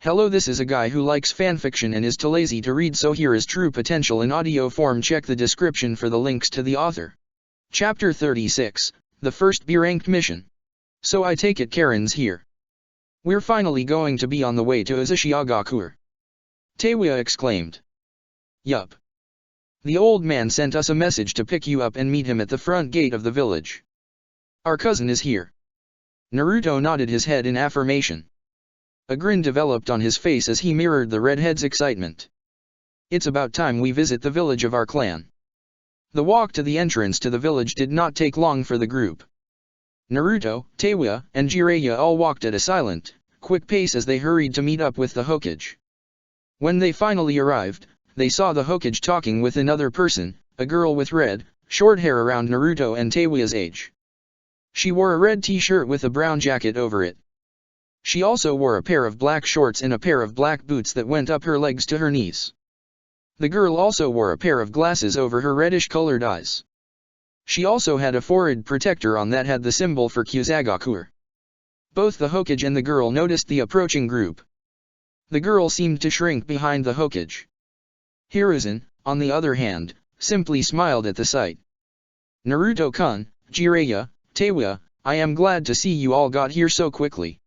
Hello, this is a guy who likes fanfiction and is too lazy to read, so here is true potential in audio form. Check the description for the links to the author. Chapter 36, The First B-Ranked Mission. So I take it Karen's here. We're finally going to be on the way to Uzashigakure. Teiwa exclaimed. Yup. The old man sent us a message to pick you up and meet him at the front gate of the village. Our cousin is here. Naruto nodded his head in affirmation. A grin developed on his face as he mirrored the redhead's excitement. It's about time we visit the village of our clan. The walk to the entrance to the village did not take long for the group. Naruto, Teiwa, and Jiraiya all walked at a silent, quick pace as they hurried to meet up with the Hokage. When they finally arrived, they saw the Hokage talking with another person, a girl with red, short hair around Naruto and Teiwa's age. She wore a red t-shirt with a brown jacket over it. She also wore a pair of black shorts and a pair of black boots that went up her legs to her knees. The girl also wore a pair of glasses over her reddish-colored eyes. She also had a forehead protector on that had the symbol for Kusagakure. Both the Hokage and the girl noticed the approaching group. The girl seemed to shrink behind the Hokage. Hiruzen, on the other hand, simply smiled at the sight. Naruto-kun, Jiraiya, Teiwa, I am glad to see you all got here so quickly.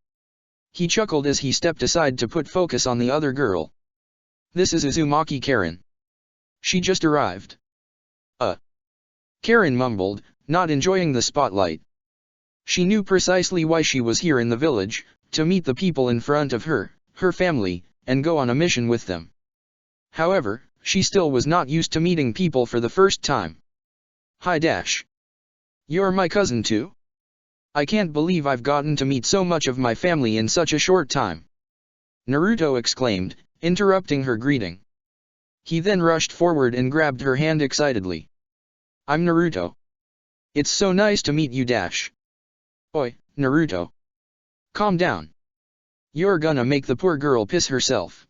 He chuckled as he stepped aside to put focus on the other girl. This is Uzumaki Karen. She just arrived. Karen mumbled, not enjoying the spotlight. She knew precisely why she was here in the village, to meet the people in front of her, her family, and go on a mission with them. However, she still was not used to meeting people for the first time. Hi Dash. You're my cousin too? I can't believe I've gotten to meet so much of my family in such a short time. Naruto exclaimed, interrupting her greeting. He then rushed forward and grabbed her hand excitedly. I'm Naruto. It's so nice to meet you Dash. Oi, Naruto. Calm down. You're gonna make the poor girl piss herself.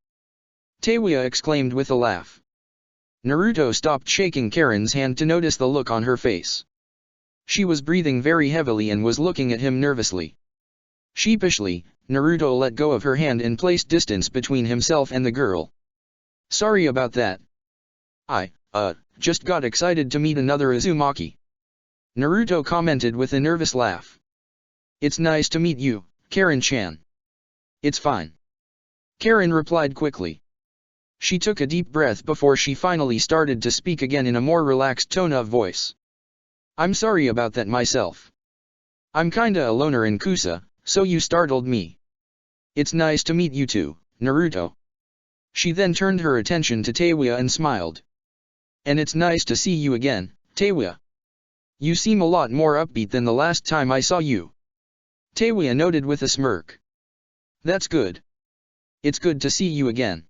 Teiwa exclaimed with a laugh. Naruto stopped shaking Karen's hand to notice the look on her face. She was breathing very heavily and was looking at him nervously. Sheepishly, Naruto let go of her hand and placed distance between himself and the girl. Sorry about that. I, just got excited to meet another Uzumaki. Naruto commented with a nervous laugh. It's nice to meet you, Karen-chan. It's fine. Karen replied quickly. She took a deep breath before she finally started to speak again in a more relaxed tone of voice. I'm sorry about that myself. I'm kinda a loner in Kusa, so you startled me. It's nice to meet you too, Naruto. She then turned her attention to Teiwa and smiled. And it's nice to see you again, Teiwa. You seem a lot more upbeat than the last time I saw you. Teiwa noted with a smirk. That's good. It's good to see you again.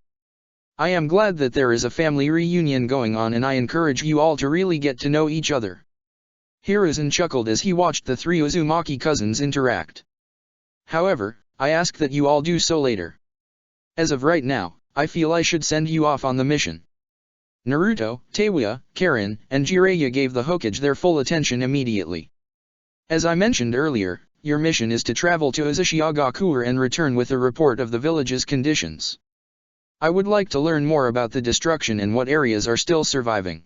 I am glad that there is a family reunion going on and I encourage you all to really get to know each other. Hiruzen chuckled as he watched the three Uzumaki cousins interact. However, I ask that you all do so later. As of right now, I feel I should send you off on the mission. Naruto, Teiwa, Karen, and Jiraiya gave the Hokage their full attention immediately. As I mentioned earlier, your mission is to travel to Uzashigakure and return with a report of the village's conditions. I would like to learn more about the destruction and what areas are still surviving.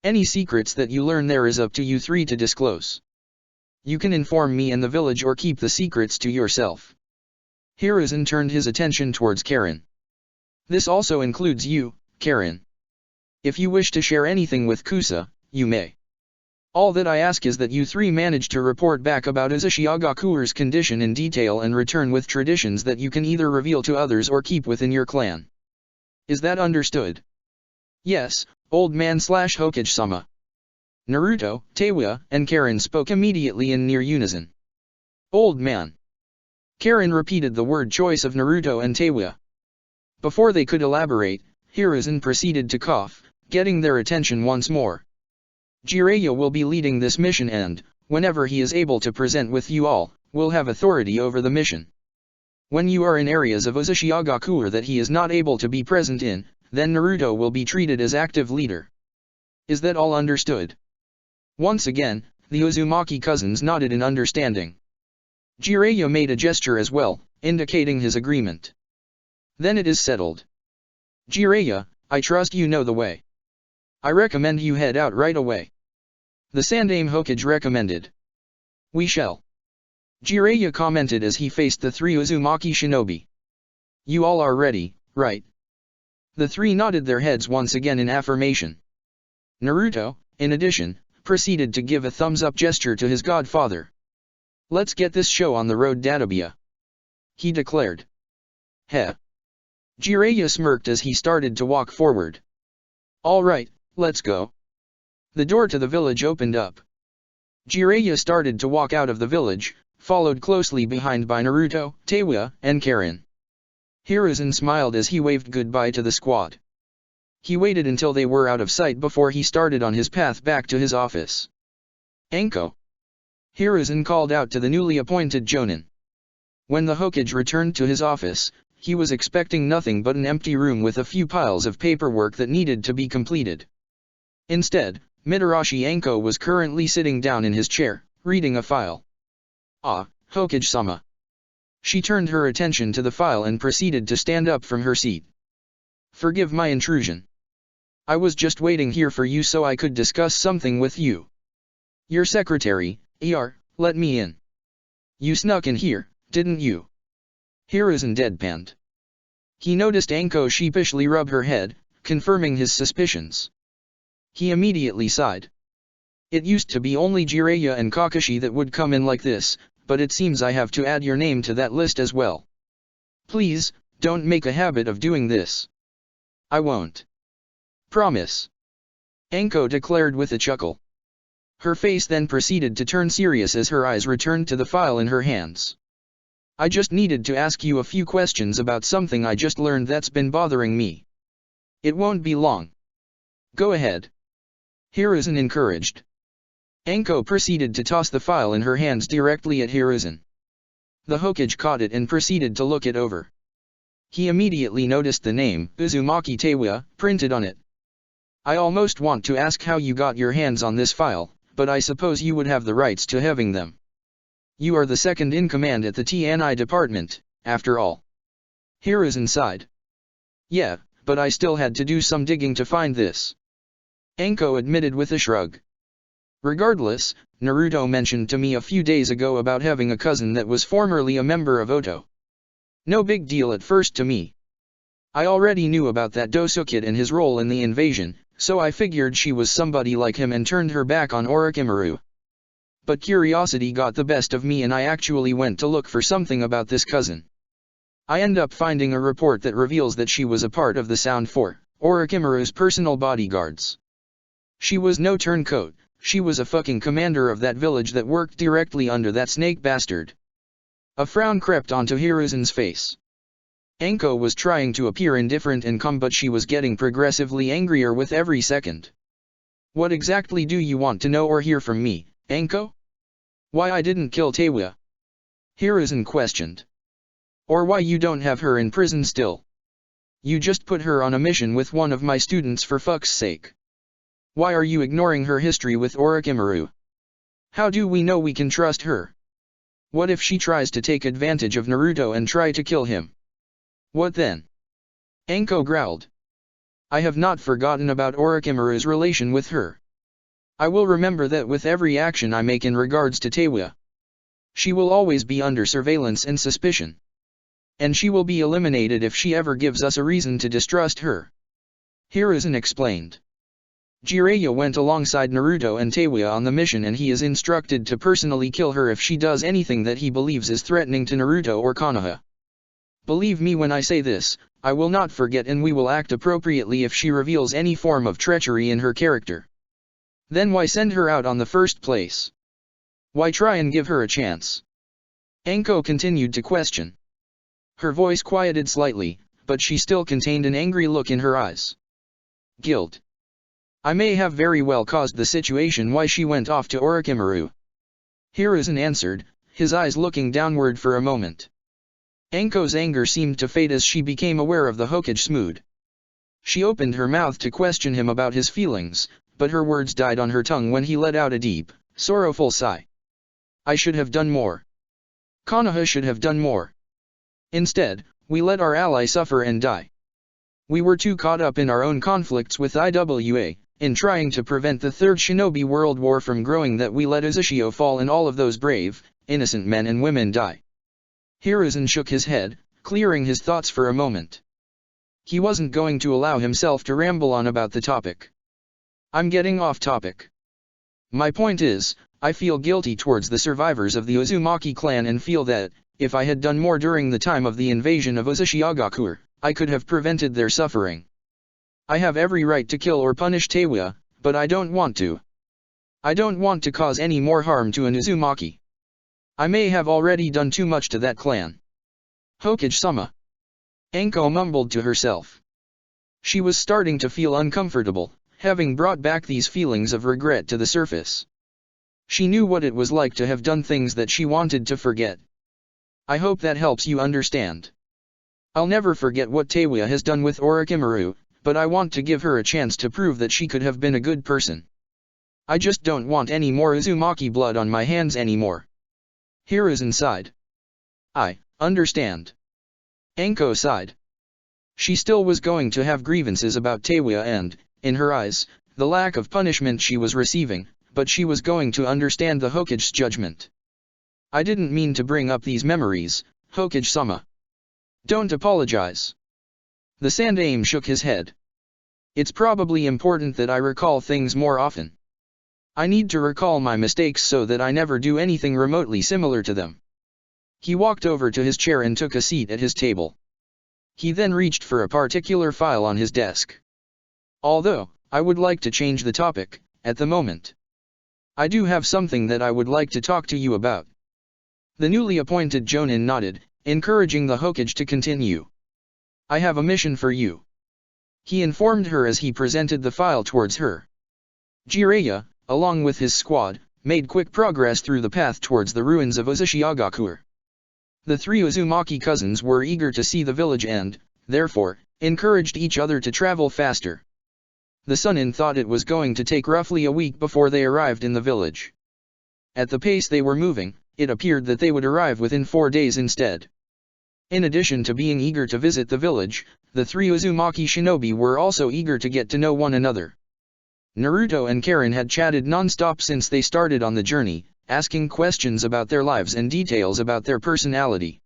Any secrets that you learn there is up to you three to disclose. You can inform me and the village or keep the secrets to yourself. Hiruzen turned his attention towards Karen. This also includes you, Karen. If you wish to share anything with Kusa, you may. All that I ask is that you three manage to report back about Uzashigakure's condition in detail and return with traditions that you can either reveal to others or keep within your clan. Is that understood? Yes, old man/Hokage-sama. Naruto, Teiwa, and Karen spoke immediately in near unison. Old man. Karen repeated the word choice of Naruto and Teiwa. Before they could elaborate, Hiruzen proceeded to cough, getting their attention once more. Jiraiya will be leading this mission and, whenever he is able to present with you all, will have authority over the mission. When you are in areas of Uzashigakure that he is not able to be present in, then Naruto will be treated as active leader. Is that all understood? Once again, the Uzumaki cousins nodded in understanding. Jiraiya made a gesture as well, indicating his agreement. Then it is settled. Jiraiya, I trust you know the way. I recommend you head out right away. The Sandaime Hokage recommended. We shall. Jiraiya commented as he faced the three Uzumaki shinobi. You all are ready, right? The three nodded their heads once again in affirmation. Naruto, in addition, proceeded to give a thumbs-up gesture to his godfather. Let's get this show on the road, Databia. He declared. Heh. Jiraiya smirked as he started to walk forward. All right, let's go. The door to the village opened up. Jiraiya started to walk out of the village, followed closely behind by Naruto, Teiwa, and Karin. Hiruzen smiled as he waved goodbye to the squad. He waited until they were out of sight before he started on his path back to his office. Anko. Hiruzen called out to the newly appointed Jonin. When the Hokage returned to his office, he was expecting nothing but an empty room with a few piles of paperwork that needed to be completed. Instead, Mitarashi Anko was currently sitting down in his chair, reading a file. Ah, Hokage-sama. She turned her attention to the file and proceeded to stand up from her seat. Forgive my intrusion. I was just waiting here for you so I could discuss something with you. Your secretary, let me in. You snuck in here, didn't you? Hiruzen deadpanned. He noticed Anko sheepishly rub her head, confirming his suspicions. He immediately sighed. It used to be only Jiraiya and Kakashi that would come in like this, but it seems I have to add your name to that list as well. Please, don't make a habit of doing this. I won't. Promise. Anko declared with a chuckle. Her face then proceeded to turn serious as her eyes returned to the file in her hands. I just needed to ask you a few questions about something I just learned that's been bothering me. It won't be long. Go ahead. Hiruzen encouraged. Anko proceeded to toss the file in her hands directly at Hiruzen. The Hokage caught it and proceeded to look it over. He immediately noticed the name, Uzumaki Teiwa, printed on it. I almost want to ask how you got your hands on this file, but I suppose you would have the rights to having them. You are the second in command at the TNI department, after all. Hiruzen sighed. Yeah, but I still had to do some digging to find this. Anko admitted with a shrug. Regardless, Naruto mentioned to me a few days ago about having a cousin that was formerly a member of Oto. No big deal at first to me. I already knew about that Dosu kid and his role in the invasion, so I figured she was somebody like him and turned her back on Orochimaru. But curiosity got the best of me and I actually went to look for something about this cousin. I end up finding a report that reveals that she was a part of the Sound 4, Orochimaru's personal bodyguards. She was no turncoat, she was a fucking commander of that village that worked directly under that snake bastard. A frown crept onto Hiruzen's face. Anko was trying to appear indifferent and calm, but she was getting progressively angrier with every second. What exactly do you want to know or hear from me, Anko? Why I didn't kill Teiwa? Hiruzen questioned. Or why you don't have her in prison still? You just put her on a mission with one of my students for fuck's sake. Why are you ignoring her history with Orochimaru? How do we know we can trust her? What if she tries to take advantage of Naruto and try to kill him? What then? Anko growled. I have not forgotten about Orochimaru's relation with her. I will remember that with every action I make in regards to Teiwa. She will always be under surveillance and suspicion. And she will be eliminated if she ever gives us a reason to distrust her. Hiruzen explained. Jiraiya went alongside Naruto and Teiwa on the mission and he is instructed to personally kill her if she does anything that he believes is threatening to Naruto or Konoha. Believe me when I say this, I will not forget and we will act appropriately if she reveals any form of treachery in her character. Then why send her out on the first place? Why try and give her a chance? Anko continued to question. Her voice quieted slightly, but she still contained an angry look in her eyes. Guilt. I may have very well caused the situation why she went off to Orochimaru. Hiruzen answered, his eyes looking downward for a moment. Anko's anger seemed to fade as she became aware of the Hokage's mood. She opened her mouth to question him about his feelings, but her words died on her tongue when he let out a deep, sorrowful sigh. I should have done more. Konoha should have done more. Instead, we let our ally suffer and die. We were too caught up in our own conflicts with IWA, in trying to prevent the Third Shinobi World War from growing, that we let Uzushio fall and all of those brave, innocent men and women die. Hiruzen shook his head, clearing his thoughts for a moment. He wasn't going to allow himself to ramble on about the topic. I'm getting off topic. My point is, I feel guilty towards the survivors of the Uzumaki clan and feel that, if I had done more during the time of the invasion of Uzushiogakure, I could have prevented their suffering. I have every right to kill or punish Teiwa, but I don't want to. I don't want to cause any more harm to an Uzumaki. I may have already done too much to that clan. Hokage-sama. Anko mumbled to herself. She was starting to feel uncomfortable, having brought back these feelings of regret to the surface. She knew what it was like to have done things that she wanted to forget. I hope that helps you understand. I'll never forget what Teiwa has done with Orochimaru, but I want to give her a chance to prove that she could have been a good person. I just don't want any more Uzumaki blood on my hands anymore. Hiruzen sighed. I understand. Anko sighed. She still was going to have grievances about Teiwa and, in her eyes, the lack of punishment she was receiving, but she was going to understand the Hokage's judgment. I didn't mean to bring up these memories, Hokage-sama. Don't apologize. The Sandaime shook his head. It's probably important that I recall things more often. I need to recall my mistakes so that I never do anything remotely similar to them. He walked over to his chair and took a seat at his table. He then reached for a particular file on his desk. Although, I would like to change the topic, at the moment. I do have something that I would like to talk to you about. The newly appointed Jonin nodded, encouraging the Hokage to continue. I have a mission for you. He informed her as he presented the file towards her. Jiraiya, along with his squad, made quick progress through the path towards the ruins of Uzushiogakure. The three Uzumaki cousins were eager to see the village and, therefore, encouraged each other to travel faster. The Sunin thought it was going to take roughly a week before they arrived in the village. At the pace they were moving, it appeared that they would arrive within 4 days instead. In addition to being eager to visit the village, the three Uzumaki shinobi were also eager to get to know one another. Naruto and Karen had chatted non-stop since they started on the journey, asking questions about their lives and details about their personality.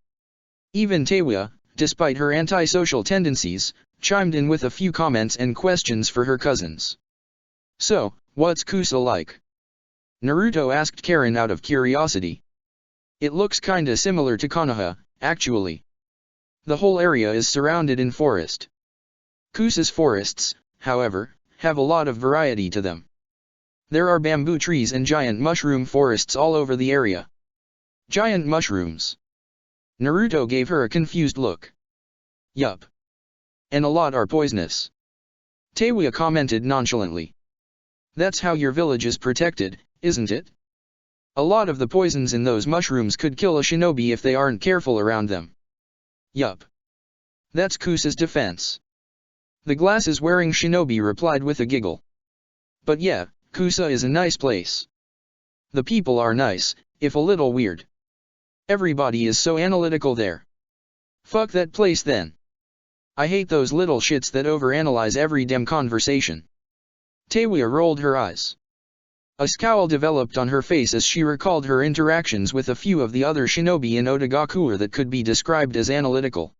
Even Teiwa, despite her antisocial tendencies, chimed in with a few comments and questions for her cousins. So, what's Kusa like? Naruto asked Karen out of curiosity. It looks kinda similar to Konoha, actually. The whole area is surrounded in forest. Kusa's forests, however, have a lot of variety to them. There are bamboo trees and giant mushroom forests all over the area. Giant mushrooms. Naruto gave her a confused look. Yup. And a lot are poisonous. Teiwa commented nonchalantly. That's how your village is protected, isn't it? A lot of the poisons in those mushrooms could kill a shinobi if they aren't careful around them. Yup. That's Kusa's defense. The glasses-wearing shinobi replied with a giggle. But yeah, Kusa is a nice place. The people are nice, if a little weird. Everybody is so analytical there. Fuck that place then. I hate those little shits that overanalyze every damn conversation. Teiwa rolled her eyes. A scowl developed on her face as she recalled her interactions with a few of the other shinobi in Otagakure that could be described as analytical.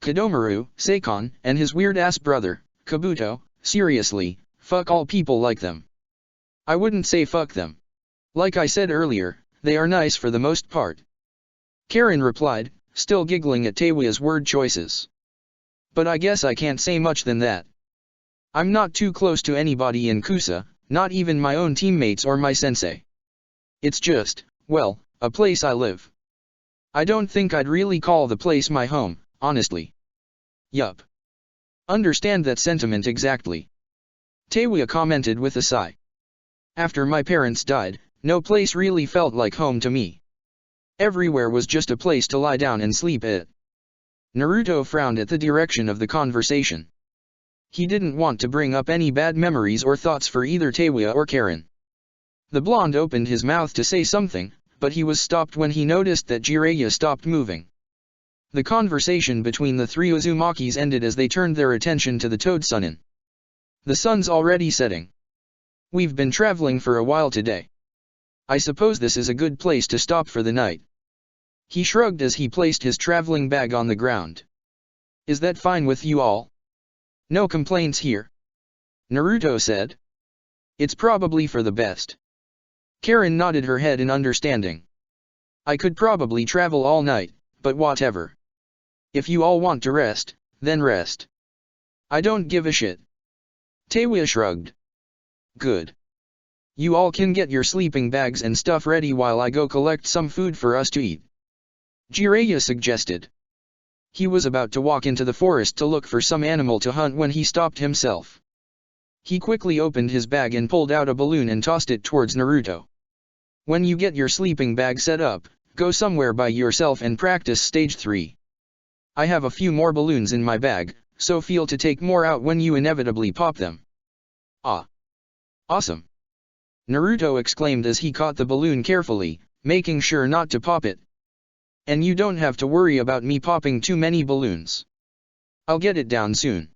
Kodomaru, Seikon, and his weird-ass brother, Kabuto, seriously, fuck all people like them. I wouldn't say fuck them. Like I said earlier, they are nice for the most part. Karen replied, still giggling at Teiwa's word choices. But I guess I can't say much than that. I'm not too close to anybody in Kusa, not even my own teammates or my sensei. It's just, well, a place I live. I don't think I'd really call the place my home, honestly. Yup. Understand that sentiment exactly. Teiwa commented with a sigh. After my parents died, no place really felt like home to me. Everywhere was just a place to lie down and sleep at. Naruto frowned at the direction of the conversation. He didn't want to bring up any bad memories or thoughts for either Teiwa or Karen. The blonde opened his mouth to say something, but he was stopped when he noticed that Jiraiya stopped moving. The conversation between the three Uzumakis ended as they turned their attention to the Toadsunin. The sun's already setting. We've been traveling for a while today. I suppose this is a good place to stop for the night. He shrugged as he placed his traveling bag on the ground. Is that fine with you all? No complaints here. Naruto said. It's probably for the best. Karen nodded her head in understanding. I could probably travel all night, but whatever. If you all want to rest, then rest. I don't give a shit. Teiwa shrugged. Good. You all can get your sleeping bags and stuff ready while I go collect some food for us to eat. Jiraiya suggested. He was about to walk into the forest to look for some animal to hunt when he stopped himself. He quickly opened his bag and pulled out a balloon and tossed it towards Naruto. When you get your sleeping bag set up, go somewhere by yourself and practice stage 3. I have a few more balloons in my bag, so feel to take more out when you inevitably pop them. Ah! Awesome! Naruto exclaimed as he caught the balloon carefully, making sure not to pop it. And you don't have to worry about me popping too many balloons. I'll get it down soon.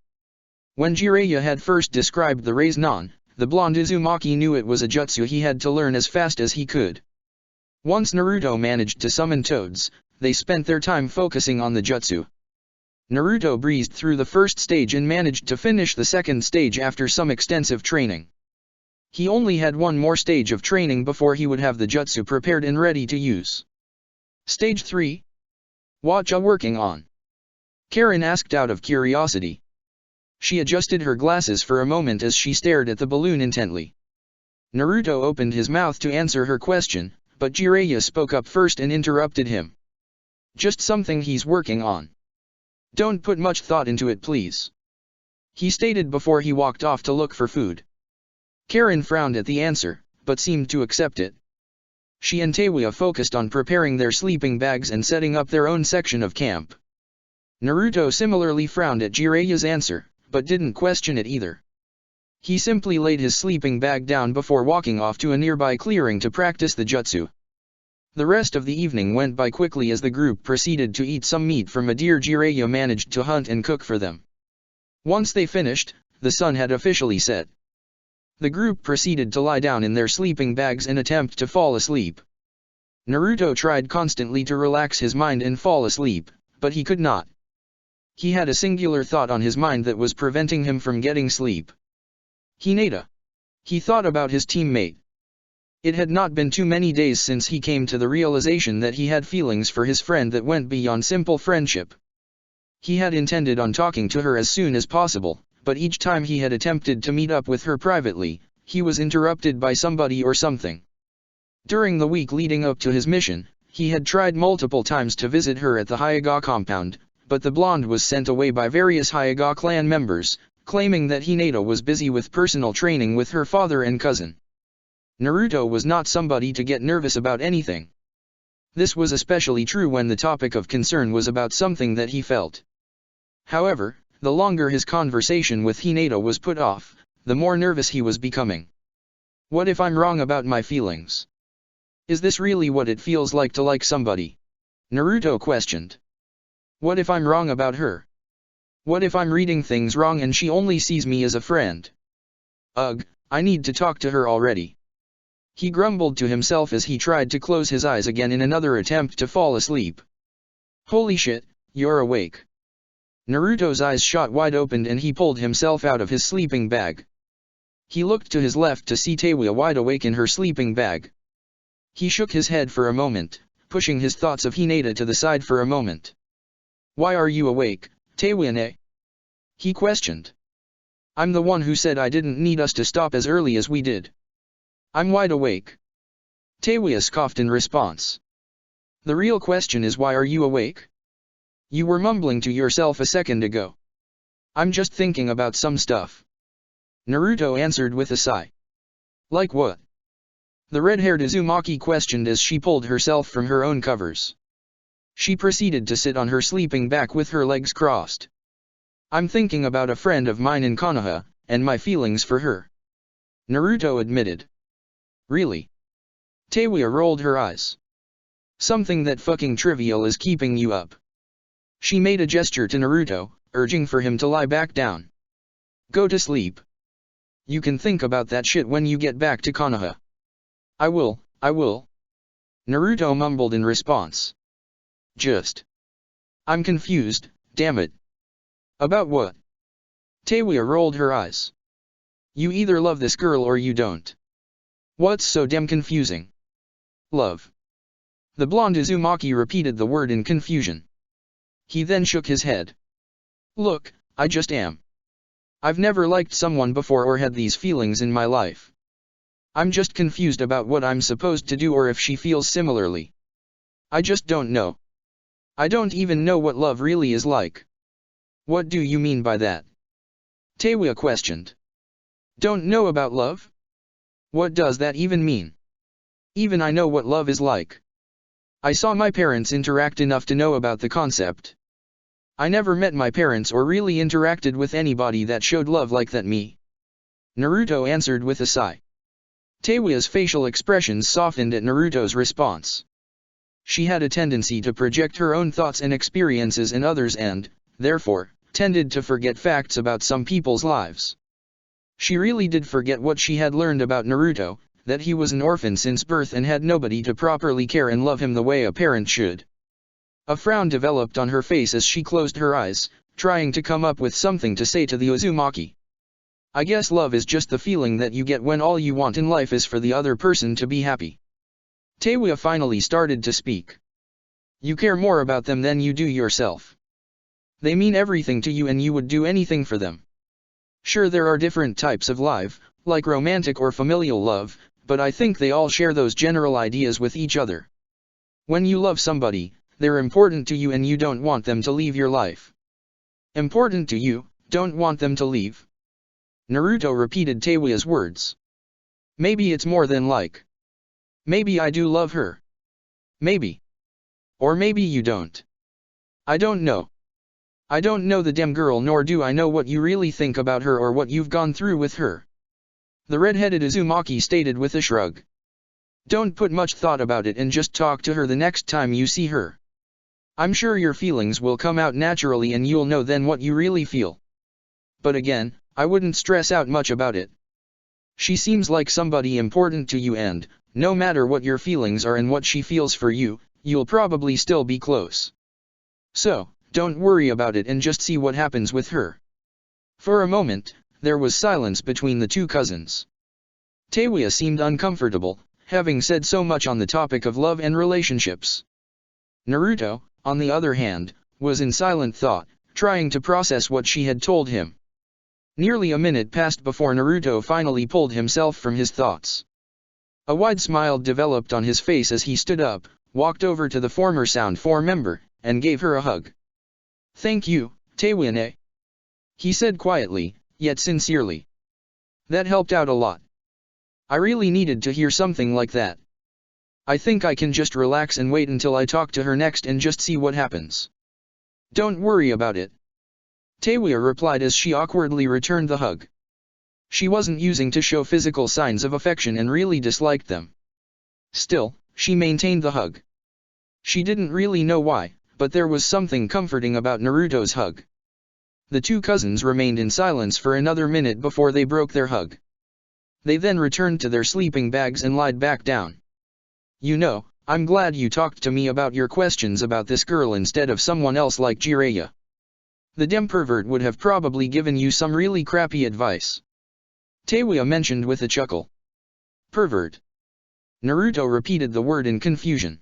When Jiraiya had first described the Raise-Non, the blonde Uzumaki knew it was a jutsu he had to learn as fast as he could. Once Naruto managed to summon toads, they spent their time focusing on the jutsu. Naruto breezed through the first stage and managed to finish the second stage after some extensive training. He only had one more stage of training before he would have the jutsu prepared and ready to use. Stage 3? What ya working on? Karen asked out of curiosity. She adjusted her glasses for a moment as she stared at the balloon intently. Naruto opened his mouth to answer her question, but Jiraiya spoke up first and interrupted him. Just something he's working on. Don't put much thought into it, please. He stated before he walked off to look for food. Karen frowned at the answer, but seemed to accept it. She and Teiwa focused on preparing their sleeping bags and setting up their own section of camp. Naruto similarly frowned at Jiraiya's answer, but didn't question it either. He simply laid his sleeping bag down before walking off to a nearby clearing to practice the jutsu. The rest of the evening went by quickly as the group proceeded to eat some meat from a deer Jiraiya managed to hunt and cook for them. Once they finished, the sun had officially set. The group proceeded to lie down in their sleeping bags and attempt to fall asleep. Naruto tried constantly to relax his mind and fall asleep, but he could not. He had a singular thought on his mind that was preventing him from getting sleep. Hinata. He thought about his teammate. It had not been too many days since he came to the realization that he had feelings for his friend that went beyond simple friendship. He had intended on talking to her as soon as possible, but each time he had attempted to meet up with her privately, he was interrupted by somebody or something. During the week leading up to his mission, he had tried multiple times to visit her at the Hyuga compound, but the blonde was sent away by various Hyuga clan members, claiming that Hinata was busy with personal training with her father and cousin. Naruto was not somebody to get nervous about anything. This was especially true when the topic of concern was about something that he felt. However, the longer his conversation with Hinata was put off, the more nervous he was becoming. What if I'm wrong about my feelings? Is this really what it feels like to like somebody? Naruto questioned. What if I'm wrong about her? What if I'm reading things wrong and she only sees me as a friend? Ugh, I need to talk to her already. He grumbled to himself as he tried to close his eyes again in another attempt to fall asleep. Holy shit, you're awake. Naruto's eyes shot wide open and he pulled himself out of his sleeping bag. He looked to his left to see Teiwa wide awake in her sleeping bag. He shook his head for a moment, pushing his thoughts of Hinata to the side for a moment. Why are you awake, Teiwa-ne? He questioned. I'm the one who said I didn't need us to stop as early as we did. I'm wide awake. Teiwa scoffed in response. The real question is, why are you awake? You were mumbling to yourself a second ago. I'm just thinking about some stuff. Naruto answered with a sigh. Like what? The red-haired Uzumaki questioned as she pulled herself from her own covers. She proceeded to sit on her sleeping back with her legs crossed. I'm thinking about a friend of mine in Konoha, and my feelings for her. Naruto admitted. Really? Teiwa rolled her eyes. Something that fucking trivial is keeping you up. She made a gesture to Naruto, urging for him to lie back down. Go to sleep. You can think about that shit when you get back to Konoha. I will. Naruto mumbled in response. I'm confused, damn it. About what? Teiwa rolled her eyes. You either love this girl or you don't. What's so damn confusing? Love. The blonde Uzumaki repeated the word in confusion. He then shook his head. Look, I just am. I've never liked someone before or had these feelings in my life. I'm just confused about what I'm supposed to do or if she feels similarly. I just don't know. I don't even know what love really is like. What do you mean by that? Teiwa questioned. Don't know about love? What does that even mean? Even I know what love is like. I saw my parents interact enough to know about the concept. I never met my parents or really interacted with anybody that showed love like that me. Naruto answered with a sigh. Teiwa's facial expressions softened at Naruto's response. She had a tendency to project her own thoughts and experiences in others and, therefore, tended to forget facts about some people's lives. She really did forget what she had learned about Naruto, that he was an orphan since birth and had nobody to properly care and love him the way a parent should. A frown developed on her face as she closed her eyes, trying to come up with something to say to the Uzumaki. I guess love is just the feeling that you get when all you want in life is for the other person to be happy. Teiwa finally started to speak. You care more about them than you do yourself. They mean everything to you and you would do anything for them. Sure, there are different types of love, like romantic or familial love, but I think they all share those general ideas with each other. When you love somebody, they're important to you and you don't want them to leave your life. Important to you, don't want them to leave. Naruto repeated Teiwa's words. Maybe it's more than like. Maybe I do love her. Maybe. Or maybe you don't. I don't know. I don't know the damn girl, nor do I know what you really think about her or what you've gone through with her. The red-headed Uzumaki stated with a shrug. Don't put much thought about it and just talk to her the next time you see her. I'm sure your feelings will come out naturally and you'll know then what you really feel. But again, I wouldn't stress out much about it. She seems like somebody important to you and, no matter what your feelings are and what she feels for you, you'll probably still be close. So, don't worry about it and just see what happens with her. For a moment, there was silence between the two cousins. Teiwa seemed uncomfortable, having said so much on the topic of love and relationships. Naruto, on the other hand, was in silent thought, trying to process what she had told him. Nearly a minute passed before Naruto finally pulled himself from his thoughts. A wide smile developed on his face as he stood up, walked over to the former Sound 4 member, and gave her a hug. Thank you, Teiwa-ne. He said quietly, yet sincerely. That helped out a lot. I really needed to hear something like that. I think I can just relax and wait until I talk to her next and just see what happens. Don't worry about it. Teiwa replied as she awkwardly returned the hug. She wasn't using to show physical signs of affection and really disliked them. Still, she maintained the hug. She didn't really know why, but there was something comforting about Naruto's hug. The two cousins remained in silence for another minute before they broke their hug. They then returned to their sleeping bags and lied back down. You know, I'm glad you talked to me about your questions about this girl instead of someone else like Jiraiya. The damn pervert would have probably given you some really crappy advice. Teiwa mentioned with a chuckle. Pervert. Naruto repeated the word in confusion.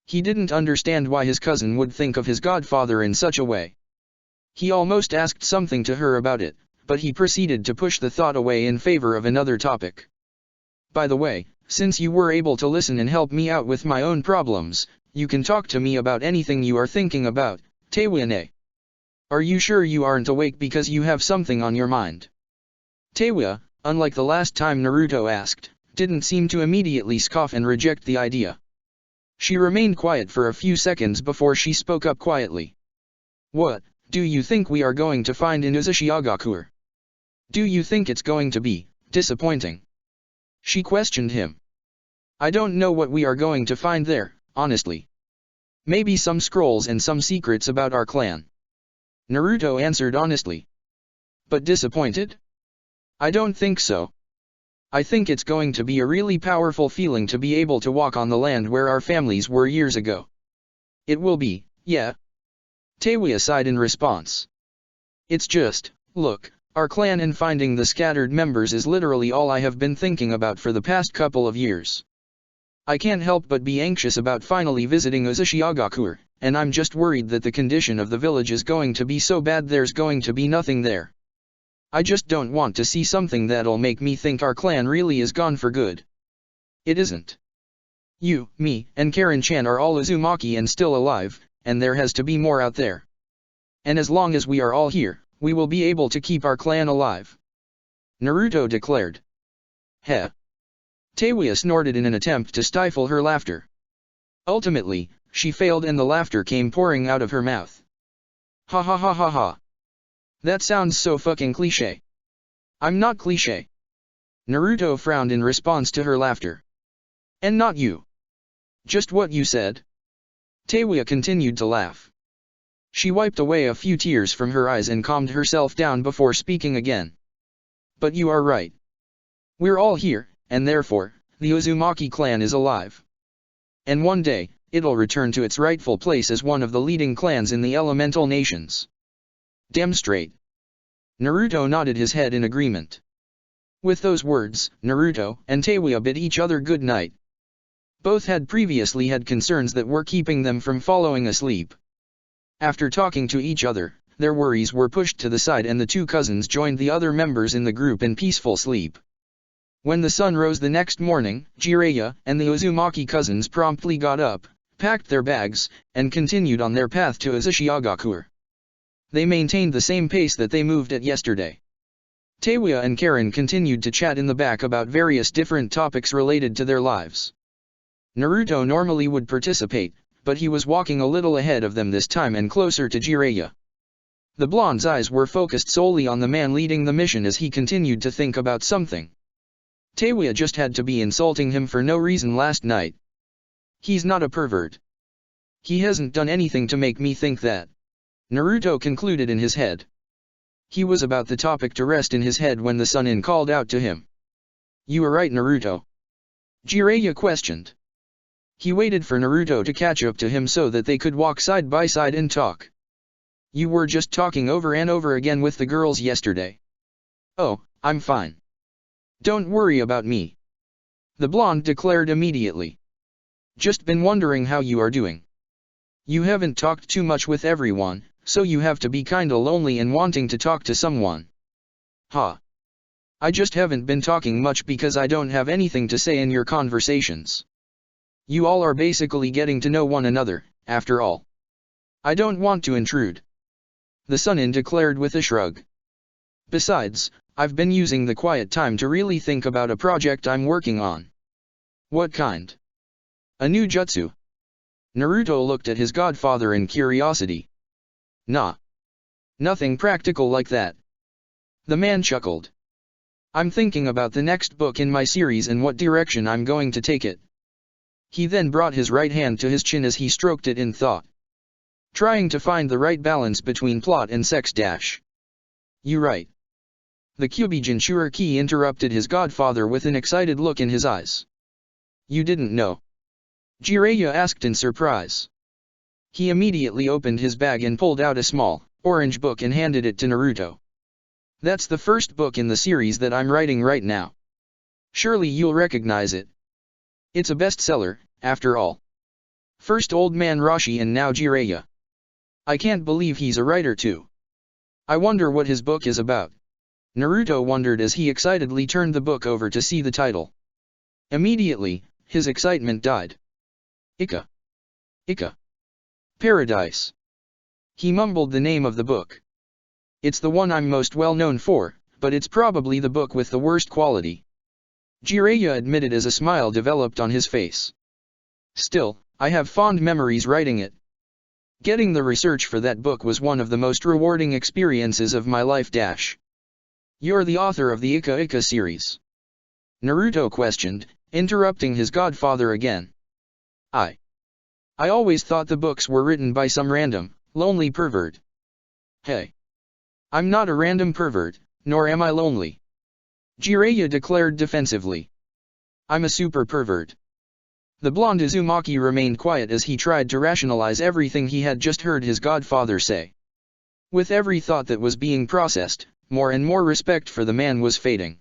He didn't understand why his cousin would think of his godfather in such a way. He almost asked something to her about it, but he proceeded to push the thought away in favor of another topic. By the way, since you were able to listen and help me out with my own problems, you can talk to me about anything you are thinking about, Teiwa-ne. Are you sure you aren't awake because you have something on your mind? Teiwa, unlike the last time Naruto asked, didn't seem to immediately scoff and reject the idea. She remained quiet for a few seconds before she spoke up quietly. What do you think we are going to find in Uzushiagakur? Do you think it's going to be disappointing? She questioned him. I don't know what we are going to find there, honestly. maybe some scrolls and some secrets about our clan. Naruto answered honestly. But disappointed? I don't think so. I think it's going to be a really powerful feeling to be able to walk on the land where our families were years ago. It will be, yeah. Teiwaya sighed in response. It's just, look, our clan and finding the scattered members is literally all I have been thinking about for the past couple of years. I can't help but be anxious about finally visiting Uzashigakure, and I'm just worried that the condition of the village is going to be so bad there's going to be nothing there. I just don't want to see something that'll make me think our clan really is gone for good. It isn't. You, me, and Karen-chan are all Uzumaki and still alive, and there has to be more out there. And as long as we are all here, we will be able to keep our clan alive. Naruto declared. Heh. Teiwaya snorted in an attempt to stifle her laughter. Ultimately, she failed and the laughter came pouring out of her mouth. Ha ha ha ha ha. That sounds so fucking cliché. I'm not cliché. Naruto frowned in response to her laughter. And not you. Just what you said. Teiwaya continued to laugh. She wiped away a few tears from her eyes and calmed herself down before speaking again. But you are right. We're all here, and therefore, the Uzumaki clan is alive. And one day, it'll return to its rightful place as one of the leading clans in the elemental nations. Damn straight. Naruto nodded his head in agreement. With those words, Naruto and Teiwaya bid each other good night. Both had previously had concerns that were keeping them from falling asleep. After talking to each other, their worries were pushed to the side and the two cousins joined the other members in the group in peaceful sleep. When the sun rose the next morning, Jiraiya and the Uzumaki cousins promptly got up, packed their bags, and continued on their path to Uzashigakure. They maintained the same pace that they moved at yesterday. Teiwaya and Karen continued to chat in the back about various different topics related to their lives. Naruto normally would participate, but he was walking a little ahead of them this time and closer to Jiraiya. The blonde's eyes were focused solely on the man leading the mission as he continued to think about something. Teiwaya just had to be insulting him for no reason last night. He's not a pervert. He hasn't done anything to make me think that. Naruto concluded in his head. He was about the topic to rest in his head when the Sunin called out to him. You were right, Naruto. Jiraiya questioned. He waited for Naruto to catch up to him so that they could walk side by side and talk. You were just talking over and over again with the girls yesterday. Oh, I'm fine. Don't worry about me. The blonde declared immediately. Just been wondering how you are doing. You haven't talked too much with everyone, so you have to be kinda lonely and wanting to talk to someone. Ha. I just haven't been talking much because I don't have anything to say in your conversations. You all are basically getting to know one another, after all. I don't want to intrude. The Sunin declared with a shrug. Besides, I've been using the quiet time to really think about a project I'm working on. What kind? A new jutsu. Naruto looked at his godfather in curiosity. Nah. Nothing practical like that. The man chuckled. I'm thinking about the next book in my series and what direction I'm going to take it. He then brought his right hand to his chin as he stroked it in thought. Trying to find the right balance between plot and sex dash. You right. The Kyubi Jinchuriki interrupted his godfather with an excited look in his eyes. You didn't know? Jiraiya asked in surprise. He immediately opened his bag and pulled out a small, orange book and handed it to Naruto. That's the first book in the series that I'm writing right now. Surely you'll recognize it. It's a bestseller, after all. First Old Man Roshi and now Jiraiya. I can't believe he's a writer too. I wonder what his book is about. Naruto wondered as he excitedly turned the book over to see the title. Immediately, his excitement died. Ika. Ika. Paradise. He mumbled the name of the book. It's the one I'm most well known for, but it's probably the book with the worst quality. Jiraiya admitted as a smile developed on his face. Still, I have fond memories writing it. Getting the research for that book was one of the most rewarding experiences of my life dash. You're the author of the Ika Ika series? Naruto questioned, interrupting his godfather again. I. I always thought the books were written by some random, lonely pervert. Hey. I'm not a random pervert, nor am I lonely. Jiraiya declared defensively. I'm a super pervert. The blonde Uzumaki remained quiet as he tried to rationalize everything he had just heard his godfather say. With every thought that was being processed, more and more respect for the man was fading.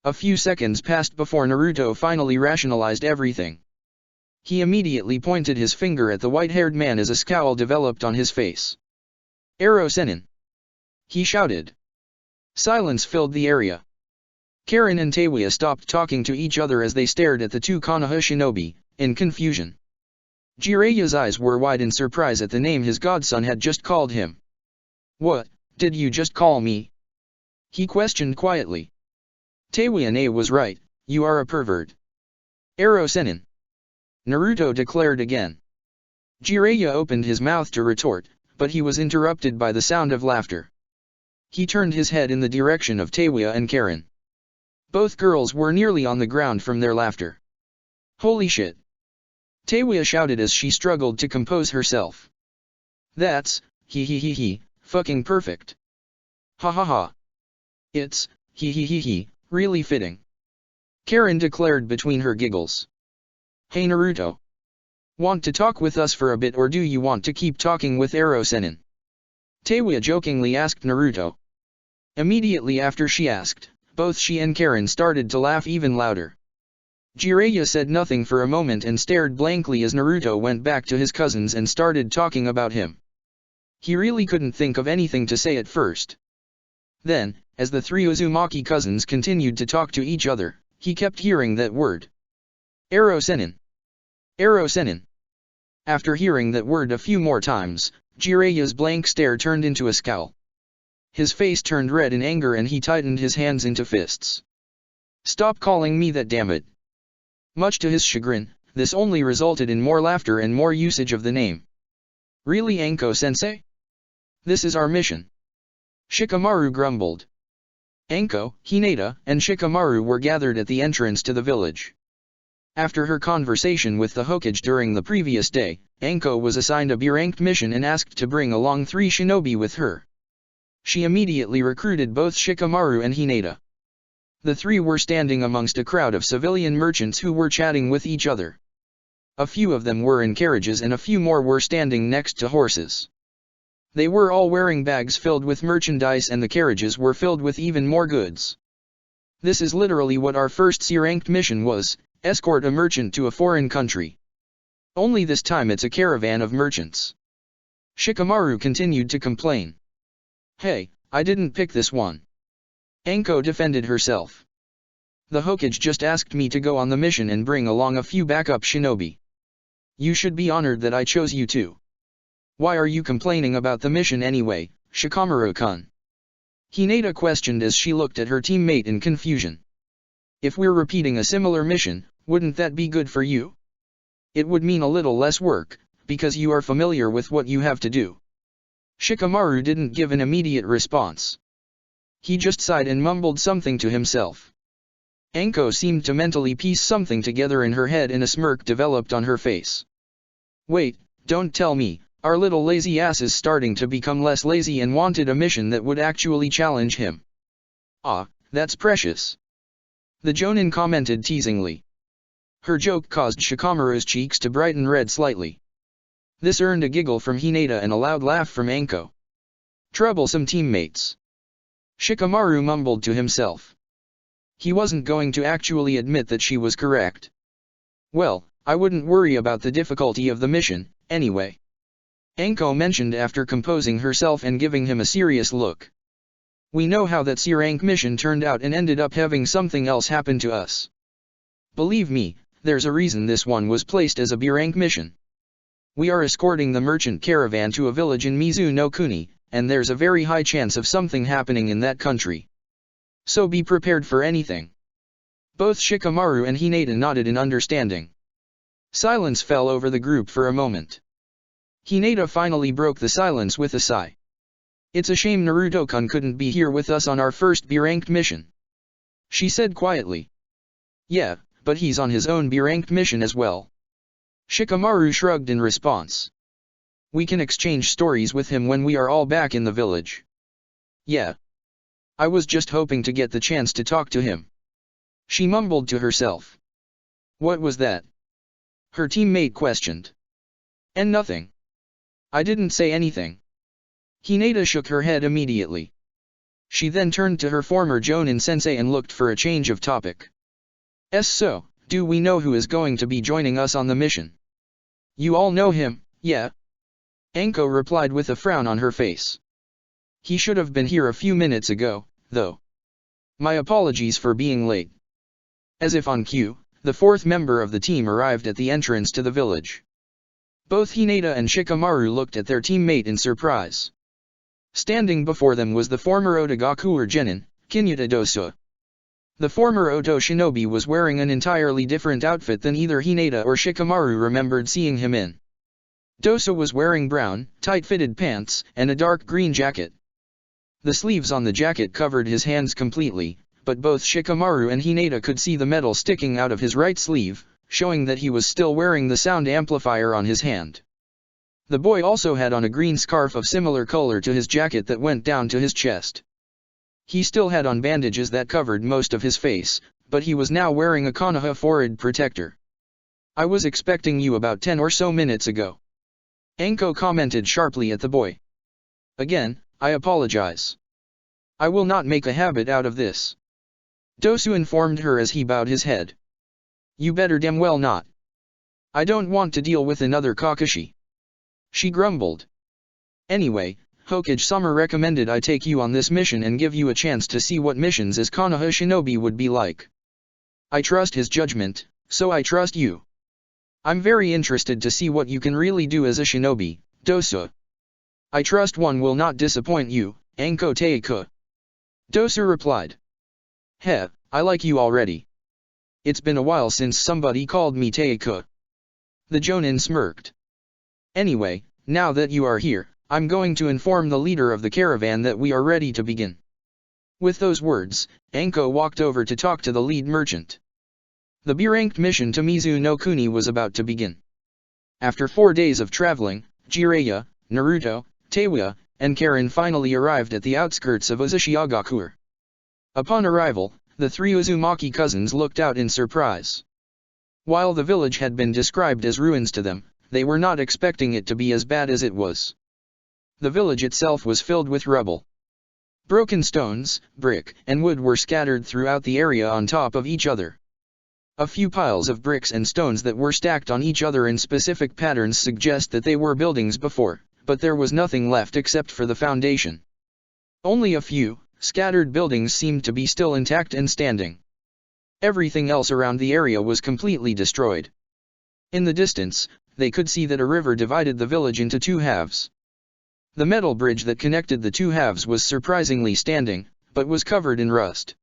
A few seconds passed before Naruto finally rationalized everything. He immediately pointed his finger at the white-haired man as a scowl developed on his face. Ero Sennin! He shouted. Silence filled the area. Karen and Teiwa stopped talking to each other as they stared at the two Konoha shinobi, in confusion. Jiraiya's eyes were wide in surprise at the name his godson had just called him. What, did you just call me? He questioned quietly. Teiwa was right, you are a pervert. Ero Sennin! Naruto declared again. Jiraiya opened his mouth to retort, but he was interrupted by the sound of laughter. He turned his head in the direction of Teiwa and Karen. Both girls were nearly on the ground from their laughter. Holy shit! Teiwa shouted as she struggled to compose herself. That's, fucking perfect. Ha ha ha. It's, really fitting. Karen declared between her giggles. Hey Naruto. Want to talk with us for a bit or do you want to keep talking with Ero Sennin? Teiwa jokingly asked Naruto. Immediately after she asked, both she and Karen started to laugh even louder. Jiraiya said nothing for a moment and stared blankly as Naruto went back to his cousins and started talking about him. He really couldn't think of anything to say at first. Then, as the three Uzumaki cousins continued to talk to each other, he kept hearing that word. Ero Sennin! Ero Sennin! After hearing that word a few more times, Jiraiya's blank stare turned into a scowl. His face turned red in anger and he tightened his hands into fists. Stop calling me that, damn it! Much to his chagrin, this only resulted in more laughter and more usage of the name. Really, Anko-sensei? This is our mission. Shikamaru grumbled. Anko, Hinata, and Shikamaru were gathered at the entrance to the village. After her conversation with the Hokage during the previous day, Anko was assigned a B-ranked mission and asked to bring along 3 shinobi with her. She immediately recruited both Shikamaru and Hinata. The 3 were standing amongst a crowd of civilian merchants who were chatting with each other. A few of them were in carriages and a few more were standing next to horses. They were all wearing bags filled with merchandise and the carriages were filled with even more goods. This is literally what our first C-ranked mission was, escort a merchant to a foreign country. Only this time it's a caravan of merchants. Shikamaru continued to complain. Hey, I didn't pick this one. Anko defended herself. The Hokage just asked me to go on the mission and bring along a few backup shinobi. You should be honored that I chose you too. Why are you complaining about the mission anyway, Shikamaru-kun? Hinata questioned as she looked at her teammate in confusion. If we're repeating a similar mission, wouldn't that be good for you? It would mean a little less work, because you are familiar with what you have to do. Shikamaru didn't give an immediate response. He just sighed and mumbled something to himself. Anko seemed to mentally piece something together in her head and a smirk developed on her face. Wait, don't tell me, our little lazy ass is starting to become less lazy and wanted a mission that would actually challenge him. Ah, that's precious. The Jonin commented teasingly. Her joke caused Shikamaru's cheeks to brighten red slightly. This earned a giggle from Hinata and a loud laugh from Anko. Troublesome teammates. Shikamaru mumbled to himself. He wasn't going to actually admit that she was correct. Well, I wouldn't worry about the difficulty of the mission, anyway. Anko mentioned after composing herself and giving him a serious look. We know how that C-rank mission turned out and ended up having something else happen to us. Believe me, there's a reason this one was placed as a B-rank mission. We are escorting the merchant caravan to a village in Mizu no Kuni, and there's a very high chance of something happening in that country. So be prepared for anything. Both Shikamaru and Hinata nodded in understanding. Silence fell over the group for a moment. Hinata finally broke the silence with a sigh. It's a shame Naruto-kun couldn't be here with us on our first B-ranked mission. She said quietly. Yeah, but he's on his own B-ranked mission as well. Shikamaru shrugged in response. We can exchange stories with him when we are all back in the village. Yeah. I was just hoping to get the chance to talk to him. She mumbled to herself. What was that? Her teammate questioned. And nothing. I didn't say anything. Hinata shook her head immediately. She then turned to her former Jonin-sensei and looked for a change of topic. So, do we know who is going to be joining us on the mission? You all know him, yeah? Anko replied with a frown on her face. He should have been here a few minutes ago, though. My apologies for being late. As if on cue, the fourth member of the team arrived at the entrance to the village. Both Hinata and Shikamaru looked at their teammate in surprise. Standing before them was the former Otogakuer Genin, Kinyuta Dosa. The former Oto shinobi was wearing an entirely different outfit than either Hinata or Shikamaru remembered seeing him in. Dosa was wearing brown, tight-fitted pants, and a dark green jacket. The sleeves on the jacket covered his hands completely, but both Shikamaru and Hinata could see the metal sticking out of his right sleeve, showing that he was still wearing the sound amplifier on his hand. The boy also had on a green scarf of similar color to his jacket that went down to his chest. He still had on bandages that covered most of his face, but he was now wearing a Konoha forehead protector. I was expecting you about 10 or so minutes ago. Anko commented sharply at the boy. Again, I apologize. I will not make a habit out of this. Dosu informed her as he bowed his head. You better damn well not. I don't want to deal with another Kakashi. She grumbled. Anyway, Hokage-sama recommended I take you on this mission and give you a chance to see what missions as Konoha shinobi would be like. I trust his judgment, so I trust you. I'm very interested to see what you can really do as a shinobi, Dosa. I trust one will not disappoint you, Anko Teika. Dosa replied. Heh, I like you already. It's been a while since somebody called me Teika. The Jonin smirked. Anyway, now that you are here, I'm going to inform the leader of the caravan that we are ready to begin. With those words, Anko walked over to talk to the lead merchant. The B-ranked mission to Mizu no Kuni was about to begin. After 4 days of traveling, Jiraiya, Naruto, Teiwa, and Karin finally arrived at the outskirts of Uzushiagakuer. Upon arrival, the 3 Uzumaki cousins looked out in surprise. While the village had been described as ruins to them, they were not expecting it to be as bad as it was. The village itself was filled with rubble. Broken stones, brick, and wood were scattered throughout the area on top of each other. A few piles of bricks and stones that were stacked on each other in specific patterns suggest that they were buildings before, but there was nothing left except for the foundation. Only a few scattered buildings seemed to be still intact and standing. Everything else around the area was completely destroyed. In the distance, they could see that a river divided the village into 2 halves. The metal bridge that connected the 2 halves was surprisingly standing, but was covered in rust.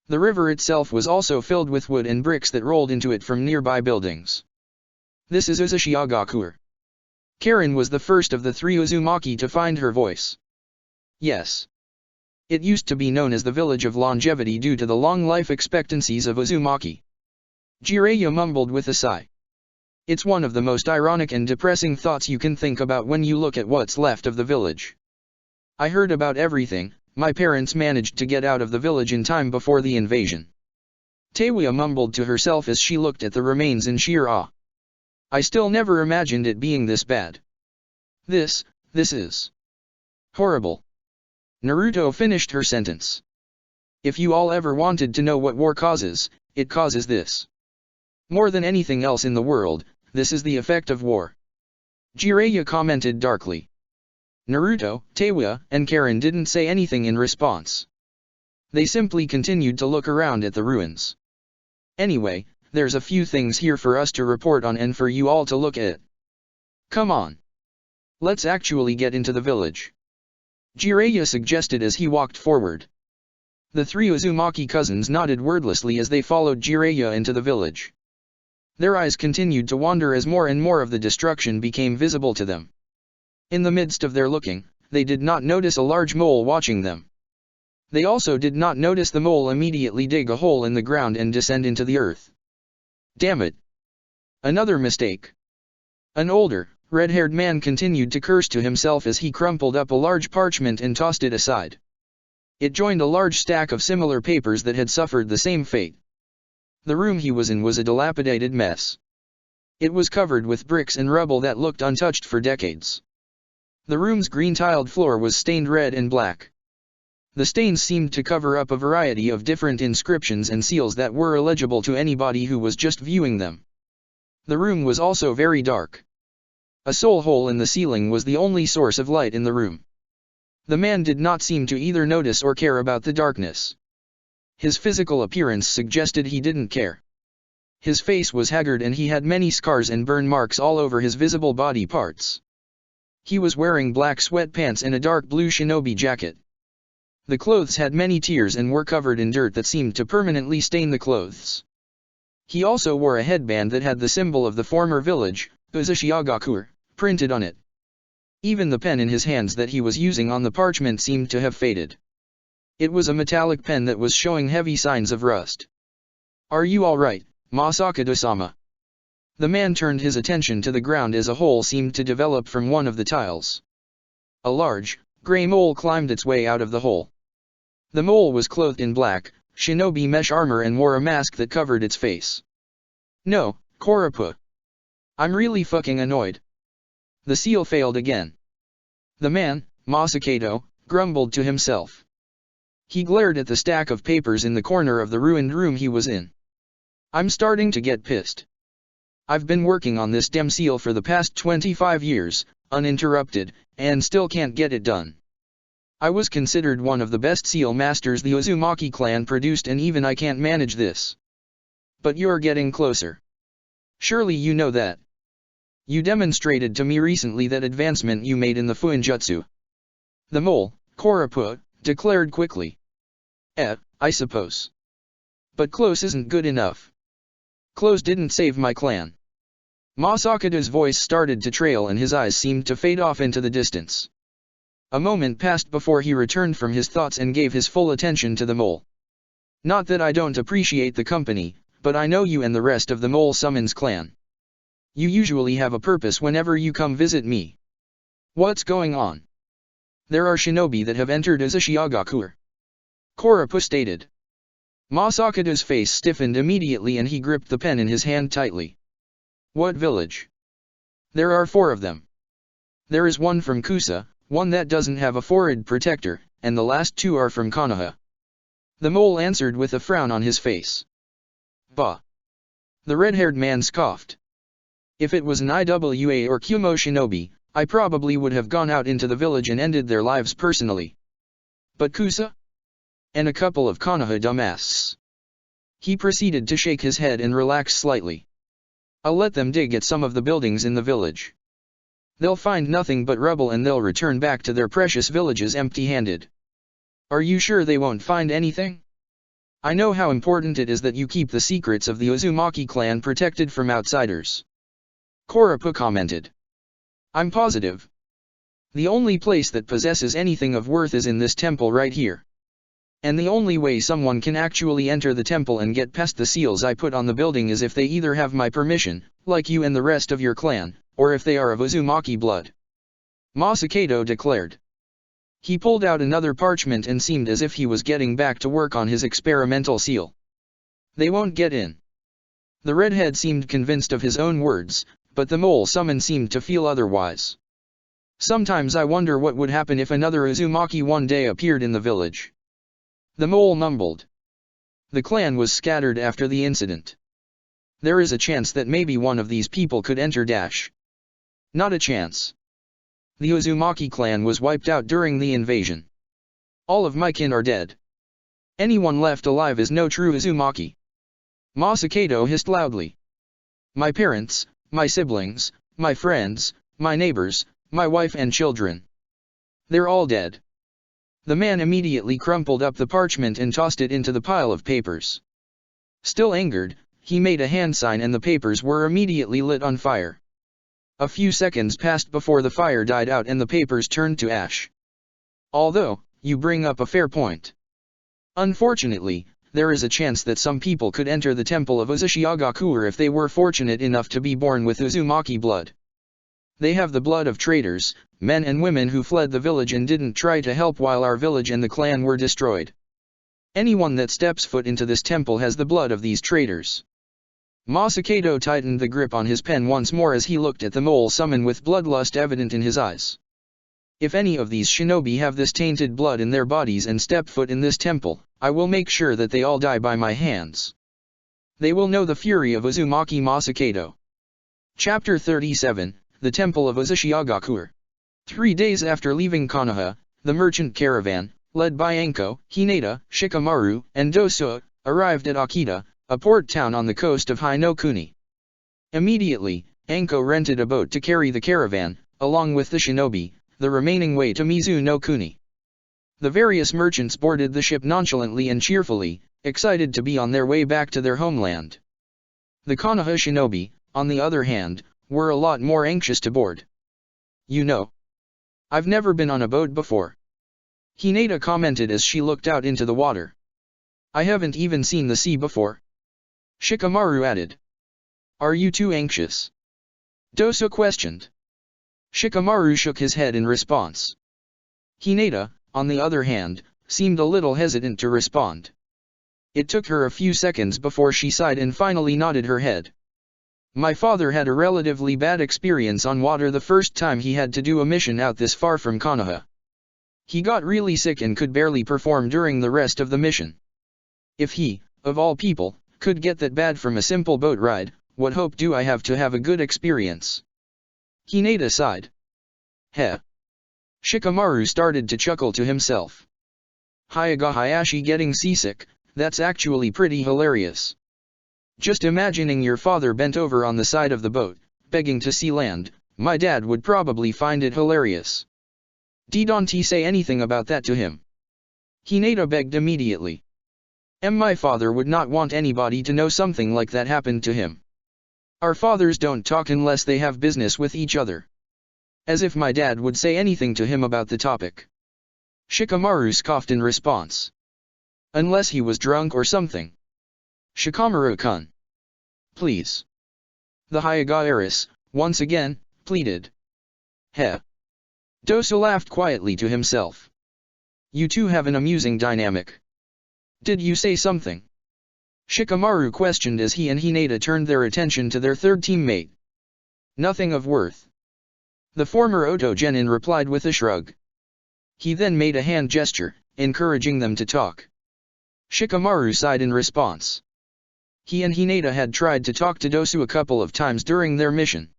The river itself was also filled with wood and bricks that rolled into it from nearby buildings. This is Uzushiagakuer. Karin was the first of the 3 Uzumaki to find her voice. Yes. It used to be known as the Village of Longevity due to the long life expectancies of Uzumaki. Jiraiya mumbled with a sigh. It's one of the most ironic and depressing thoughts you can think about when you look at what's left of the village. I heard about everything. My parents managed to get out of the village in time before the invasion. Teiwa mumbled to herself as she looked at the remains in sheer awe. I still never imagined it being this bad. This is horrible. Naruto finished her sentence. If you all ever wanted to know what war causes, it causes this. More than anything else in the world, this is the effect of war. Jiraiya commented darkly. Naruto, Teiwa, and Karin didn't say anything in response. They simply continued to look around at the ruins. Anyway, there's a few things here for us to report on and for you all to look at. Come on. Let's actually get into the village. Jiraiya suggested as he walked forward. The 3 Uzumaki cousins nodded wordlessly as they followed Jiraiya into the village. Their eyes continued to wander as more and more of the destruction became visible to them. In the midst of their looking, they did not notice a large mole watching them. They also did not notice the mole immediately dig a hole in the ground and descend into the earth. Damn it! Another mistake. An older, red-haired man continued to curse to himself as he crumpled up a large parchment and tossed it aside. It joined a large stack of similar papers that had suffered the same fate. The room he was in was a dilapidated mess. It was covered with bricks and rubble that looked untouched for decades. The room's green-tiled floor was stained red and black. The stains seemed to cover up a variety of different inscriptions and seals that were illegible to anybody who was just viewing them. The room was also very dark. A sole hole in the ceiling was the only source of light in the room. The man did not seem to either notice or care about the darkness. His physical appearance suggested he didn't care. His face was haggard and he had many scars and burn marks all over his visible body parts. He was wearing black sweatpants and a dark blue shinobi jacket. The clothes had many tears and were covered in dirt that seemed to permanently stain the clothes. He also wore a headband that had the symbol of the former village, Uzushiagakur, printed on it. Even the pen in his hands that he was using on the parchment seemed to have faded. It was a metallic pen that was showing heavy signs of rust. "Are you all right, Masakado-sama?" The man turned his attention to the ground as a hole seemed to develop from one of the tiles. A large, gray mole climbed its way out of the hole. The mole was clothed in black, shinobi mesh armor and wore a mask that covered its face. "No, Koropu. I'm really fucking annoyed." The seal failed again. The man, Masakado, grumbled to himself. He glared at the stack of papers in the corner of the ruined room he was in. "I'm starting to get pissed. I've been working on this damn seal for the past 25 years, uninterrupted, and still can't get it done. I was considered one of the best seal masters the Uzumaki clan produced and even I can't manage this. But you're getting closer. Surely you know that. You demonstrated to me recently that advancement you made in the Fuinjutsu." The mole, Koropu, declared quickly. I suppose. But close isn't good enough. Close didn't save my clan." Masakado's voice started to trail and his eyes seemed to fade off into the distance. A moment passed before he returned from his thoughts and gave his full attention to the mole. "Not that I don't appreciate the company, but I know you and the rest of the Mole Summons clan. You usually have a purpose whenever you come visit me. What's going on?" "There are shinobi that have entered Uzushiagakur," Koropu stated. Masakado's face stiffened immediately and he gripped the pen in his hand tightly. "What village?" "There are 4 of them. There is one from Kusa, one that doesn't have a forehead protector, and the last 2 are from Konoha." The mole answered with a frown on his face. "Bah!" The red-haired man scoffed. "If it was an Iwa or Kumo shinobi, I probably would have gone out into the village and ended their lives personally. But Kusa? And a couple of Konoha dumbasses." He proceeded to shake his head and relax slightly. "I'll let them dig at some of the buildings in the village. They'll find nothing but rubble and they'll return back to their precious villages empty-handed." "Are you sure they won't find anything? I know how important it is that you keep the secrets of the Uzumaki clan protected from outsiders," Koropu commented. "I'm positive. The only place that possesses anything of worth is in this temple right here. And the only way someone can actually enter the temple and get past the seals I put on the building is if they either have my permission, like you and the rest of your clan, or if they are of Uzumaki blood," Masakado declared. He pulled out another parchment and seemed as if he was getting back to work on his experimental seal. "They won't get in." The redhead seemed convinced of his own words, but the mole summon seemed to feel otherwise. "Sometimes I wonder what would happen if another Uzumaki one day appeared in the village," the mole mumbled. "The clan was scattered after the incident. There is a chance that maybe one of these people could enter dash. Not a chance. The Uzumaki clan was wiped out during the invasion. All of my kin are dead. Anyone left alive is no true Uzumaki." Masakado hissed loudly. "My parents, my siblings, my friends, my neighbors, my wife and children. They're all dead." The man immediately crumpled up the parchment and tossed it into the pile of papers. Still angered, he made a hand sign and the papers were immediately lit on fire. A few seconds passed before the fire died out and the papers turned to ash. "Although, you bring up a fair point. Unfortunately, there is a chance that some people could enter the temple of Uzushiagakur if they were fortunate enough to be born with Uzumaki blood. They have the blood of traitors, men and women who fled the village and didn't try to help while our village and the clan were destroyed. Anyone that steps foot into this temple has the blood of these traitors. Masakado tightened the grip on his pen once more as he looked at the mole summon with bloodlust evident in his eyes. If any of these shinobi have this tainted blood in their bodies and step foot in this temple, I will make sure that they all die by my hands. They will know the fury of Uzumaki Masakado. Chapter 37, The Temple of Uzushiagakur. 3 days after leaving Konoha, the merchant caravan, led by Anko, Hinata, Shikamaru, and Dosuo, arrived at Akita, a port town on the coast of Hinokuni. Immediately, Anko rented a boat to carry the caravan, along with the shinobi, the remaining way to Mizu no Kuni. The various merchants boarded the ship nonchalantly and cheerfully, excited to be on their way back to their homeland. The Konoha shinobi, on the other hand, were a lot more anxious to board. You know, I've never been on a boat before, Hinata commented as she looked out into the water. I haven't even seen the sea before, Shikamaru added. Are you too anxious? Dosuo questioned. Shikamaru shook his head in response. Hinata, on the other hand, seemed a little hesitant to respond. It took her a few seconds before she sighed and finally nodded her head. My father had a relatively bad experience on water the first time he had to do a mission out this far from Konoha. He got really sick and could barely perform during the rest of the mission. If he, of all people, could get that bad from a simple boat ride, what hope do I have to have a good experience? Hinata sighed. Heh. Shikamaru started to chuckle to himself. Hyuga Hayashi getting seasick, that's actually pretty hilarious. Just imagining your father bent over on the side of the boat, begging to see land, my dad would probably find it hilarious. Didn't say anything about that to him? Hinata begged immediately. My father would not want anybody to know something like that happened to him. Our fathers don't talk unless they have business with each other. As if my dad would say anything to him about the topic. Shikamaru scoffed in response. Unless he was drunk or something. Shikamaru-kun. Please. The Hyuga heiress, once again, pleaded. Heh. Dosuo laughed quietly to himself. You two have an amusing dynamic. Did you say something? Shikamaru questioned as he and Hinata turned their attention to their third teammate. Nothing of worth. The former Oto Genin replied with a shrug. He then made a hand gesture, encouraging them to talk. Shikamaru sighed in response. He and Hinata had tried to talk to Dosuo a couple of times during their mission.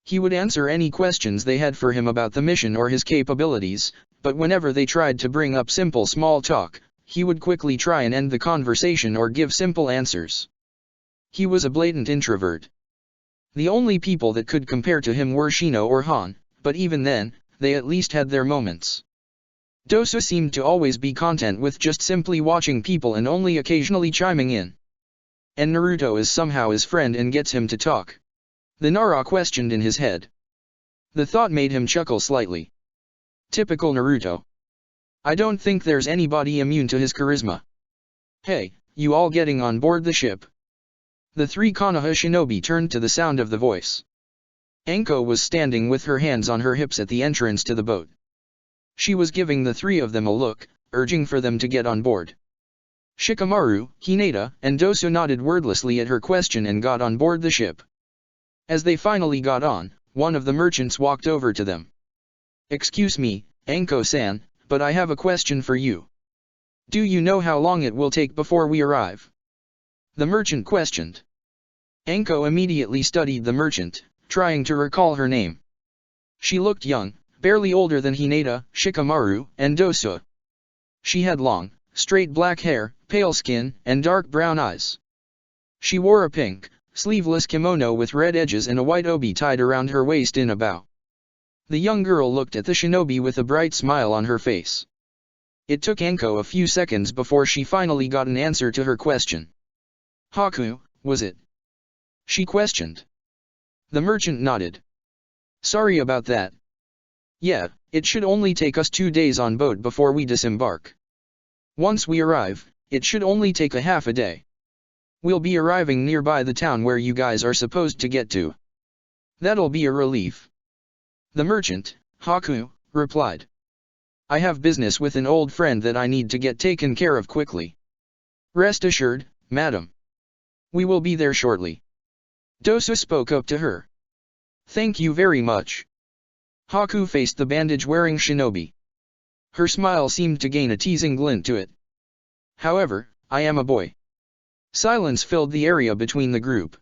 He would answer any questions they had for him about the mission or his capabilities, but whenever they tried to bring up simple small talk, he would quickly try and end the conversation or give simple answers. He was a blatant introvert. The only people that could compare to him were Shino or Han, but even then, they at least had their moments. Dosuo seemed to always be content with just simply watching people and only occasionally chiming in. And Naruto is somehow his friend and gets him to talk. The Nara questioned in his head. The thought made him chuckle slightly. Typical Naruto. I don't think there's anybody immune to his charisma. Hey, you all getting on board the ship? The three Konoha shinobi turned to the sound of the voice. Anko was standing with her hands on her hips at the entrance to the boat. She was giving the three of them a look, urging for them to get on board. Shikamaru, Hinata, and Dosuo nodded wordlessly at her question and got on board the ship. As they finally got on, one of the merchants walked over to them. Excuse me, Anko-san, but I have a question for you. Do you know how long it will take before we arrive? The merchant questioned. Anko immediately studied the merchant, trying to recall her name. She looked young, barely older than Hinata, Shikamaru, and Dosuo. She had long, straight black hair, pale skin, and dark brown eyes. She wore a pink, sleeveless kimono with red edges and a white obi tied around her waist in a bow. The young girl looked at the shinobi with a bright smile on her face. It took Anko a few seconds before she finally got an answer to her question. Haku, was it? She questioned. The merchant nodded. Sorry about that. Yeah, it should only take us 2 days on boat before we disembark. Once we arrive, it should only take a half a day. We'll be arriving nearby the town where you guys are supposed to get to. That'll be a relief. The merchant, Haku, replied. I have business with an old friend that I need to get taken care of quickly. Rest assured, madam. We will be there shortly. Dosa spoke up to her. Thank you very much. Haku faced the bandage-wearing shinobi. Her smile seemed to gain a teasing glint to it. However, I am a boy. Silence filled the area between the group.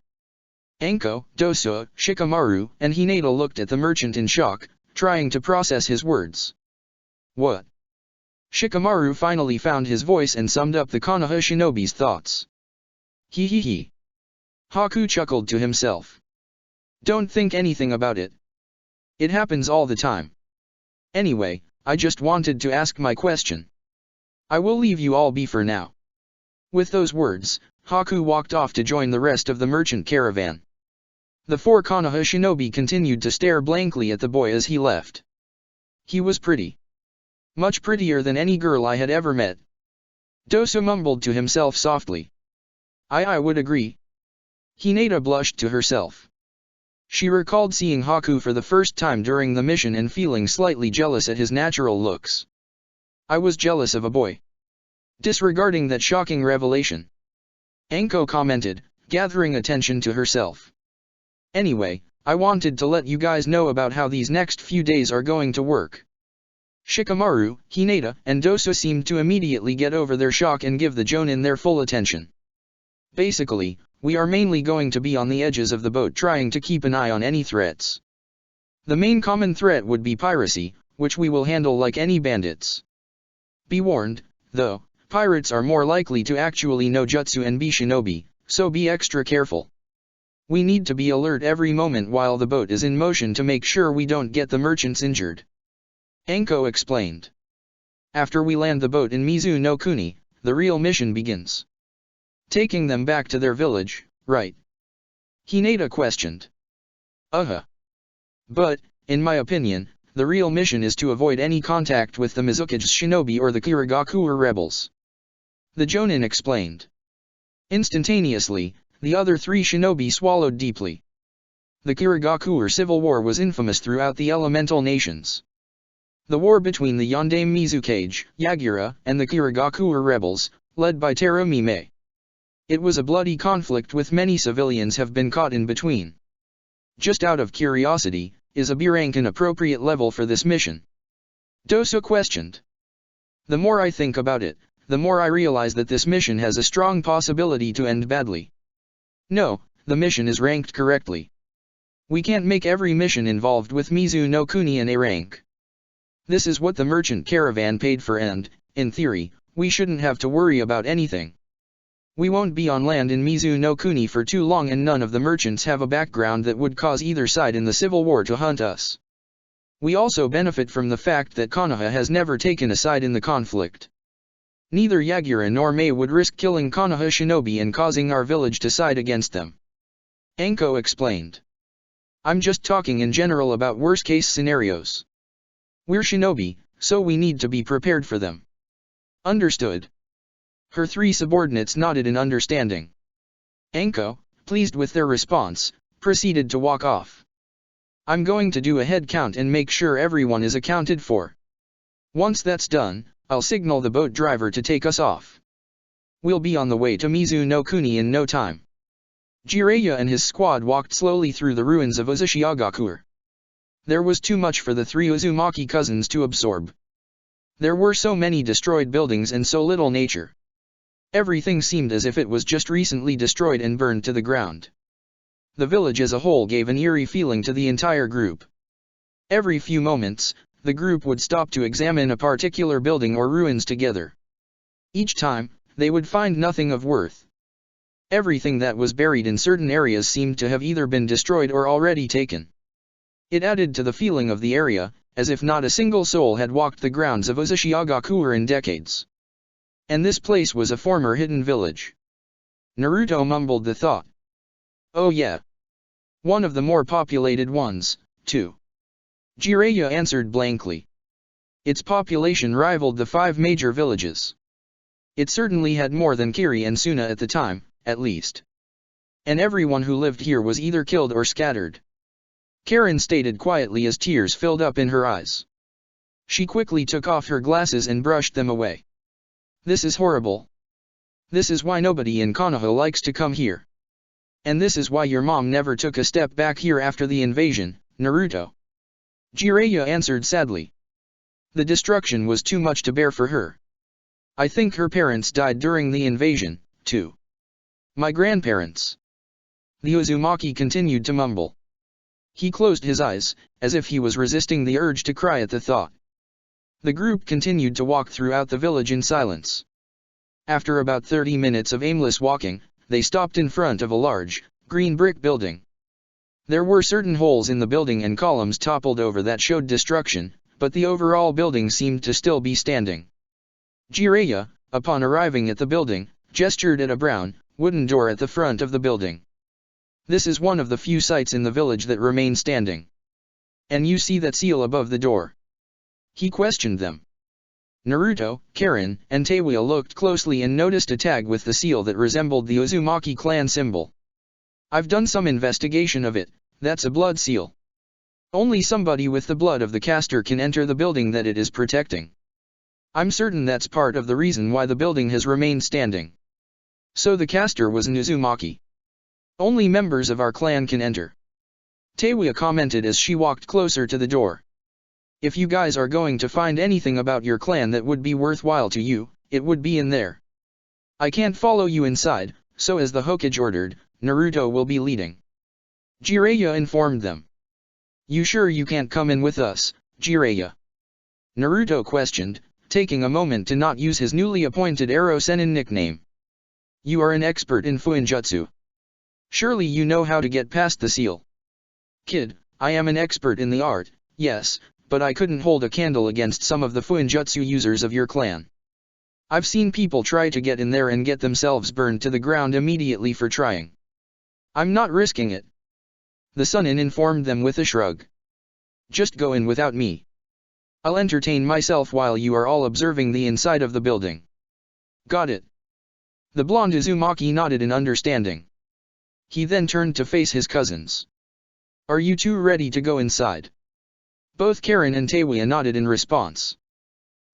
Anko, Dosa, Shikamaru, and Hinata looked at the merchant in shock, trying to process his words. What? Shikamaru finally found his voice and summed up the Konoha shinobi's thoughts. Hee hee hee. Haku chuckled to himself. Don't think anything about it. It happens all the time. Anyway, I just wanted to ask my question. I will leave you all be for now. With those words, Haku walked off to join the rest of the merchant caravan. The four Konoha shinobi continued to stare blankly at the boy as he left. He was pretty. Much prettier than any girl I had ever met. Dosa mumbled to himself softly. I would agree. Hinata blushed to herself. She recalled seeing Haku for the first time during the mission and feeling slightly jealous at his natural looks. I was jealous of a boy. Disregarding that shocking revelation. Anko commented, gathering attention to herself. Anyway, I wanted to let you guys know about how these next few days are going to work. Shikamaru, Hinata, and Dosa seemed to immediately get over their shock and give the Jonin their full attention. Basically, we are mainly going to be on the edges of the boat trying to keep an eye on any threats. The main common threat would be piracy, which we will handle like any bandits. Be warned, though, pirates are more likely to actually know jutsu and be shinobi, so be extra careful. We need to be alert every moment while the boat is in motion to make sure we don't get the merchants injured. Anko explained. After we land the boat in Mizu no Kuni, the real mission begins. Taking them back to their village, right? Hinata questioned. But, in my opinion, the real mission is to avoid any contact with the Mizukage shinobi or the Kirigakure rebels. The Jonin explained. Instantaneously, the other three shinobi swallowed deeply. The Kirigakure civil war was infamous throughout the elemental nations. The war between the Yondaime Mizukage, Yagura, and the Kirigakure rebels, led by Terumime. It was a bloody conflict with many civilians have been caught in between. Just out of curiosity, is a B rank an appropriate level for this mission? Dosa questioned. The more I think about it, the more I realize that this mission has a strong possibility to end badly. No, the mission is ranked correctly. We can't make every mission involved with Mizu no Kuni an A rank. This is what the merchant caravan paid for and, in theory, we shouldn't have to worry about anything. We won't be on land in Mizu no Kuni for too long and none of the merchants have a background that would cause either side in the civil war to hunt us. We also benefit from the fact that Konoha has never taken a side in the conflict. Neither Yagura nor Mei would risk killing Konoha shinobi and causing our village to side against them. Anko explained. I'm just talking in general about worst-case scenarios. We're shinobi, so we need to be prepared for them. Understood. Her three subordinates nodded in understanding. Anko, pleased with their response, proceeded to walk off. I'm going to do a head count and make sure everyone is accounted for. Once that's done, I'll signal the boat driver to take us off. We'll be on the way to Mizu no Kuni in no time. Jiraiya and his squad walked slowly through the ruins of Uzushiagakure. There was too much for the three Uzumaki cousins to absorb. There were so many destroyed buildings and so little nature. Everything seemed as if it was just recently destroyed and burned to the ground. The village as a whole gave an eerie feeling to the entire group. Every few moments, the group would stop to examine a particular building or ruins together. Each time, they would find nothing of worth. Everything that was buried in certain areas seemed to have either been destroyed or already taken. It added to the feeling of the area, as if not a single soul had walked the grounds of Uzushiagakure in decades. And this place was a former hidden village. Naruto mumbled the thought. Oh yeah. One of the more populated ones, too. Jiraiya answered blankly. Its population rivaled the 5 major villages. It certainly had more than Kiri and Suna at the time, at least. And everyone who lived here was either killed or scattered. Karen stated quietly as tears filled up in her eyes. She quickly took off her glasses and brushed them away. This is horrible. This is why nobody in Konoha likes to come here. And this is why your mom never took a step back here after the invasion, Naruto. Jiraiya answered sadly. The destruction was too much to bear for her. I think her parents died during the invasion, too. My grandparents. The Uzumaki continued to mumble. He closed his eyes, as if he was resisting the urge to cry at the thought. The group continued to walk throughout the village in silence. After about 30 minutes of aimless walking, they stopped in front of a large, green brick building. There were certain holes in the building and columns toppled over that showed destruction, but the overall building seemed to still be standing. Jiraiya, upon arriving at the building, gestured at a brown, wooden door at the front of the building. This is one of the few sites in the village that remain standing. And you see that seal above the door? He questioned them. Naruto, Karen, and Teiwa looked closely and noticed a tag with the seal that resembled the Uzumaki clan symbol. I've done some investigation of it, that's a blood seal. Only somebody with the blood of the caster can enter the building that it is protecting. I'm certain that's part of the reason why the building has remained standing. So the caster was an Uzumaki. Only members of our clan can enter. Teiwa commented as she walked closer to the door. If you guys are going to find anything about your clan that would be worthwhile to you, it would be in there. I can't follow you inside, so as the Hokage ordered, Naruto will be leading. Jiraiya informed them. You sure you can't come in with us, Jiraiya? Naruto questioned, taking a moment to not use his newly appointed Arrow Sennin nickname. You are an expert in Fuinjutsu. Surely you know how to get past the seal. Kid, I am an expert in the art, yes, but I couldn't hold a candle against some of the Fuinjutsu users of your clan. I've seen people try to get in there and get themselves burned to the ground immediately for trying. I'm not risking it. The Sannin informed them with a shrug. Just go in without me. I'll entertain myself while you are all observing the inside of the building. Got it. The blonde Uzumaki nodded in understanding. He then turned to face his cousins. Are you two ready to go inside? Both Karen and Teiwa nodded in response.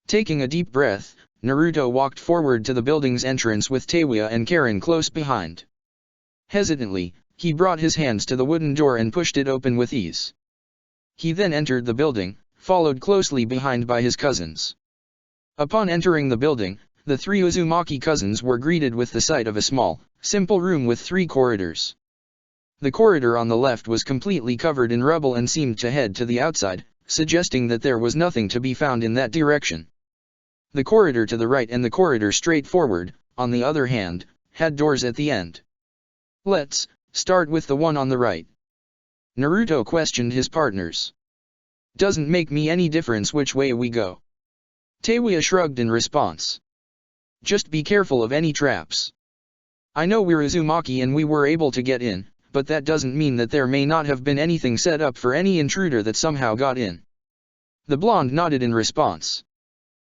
Taking a deep breath, Naruto walked forward to the building's entrance with Teiwa and Karen close behind. Hesitantly, he brought his hands to the wooden door and pushed it open with ease. He then entered the building, followed closely behind by his cousins. Upon entering the building, the three Uzumaki cousins were greeted with the sight of a small, simple room with 3 corridors. The corridor on the left was completely covered in rubble and seemed to head to the outside, suggesting that there was nothing to be found in that direction. The corridor to the right and the corridor straight forward, on the other hand, had doors at the end. Let's start with the one on the right. Naruto questioned his partners. Doesn't make me any difference which way we go. Teiwa shrugged in response. Just be careful of any traps. I know we're Uzumaki and we were able to get in, but that doesn't mean that there may not have been anything set up for any intruder that somehow got in. The blonde nodded in response.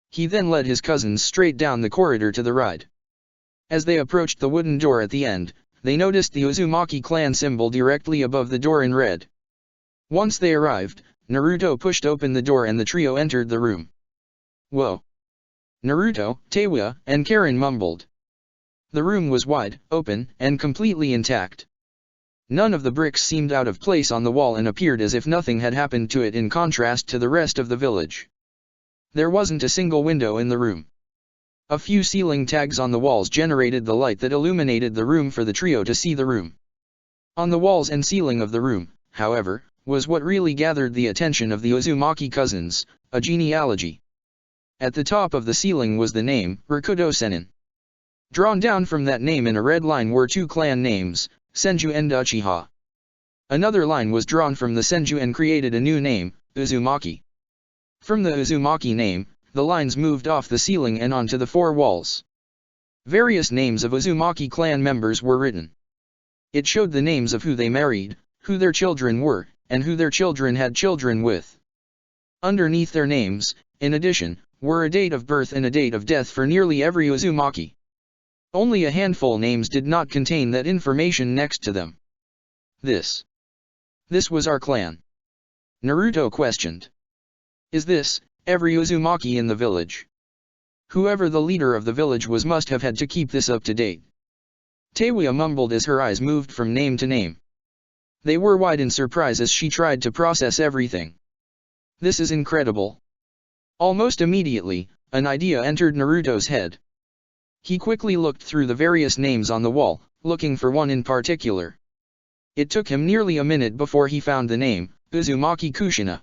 He then led his cousins straight down the corridor to the right. As they approached the wooden door at the end, they noticed the Uzumaki clan symbol directly above the door in red. Once they arrived, Naruto pushed open the door and the trio entered the room. Whoa! Naruto, Teiwa, and Karen mumbled. The room was wide, open, and completely intact. None of the bricks seemed out of place on the wall and appeared as if nothing had happened to it in contrast to the rest of the village. There wasn't a single window in the room. A few ceiling tags on the walls generated the light that illuminated the room for the trio to see the room. On the walls and ceiling of the room, however, was what really gathered the attention of the Uzumaki cousins, a genealogy. At the top of the ceiling was the name, Rakudo Sennin. Drawn down from that name in a red line were 2 clan names, Senju and Uchiha. Another line was drawn from the Senju and created a new name, Uzumaki. From the Uzumaki name, the lines moved off the ceiling and onto the 4 walls. Various names of Uzumaki clan members were written. It showed the names of who they married, who their children were, and who their children had children with. Underneath their names, in addition, were a date of birth and a date of death for nearly every Uzumaki. Only a handful names did not contain that information next to them. This This was our clan. Naruto questioned. Is this, every Uzumaki in the village? Whoever the leader of the village was must have had to keep this up to date. Teiwa mumbled as her eyes moved from name to name. They were wide in surprise as she tried to process everything. This is incredible. Almost immediately, an idea entered Naruto's head. He quickly looked through the various names on the wall, looking for one in particular. It took him nearly a minute before he found the name, Uzumaki Kushina.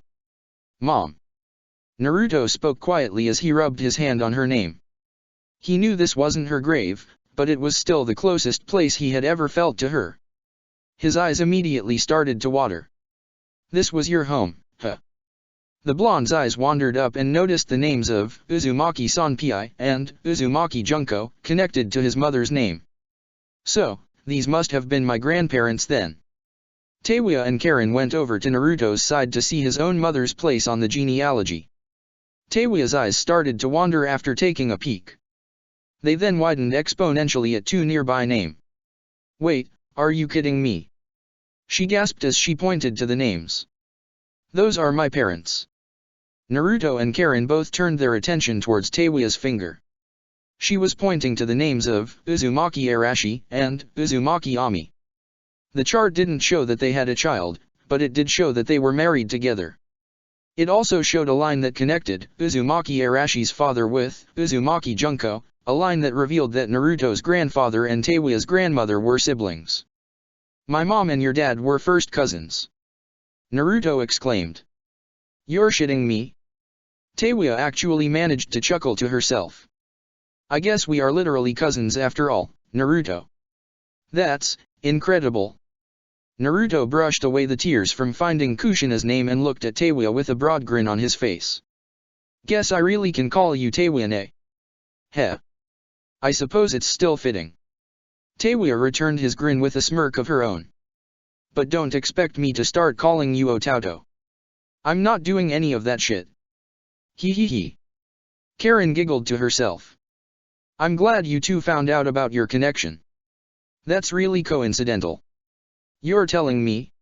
Mom. Naruto spoke quietly as he rubbed his hand on her name. He knew this wasn't her grave, but it was still the closest place he had ever felt to her. His eyes immediately started to water. This was your home, huh? The blonde's eyes wandered up and noticed the names of Uzumaki Sanpai and Uzumaki Junko connected to his mother's name. So, these must have been my grandparents then. Teiwa and Karen went over to Naruto's side to see his own mother's place on the genealogy. Teiwa's eyes started to wander after taking a peek. They then widened exponentially at two nearby names. Wait, are you kidding me? She gasped as she pointed to the names. Those are my parents. Naruto and Karen both turned their attention towards Teiwa's finger. She was pointing to the names of Uzumaki Arashi and Uzumaki Ami. The chart didn't show that they had a child, but it did show that they were married together. It also showed a line that connected Uzumaki Arashi's father with Uzumaki Junko, a line that revealed that Naruto's grandfather and Teiwa's grandmother were siblings. My mom and your dad were first cousins. Naruto exclaimed. You're shitting me? Teiwa actually managed to chuckle to herself. I guess we are literally cousins after all, Naruto. That's incredible. Naruto brushed away the tears from finding Kushina's name and looked at Teiwa with a broad grin on his face. Guess I really can call you Teiwa ne? Heh. I suppose it's still fitting. Teiwa returned his grin with a smirk of her own. But don't expect me to start calling you Otauto. I'm not doing any of that shit. Hee hee hee. Karen giggled to herself. I'm glad you two found out about your connection. That's really coincidental. You're telling me?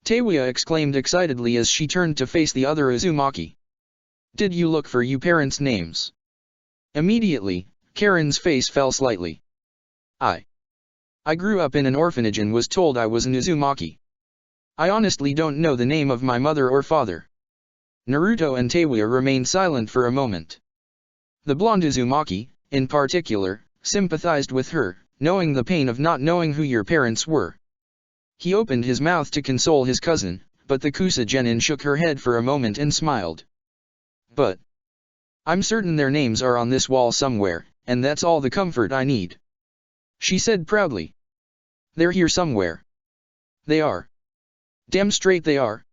Teiwa exclaimed excitedly as she turned to face the other Uzumaki. Did you look for you parents' names? Immediately, Karen's face fell slightly. I grew up in an orphanage and was told I was an Uzumaki. I honestly don't know the name of my mother or father. Naruto and Teiwa remained silent for a moment. The blonde Uzumaki, in particular, sympathized with her, knowing the pain of not knowing who your parents were. He opened his mouth to console his cousin, but the Kusa Genin shook her head for a moment and smiled. But I'm certain their names are on this wall somewhere, and that's all the comfort I need. She said proudly. They're here somewhere. They are. Damn straight they are.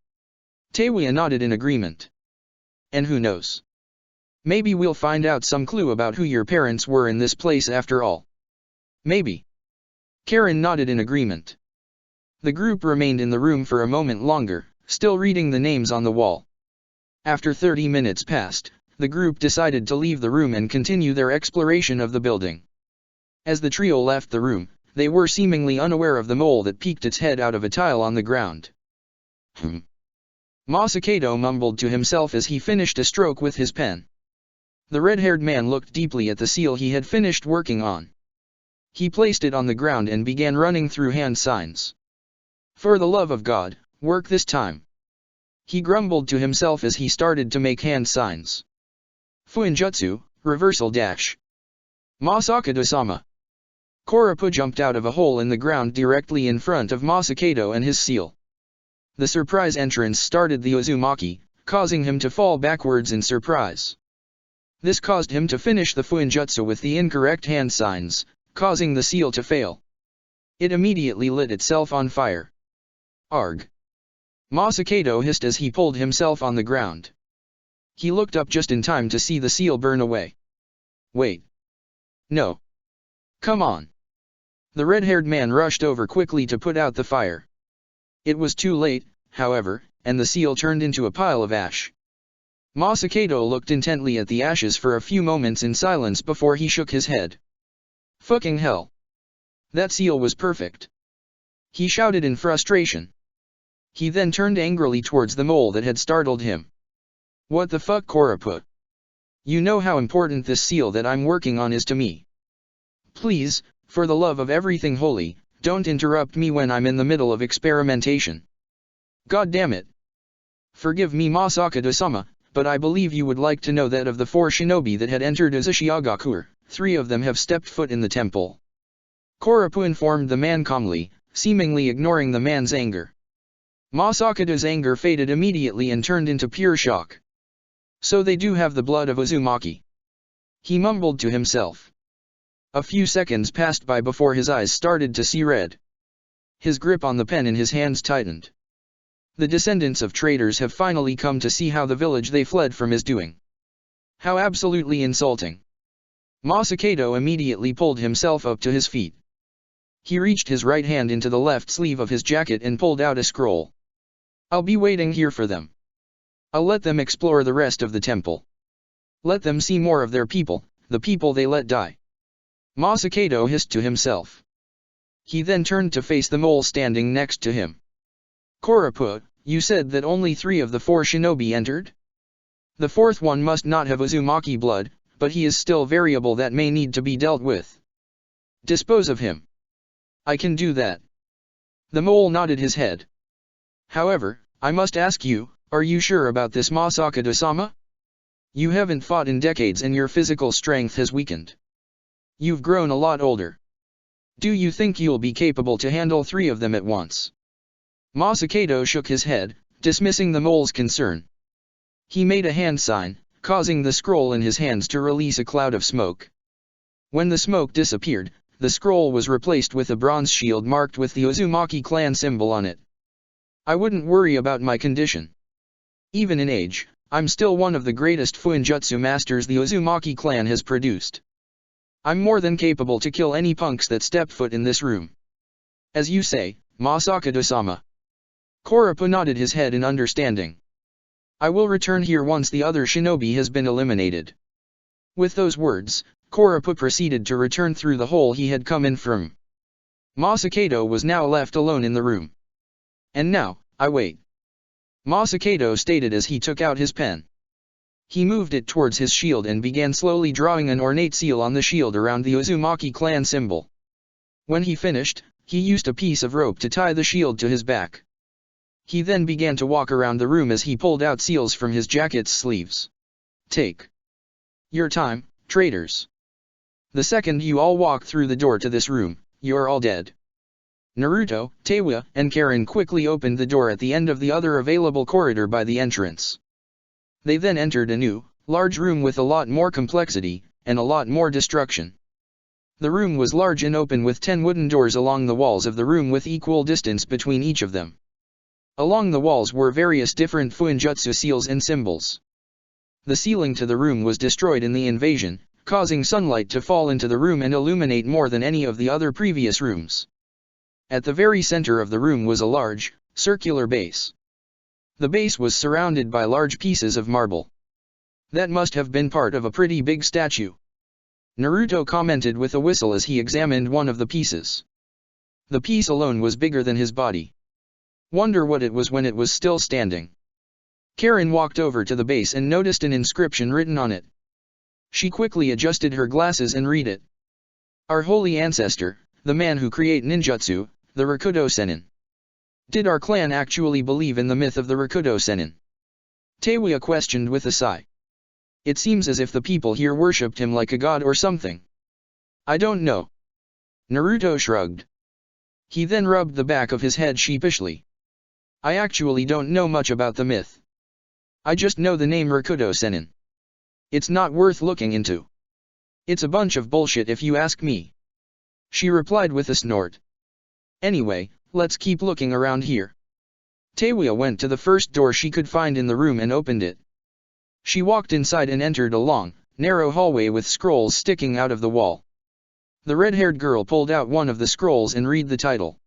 Teiwa nodded in agreement. And who knows? Maybe we'll find out some clue about who your parents were in this place after all. Maybe. Karen nodded in agreement. The group remained in the room for a moment longer, still reading the names on the wall. After 30 minutes passed, the group decided to leave the room and continue their exploration of the building. As the trio left the room, they were seemingly unaware of the mole that peeked its head out of a tile on the ground. Masakado mumbled to himself as he finished a stroke with his pen. The red-haired man looked deeply at the seal he had finished working on. He placed it on the ground and began running through hand signs. For the love of God, work this time. He grumbled to himself as he started to make hand signs. Fuinjutsu, reversal dash. Masakado-sama. Koropu jumped out of a hole in the ground directly in front of Masakado and his seal. The surprise entrance started the Uzumaki, causing him to fall backwards in surprise. This caused him to finish the Fuinjutsu with the incorrect hand signs, causing the seal to fail. It immediately lit itself on fire. Arg! Masakado hissed as he pulled himself on the ground. He looked up just in time to see the seal burn away. Wait. No. Come on. The red-haired man rushed over quickly to put out the fire. It was too late, however, and the seal turned into a pile of ash. Masakado looked intently at the ashes for a few moments in silence before he shook his head. Fucking hell. That seal was perfect. He shouted in frustration. He then turned angrily towards the mole that had startled him. What the fuck, Koraput? You know how important this seal that I'm working on is to me. Please, for the love of everything holy, don't interrupt me when I'm in the middle of experimentation. God damn it. Forgive me, Masakado-sama, but I believe you would like to know that of the 4 shinobi that had entered Uzushiagakur, 3 of them have stepped foot in the temple. Koraput informed the man calmly, seemingly ignoring the man's anger. Masakado's anger faded immediately and turned into pure shock. So they do have the blood of Uzumaki. He mumbled to himself. A few seconds passed by before his eyes started to see red. His grip on the pen in his hands tightened. The descendants of traitors have finally come to see how the village they fled from is doing. How absolutely insulting. Masakado immediately pulled himself up to his feet. He reached his right hand into the left sleeve of his jacket and pulled out a scroll. I'll be waiting here for them. I'll let them explore the rest of the temple. Let them see more of their people, the people they let die. Masakado hissed to himself. He then turned to face the mole standing next to him. Koraput, you said that only 3 of the 4 shinobi entered? The 4th one must not have Uzumaki blood, but he is still variable that may need to be dealt with. Dispose of him. I can do that. The mole nodded his head. However, I must ask you, are you sure about this, Masakado-sama? You haven't fought in decades and your physical strength has weakened. You've grown a lot older. Do you think you'll be capable to handle 3 of them at once? Masakado shook his head, dismissing the mole's concern. He made a hand sign, causing the scroll in his hands to release a cloud of smoke. When the smoke disappeared, the scroll was replaced with a bronze shield marked with the Uzumaki clan symbol on it. I wouldn't worry about my condition. Even in age, I'm still one of the greatest Fuinjutsu masters the Uzumaki clan has produced. I'm more than capable to kill any punks that step foot in this room. As you say, Masakado-sama. Koraput nodded his head in understanding. I will return here once the other shinobi has been eliminated. With those words, Koraput proceeded to return through the hole he had come in from. Masakado was now left alone in the room. And now, I wait. Masakado stated as he took out his pen. He moved it towards his shield and began slowly drawing an ornate seal on the shield around the Uzumaki clan symbol. When he finished, he used a piece of rope to tie the shield to his back. He then began to walk around the room as he pulled out seals from his jacket's sleeves. Take your time, traitors. The second you all walk through the door to this room, you're all dead. Naruto, Tewa, and Karen quickly opened the door at the end of the other available corridor by the entrance. They then entered a new, large room with a lot more complexity, and a lot more destruction. The room was large and open with 10 wooden doors along the walls of the room with equal distance between each of them. Along the walls were various different Fuinjutsu seals and symbols. The ceiling to the room was destroyed in the invasion, causing sunlight to fall into the room and illuminate more than any of the other previous rooms. At the very center of the room was a large, circular base. The base was surrounded by large pieces of marble. That must have been part of a pretty big statue. Naruto commented with a whistle as he examined one of the pieces. The piece alone was bigger than his body. Wonder what it was when it was still standing. Karen walked over to the base and noticed an inscription written on it. She quickly adjusted her glasses and read it. Our holy ancestor, the man who created ninjutsu, the Rakudo Sennin. Did our clan actually believe in the myth of the Rakudo Sennin? Tewa questioned with a sigh. It seems as if the people here worshipped him like a god or something. I don't know. Naruto shrugged. He then rubbed the back of his head sheepishly. I actually don't know much about the myth. I just know the name Rakudo Sennin. It's not worth looking into. It's a bunch of bullshit if you ask me. She replied with a snort. Anyway, let's keep looking around here. Tewa went to the first door she could find in the room and opened it. She walked inside and entered a long, narrow hallway with scrolls sticking out of the wall. The red-haired girl pulled out one of the scrolls and read the title.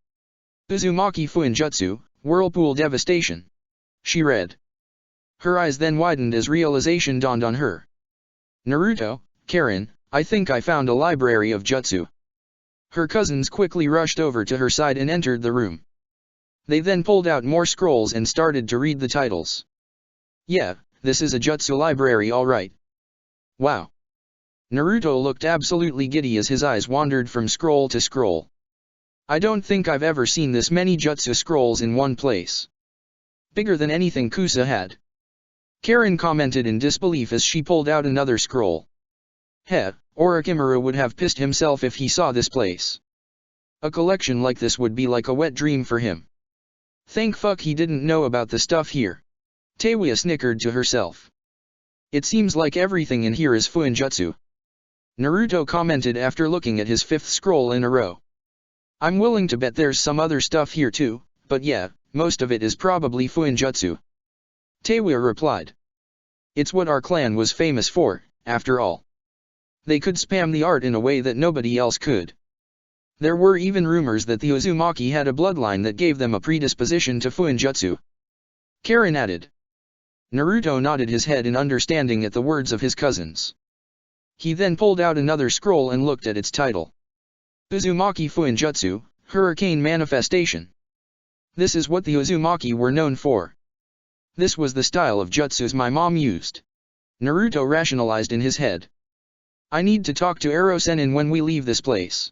Uzumaki Fuinjutsu, Whirlpool Devastation. She read. Her eyes then widened as realization dawned on her. Naruto, Karen, I think I found a library of jutsu. Her cousins quickly rushed over to her side and entered the room. They then pulled out more scrolls and started to read the titles. Yeah, this is a jutsu library alright. Wow. Naruto looked absolutely giddy as his eyes wandered from scroll to scroll. I don't think I've ever seen this many jutsu scrolls in one place. Bigger than anything Kusa had. Karen commented in disbelief as she pulled out another scroll. Heh, Orochimaru would have pissed himself if he saw this place. A collection like this would be like a wet dream for him. Thank fuck he didn't know about the stuff here. Teiwa snickered to herself. It seems like everything in here is Fuinjutsu. Naruto commented after looking at his fifth scroll in a row. I'm willing to bet there's some other stuff here too, but yeah, most of it is probably Fuinjutsu. Teiwa replied. It's what our clan was famous for, after all. They could spam the art in a way that nobody else could. There were even rumors that the Uzumaki had a bloodline that gave them a predisposition to Fuinjutsu. Karen added. Naruto nodded his head in understanding at the words of his cousins. He then pulled out another scroll and looked at its title. Uzumaki Fuinjutsu, Hurricane Manifestation. This is what the Uzumaki were known for. This was the style of jutsus my mom used. Naruto rationalized in his head. I need to talk to Ero Sennin when we leave this place.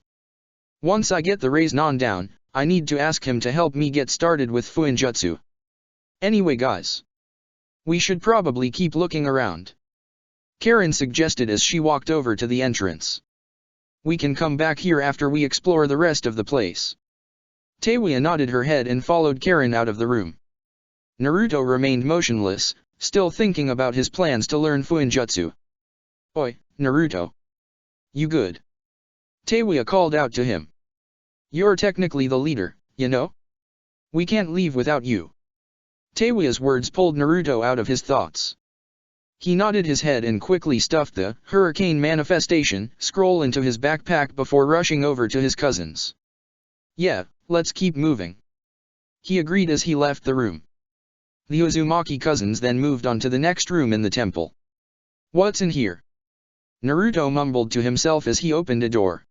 Once I get the Rasengan down, I need to ask him to help me get started with Fuinjutsu. Anyway guys. We should probably keep looking around. Karen suggested as she walked over to the entrance. We can come back here after we explore the rest of the place. Teiwa nodded her head and followed Karen out of the room. Naruto remained motionless, still thinking about his plans to learn Fuinjutsu. Oi, Naruto. You good? Teiwa called out to him. You're technically the leader, you know? We can't leave without you. Teiwa's words pulled Naruto out of his thoughts. He nodded his head and quickly stuffed the Hurricane Manifestation scroll into his backpack before rushing over to his cousins. Yeah, let's keep moving. He agreed as he left the room. The Uzumaki cousins then moved on to the next room in the temple. What's in here? Naruto mumbled to himself as he opened a door.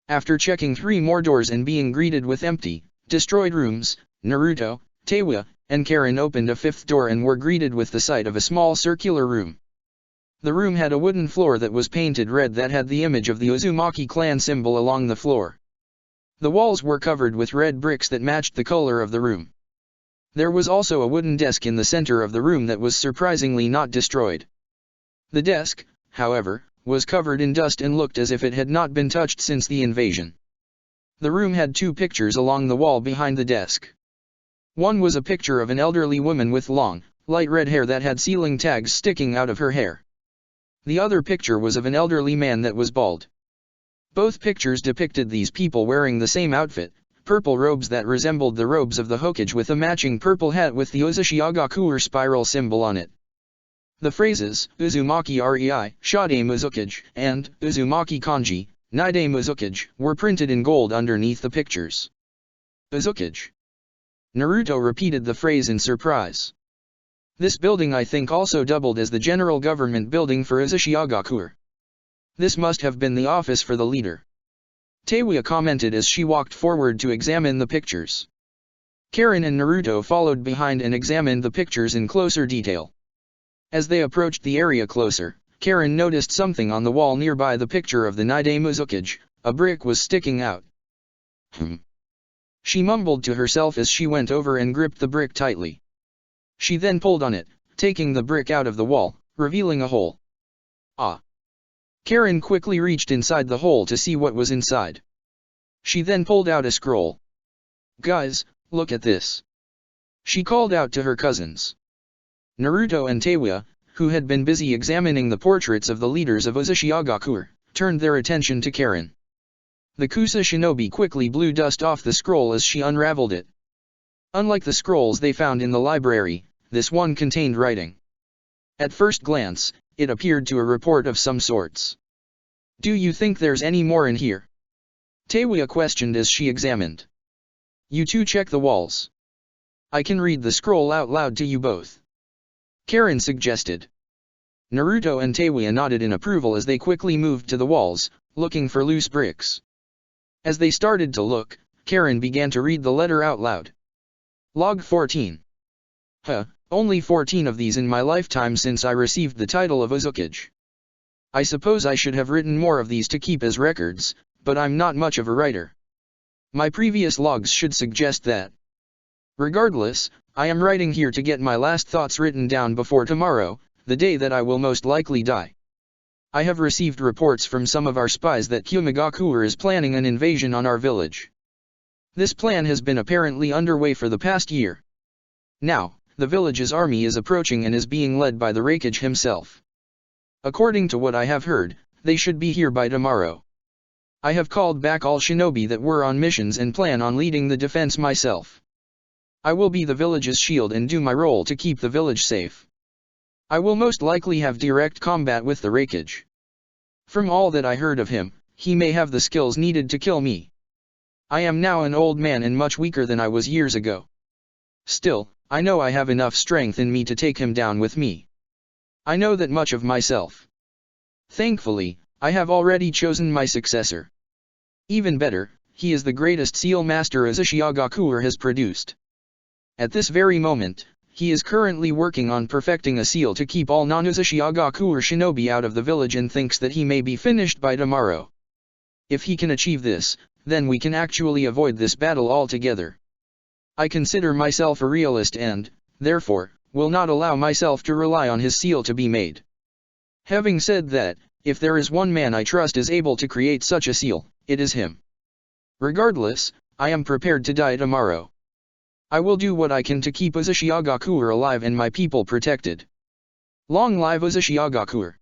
After checking 3 more doors and being greeted with empty, destroyed rooms, Naruto, Teiwa, and Karen opened a 5th door and were greeted with the sight of a small circular room. The room had a wooden floor that was painted red that had the image of the Uzumaki clan symbol along the floor. The walls were covered with red bricks that matched the color of the room. There was also a wooden desk in the center of the room that was surprisingly not destroyed. The desk, however, was covered in dust and looked as if it had not been touched since the invasion. The room had 2 pictures along the wall behind the desk. One was a picture of an elderly woman with long, light red hair that had ceiling tags sticking out of her hair. The other picture was of an elderly man that was bald. Both pictures depicted these people wearing the same outfit, purple robes that resembled the robes of the Hokage with a matching purple hat with the Uzushiagakuer spiral symbol on it. The phrases, Uzumaki Rei, Shade Muzukage, and Uzumaki Kanji, Nide Muzukage, were printed in gold underneath the pictures. Uzukage. Naruto repeated the phrase in surprise. This building I think also doubled as the general government building for Uzushiagakuer. This must have been the office for the leader. Teiwa commented as she walked forward to examine the pictures. Karen and Naruto followed behind and examined the pictures in closer detail. As they approached the area closer, Karen noticed something on the wall nearby the picture of the Nide Muzukage. A brick was sticking out. She mumbled to herself as she went over and gripped the brick tightly. She then pulled on it, taking the brick out of the wall, revealing a hole. Ah! Karen quickly reached inside the hole to see what was inside. She then pulled out a scroll. Guys, look at this. She called out to her cousins. Naruto and Teiwa, who had been busy examining the portraits of the leaders of Uzushiagakuer, turned their attention to Karen. The Kusa shinobi quickly blew dust off the scroll as she unraveled it. Unlike the scrolls they found in the library, this one contained writing. At first glance, it appeared to a report of some sorts. Do you think there's any more in here? Teiwa questioned as she examined. You two check the walls. I can read the scroll out loud to you both. Karen suggested. Naruto and Teiwa nodded in approval as they quickly moved to the walls, looking for loose bricks. As they started to look, Karen began to read the letter out loud. Log 14. Only 14 of these in my lifetime since I received the title of Uzukage. I suppose I should have written more of these to keep as records, but I'm not much of a writer. My previous logs should suggest that. Regardless, I am writing here to get my last thoughts written down before tomorrow, the day that I will most likely die. I have received reports from some of our spies that Kyumigakure is planning an invasion on our village. This plan has been apparently underway for the past year. Now, the village's army is approaching and is being led by the Raikage himself. According to what I have heard, they should be here by tomorrow. I have called back all shinobi that were on missions and plan on leading the defense myself. I will be the village's shield and do my role to keep the village safe. I will most likely have direct combat with the Raikage. From all that I heard of him, he may have the skills needed to kill me. I am now an old man and much weaker than I was years ago. Still, I know I have enough strength in me to take him down with me. I know that much of myself. Thankfully, I have already chosen my successor. Even better, he is the greatest seal master Uzashigakure has produced. At this very moment, he is currently working on perfecting a seal to keep all non-Uzashigakure shinobi out of the village and thinks that he may be finished by tomorrow. If he can achieve this, then we can actually avoid this battle altogether. I consider myself a realist and, therefore, will not allow myself to rely on his seal to be made. Having said that, if there is one man I trust is able to create such a seal, it is him. Regardless, I am prepared to die tomorrow. I will do what I can to keep Uzashigakure alive and my people protected. Long live Uzashigakure!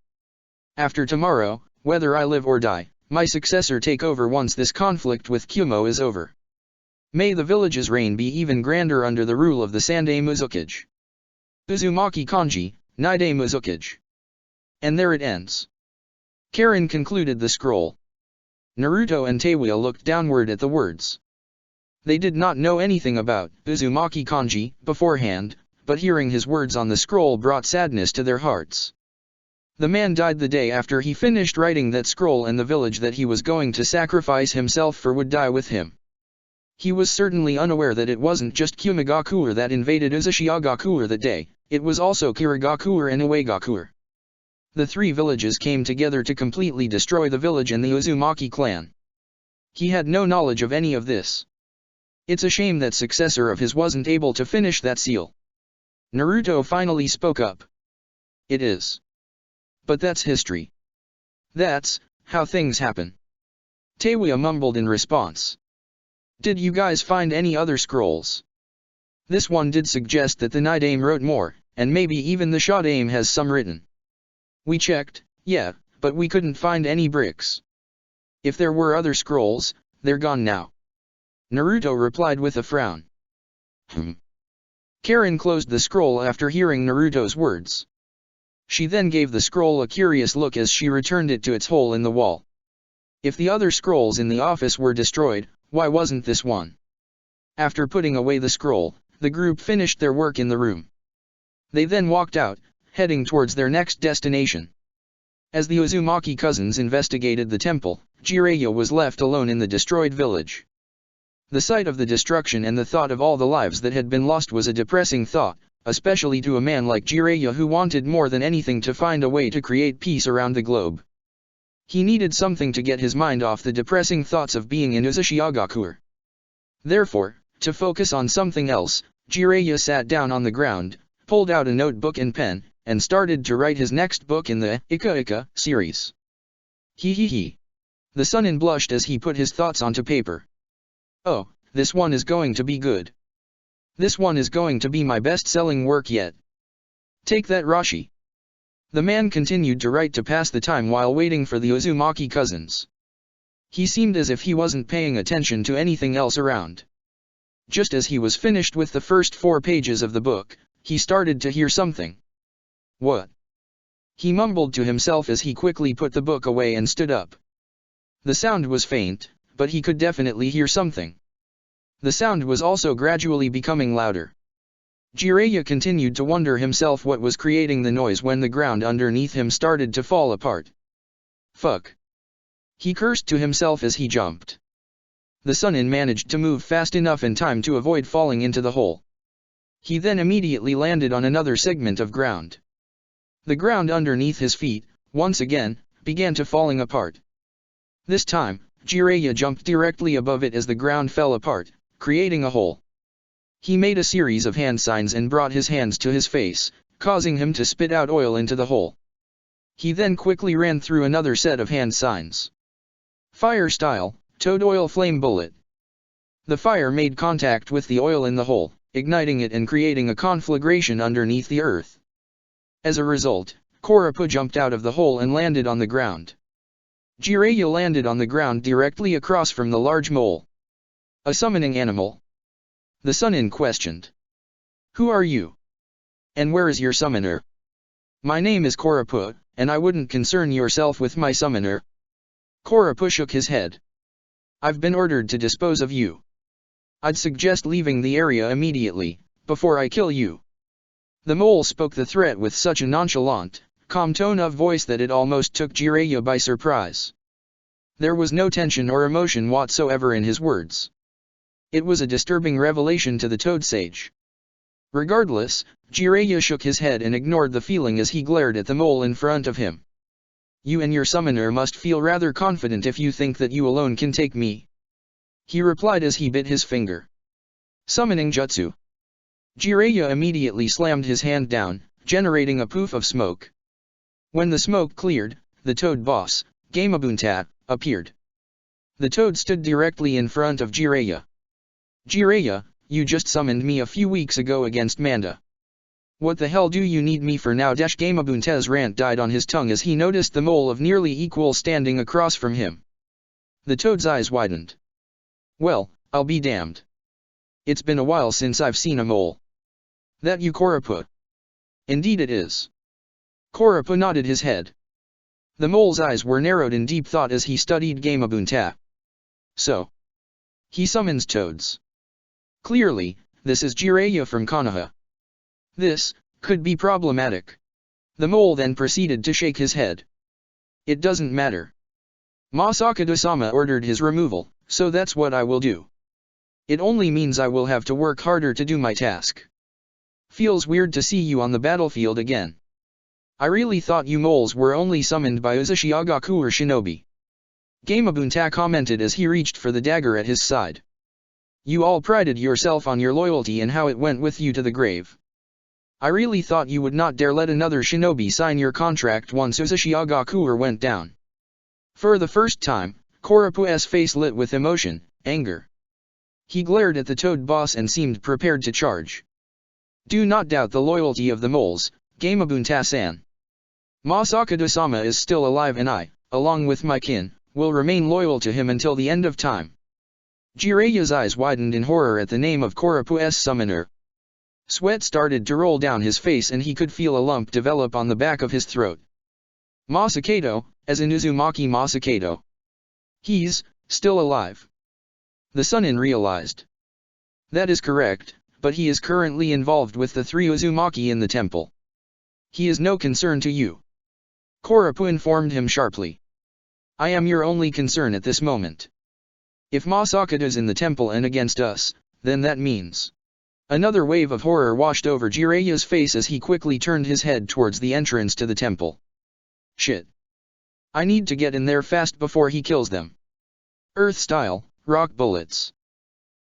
After tomorrow, whether I live or die, my successor take over once this conflict with Kyumo is over. May the village's reign be even grander under the rule of the Sandai Muzukage. Uzumaki Kanji, Nidai Muzukage. And there it ends. Karen concluded the scroll. Naruto and Teiwa looked downward at the words. They did not know anything about Uzumaki Kanji beforehand, but hearing his words on the scroll brought sadness to their hearts. The man died the day after he finished writing that scroll, and the village that he was going to sacrifice himself for would die with him. He was certainly unaware that it wasn't just Kyumigakure that invaded Uzashigakure that day, it was also Kirigakure and Uegakure. The three villages came together to completely destroy the village and the Uzumaki clan. He had no knowledge of any of this. It's a shame that successor of his wasn't able to finish that seal. Naruto finally spoke up. It is. But that's history. That's how things happen. Teiwa mumbled in response. Did you guys find any other scrolls? This one did suggest that the Nidaime wrote more, and maybe even the Shodaime has some written. We checked, yeah, but we couldn't find any bricks. If there were other scrolls, they're gone now. Naruto replied with a frown. Karen closed the scroll after hearing Naruto's words. She then gave the scroll a curious look as she returned it to its hole in the wall. If the other scrolls in the office were destroyed, why wasn't this one? After putting away the scroll, the group finished their work in the room. They then walked out, heading towards their next destination. As the Uzumaki cousins investigated the temple, Jiraiya was left alone in the destroyed village. The sight of the destruction and the thought of all the lives that had been lost was a depressing thought, especially to a man like Jiraiya who wanted more than anything to find a way to create peace around the globe. He needed something to get his mind off the depressing thoughts of being in Uzashigakure. Therefore, to focus on something else, Jiraiya sat down on the ground, pulled out a notebook and pen, and started to write his next book in the Ika Ika series. He. The Sunin blushed as he put his thoughts onto paper. Oh, this one is going to be good. This one is going to be my best-selling work yet. Take that, Rashi. The man continued to write to pass the time while waiting for the Uzumaki cousins. He seemed as if he wasn't paying attention to anything else around. Just as he was finished with the first 4 pages of the book, he started to hear something. What? He mumbled to himself as he quickly put the book away and stood up. The sound was faint, but he could definitely hear something. The sound was also gradually becoming louder. Jiraiya continued to wonder himself what was creating the noise when the ground underneath him started to fall apart. Fuck. He cursed to himself as he jumped. The Sunin managed to move fast enough in time to avoid falling into the hole. He then immediately landed on another segment of ground. The ground underneath his feet, once again, began to falling apart. This time, Jiraiya jumped directly above it as the ground fell apart, creating a hole. He made a series of hand signs and brought his hands to his face, causing him to spit out oil into the hole. He then quickly ran through another set of hand signs. Fire style, Toad Oil Flame Bullet. The fire made contact with the oil in the hole, igniting it and creating a conflagration underneath the earth. As a result, Kurapika jumped out of the hole and landed on the ground. Jiraiya landed on the ground directly across from the large mole. A summoning animal. The Sannin questioned. Who are you? And where is your summoner? My name is Kurapika, and I wouldn't concern yourself with my summoner. Kurapika shook his head. I've been ordered to dispose of you. I'd suggest leaving the area immediately, before I kill you. The mole spoke the threat with such a nonchalant, calm tone of voice that it almost took Jiraiya by surprise. There was no tension or emotion whatsoever in his words. It was a disturbing revelation to the Toad Sage. Regardless, Jiraiya shook his head and ignored the feeling as he glared at the mole in front of him. You and your summoner must feel rather confident if you think that you alone can take me. He replied as he bit his finger. Summoning Jutsu. Jiraiya immediately slammed his hand down, generating a poof of smoke. When the smoke cleared, the Toad boss, Gamabunta, appeared. The Toad stood directly in front of Jiraiya. Jiraiya, you just summoned me a few weeks ago against Manda. What the hell do you need me for now? Gamabunta's rant died on his tongue as he noticed the mole of nearly equal standing across from him. The Toad's eyes widened. Well, I'll be damned. It's been a while since I've seen a mole. That you, Kurapika? Indeed it is. Kurapika nodded his head. The mole's eyes were narrowed in deep thought as he studied Gamabunta. So, he summons toads. Clearly, this is Jiraiya from Konoha. This could be problematic. The mole then proceeded to shake his head. It doesn't matter. Masakado-sama ordered his removal, so that's what I will do. It only means I will have to work harder to do my task. Feels weird to see you on the battlefield again. I really thought you moles were only summoned by Uzushiagaku or Shinobi. Gamabunta commented as he reached for the dagger at his side. You all prided yourself on your loyalty and how it went with you to the grave. I really thought you would not dare let another shinobi sign your contract once Uzushiagaku went down. For the first time, Kurapika's face lit with emotion, anger. He glared at the Toad boss and seemed prepared to charge. Do not doubt the loyalty of the moles, Gamabunta-san. Masakado-sama is still alive and I, along with my kin, will remain loyal to him until the end of time. Jiraiya's eyes widened in horror at the name of Kurapika's summoner. Sweat started to roll down his face and he could feel a lump develop on the back of his throat. Masakado, as in Uzumaki Masakado. He's still alive. The Sannin realized. That is correct, but he is currently involved with the 3 Uzumaki in the temple. He is no concern to you. Kurapika informed him sharply. I am your only concern at this moment. If Masakado's in the temple and against us, then that means... Another wave of horror washed over Jiraiya's face as he quickly turned his head towards the entrance to the temple. Shit. I need to get in there fast before he kills them. Earth style, rock bullets.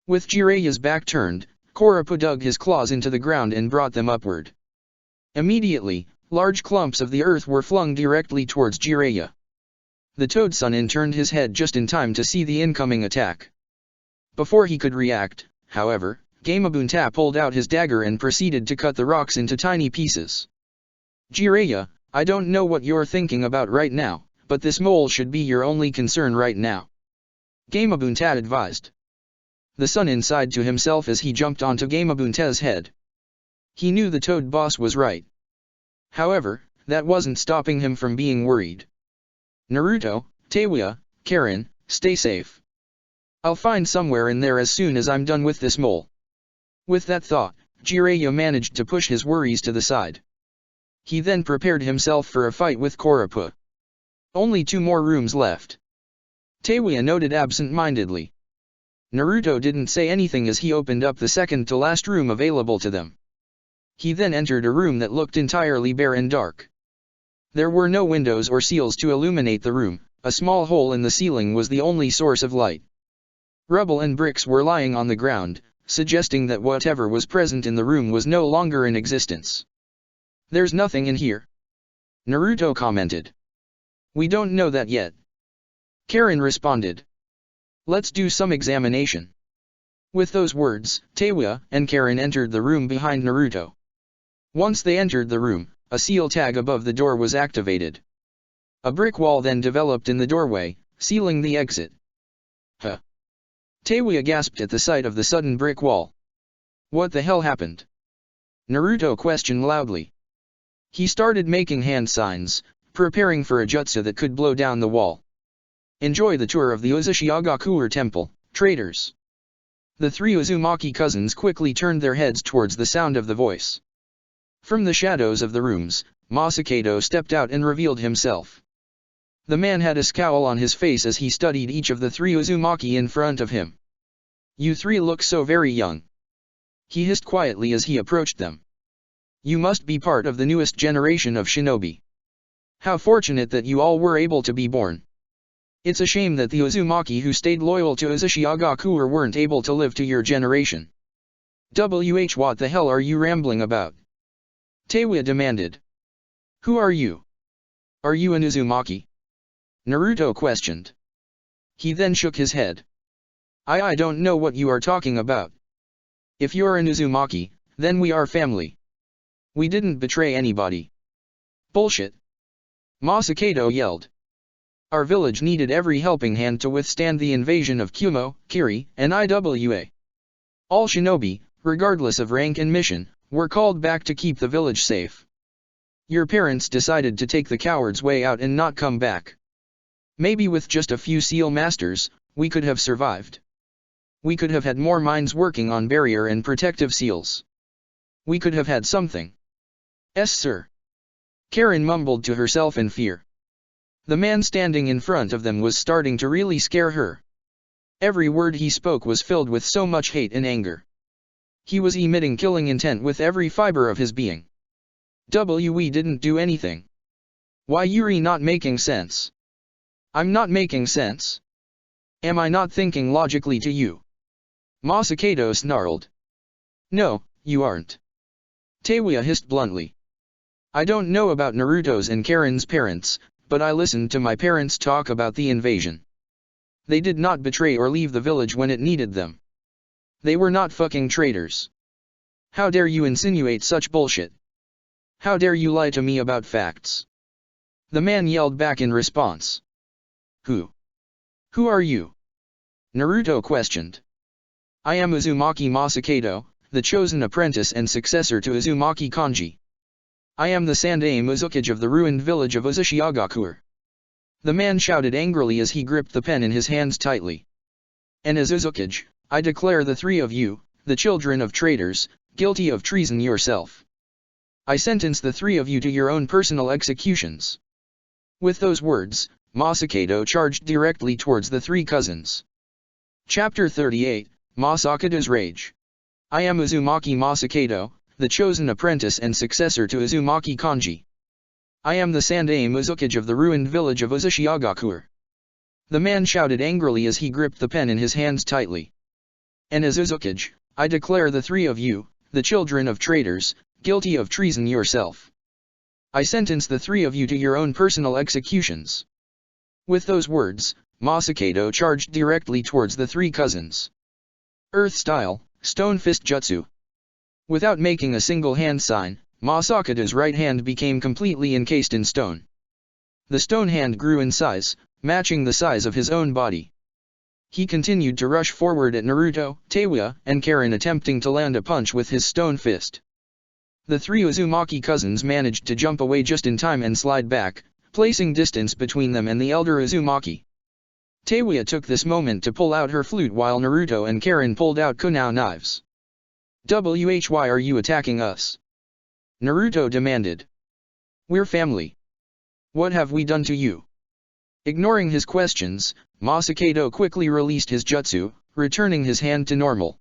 With Jiraiya's back turned, Kurapika dug his claws into the ground and brought them upward. Immediately, large clumps of the earth were flung directly towards Jiraiya. The Toad Sannin turned his head just in time to see the incoming attack. Before he could react, however, Gamabunta pulled out his dagger and proceeded to cut the rocks into tiny pieces. Jiraiya, I don't know what you're thinking about right now, but this mole should be your only concern right now. Gamabunta advised. The Sannin sighed to himself as he jumped onto Gamabunta's head. He knew the Toad boss was right. However, that wasn't stopping him from being worried. Naruto, Teiwa, Karen, stay safe. I'll find somewhere in there as soon as I'm done with this mole. With that thought, Jiraiya managed to push his worries to the side. He then prepared himself for a fight with Kurapika. Only 2 more rooms left. Teiwa noted absent-mindedly. Naruto didn't say anything as he opened up the second to last room available to them. He then entered a room that looked entirely bare and dark. There were no windows or seals to illuminate the room, a small hole in the ceiling was the only source of light. Rubble and bricks were lying on the ground, suggesting that whatever was present in the room was no longer in existence. "There's nothing in here," Naruto commented. "We don't know that yet," Karen responded. "Let's do some examination." With those words, Teiwa and Karen entered the room behind Naruto. Once they entered the room, a seal tag above the door was activated. A brick wall then developed in the doorway, sealing the exit. Huh? Teiwa gasped at the sight of the sudden brick wall. "What the hell happened?" Naruto questioned loudly. He started making hand signs, preparing for a jutsu that could blow down the wall. Enjoy the tour of the Uzushiagakuer Temple, traitors. The three Uzumaki cousins quickly turned their heads towards the sound of the voice. From the shadows of the rooms, Masakado stepped out and revealed himself. The man had a scowl on his face as he studied each of the three Uzumaki in front of him. "You three look so very young," he hissed quietly as he approached them. "You must be part of the newest generation of shinobi. How fortunate that you all were able to be born. It's a shame that the Uzumaki who stayed loyal to Uzushiagakuer weren't able to live to your generation." What the hell are you rambling about?" Teiwa demanded. "Who are you? Are you an Uzumaki?" Naruto questioned. He then shook his head. I don't know what you are talking about. If you're an Uzumaki, then we are family. We didn't betray anybody." "Bullshit!" Masakado yelled. "Our village needed every helping hand to withstand the invasion of Kumo, Kiri, and Iwa. All shinobi, regardless of rank and mission, were called back to keep the village safe. Your parents decided to take the coward's way out and not come back. Maybe with just a few seal masters, we could have survived. We could have had more minds working on barrier and protective seals. We could have had something. Yes, sir." Karen mumbled to herself in fear. The man standing in front of them was starting to really scare her. Every word he spoke was filled with so much hate and anger. He was emitting killing intent with every fiber of his being. We didn't do anything. Why Yuri not making sense? I'm not making sense. Am I not thinking logically to you? Masakado snarled. No, you aren't. Teiwa hissed bluntly. I don't know about Naruto's and Karen's parents, but I listened to my parents talk about the invasion. They did not betray or leave the village when it needed them. They were not fucking traitors. How dare you insinuate such bullshit? How dare you lie to me about facts? The man yelled back in response. Who are you? Naruto questioned. I am Uzumaki Masakado, the chosen apprentice and successor to Uzumaki Kanji. I am the Sandaime Uzukage of the ruined village of Uzushiagakuer. The man shouted angrily as he gripped the pen in his hands tightly. And as Uzukage, I declare the three of you, the children of traitors, guilty of treason yourself. I sentence the three of you to your own personal executions. With those words, Masakado charged directly towards the three cousins. Chapter 38, Masakado's Rage. I am Uzumaki Masakado, the chosen apprentice and successor to Uzumaki Kanji. I am the Sandaime Uzukage of the ruined village of Uzushiagakuer. The man shouted angrily as he gripped the pen in his hands tightly. And as Uzukage, I declare the three of you, the children of traitors, guilty of treason yourself. I sentence the three of you to your own personal executions. With those words, Masakado charged directly towards the three cousins. Earth Style, Stone Fist Jutsu. Without making a single hand sign, Masakado's right hand became completely encased in stone. The stone hand grew in size, matching the size of his own body. He continued to rush forward at Naruto, Teiwa, and Karen, attempting to land a punch with his stone fist. The three Uzumaki cousins managed to jump away just in time and slide back, placing distance between them and the elder Uzumaki. Teiwa took this moment to pull out her flute while Naruto and Karen pulled out kunai knives. Why are you attacking us? Naruto demanded. We're family. What have we done to you? Ignoring his questions, Masakado quickly released his jutsu, returning his hand to normal.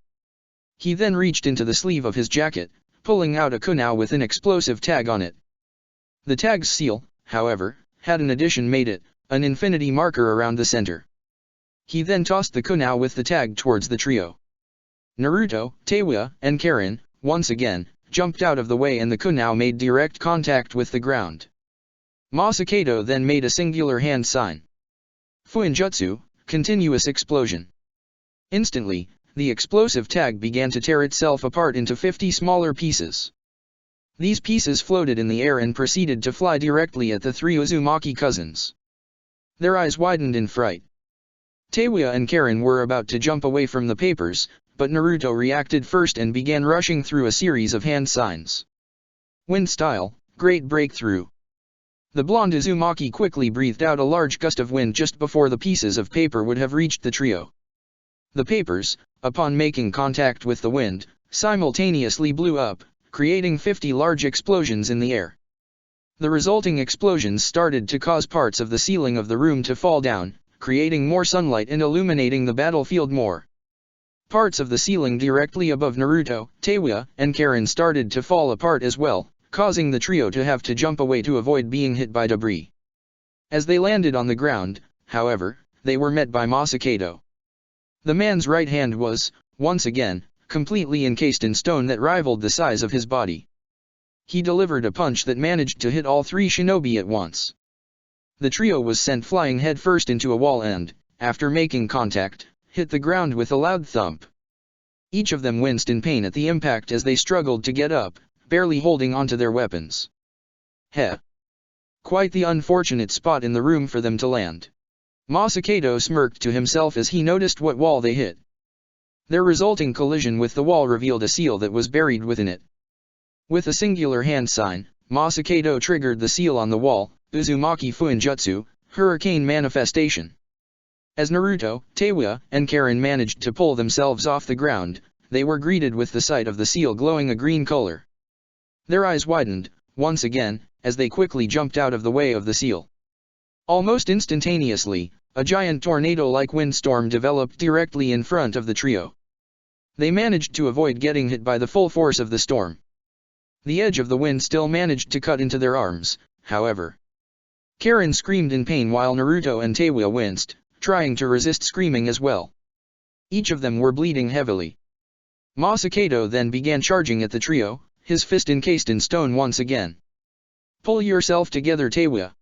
He then reached into the sleeve of his jacket, pulling out a kunai with an explosive tag on it. The tag's seal, however, had an addition made it, an infinity marker around the center. He then tossed the kunai with the tag towards the trio. Naruto, Teiwa, and Karen, once again, jumped out of the way and the kunai made direct contact with the ground. Masakado then made a singular hand sign. Fuinjutsu, continuous explosion. Instantly, the explosive tag began to tear itself apart into 50 smaller pieces. These pieces floated in the air and proceeded to fly directly at the three Uzumaki cousins. Their eyes widened in fright. Teiwa and Karen were about to jump away from the papers, but Naruto reacted first and began rushing through a series of hand signs. Wind style, great breakthrough. The blonde Uzumaki quickly breathed out a large gust of wind just before the pieces of paper would have reached the trio. The papers, upon making contact with the wind, simultaneously blew up, creating 50 large explosions in the air. The resulting explosions started to cause parts of the ceiling of the room to fall down, creating more sunlight and illuminating the battlefield more. Parts of the ceiling directly above Naruto, Teiwa, and Karen started to fall apart as well, causing the trio to have to jump away to avoid being hit by debris. As they landed on the ground, however, they were met by Masakado. The man's right hand was, once again, completely encased in stone that rivaled the size of his body. He delivered a punch that managed to hit all three shinobi at once. The trio was sent flying headfirst into a wall and, after making contact, hit the ground with a loud thump. Each of them winced in pain at the impact as they struggled to get up, barely holding onto their weapons. Heh! Quite the unfortunate spot in the room for them to land. Masakado smirked to himself as he noticed what wall they hit. Their resulting collision with the wall revealed a seal that was buried within it. With a singular hand sign, Masakado triggered the seal on the wall, Uzumaki Fuinjutsu, Hurricane Manifestation. As Naruto, Teiwa, and Karen managed to pull themselves off the ground, they were greeted with the sight of the seal glowing a green color. Their eyes widened, once again, as they quickly jumped out of the way of the seal. Almost instantaneously, a giant tornado-like windstorm developed directly in front of the trio. They managed to avoid getting hit by the full force of the storm. The edge of the wind still managed to cut into their arms, however. Karen screamed in pain while Naruto and Teiwa winced, trying to resist screaming as well. Each of them were bleeding heavily. Masakado then began charging at the trio, his fist encased in stone once again. Pull yourself together, Teiwa.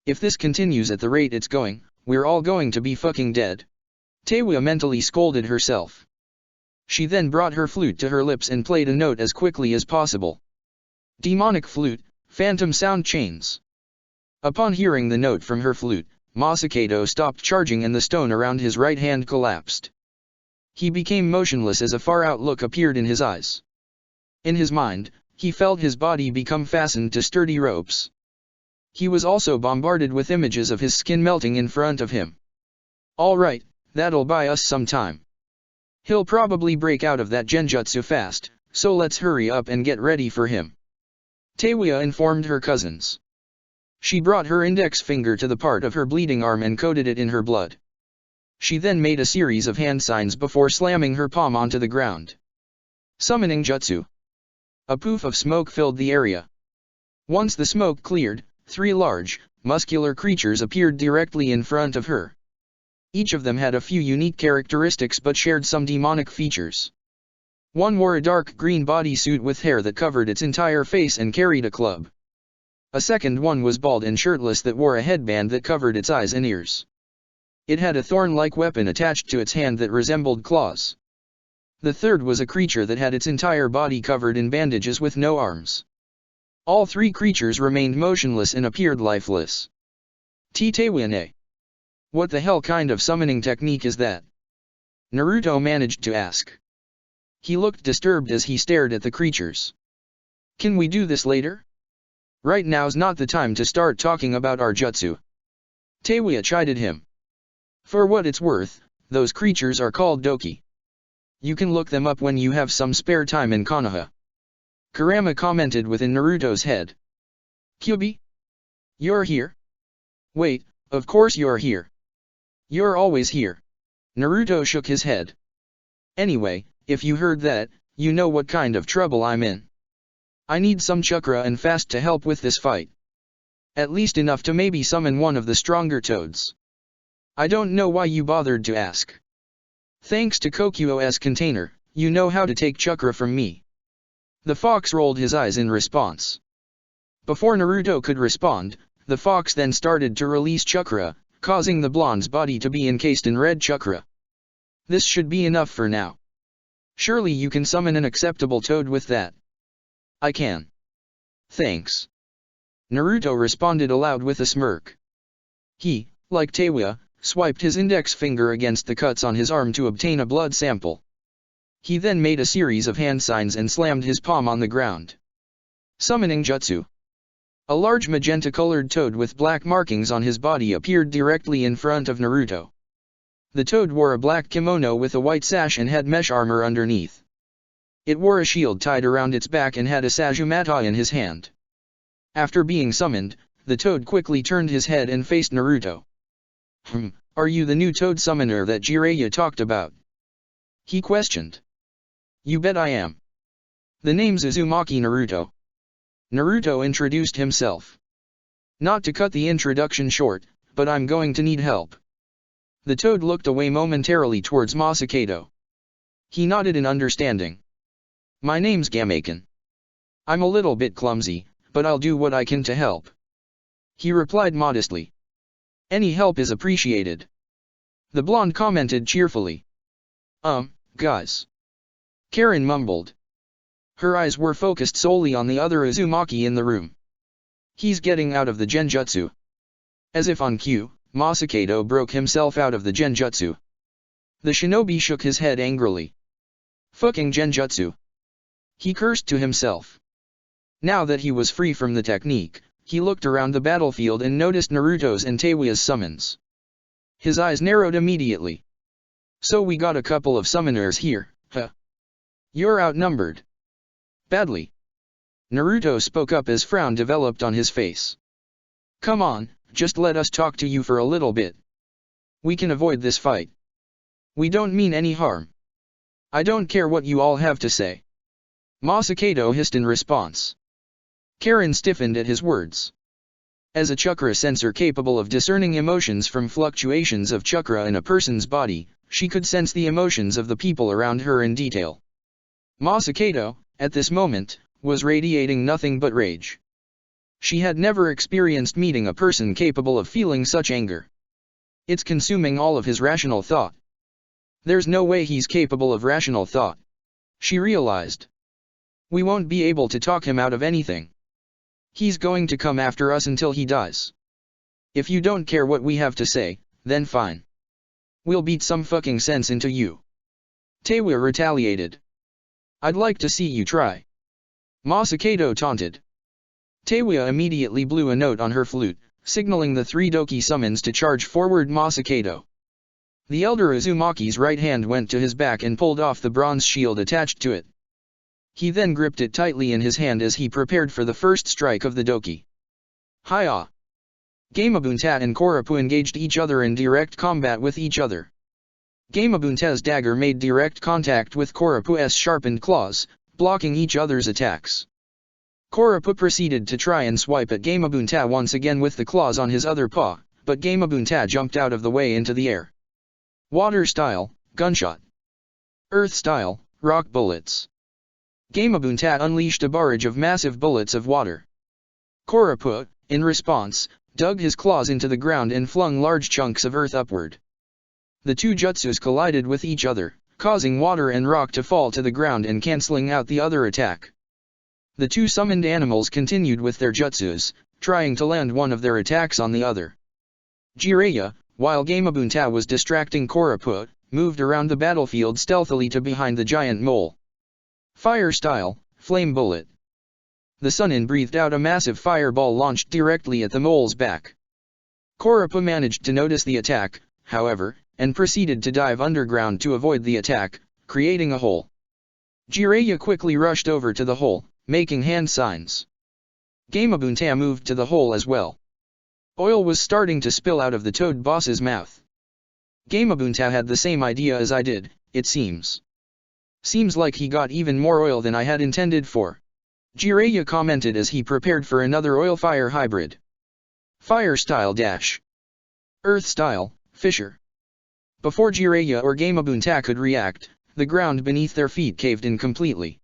If this continues at the rate it's going, we're all going to be fucking dead. Teiwa mentally scolded herself. She then brought her flute to her lips and played a note as quickly as possible. Demonic flute, phantom sound chains. Upon hearing the note from her flute, Masakado stopped charging and the stone around his right hand collapsed. He became motionless as a far-out look appeared in his eyes. In his mind, he felt his body become fastened to sturdy ropes. He was also bombarded with images of his skin melting in front of him. Alright, that'll buy us some time. He'll probably break out of that genjutsu fast, so let's hurry up and get ready for him. Teiwa informed her cousins. She brought her index finger to the part of her bleeding arm and coated it in her blood. She then made a series of hand signs before slamming her palm onto the ground. Summoning jutsu. A poof of smoke filled the area. Once the smoke cleared, 3 large, muscular creatures appeared directly in front of her. Each of them had a few unique characteristics but shared some demonic features. One wore a dark green bodysuit with hair that covered its entire face and carried a club. A second one was bald and shirtless that wore a headband that covered its eyes and ears. It had a thorn-like weapon attached to its hand that resembled claws. The third was a creature that had its entire body covered in bandages with no arms. All 3 creatures remained motionless and appeared lifeless. Teiwa. What the hell kind of summoning technique is that? Naruto managed to ask. He looked disturbed as he stared at the creatures. Can we do this later? Right now's not the time to start talking about our jutsu. Teiwa chided him. For what it's worth, those creatures are called Doki. You can look them up when you have some spare time in Konoha. Kurama commented within Naruto's head. Kyubi? You're here? Wait, of course you're here. You're always here. Naruto shook his head. Anyway, if you heard that, you know what kind of trouble I'm in. I need some chakra and fast to help with this fight. At least enough to maybe summon one of the stronger toads. I don't know why you bothered to ask. Thanks to Kokuo's container, you know how to take chakra from me. The fox rolled his eyes in response. Before Naruto could respond, the fox then started to release chakra, causing the blonde's body to be encased in red chakra. This should be enough for now. Surely you can summon an acceptable toad with that. I can. Thanks. Naruto responded aloud with a smirk. He, like Teiwa, swiped his index finger against the cuts on his arm to obtain a blood sample. He then made a series of hand signs and slammed his palm on the ground. Summoning Jutsu. A large magenta-colored toad with black markings on his body appeared directly in front of Naruto. The toad wore a black kimono with a white sash and had mesh armor underneath. It wore a shield tied around its back and had a Sajumata in his hand. After being summoned, the toad quickly turned his head and faced Naruto. Are you the new toad summoner that Jiraiya talked about? He questioned. You bet I am. The name's Uzumaki Naruto. Naruto introduced himself. Not to cut the introduction short, but I'm going to need help. The toad looked away momentarily towards Masakado. He nodded in understanding. My name's Gamaken. I'm a little bit clumsy, but I'll do what I can to help. He replied modestly. Any help is appreciated. The blonde commented cheerfully. Guys. Karen mumbled. Her eyes were focused solely on the other Uzumaki in the room. He's getting out of the genjutsu. As if on cue, Masakado broke himself out of the genjutsu. The shinobi shook his head angrily. Fucking genjutsu. He cursed to himself. Now that he was free from the technique, he looked around the battlefield and noticed Naruto's and Teiwa's summons. His eyes narrowed immediately. So we got a couple of summoners here, huh? You're outnumbered. Badly. Naruto spoke up as frown developed on his face. Come on, just let us talk to you for a little bit. We can avoid this fight. We don't mean any harm. I don't care what you all have to say. Masakado hissed in response. Karen stiffened at his words. As a chakra sensor capable of discerning emotions from fluctuations of chakra in a person's body, she could sense the emotions of the people around her in detail. Masakado, at this moment, was radiating nothing but rage. She had never experienced meeting a person capable of feeling such anger. It's consuming all of his rational thought. There's no way he's capable of rational thought. She realized. We won't be able to talk him out of anything. He's going to come after us until he dies. If you don't care what we have to say, then fine. We'll beat some fucking sense into you. Teiwa retaliated. I'd like to see you try. Masakado taunted. Teiwa immediately blew a note on her flute, signaling the three Doki summons to charge forward Masakado. The elder Uzumaki's right hand went to his back and pulled off the bronze shield attached to it. He then gripped it tightly in his hand as he prepared for the first strike of the Doki. Hi-ah! Gamabunta and Korapu engaged each other in direct combat with each other. Gamabunta's dagger made direct contact with Korapu's sharpened claws, blocking each other's attacks. Korapu proceeded to try and swipe at Gamabunta once again with the claws on his other paw, but Gamabunta jumped out of the way into the air. Water style, gunshot. Earth style, rock bullets. Gamabunta unleashed a barrage of massive bullets of water. Korapu, in response, dug his claws into the ground and flung large chunks of earth upward. The two jutsus collided with each other, causing water and rock to fall to the ground and cancelling out the other attack. The two summoned animals continued with their jutsus, trying to land one of their attacks on the other. Jiraiya, while Gamabunta was distracting Korapu, moved around the battlefield stealthily to behind the giant mole. Fire style, flame bullet. The Sunin breathed out a massive fireball launched directly at the mole's back. Korapu managed to notice the attack, however, and proceeded to dive underground to avoid the attack, creating a hole. Jiraiya quickly rushed over to the hole, making hand signs. Gamabunta moved to the hole as well. Oil was starting to spill out of the toad boss's mouth. Gamabunta had the same idea as I did, it seems. Seems like he got even more oil than I had intended for. Jiraiya commented as he prepared for another oil-fire hybrid. Fire style dash. Earth style, fissure. Before Jiraiya or Gamabunta could react, the ground beneath their feet caved in completely.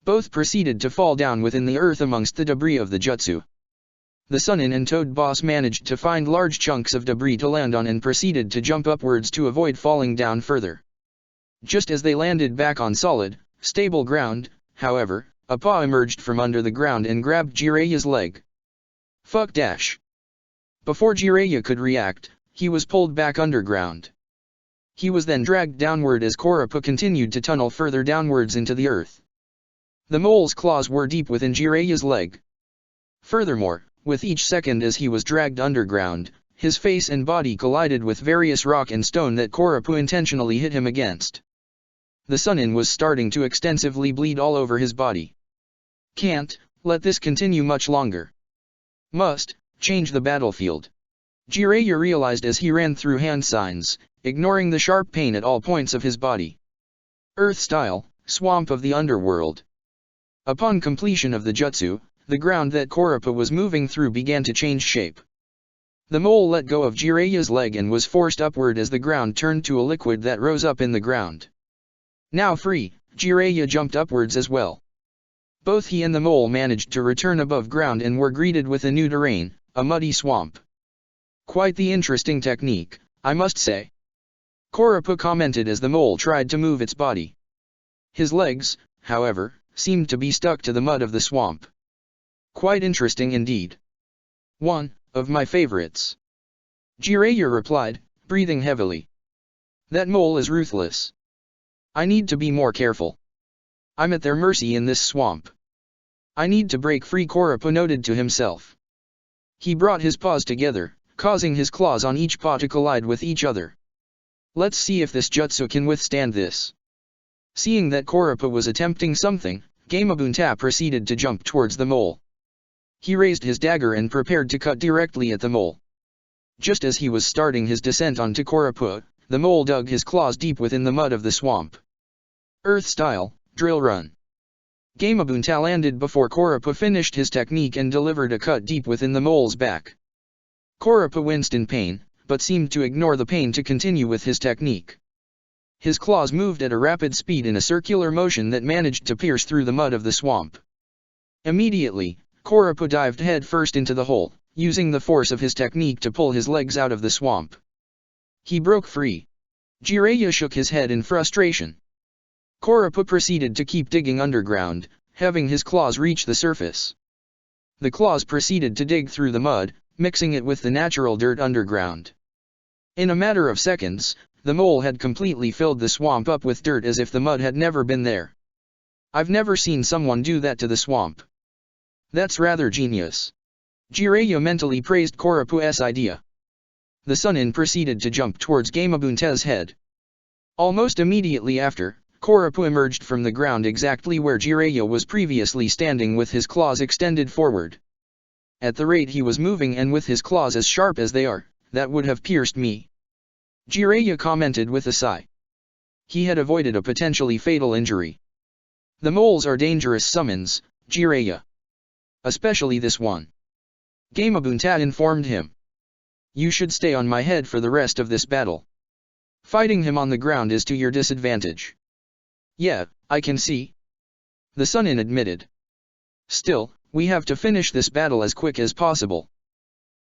Both proceeded to fall down within the earth amongst the debris of the jutsu. The Sunin and Toad Boss managed to find large chunks of debris to land on and proceeded to jump upwards to avoid falling down further. Just as they landed back on solid, stable ground, however, a paw emerged from under the ground and grabbed Jiraiya's leg. Fuck dash. Before Jiraiya could react, he was pulled back underground. He was then dragged downward as Kurappa continued to tunnel further downwards into the earth. The mole's claws were deep within Jiraiya's leg. Furthermore, with each second as he was dragged underground, his face and body collided with various rock and stone that Kurappa intentionally hit him against. The Sunin was starting to extensively bleed all over his body. Can't let this continue much longer. Must change the battlefield. Jiraiya realized as he ran through hand signs, ignoring the sharp pain at all points of his body. Earth style, swamp of the underworld. Upon completion of the jutsu, the ground that Kurappa was moving through began to change shape. The mole let go of Jiraiya's leg and was forced upward as the ground turned to a liquid that rose up in the ground. Now free, Jiraiya jumped upwards as well. Both he and the mole managed to return above ground and were greeted with a new terrain, a muddy swamp. Quite the interesting technique, I must say. Kurappa commented as the mole tried to move its body. His legs, however, seemed to be stuck to the mud of the swamp. Quite interesting indeed. One of my favorites. Jiraiya replied, breathing heavily. That mole is ruthless. I need to be more careful. I'm at their mercy in this swamp. I need to break free, Kurappa noted to himself. He brought his paws together, causing his claws on each paw to collide with each other. Let's see if this jutsu can withstand this. Seeing that Kurappa was attempting something, Gamabunta proceeded to jump towards the mole. He raised his dagger and prepared to cut directly at the mole. Just as he was starting his descent onto Kurappa, the mole dug his claws deep within the mud of the swamp. Earth style, drill run. Gamabunta landed before Kurappa finished his technique and delivered a cut deep within the mole's back. Kurappa winced in pain, but seemed to ignore the pain to continue with his technique. His claws moved at a rapid speed in a circular motion that managed to pierce through the mud of the swamp. Immediately, Kurappa dived head first into the hole, using the force of his technique to pull his legs out of the swamp. He broke free. Jiraiya shook his head in frustration. Kurappa proceeded to keep digging underground, having his claws reach the surface. The claws proceeded to dig through the mud, mixing it with the natural dirt underground. In a matter of seconds, the mole had completely filled the swamp up with dirt as if the mud had never been there. I've never seen someone do that to the swamp. That's rather genius. Jiraiya mentally praised Kurappa's idea. The Sunin proceeded to jump towards Gamabunta's head. Almost immediately after, Kurappa emerged from the ground exactly where Jiraiya was previously standing with his claws extended forward. At the rate he was moving and with his claws as sharp as they are, that would have pierced me. Jiraiya commented with a sigh. He had avoided a potentially fatal injury. The moles are dangerous summons, Jiraiya. Especially this one. Gamabunta informed him. You should stay on my head for the rest of this battle. Fighting him on the ground is to your disadvantage. Yeah, I can see. The Sunin admitted. Still, we have to finish this battle as quick as possible.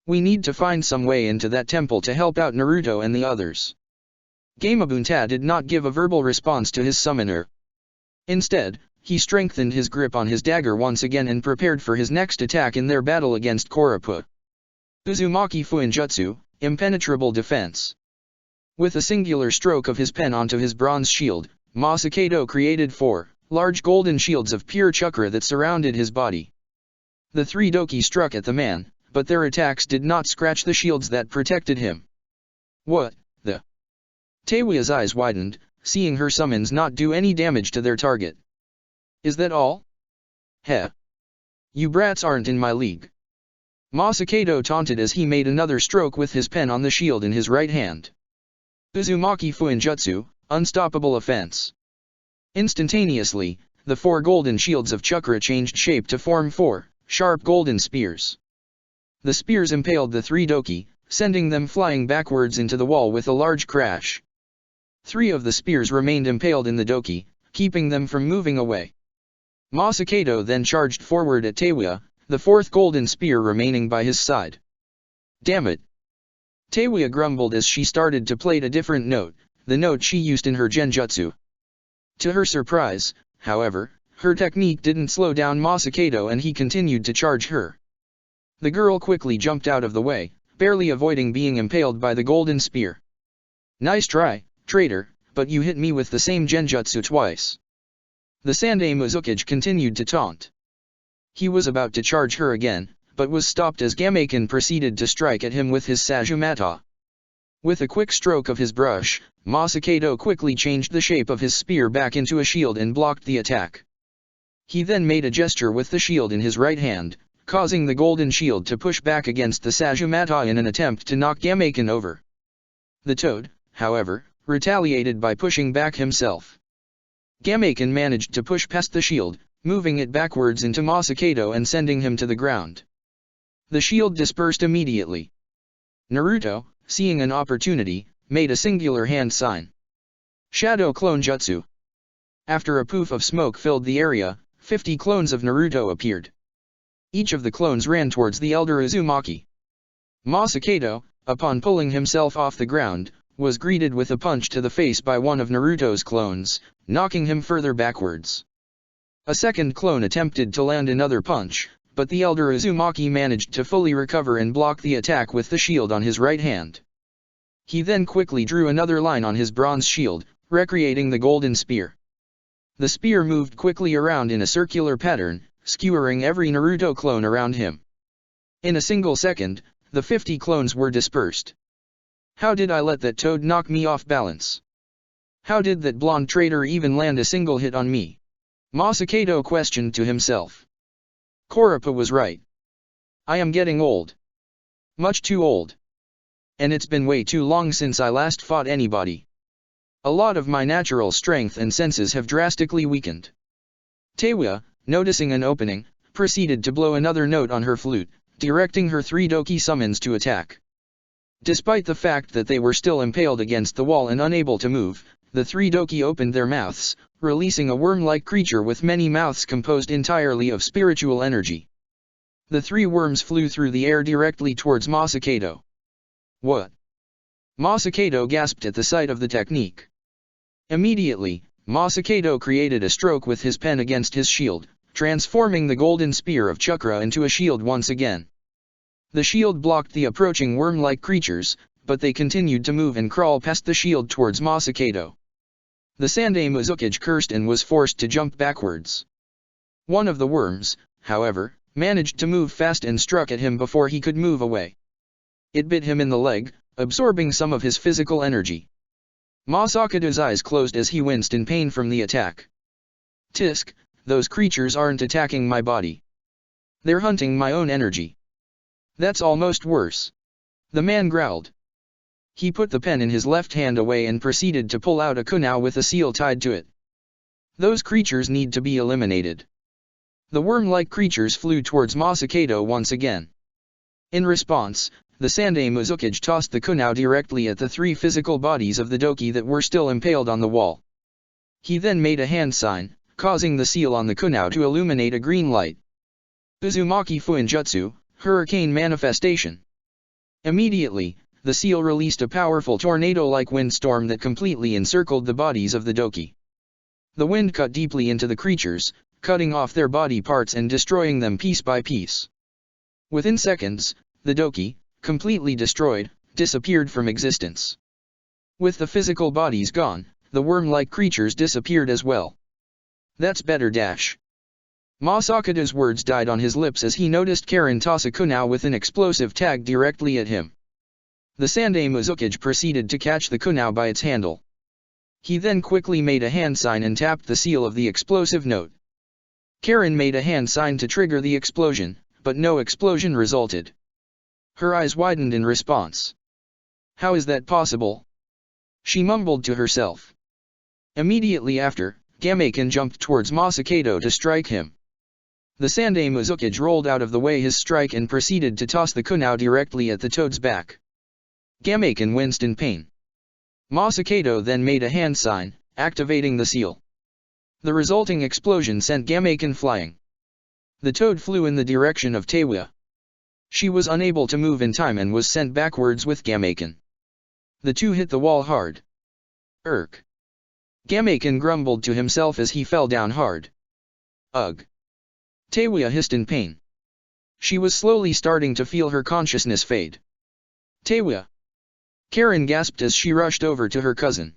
We need to find some way into that temple to help out Naruto and the others. Gamabunta did not give a verbal response to his summoner. Instead, he strengthened his grip on his dagger once again and prepared for his next attack in their battle against Kurappa. Uzumaki Fuinjutsu, Impenetrable Defense. With a singular stroke of his pen onto his bronze shield, Masakedo created 4 large golden shields of pure chakra that surrounded his body. The 3 doki struck at the man, but their attacks did not scratch the shields that protected him. What the? Teiwa's eyes widened, seeing her summons not do any damage to their target. Is that all? Heh. You brats aren't in my league. Masakedo taunted as he made another stroke with his pen on the shield in his right hand. Uzumaki Fuinjutsu, Unstoppable Offense. Instantaneously, the 4 golden shields of Chakra changed shape to form 4 sharp golden spears. The spears impaled the 3 Doki, sending them flying backwards into the wall with a large crash. 3 of the spears remained impaled in the Doki, keeping them from moving away. Masakado then charged forward at Teiwa, the 4th golden spear remaining by his side. Damn it! Teiwa grumbled as she started to play a different note, the note she used in her genjutsu. To her surprise, however, her technique didn't slow down Masakado and he continued to charge her. The girl quickly jumped out of the way, barely avoiding being impaled by the golden spear. Nice try, traitor, but you hit me with the same genjutsu twice. The Sandai Muzukage continued to taunt. He was about to charge her again, but was stopped as Gameikan proceeded to strike at him with his Sajumata. With a quick stroke of his brush, Masakado quickly changed the shape of his spear back into a shield and blocked the attack. He then made a gesture with the shield in his right hand, causing the golden shield to push back against the Sajumata in an attempt to knock Gameikan over. The toad, however, retaliated by pushing back himself. Gameikan managed to push past the shield, moving it backwards into Masakado and sending him to the ground. The shield dispersed immediately. Naruto, seeing an opportunity, made a singular hand sign. Shadow Clone Jutsu. After a poof of smoke filled the area, 50 clones of Naruto appeared. Each of the clones ran towards the elder Uzumaki. Masakado, upon pulling himself off the ground, was greeted with a punch to the face by one of Naruto's clones, knocking him further backwards. A second clone attempted to land another punch, but the elder Uzumaki managed to fully recover and block the attack with the shield on his right hand. He then quickly drew another line on his bronze shield, recreating the golden spear. The spear moved quickly around in a circular pattern, skewering every Naruto clone around him. In a single second, the 50 clones were dispersed. How did I let that toad knock me off balance? How did that blonde traitor even land a single hit on me? Masakado questioned to himself. Kurappa was right. I am getting old. Much too old. And it's been way too long since I last fought anybody. A lot of my natural strength and senses have drastically weakened. Teiwa, noticing an opening, proceeded to blow another note on her flute, directing her 3 Doki summons to attack. Despite the fact that they were still impaled against the wall and unable to move, the 3 Doki opened their mouths, releasing a worm-like creature with many mouths composed entirely of spiritual energy. The 3 worms flew through the air directly towards Masakado. What? Masakado gasped at the sight of the technique. Immediately, Masakado created a stroke with his pen against his shield, transforming the golden spear of Chakra into a shield once again. The shield blocked the approaching worm-like creatures, but they continued to move and crawl past the shield towards Masakado. The Sandai Muzukage cursed and was forced to jump backwards. One of the worms, however, managed to move fast and struck at him before he could move away. It bit him in the leg, absorbing some of his physical energy. Masakado's eyes closed as he winced in pain from the attack. Tisk, those creatures aren't attacking my body. They're hunting my own energy. That's almost worse. The man growled. He put the pen in his left hand away and proceeded to pull out a kunai with a seal tied to it. Those creatures need to be eliminated. The worm-like creatures flew towards Masakado once again. In response, the Sandai Muzukage tossed the kunai directly at the 3 physical bodies of the Doki that were still impaled on the wall. He then made a hand sign, causing the seal on the kunai to illuminate a green light. Uzumaki Fuinjutsu, Hurricane Manifestation. Immediately, the seal released a powerful tornado-like windstorm that completely encircled the bodies of the Doki. The wind cut deeply into the creatures, cutting off their body parts and destroying them piece by piece. Within seconds, the Doki, completely destroyed, disappeared from existence. With the physical bodies gone, the worm-like creatures disappeared as well. That's better dash. Masakado's words died on his lips as he noticed Karin toss a kunai with an explosive tag directly at him. The Sandai Muzukage proceeded to catch the kunai by its handle. He then quickly made a hand sign and tapped the seal of the explosive note. Karin made a hand sign to trigger the explosion, but no explosion resulted. Her eyes widened in response. How is that possible? She mumbled to herself. Immediately after, Gamaken jumped towards Masakado to strike him. The Sandaime Uzukage rolled out of the way his strike and proceeded to toss the kunai directly at the toad's back. Gamaken winced in pain. Masakado then made a hand sign, activating the seal. The resulting explosion sent Gamaken flying. The toad flew in the direction of Teiwa. She was unable to move in time and was sent backwards with Gamaken. The two hit the wall hard. Irk. Gamaken grumbled to himself as he fell down hard. Ugh. Teiwa hissed in pain. She was slowly starting to feel her consciousness fade. Teiwa. Karen gasped as she rushed over to her cousin.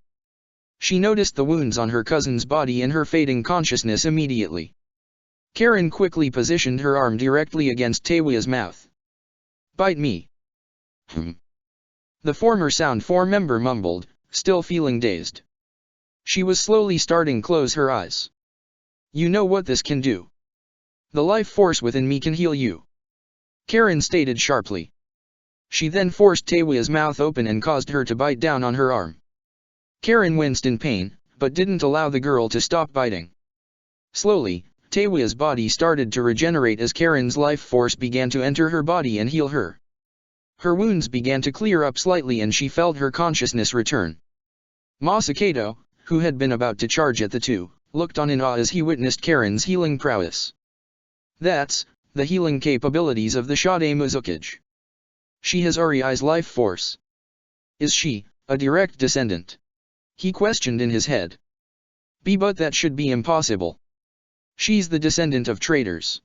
She noticed the wounds on her cousin's body and her fading consciousness immediately. Karen quickly positioned her arm directly against Teiwa's mouth. Bite me. The former Sound 4 member mumbled, still feeling dazed. She was slowly starting to close her eyes. You know what this can do. The life force within me can heal you. Karen stated sharply. She then forced Teiwa's mouth open and caused her to bite down on her arm. Karen winced in pain, but didn't allow the girl to stop biting. Slowly, Teiwa's body started to regenerate as Karen's life force began to enter her body and heal her. Her wounds began to clear up slightly and she felt her consciousness return. Masakado, who had been about to charge at the two, looked on in awe as he witnessed Karen's healing prowess. That's the healing capabilities of the Sandaime Uzukage. She has Ari's life force. Is she a direct descendant? He questioned in his head. But that should be impossible. She's the descendant of traders.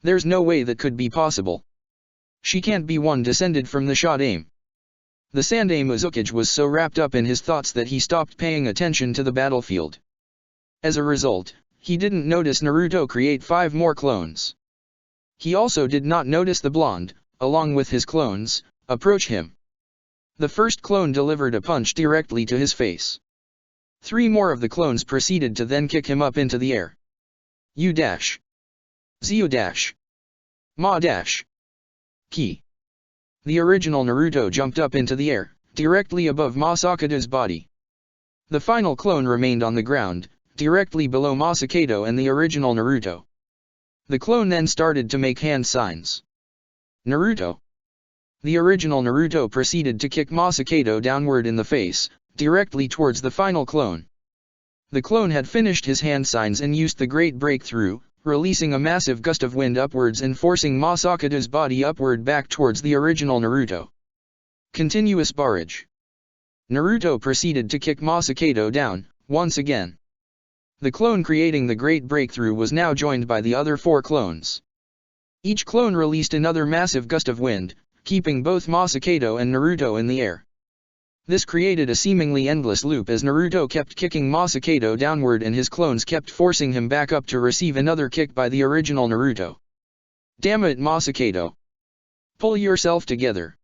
There's no way that could be possible. She can't be one descended from the Sandaime. The Sandaime Uzukage was so wrapped up in his thoughts that he stopped paying attention to the battlefield. As a result, he didn't notice Naruto create 5 more clones. He also did not notice the blonde, along with his clones, approach him. The first clone delivered a punch directly to his face. 3 more of the clones proceeded to then kick him up into the air. U dash. Zio dash. Ma dash. Ki. The original Naruto jumped up into the air, directly above Masakado's body. The final clone remained on the ground, directly below Masakado and the original Naruto. The clone then started to make hand signs. Naruto. The original Naruto proceeded to kick Masakado downward in the face, directly towards the final clone. The clone had finished his hand signs and used the great breakthrough, releasing a massive gust of wind upwards and forcing Masakado's body upward back towards the original Naruto. Continuous barrage. Naruto proceeded to kick Masakado down, once again. The clone creating the great breakthrough was now joined by the other 4 clones. Each clone released another massive gust of wind, keeping both Masakado and Naruto in the air. This created a seemingly endless loop as Naruto kept kicking Masakado downward and his clones kept forcing him back up to receive another kick by the original Naruto. Damn it, Masakado! Pull yourself together.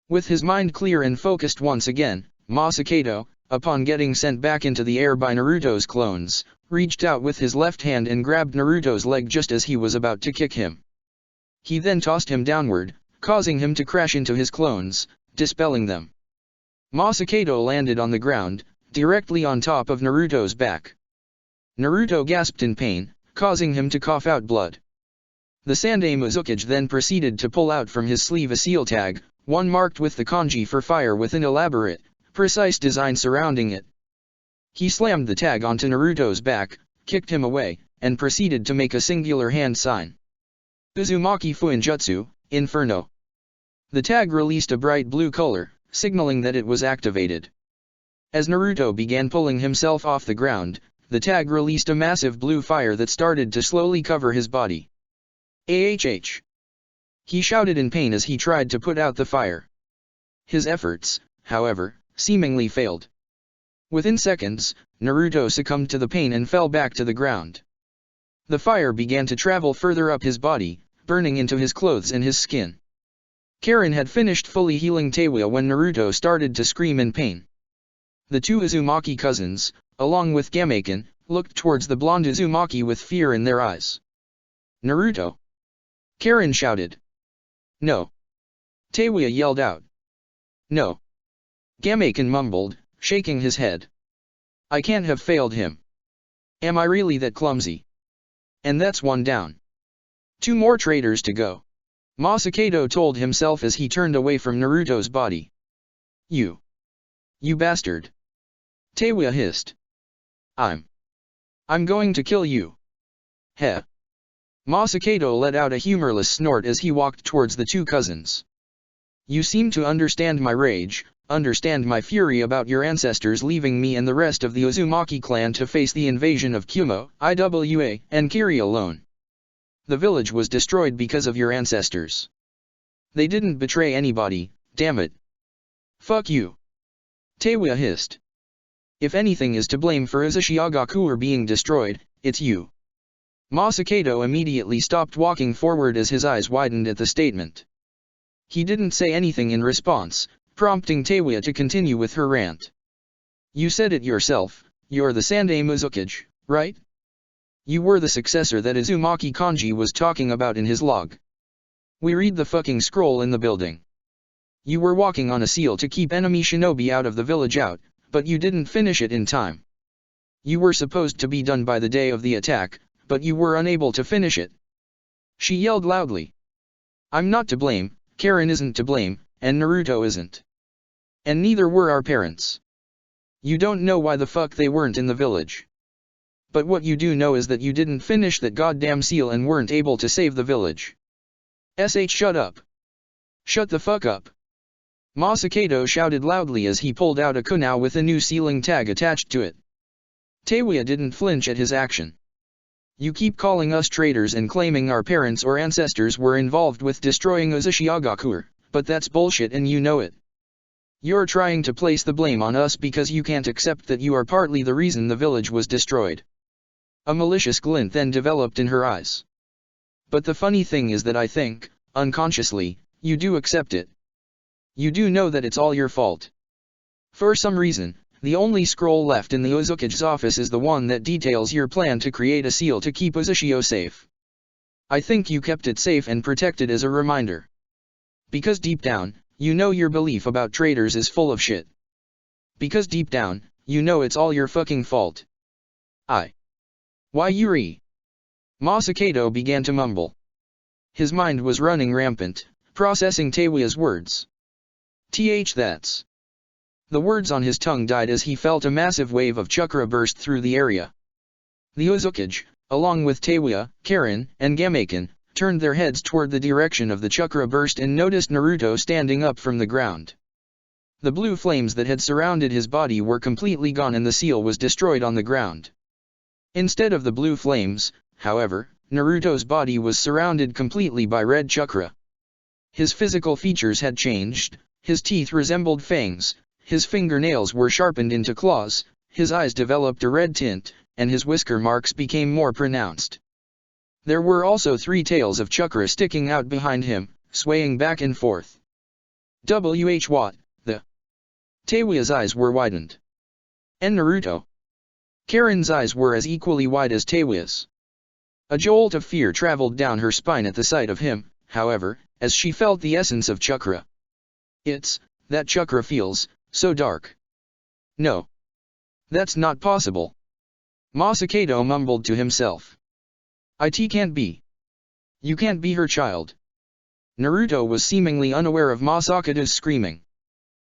With his mind clear and focused once again, Masakado, upon getting sent back into the air by Naruto's clones, reached out with his left hand and grabbed Naruto's leg just as he was about to kick him. He then tossed him downward, causing him to crash into his clones, dispelling them. Masakado landed on the ground, directly on top of Naruto's back. Naruto gasped in pain, causing him to cough out blood. The Sandaime Uzukage then proceeded to pull out from his sleeve a seal tag, one marked with the kanji for fire with an elaborate, precise design surrounding it. He slammed the tag onto Naruto's back, kicked him away, and proceeded to make a singular hand sign. Uzumaki Fuinjutsu, Inferno. The tag released a bright blue color, signaling that it was activated. As Naruto began pulling himself off the ground, the tag released a massive blue fire that started to slowly cover his body. AHH! He shouted in pain as he tried to put out the fire. His efforts, however, seemingly failed. Within seconds, Naruto succumbed to the pain and fell back to the ground. The fire began to travel further up his body, burning into his clothes and his skin. Karen had finished fully healing Teiwa when Naruto started to scream in pain. The 2 Uzumaki cousins, along with Gamaken, looked towards the blonde Uzumaki with fear in their eyes. Naruto! Karen shouted. No! Teiwa yelled out. No! Gamaken mumbled, shaking his head. I can't have failed him. Am I really that clumsy? And that's one down. 2 more traitors to go. Masakado told himself as he turned away from Naruto's body. You bastard. Teiwa hissed. I'm going to kill you. Heh. Masakado let out a humorless snort as he walked towards the 2 cousins. You seem to understand my rage, understand my fury about your ancestors leaving me and the rest of the Uzumaki clan to face the invasion of Kumo, Iwa, and Kiri alone. The village was destroyed because of your ancestors. They didn't betray anybody, damn it. Fuck you. Teiwa hissed. If anything is to blame for Uzushiagakuer being destroyed, it's you. Masakado immediately stopped walking forward as his eyes widened at the statement. He didn't say anything in response, prompting Teiwa to continue with her rant. You said it yourself, you're the Sandai Muzukage, right? You were the successor that Uzumaki Kanji was talking about in his log. We read the fucking scroll in the building. You were walking on a seal to keep enemy shinobi out of the village out, but you didn't finish it in time. You were supposed to be done by the day of the attack, but you were unable to finish it. She yelled loudly. I'm not to blame, Karen isn't to blame, and Naruto isn't. And neither were our parents. You don't know why the fuck they weren't in the village. But what you do know is that you didn't finish that goddamn seal and weren't able to save the village. Shut up. Shut the fuck up. Masakado shouted loudly as he pulled out a kunai with a new sealing tag attached to it. Teiwa didn't flinch at his action. You keep calling us traitors and claiming our parents or ancestors were involved with destroying Uzushiagakuer, but that's bullshit and you know it. You're trying to place the blame on us because you can't accept that you are partly the reason the village was destroyed. A malicious glint then developed in her eyes. But the funny thing is that I think, unconsciously, you do accept it. You do know that it's all your fault. For some reason, the only scroll left in the Uzukage's office is the one that details your plan to create a seal to keep Uzushio safe. I think you kept it safe and protected as a reminder. Because deep down, you know your belief about traitors is full of shit. Because deep down, you know it's all your fucking fault. Why Yuri? Masakado began to mumble. His mind was running rampant, processing Teiwa's words. That's. The words on his tongue died as he felt a massive wave of chakra burst through the area. The Uzukage, along with Teiwa, Karen, and Gamaken, turned their heads toward the direction of the chakra burst and noticed Naruto standing up from the ground. The blue flames that had surrounded his body were completely gone and the seal was destroyed on the ground. Instead of the blue flames, however, Naruto's body was surrounded completely by red chakra. His physical features had changed, his teeth resembled fangs, his fingernails were sharpened into claws, his eyes developed a red tint, and his whisker marks became more pronounced. There were also 3 tails of chakra sticking out behind him, swaying back and forth. What the? Teiwa's eyes were widened. And Naruto? Karen's eyes were as equally wide as Teiwa's. A jolt of fear traveled down her spine at the sight of him, however, as she felt the essence of chakra. That chakra feels so dark. No. That's not possible. Masakado mumbled to himself. It can't be. You can't be her child. Naruto was seemingly unaware of Masakado's screaming.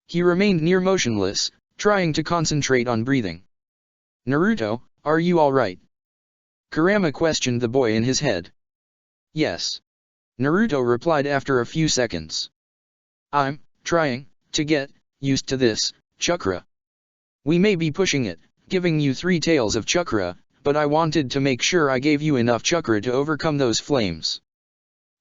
He remained near motionless, trying to concentrate on breathing. Naruto, are you alright? Kurama questioned the boy in his head. Yes. Naruto replied after a few seconds. I'm trying to get used to this chakra. We may be pushing it, giving you 3 tails of chakra, but I wanted to make sure I gave you enough chakra to overcome those flames.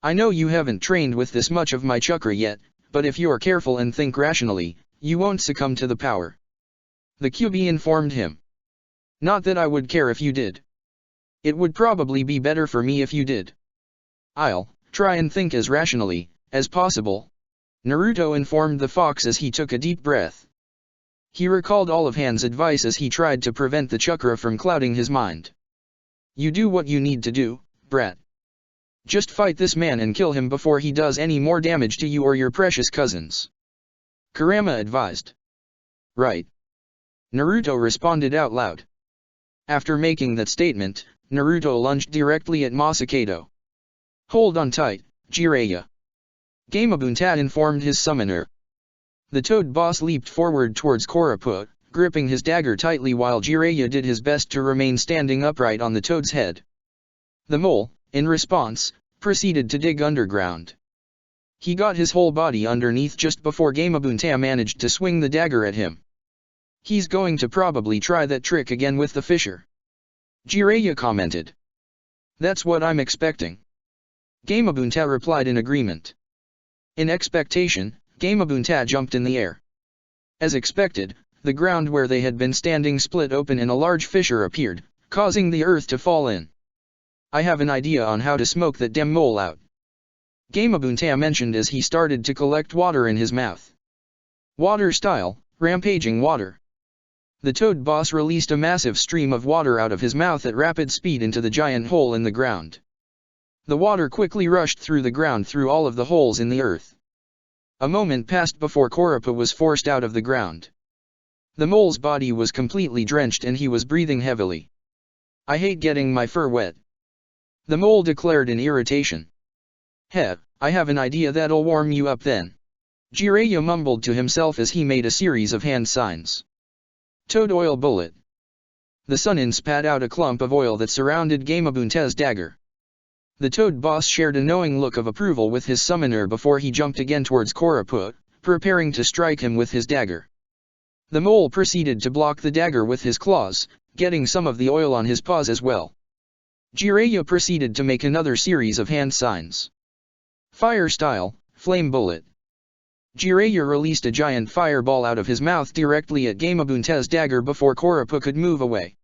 I know you haven't trained with this much of my chakra yet, but if you're careful and think rationally, you won't succumb to the power. The Kyuubi informed him. Not that I would care if you did. It would probably be better for me if you did. I'll try and think as rationally as possible. Naruto informed the fox as he took a deep breath. He recalled Olive Hand's advice as he tried to prevent the chakra from clouding his mind. You do what you need to do, brat. Just fight this man and kill him before he does any more damage to you or your precious cousins. Kurama advised. Right. Naruto responded out loud. After making that statement, Naruto lunged directly at Masakado. "Hold on tight, Jiraiya," Gamabunta informed his summoner. The Toad boss leaped forward towards Kurapika, gripping his dagger tightly while Jiraiya did his best to remain standing upright on the Toad's head. The mole, in response, proceeded to dig underground. He got his whole body underneath just before Gamabunta managed to swing the dagger at him. "He's going to probably try that trick again with the fissure," Jiraiya commented. "That's what I'm expecting," Gamabunta replied in agreement. In expectation, Gamabunta jumped in the air. As expected, the ground where they had been standing split open and a large fissure appeared, causing the earth to fall in. "I have an idea on how to smoke that damn mole out," Gamabunta mentioned as he started to collect water in his mouth. Water style, rampaging water. The Toad boss released a massive stream of water out of his mouth at rapid speed into the giant hole in the ground. The water quickly rushed through the ground through all of the holes in the earth. A moment passed before Kurapika was forced out of the ground. The mole's body was completely drenched and he was breathing heavily. "I hate getting my fur wet," the mole declared in irritation. "Heh, I have an idea that'll warm you up then," Jiraiya mumbled to himself as he made a series of hand signs. Toad oil bullet. The Sunin spat out a clump of oil that surrounded Gamabunta's dagger. The Toad boss shared a knowing look of approval with his summoner before he jumped again towards Kurapika, preparing to strike him with his dagger. The mole proceeded to block the dagger with his claws, getting some of the oil on his paws as well. Jiraiya proceeded to make another series of hand signs. Fire style, flame bullet. Jiraiya released a giant fireball out of his mouth directly at Gamabunta's dagger before Kurapika could move away.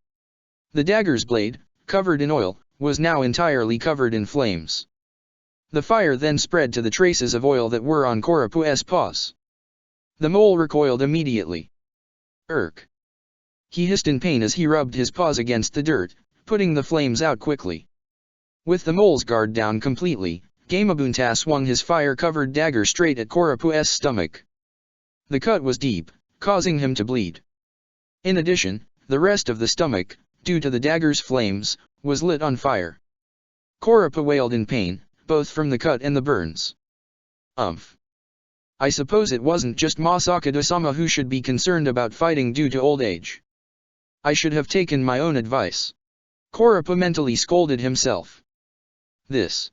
The dagger's blade, covered in oil, was now entirely covered in flames. The fire then spread to the traces of oil that were on Kurapika's paws. The mole recoiled immediately. "Erk!" he hissed in pain as he rubbed his paws against the dirt, putting the flames out quickly. With the mole's guard down completely, Gamabunta swung his fire-covered dagger straight at Kurapika's stomach. The cut was deep, causing him to bleed. In addition, the rest of the stomach, due to the dagger's flames, was lit on fire. Kurapika wailed in pain, both from the cut and the burns. I suppose it wasn't just Masakado-sama who should be concerned about fighting due to old age. I should have taken my own advice. Kurapika mentally scolded himself. This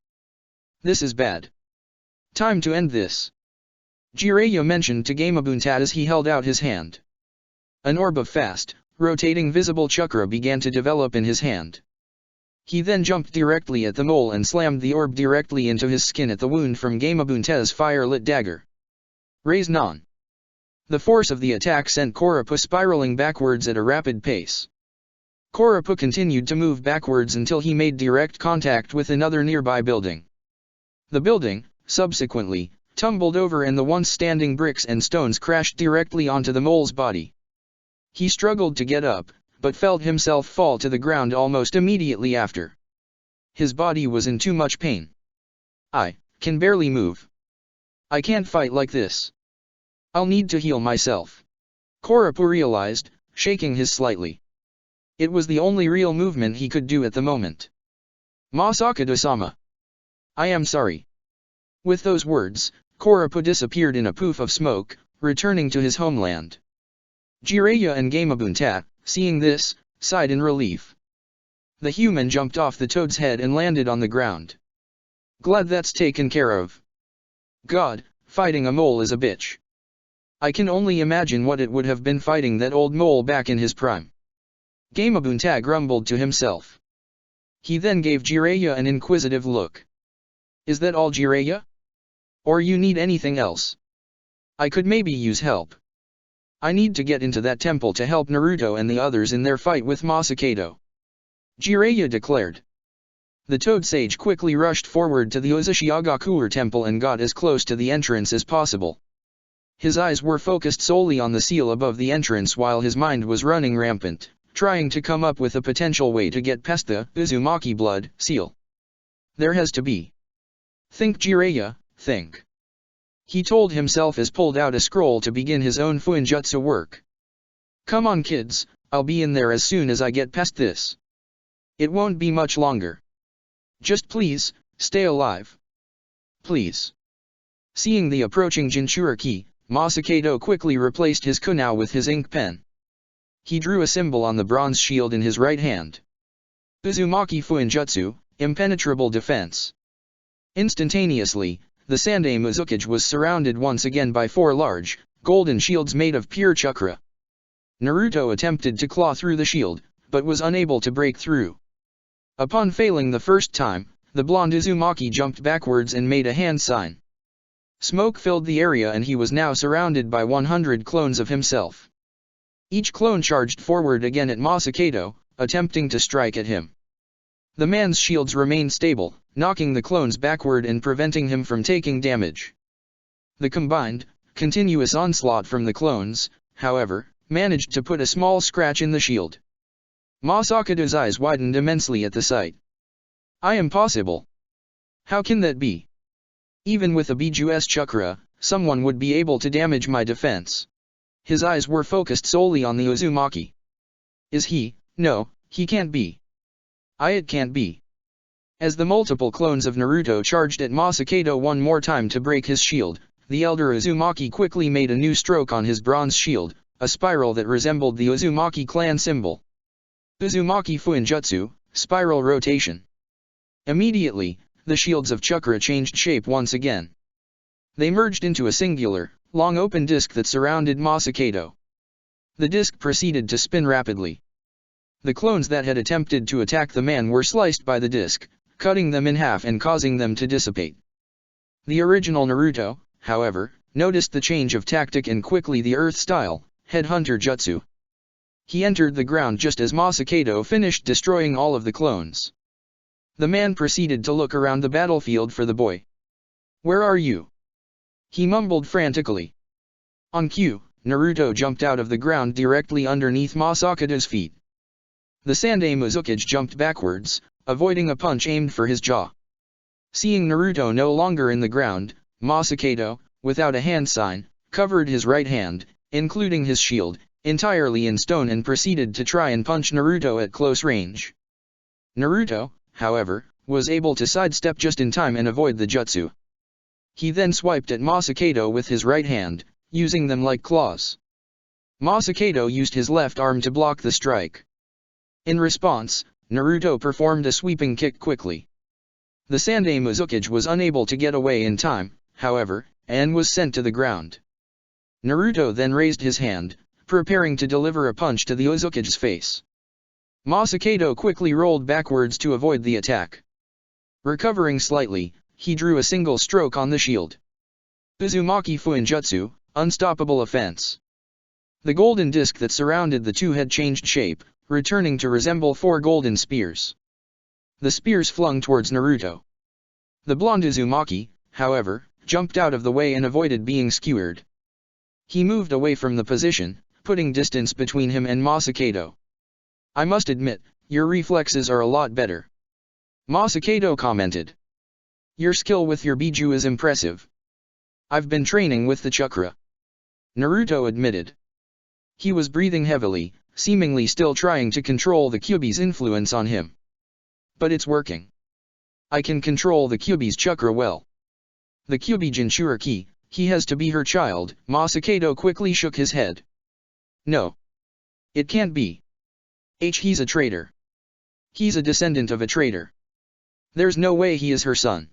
is bad. Time to end this, Jiraiya mentioned to Gamabunta as he held out his hand. An orb of fast, rotating visible chakra began to develop in his hand. He then jumped directly at the mole and slammed the orb directly into his skin at the wound from Gamabunta's fire-lit dagger. Raise non. The force of the attack sent Kurapika spiraling backwards at a rapid pace. Kurapika continued to move backwards until he made direct contact with another nearby building. The building, subsequently, tumbled over and the once standing bricks and stones crashed directly onto the mole's body. He struggled to get up, but felt himself fall to the ground almost immediately after. His body was in too much pain. "I can barely move. I can't fight like this. I'll need to heal myself," Kurapika realized, shaking his slightly. It was the only real movement he could do at the moment. "Masakado-sama. I am sorry." With those words, Kurapika disappeared in a poof of smoke, returning to his homeland. Jiraiya and Gamabunta, seeing this, sighed in relief. The human jumped off the toad's head and landed on the ground. "Glad that's taken care of. God, fighting a mole is a bitch. I can only imagine what it would have been fighting that old mole back in his prime." Gamabunta grumbled to himself. He then gave Jiraiya an inquisitive look. "Is that all, Jiraiya? Or you need anything else? I could maybe use help. I need to get into that temple to help Naruto and the others in their fight with Masakado," Jiraiya declared. The Toad Sage quickly rushed forward to the Uzushiagakuer temple and got as close to the entrance as possible. His eyes were focused solely on the seal above the entrance while his mind was running rampant, trying to come up with a potential way to get past the Uzumaki blood seal. "There has to be. Think, Jiraiya, think," he told himself as pulled out a scroll to begin his own Fuinjutsu work. "Come on kids, I'll be in there as soon as I get past this. It won't be much longer. Just please, stay alive. Please. Seeing the approaching Jinchuriki, Masakado quickly replaced his kunao with his ink pen. He drew a symbol on the bronze shield in his right hand. Uzumaki Fuinjutsu, impenetrable defense. Instantaneously, the Sandai Muzukage was surrounded once again by 4 large, golden shields made of pure chakra. Naruto attempted to claw through the shield, but was unable to break through. Upon failing the first time, the blonde Uzumaki jumped backwards and made a hand sign. Smoke filled the area and he was now surrounded by 100 clones of himself. Each clone charged forward again at Masakado, attempting to strike at him. The man's shields remained stable, knocking the clones backward and preventing him from taking damage. The combined, continuous onslaught from the clones, however, managed to put a small scratch in the shield. Masakado's eyes widened immensely at the sight. Impossible. How can that be? Even with a Biju's chakra, someone would be able to damage my defense. His eyes were focused solely on the Uzumaki. Is he? No, he can't be. It can't be. As the multiple clones of Naruto charged at Masakado one more time to break his shield, the elder Uzumaki quickly made a new stroke on his bronze shield, a spiral that resembled the Uzumaki clan symbol. Uzumaki Fuinjutsu, spiral rotation. Immediately, the shields of chakra changed shape once again. They merged into a singular, long open disc that surrounded Masakado. The disc proceeded to spin rapidly. The clones that had attempted to attack the man were sliced by the disc, cutting them in half and causing them to dissipate. The original Naruto, however, noticed the change of tactic and quickly the earth-style, headhunter jutsu. He entered the ground just as Masakado finished destroying all of the clones. The man proceeded to look around the battlefield for the boy. Where are you? He mumbled frantically. On cue, Naruto jumped out of the ground directly underneath Masakado's feet. The Sandai Muzukage jumped backwards, avoiding a punch aimed for his jaw. Seeing Naruto no longer in the ground, Masakado, without a hand sign, covered his right hand, including his shield, entirely in stone and proceeded to try and punch Naruto at close range. Naruto, however, was able to sidestep just in time and avoid the jutsu. He then swiped at Masakado with his right hand, using them like claws. Masakado used his left arm to block the strike. In response, Naruto performed a sweeping kick quickly. The Sandai Muzukage was unable to get away in time, however, and was sent to the ground. Naruto then raised his hand, preparing to deliver a punch to the Uzukage's face. Masakado quickly rolled backwards to avoid the attack. Recovering slightly, he drew a single stroke on the shield. Uzumaki Fuinjutsu, unstoppable offense. The golden disc that surrounded the two had changed shape, returning to resemble 4 golden spears. The spears flung towards Naruto. The blonde Uzumaki, however, jumped out of the way and avoided being skewered. He moved away from the position, putting distance between him and Masakado. I must admit, your reflexes are a lot better. Masakado commented. Your skill with your Biju is impressive. I've been training with the chakra. Naruto admitted. He was breathing heavily, seemingly still trying to control the Kyuubi's influence on him. But it's working. I can control the Kyuubi's chakra well. The Kyuubi Jinchuriki, he has to be her child. Masakado quickly shook his head. No. It can't be. He's a traitor. He's a descendant of a traitor. There's no way he is her son.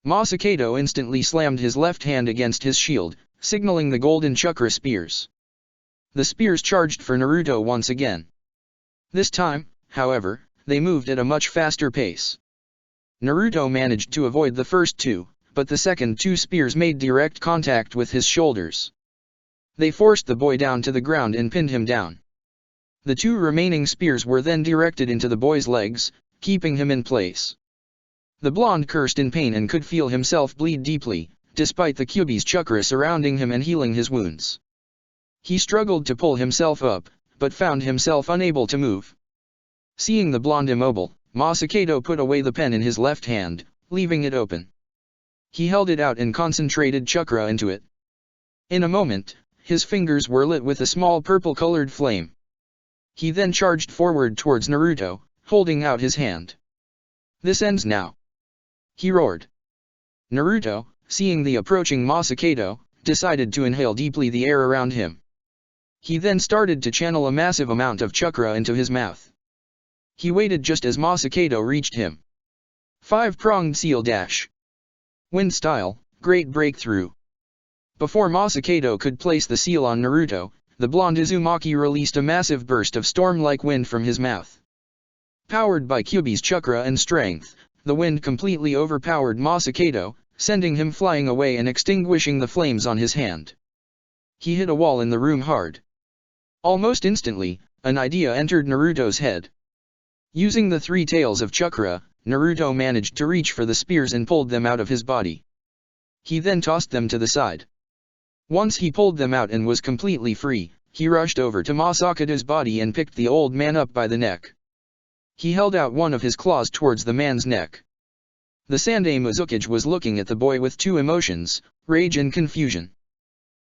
Masakado instantly slammed his left hand against his shield, signaling the golden chakra spears. The spears charged for Naruto once again. This time, however, they moved at a much faster pace. Naruto managed to avoid the first 2, but the second 2 spears made direct contact with his shoulders. They forced the boy down to the ground and pinned him down. The 2 remaining spears were then directed into the boy's legs, keeping him in place. The blonde cursed in pain and could feel himself bleed deeply, despite the Kyuubi's chakra surrounding him and healing his wounds. He struggled to pull himself up, but found himself unable to move. Seeing the blonde immobile, Masakado put away the pen in his left hand, leaving it open. He held it out and concentrated chakra into it. In a moment, his fingers were lit with a small purple-colored flame. He then charged forward towards Naruto, holding out his hand. "This ends now," he roared. Naruto, seeing the approaching Masakado, decided to inhale deeply the air around him. He then started to channel a massive amount of chakra into his mouth. He waited just as Masakado reached him. Five-pronged seal dash. Wind style, great breakthrough. Before Masakado could place the seal on Naruto, the blonde Uzumaki released a massive burst of storm-like wind from his mouth. Powered by Kyuubi's chakra and strength, the wind completely overpowered Masakado, sending him flying away and extinguishing the flames on his hand. He hit a wall in the room hard. Almost instantly, an idea entered Naruto's head. Using the three tails of chakra, Naruto managed to reach for the spears and pulled them out of his body. He then tossed them to the side. Once he pulled them out and was completely free, he rushed over to Masakado's body and picked the old man up by the neck. He held out one of his claws towards the man's neck. The Sandaime Uzukage was looking at the boy with two emotions, rage and confusion.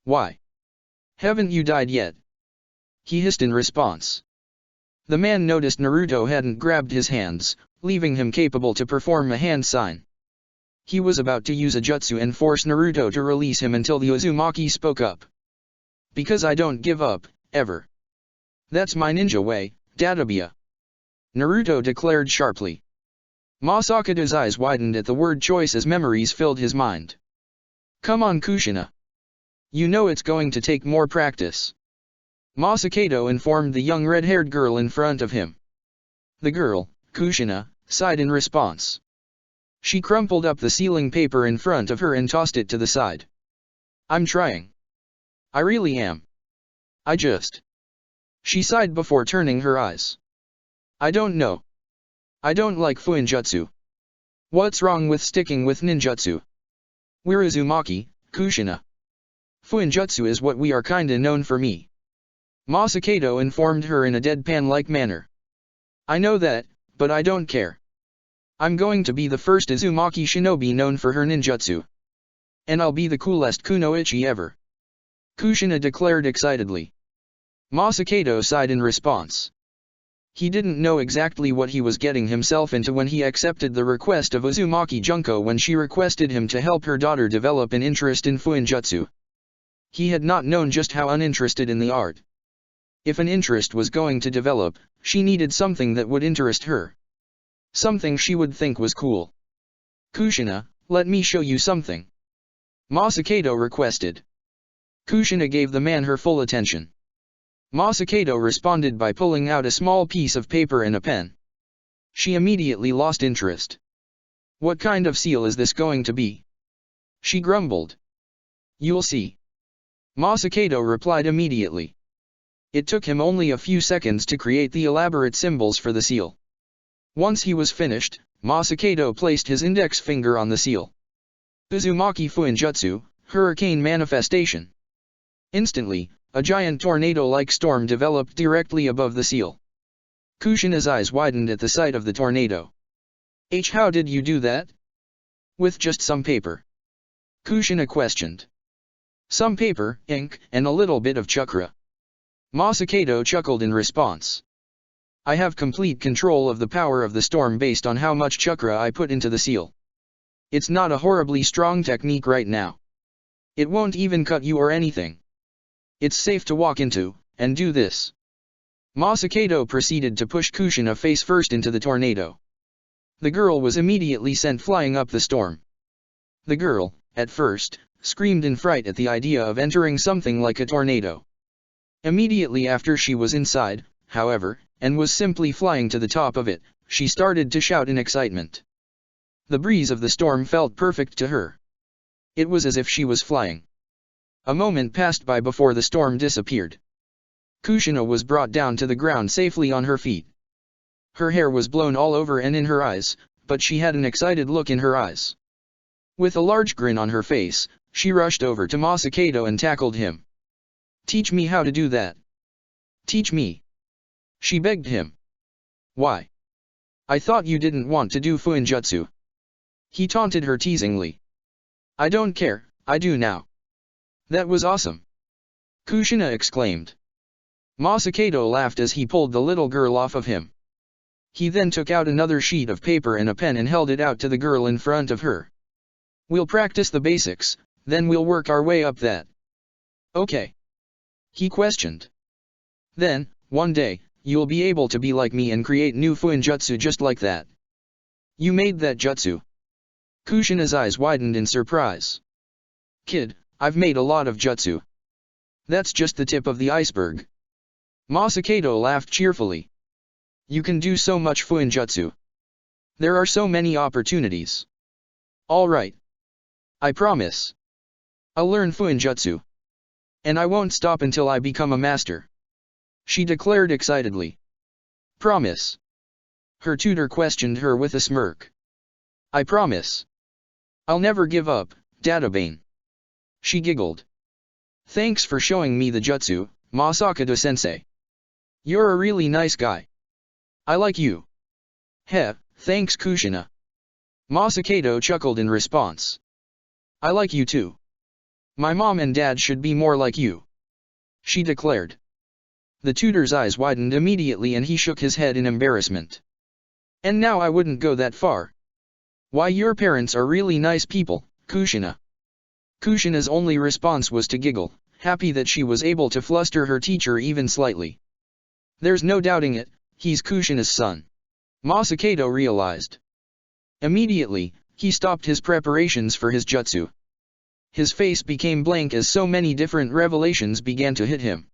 "Why? Haven't you died yet?" he hissed in response. The man noticed Naruto hadn't grabbed his hands, leaving him capable to perform a hand sign. He was about to use a jutsu and force Naruto to release him until the Uzumaki spoke up. "Because I don't give up, ever. That's my ninja way, Dadabiya," Naruto declared sharply. Masakado's eyes widened at the word choice as memories filled his mind. "Come on, Kushina. You know it's going to take more practice," Masakado informed the young red-haired girl in front of him. The girl, Kushina, sighed in response. She crumpled up the sealing paper in front of her and tossed it to the side. "I'm trying. I really am. I just..." She sighed before turning her eyes. "I don't know. I don't like Fuinjutsu. What's wrong with sticking with ninjutsu? We're Uzumaki, Kushina. Fuinjutsu is what we are kinda known for me," Masakado informed her in a deadpan-like manner. "I know that, but I don't care. I'm going to be the first Uzumaki shinobi known for her ninjutsu. And I'll be the coolest kunoichi ever," Kushina declared excitedly. Masakado sighed in response. He didn't know exactly what he was getting himself into when he accepted the request of Uzumaki Junko when she requested him to help her daughter develop an interest in Fuinjutsu. He had not known just how uninterested in the art. If an interest was going to develop, she needed something that would interest her. Something she would think was cool. "Kushina, let me show you something," Masakado requested. Kushina gave the man her full attention. Masakado responded by pulling out a small piece of paper and a pen. She immediately lost interest. "What kind of seal is this going to be?" she grumbled. "You'll see," Masakado replied immediately. It took him only a few seconds to create the elaborate symbols for the seal. Once he was finished, Masakado placed his index finger on the seal. "Uzumaki Fuinjutsu, Hurricane Manifestation." Instantly, a giant tornado-like storm developed directly above the seal. Kushina's eyes widened at the sight of the tornado. How did you do that?" "With just some paper," Kushina questioned. "Some paper, ink, and a little bit of chakra," Masakado chuckled in response. "I have complete control of the power of the storm based on how much chakra I put into the seal. It's not a horribly strong technique right now. It won't even cut you or anything. It's safe to walk into, and do this." Masakado proceeded to push Kushina face first into the tornado. The girl was immediately sent flying up the storm. The girl, at first, screamed in fright at the idea of entering something like a tornado. Immediately after she was inside, however, and was simply flying to the top of it, she started to shout in excitement. The breeze of the storm felt perfect to her. It was as if she was flying. A moment passed by before the storm disappeared. Kushina was brought down to the ground safely on her feet. Her hair was blown all over and in her eyes, but she had an excited look in her eyes. With a large grin on her face, she rushed over to Masakado and tackled him. "Teach me how to do that. Teach me," she begged him. "Why? I thought you didn't want to do Fuinjutsu," he taunted her teasingly. "I don't care, I do now." "That was awesome!" Kushina exclaimed. Masakado laughed as he pulled the little girl off of him. He then took out another sheet of paper and a pen and held it out to the girl in front of her. We'll practice the basics, then we'll work our way up that. Okay? He questioned. Then, one day, you'll be able to be like me and create new fuinjutsu just like that. You made that jutsu. Kushina's eyes widened in surprise. Kid, I've made a lot of jutsu. That's just the tip of the iceberg. Masakado laughed cheerfully. You can do so much fuinjutsu. There are so many opportunities. Alright. I promise. I'll learn fuinjutsu. And I won't stop until I become a master. She declared excitedly. Promise. Her tutor questioned her with a smirk. I promise. I'll never give up, Databane. She giggled. Thanks for showing me the jutsu, Masakado-sensei. You're a really nice guy. I like you. Heh, thanks Kushina. Masakado chuckled in response. I like you too. My mom and dad should be more like you. She declared. The tutor's eyes widened immediately and he shook his head in embarrassment. And now I wouldn't go that far. Why, your parents are really nice people, Kushina. Kushina's only response was to giggle, happy that she was able to fluster her teacher even slightly. There's no doubting it, he's Kushina's son. Masakado realized. Immediately, he stopped his preparations for his jutsu. His face became blank as so many different revelations began to hit him.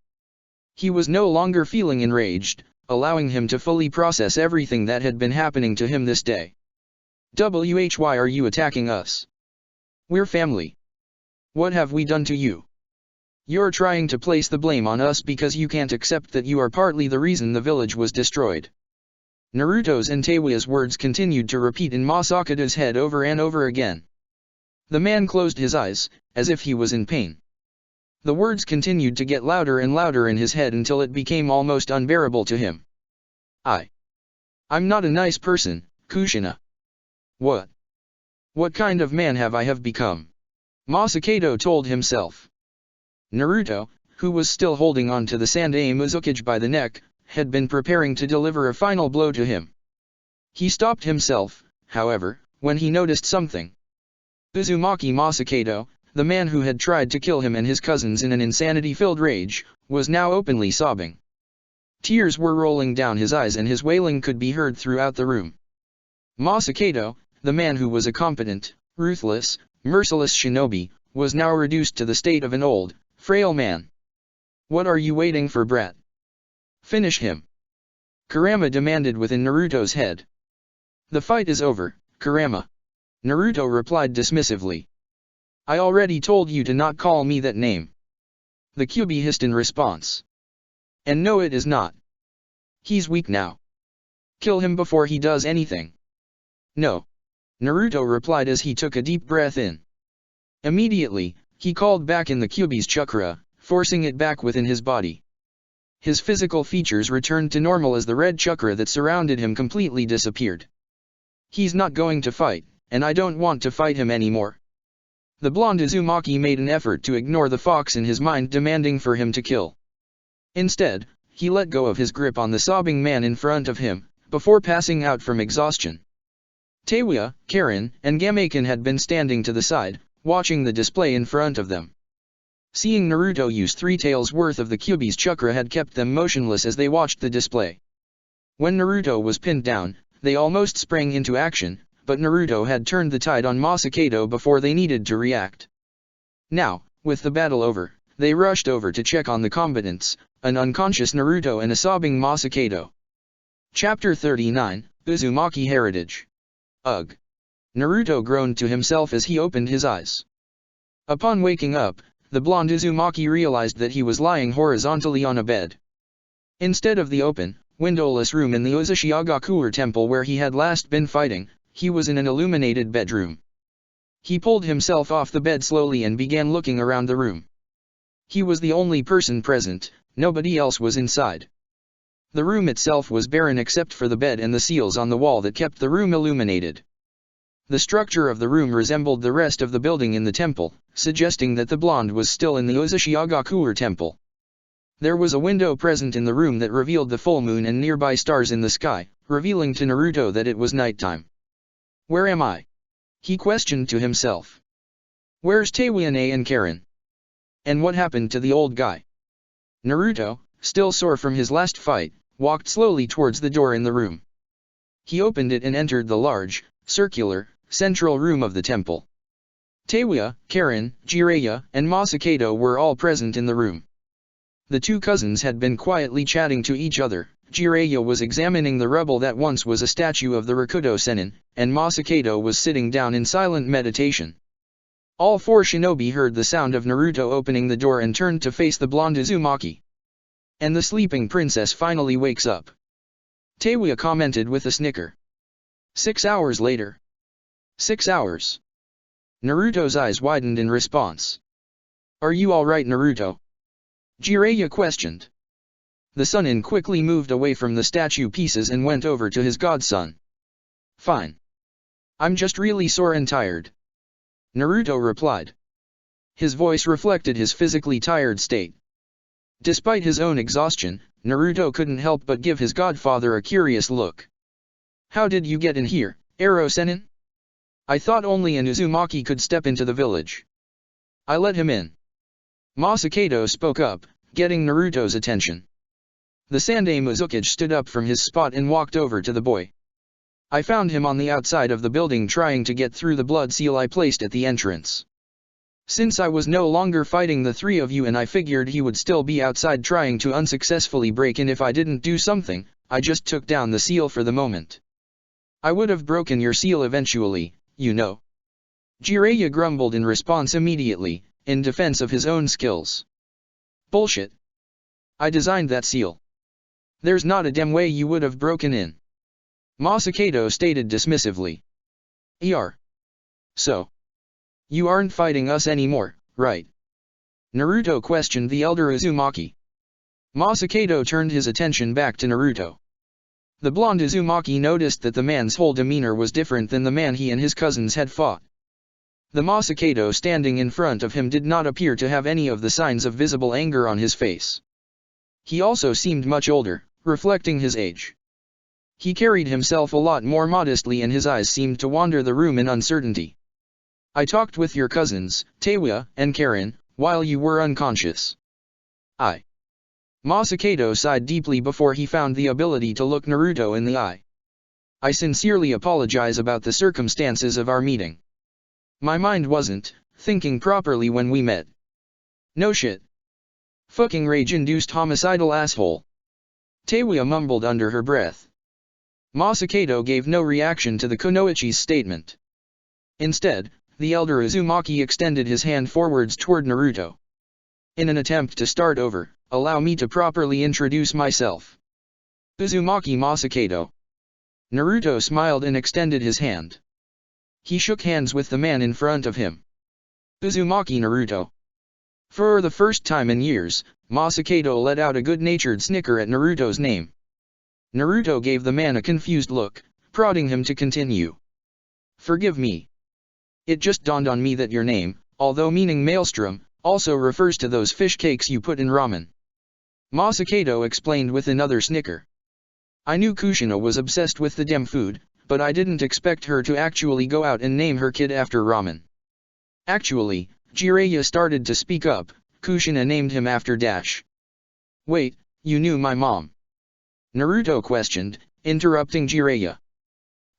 He was no longer feeling enraged, allowing him to fully process everything that had been happening to him this day. Why are you attacking us? We're family. What have we done to you? You're trying to place the blame on us because you can't accept that you are partly the reason the village was destroyed. Naruto's and Teiwa's words continued to repeat in Masakado's head over and over again. The man closed his eyes, as if he was in pain. The words continued to get louder and louder in his head until it became almost unbearable to him. I'm not a nice person, Kushina. What? What kind of man have I become? Masakado told himself. Naruto, who was still holding on to the Sandai Mizukage by the neck, had been preparing to deliver a final blow to him. He stopped himself, however, when he noticed something. Uzumaki Masakado, the man who had tried to kill him and his cousins in an insanity-filled rage, was now openly sobbing. Tears were rolling down his eyes and his wailing could be heard throughout the room. Masakado, the man who was a competent, ruthless, merciless shinobi, was now reduced to the state of an old, frail man. What are you waiting for, brat? Finish him. Kurama demanded within Naruto's head. The fight is over, Kurama. Naruto replied dismissively. I already told you to not call me that name. The Kyuubi hissed in response. And no, it is not. He's weak now. Kill him before he does anything. No. Naruto replied as he took a deep breath in. Immediately, he called back in the Kyuubi's chakra, forcing it back within his body. His physical features returned to normal as the red chakra that surrounded him completely disappeared. He's not going to fight, and I don't want to fight him anymore. The blonde Uzumaki made an effort to ignore the fox in his mind demanding for him to kill. Instead, he let go of his grip on the sobbing man in front of him, before passing out from exhaustion. Teiwa, Karen, and Gameiken had been standing to the side, watching the display in front of them. Seeing Naruto use 3 taels worth of the Kyuubi's chakra had kept them motionless as they watched the display. When Naruto was pinned down, they almost sprang into action, but Naruto had turned the tide on Masakado before they needed to react. Now, with the battle over, they rushed over to check on the combatants, an unconscious Naruto and a sobbing Masakado. Chapter 39, Uzumaki Heritage. Ugh. Naruto groaned to himself as he opened his eyes. Upon waking up, the blonde Uzumaki realized that he was lying horizontally on a bed. Instead of the open, windowless room in the Uzashigakure temple where he had last been fighting, he was in an illuminated bedroom. He pulled himself off the bed slowly and began looking around the room. He was the only person present, nobody else was inside. The room itself was barren except for the bed and the seals on the wall that kept the room illuminated. The structure of the room resembled the rest of the building in the temple, suggesting that the blonde was still in the Uzashigakure temple. There was a window present in the room that revealed the full moon and nearby stars in the sky, revealing to Naruto that it was nighttime. Where am I? He questioned to himself. Where's Teiwane and Karen? And what happened to the old guy? Naruto, still sore from his last fight, walked slowly towards the door in the room. He opened it and entered the large, circular, central room of the temple. Teiwane, Karen, Jiraiya, and Masakado were all present in the room. The two cousins had been quietly chatting to each other. Jiraiya was examining the rubble that once was a statue of the Rakuto Sennin, and Masakado was sitting down in silent meditation. All four shinobi heard the sound of Naruto opening the door and turned to face the blonde Uzumaki. And the sleeping princess finally wakes up. Teiwane commented with a snicker. 6 hours later. 6 hours. Naruto's eyes widened in response. Are you alright, Naruto? Jiraiya questioned. The Sennin quickly moved away from the statue pieces and went over to his godson. Fine. I'm just really sore and tired. Naruto replied. His voice reflected his physically tired state. Despite his own exhaustion, Naruto couldn't help but give his godfather a curious look. How did you get in here, Ero Sennin? I thought only an Uzumaki could step into the village. I let him in. Masakado spoke up, getting Naruto's attention. The Sandai Mizukage stood up from his spot and walked over to the boy. I found him on the outside of the building trying to get through the blood seal I placed at the entrance. Since I was no longer fighting the three of you and I figured he would still be outside trying to unsuccessfully break in if I didn't do something, I just took down the seal for the moment. I would have broken your seal eventually, you know. Jiraiya grumbled in response immediately, in defense of his own skills. Bullshit. I designed that seal. There's not a damn way you would have broken in. Masakado stated dismissively. So. You aren't fighting us anymore, right? Naruto questioned the elder Uzumaki. Masakado turned his attention back to Naruto. The blonde Uzumaki noticed that the man's whole demeanor was different than the man he and his cousins had fought. The Masakado standing in front of him did not appear to have any of the signs of visible anger on his face. He also seemed much older, reflecting his age. He carried himself a lot more modestly and his eyes seemed to wander the room in uncertainty. I talked with your cousins, Teiwane and Karen, while you were unconscious. Masakado sighed deeply before he found the ability to look Naruto in the eye. I sincerely apologize about the circumstances of our meeting. My mind wasn't thinking properly when we met. No shit. Fucking rage-induced homicidal asshole. Teiwane mumbled under her breath. Masakado gave no reaction to the Kunoichi's statement. Instead, the elder Uzumaki extended his hand forwards toward Naruto. In an attempt to start over, allow me to properly introduce myself. Uzumaki Masakado. Naruto smiled and extended his hand. He shook hands with the man in front of him. Uzumaki Naruto. For the first time in years, Masakado let out a good-natured snicker at Naruto's name. Naruto gave the man a confused look, prodding him to continue. Forgive me. It just dawned on me that your name, although meaning Maelstrom, also refers to those fish cakes you put in ramen. Masakado explained with another snicker. I knew Kushina was obsessed with the damn food, but I didn't expect her to actually go out and name her kid after ramen. Actually, Jiraiya started to speak up, Kushina named him after Dash. Wait, you knew my mom? Naruto questioned, interrupting Jiraiya.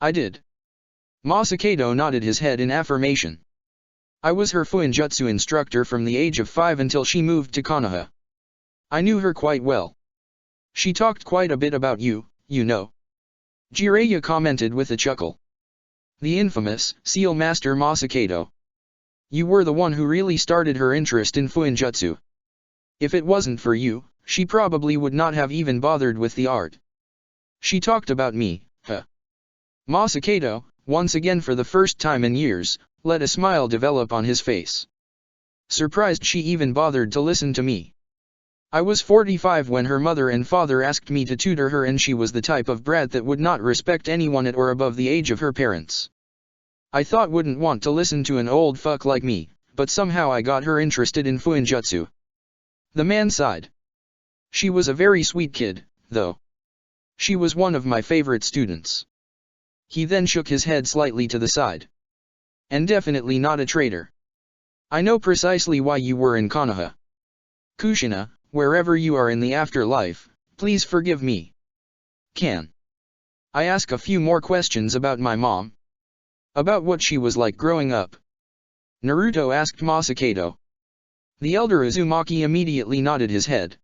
I did. Masakado nodded his head in affirmation. I was her Fuinjutsu instructor from the age of 5 until she moved to Konoha. I knew her quite well. She talked quite a bit about you, you know. Jiraiya commented with a chuckle. The infamous Seal Master Masakado. You were the one who really started her interest in Fuinjutsu. If it wasn't for you, she probably would not have even bothered with the art. She talked about me, huh? Masakado, once again for the first time in years, let a smile develop on his face. Surprised she even bothered to listen to me. I was 45 when her mother and father asked me to tutor her, and she was the type of brat that would not respect anyone at or above the age of her parents. I thought wouldn't want to listen to an old fuck like me, but somehow I got her interested in Fuinjutsu. The man sighed. She was a very sweet kid, though. She was one of my favorite students. He then shook his head slightly to the side. And definitely not a traitor. I know precisely why you were in Konoha. Kushina, wherever you are in the afterlife, please forgive me. Can I ask a few more questions about my mom? About what she was like growing up? Naruto asked Masakado. The elder Uzumaki immediately nodded his head.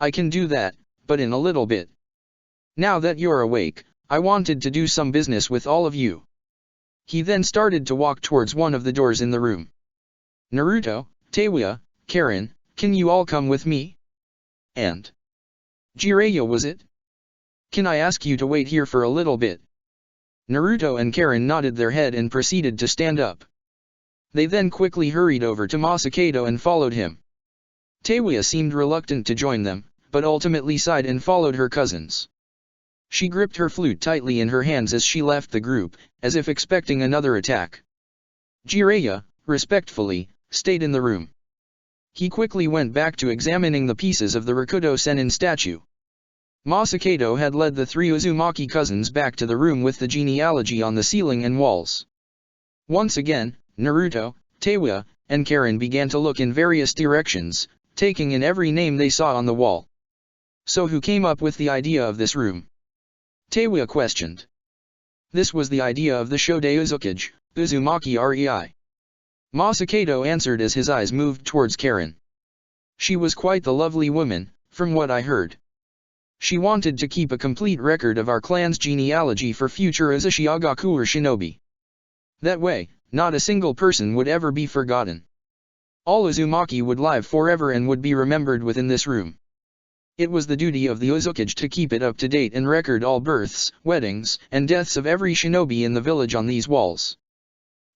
I can do that, but in a little bit. Now that you're awake, I wanted to do some business with all of you. He then started to walk towards one of the doors in the room. Naruto, Teiwa, Karen, can you all come with me? And Jiraiya, was it? Can I ask you to wait here for a little bit? Naruto and Karen nodded their head and proceeded to stand up. They then quickly hurried over to Masakado and followed him. Teiwa seemed reluctant to join them, but ultimately sighed and followed her cousins. She gripped her flute tightly in her hands as she left the group, as if expecting another attack. Jiraiya, respectfully, stayed in the room. He quickly went back to examining the pieces of the Rakuto Sennin statue. Masakado had led the three Uzumaki cousins back to the room with the genealogy on the ceiling and walls. Once again, Naruto, Teiwa, and Karen began to look in various directions, taking in every name they saw on the wall. So who came up with the idea of this room? Teiwa questioned. This was the idea of the Shodei Uzukage, Uzumaki Rei. Masakado answered as his eyes moved towards Karen. She was quite the lovely woman, from what I heard. She wanted to keep a complete record of our clan's genealogy for future Uzushiagaku or shinobi. That way, not a single person would ever be forgotten. All Uzumaki would live forever and would be remembered within this room. It was the duty of the Uzukage to keep it up to date and record all births, weddings, and deaths of every shinobi in the village on these walls.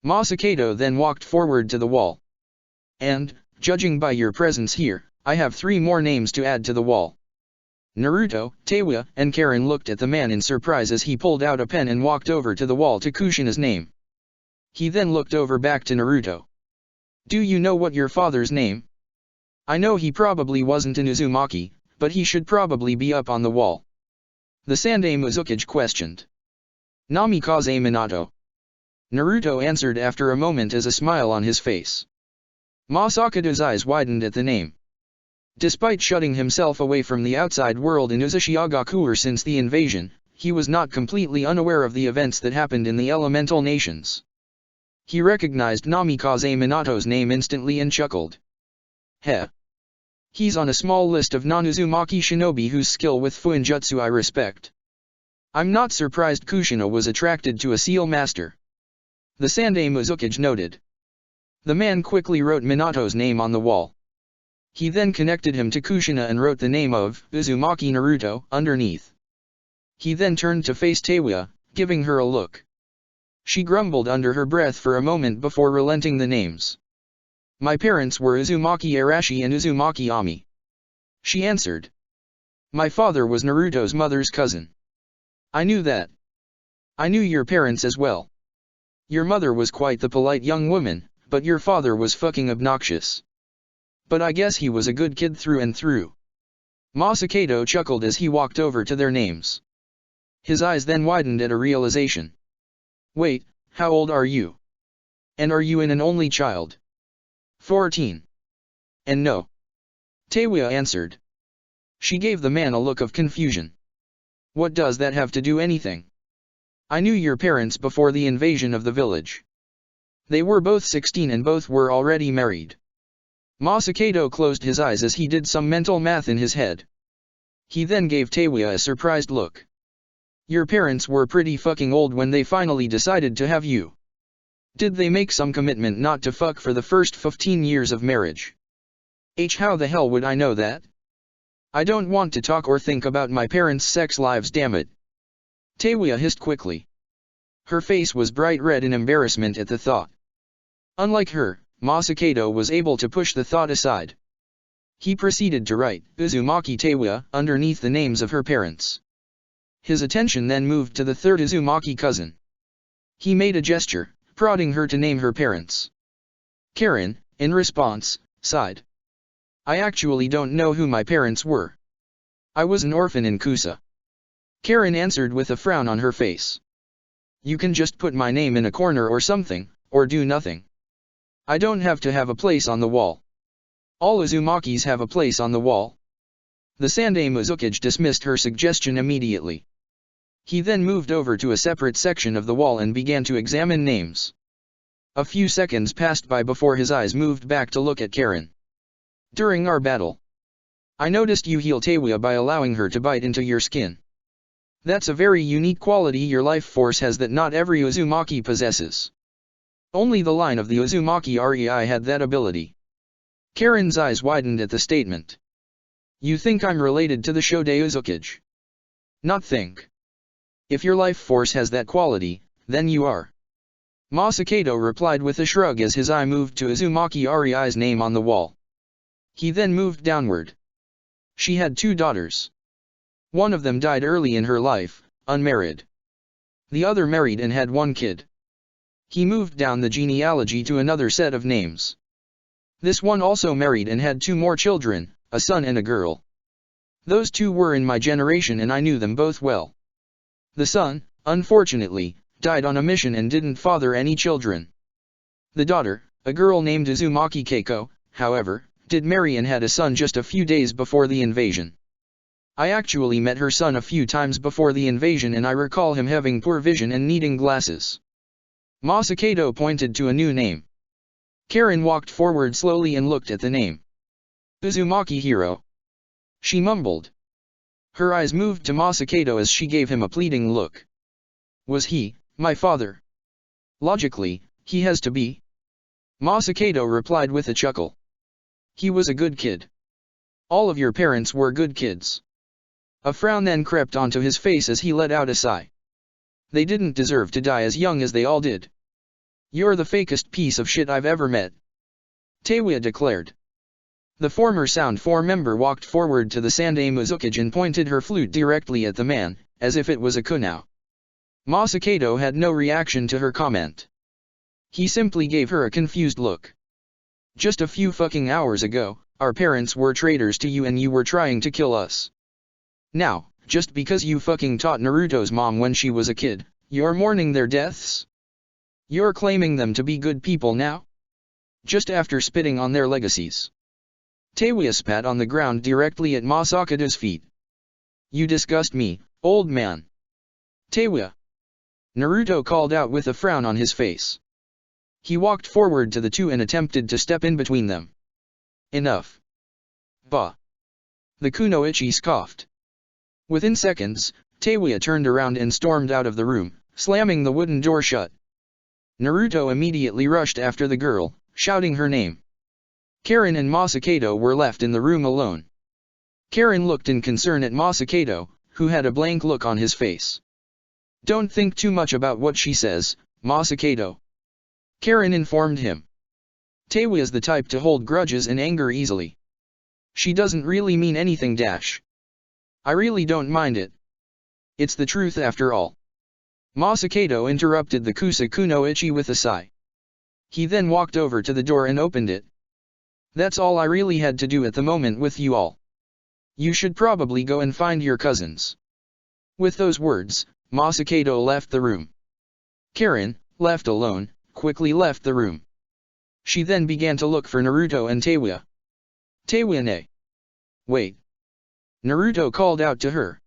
Masakado then walked forward to the wall. And, judging by your presence here, I have 3 more names to add to the wall. Naruto, Teiwa, and Karen looked at the man in surprise as he pulled out a pen and walked over to the wall to Kushina's name. He then looked over back to Naruto. Do you know what your father's name? I know he probably wasn't an Uzumaki, but he should probably be up on the wall. The Sandaime Uzukage questioned. Namikaze Minato. Naruto answered after a moment as a smile on his face. Masakado's eyes widened at the name. Despite shutting himself away from the outside world in Uzushiagaku since the invasion, he was not completely unaware of the events that happened in the elemental nations. He recognized Namikaze Minato's name instantly and chuckled. Heh. He's on a small list of non-Uzumaki shinobi whose skill with Fuinjutsu I respect. I'm not surprised Kushina was attracted to a seal master. The Sandaime Uzukage noted. The man quickly wrote Minato's name on the wall. He then connected him to Kushina and wrote the name of Uzumaki Naruto underneath. He then turned to face Teiwa, giving her a look. She grumbled under her breath for a moment before relenting the names. My parents were Uzumaki Arashi and Uzumaki Ami. She answered. My father was Naruto's mother's cousin. I knew that. I knew your parents as well. Your mother was quite the polite young woman, but your father was fucking obnoxious. But I guess he was a good kid through and through. Masakado chuckled as he walked over to their names. His eyes then widened at a realization. Wait, how old are you? And are you an only child? 14. And no. Teiwa answered. She gave the man a look of confusion. What does that have to do anything? I knew your parents before the invasion of the village. They were both 16 and both were already married. Masakado closed his eyes as he did some mental math in his head. He then gave Teiwa a surprised look. Your parents were pretty fucking old when they finally decided to have you. Did they make some commitment not to fuck for the first 15 years of marriage? How the hell would I know that? I don't want to talk or think about my parents' sex lives, damn it. Teiwa hissed quickly. Her face was bright red in embarrassment at the thought. Unlike her, Masakado was able to push the thought aside. He proceeded to write Uzumaki Teiwa underneath the names of her parents. His attention then moved to the third Uzumaki cousin. He made a gesture, prodding her to name her parents. Karen, in response, sighed. I actually don't know who my parents were. I was an orphan in Kusa. Karen answered with a frown on her face. You can just put my name in a corner or something, or do nothing. I don't have to have a place on the wall. All Uzumakis have a place on the wall. The Sandaime Uzukage dismissed her suggestion immediately. He then moved over to a separate section of the wall and began to examine names. A few seconds passed by before his eyes moved back to look at Karen. During our battle, I noticed you heal Teiwa by allowing her to bite into your skin. That's a very unique quality your life force has that not every Uzumaki possesses. Only the line of the Uzumaki Rei had that ability. Karen's eyes widened at the statement. You think I'm related to the Shode Uzukage? Not think. If your life force has that quality, then you are. Masakado replied with a shrug as his eye moved to Uzumaki Rei's name on the wall. He then moved downward. She had 2 daughters. One of them died early in her life, unmarried. The other married and had 1 kid. He moved down the genealogy to another set of names. This one also married and had 2 more children, a son and a girl. Those 2 were in my generation and I knew them both well. The son, unfortunately, died on a mission and didn't father any children. The daughter, a girl named Uzumaki Keiko, however, did marry and had a son just a few days before the invasion. I actually met her son a few times before the invasion and I recall him having poor vision and needing glasses. Masakado pointed to a new name. Karen walked forward slowly and looked at the name. Uzumaki Hiro. She mumbled. Her eyes moved to Masakado as she gave him a pleading look. Was he, my father? Logically, he has to be. Masakado replied with a chuckle. He was a good kid. All of your parents were good kids. A frown then crept onto his face as he let out a sigh. They didn't deserve to die as young as they all did. You're the fakest piece of shit I've ever met. Teiwa declared. The former Sound 4 member walked forward to the Sandaime Uzukage and pointed her flute directly at the man, as if it was a kunao. Masakado had no reaction to her comment. He simply gave her a confused look. Just a few fucking hours ago, our parents were traitors to you and you were trying to kill us. Now, just because you fucking taught Naruto's mom when she was a kid, you're mourning their deaths? You're claiming them to be good people now? Just after spitting on their legacies. Teiwa spat on the ground directly at Masakado's feet. You disgust me, old man. Teiwa. Naruto called out with a frown on his face. He walked forward to the 2 and attempted to step in between them. Enough. Bah. The kunoichi scoffed. Within seconds, Teiwa turned around and stormed out of the room, slamming the wooden door shut. Naruto immediately rushed after the girl, shouting her name. Karen and Masakado were left in the room alone. Karen looked in concern at Masakado, who had a blank look on his face. Don't think too much about what she says, Masakado. Karen informed him. Teiwa is the type to hold grudges and anger easily. She doesn't really mean anything dash. I really don't mind it. It's the truth after all. Masakado interrupted the Kusa kunoichi with a sigh. He then walked over to the door and opened it. That's all I really had to do at the moment with you all. You should probably go and find your cousins. With those words, Masakado left the room. Karen, left alone, quickly left the room. She then began to look for Naruto and Teiwa. Teiwa-ne. Wait. Naruto called out to her.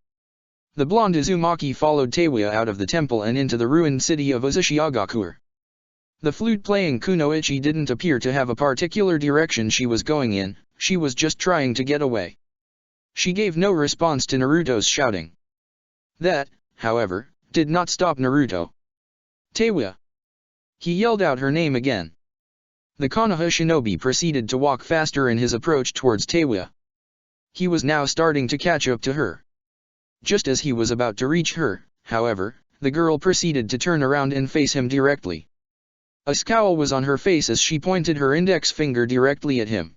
The blonde Uzumaki followed Teiwa out of the temple and into the ruined city of Uzushiagakuer. The flute-playing kunoichi didn't appear to have a particular direction she was going in, she was just trying to get away. She gave no response to Naruto's shouting. That, however, did not stop Naruto. Teiwa. He yelled out her name again. The Konoha shinobi proceeded to walk faster in his approach towards Teiwa. He was now starting to catch up to her. Just as he was about to reach her, however, the girl proceeded to turn around and face him directly. A scowl was on her face as she pointed her index finger directly at him.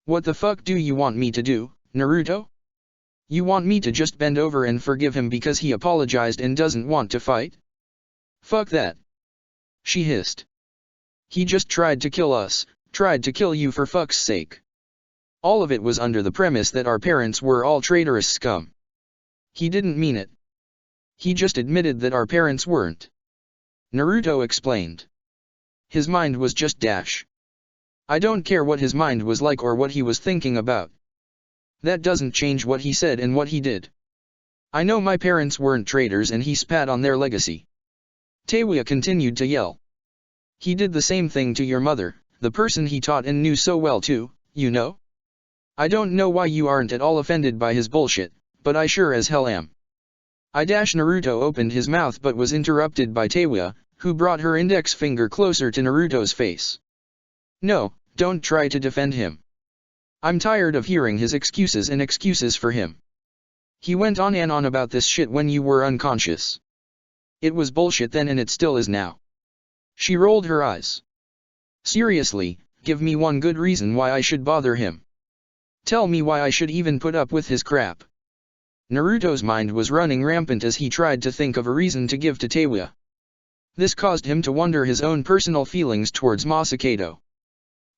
What the fuck do you want me to do, Naruto? You want me to just bend over and forgive him because he apologized and doesn't want to fight? Fuck that. She hissed. He just tried to kill us, tried to kill you for fuck's sake. All of it was under the premise that our parents were all traitorous scum. He didn't mean it. He just admitted that our parents weren't. Naruto explained. His mind was just dash. I don't care what his mind was like or what he was thinking about. That doesn't change what he said and what he did. I know my parents weren't traitors and he spat on their legacy. Teiwa continued to yell. He did the same thing to your mother, the person he taught and knew so well too, you know? I don't know why you aren't at all offended by his bullshit, but I sure as hell am. Naruto opened his mouth but was interrupted by Teiwa, who brought her index finger closer to Naruto's face. No, don't try to defend him. I'm tired of hearing his excuses and excuses for him. He went on and on about this shit when you were unconscious. It was bullshit then and it still is now. She rolled her eyes. Seriously, give me one good reason why I should bother him. Tell me why I should even put up with his crap. Naruto's mind was running rampant as he tried to think of a reason to give to Teiwa. This caused him to wonder his own personal feelings towards Masakado.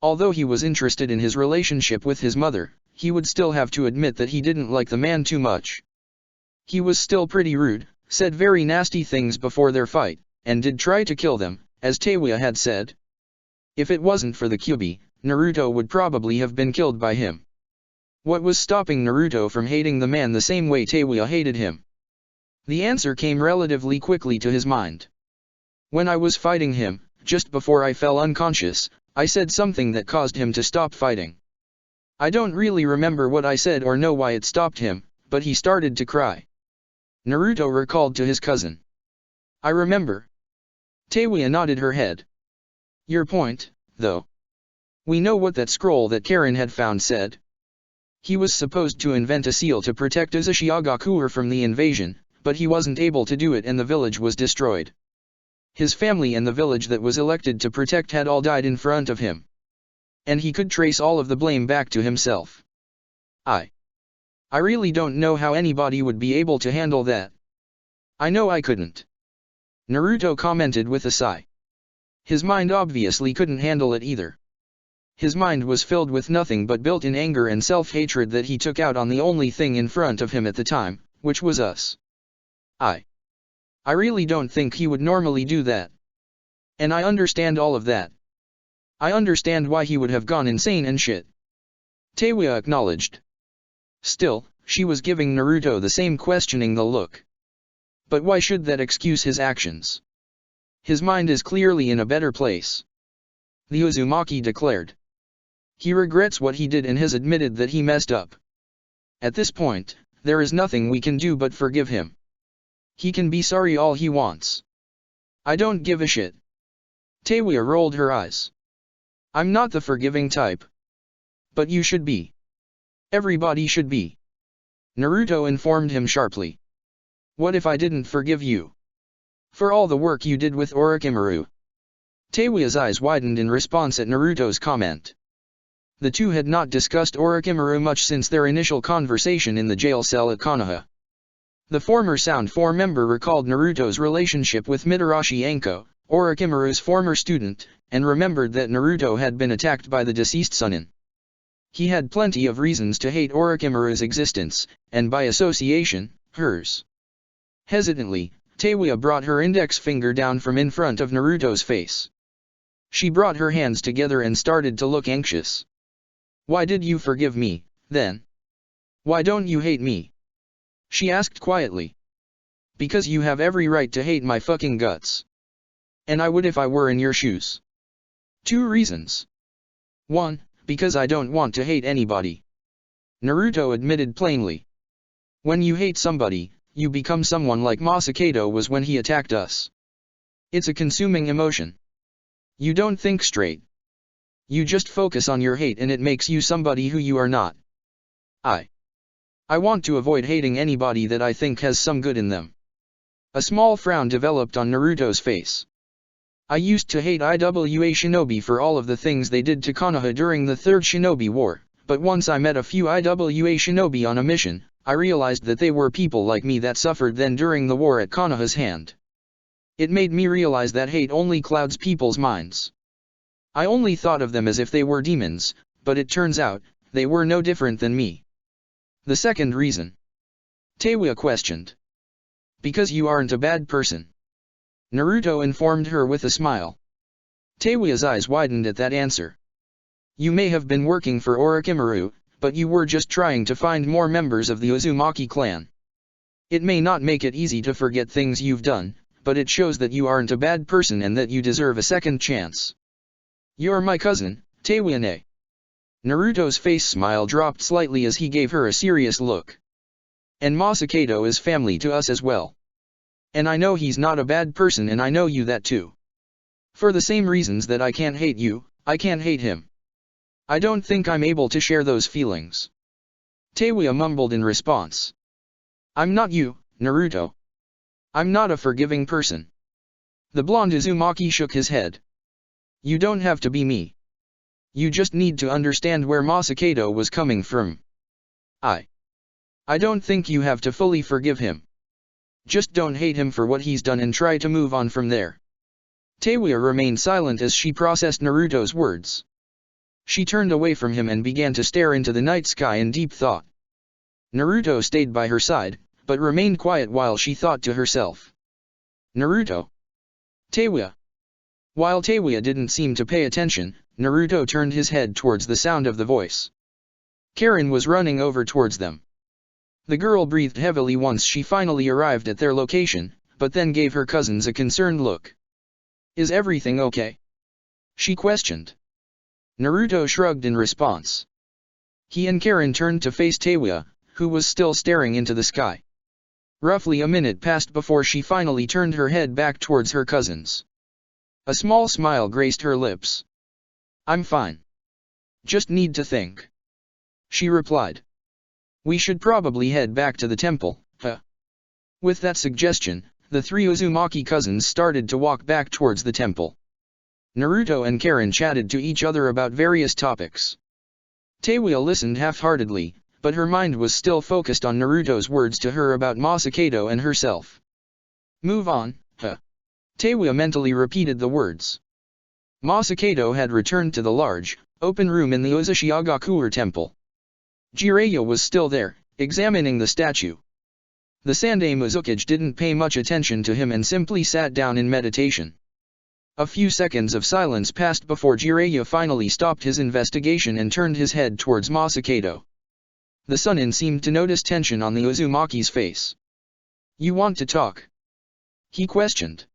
Although he was interested in his relationship with his mother, he would still have to admit that he didn't like the man too much. He was still pretty rude, said very nasty things before their fight, and did try to kill them, as Teiwa had said. If it wasn't for the Kyuubi, Naruto would probably have been killed by him. What was stopping Naruto from hating the man the same way Teiwa hated him? The answer came relatively quickly to his mind. When I was fighting him, just before I fell unconscious, I said something that caused him to stop fighting. I don't really remember what I said or know why it stopped him, but he started to cry. Naruto recalled to his cousin. I remember. Teiwa nodded her head. Your point, though. We know what that scroll that Karen had found said. He was supposed to invent a seal to protect Uzashigakure from the invasion, but he wasn't able to do it and the village was destroyed. His family and the village that was elected to protect had all died in front of him. And he could trace all of the blame back to himself. I really don't know how anybody would be able to handle that. I know I couldn't. Naruto commented with a sigh. His mind obviously couldn't handle it either. His mind was filled with nothing but built-in anger and self-hatred that he took out on the only thing in front of him at the time, which was us. I really don't think he would normally do that. And I understand all of that. I understand why he would have gone insane and shit. Teiwa acknowledged. Still, she was giving Naruto the same questioning the look. But why should that excuse his actions? His mind is clearly in a better place. The Uzumaki declared. He regrets what he did and has admitted that he messed up. At this point, there is nothing we can do but forgive him. He can be sorry all he wants. I don't give a shit. Teiwa rolled her eyes. I'm not the forgiving type. But you should be. Everybody should be. Naruto informed him sharply. What if I didn't forgive you? For all the work you did with Orochimaru. Teiwa's eyes widened in response at Naruto's comment. The two had not discussed Orochimaru much since their initial conversation in the jail cell at Konoha. The former Sound 4 member recalled Naruto's relationship with Mitarashi Anko, Orochimaru's former student, and remembered that Naruto had been attacked by the deceased Sunin. He had plenty of reasons to hate Orochimaru's existence, and by association, hers. Hesitantly, Teiwa brought her index finger down from in front of Naruto's face. She brought her hands together and started to look anxious. Why did you forgive me, then? Why don't you hate me? She asked quietly. Because you have every right to hate my fucking guts. And I would if I were in your shoes. 2 reasons. 1, because I don't want to hate anybody. Naruto admitted plainly. When you hate somebody, you become someone like Masakado was when he attacked us. It's a consuming emotion. You don't think straight. You just focus on your hate and it makes you somebody who you are not. I want to avoid hating anybody that I think has some good in them. A small frown developed on Naruto's face. I used to hate IWA Shinobi for all of the things they did to Konoha during the Third Shinobi War, but once I met a few IWA Shinobi on a mission, I realized that they were people like me that suffered then during the war at Konoha's hand. It made me realize that hate only clouds people's minds. I only thought of them as if they were demons, but it turns out, they were no different than me. The second reason? Teiwa questioned. Because you aren't a bad person. Naruto informed her with a smile. Teiwa's eyes widened at that answer. You may have been working for Orochimaru, but you were just trying to find more members of the Uzumaki clan. It may not make it easy to forget things you've done, but it shows that you aren't a bad person and that you deserve a second chance. You're my cousin, Teiwa. Naruto's face smile dropped slightly as he gave her a serious look. And Masakado is family to us as well. And I know he's not a bad person, and I know you that too. For the same reasons that I can't hate you, I can't hate him. I don't think I'm able to share those feelings. Teiwa mumbled in response. I'm not you, Naruto. I'm not a forgiving person. The blonde Uzumaki shook his head. You don't have to be me. You just need to understand where Masakado was coming from. I don't think you have to fully forgive him. Just don't hate him for what he's done and try to move on from there. Teiwa remained silent as she processed Naruto's words. She turned away from him and began to stare into the night sky in deep thought. Naruto stayed by her side, but remained quiet while she thought to herself. Naruto. Teiwa. While Teiwa didn't seem to pay attention, Naruto turned his head towards the sound of the voice. Karen was running over towards them. The girl breathed heavily once she finally arrived at their location, but then gave her cousins a concerned look. Is everything okay? She questioned. Naruto shrugged in response. He and Karen turned to face Teiwa, who was still staring into the sky. Roughly a minute passed before she finally turned her head back towards her cousins. A small smile graced her lips. I'm fine. Just need to think. She replied. We should probably head back to the temple, huh? With that suggestion, the three Uzumaki cousins started to walk back towards the temple. Naruto and Karen chatted to each other about various topics. Teiwa listened half-heartedly, but her mind was still focused on Naruto's words to her about Masakado and herself. Move on, huh? Teiwa mentally repeated the words. Masakado had returned to the large, open room in the Uzushiagakuer temple. Jiraiya was still there, examining the statue. The Sandaime Uzukage didn't pay much attention to him and simply sat down in meditation. A few seconds of silence passed before Jiraiya finally stopped his investigation and turned his head towards Masakado. The Sannin seemed to notice tension on the Uzumaki's face. You want to talk? He questioned.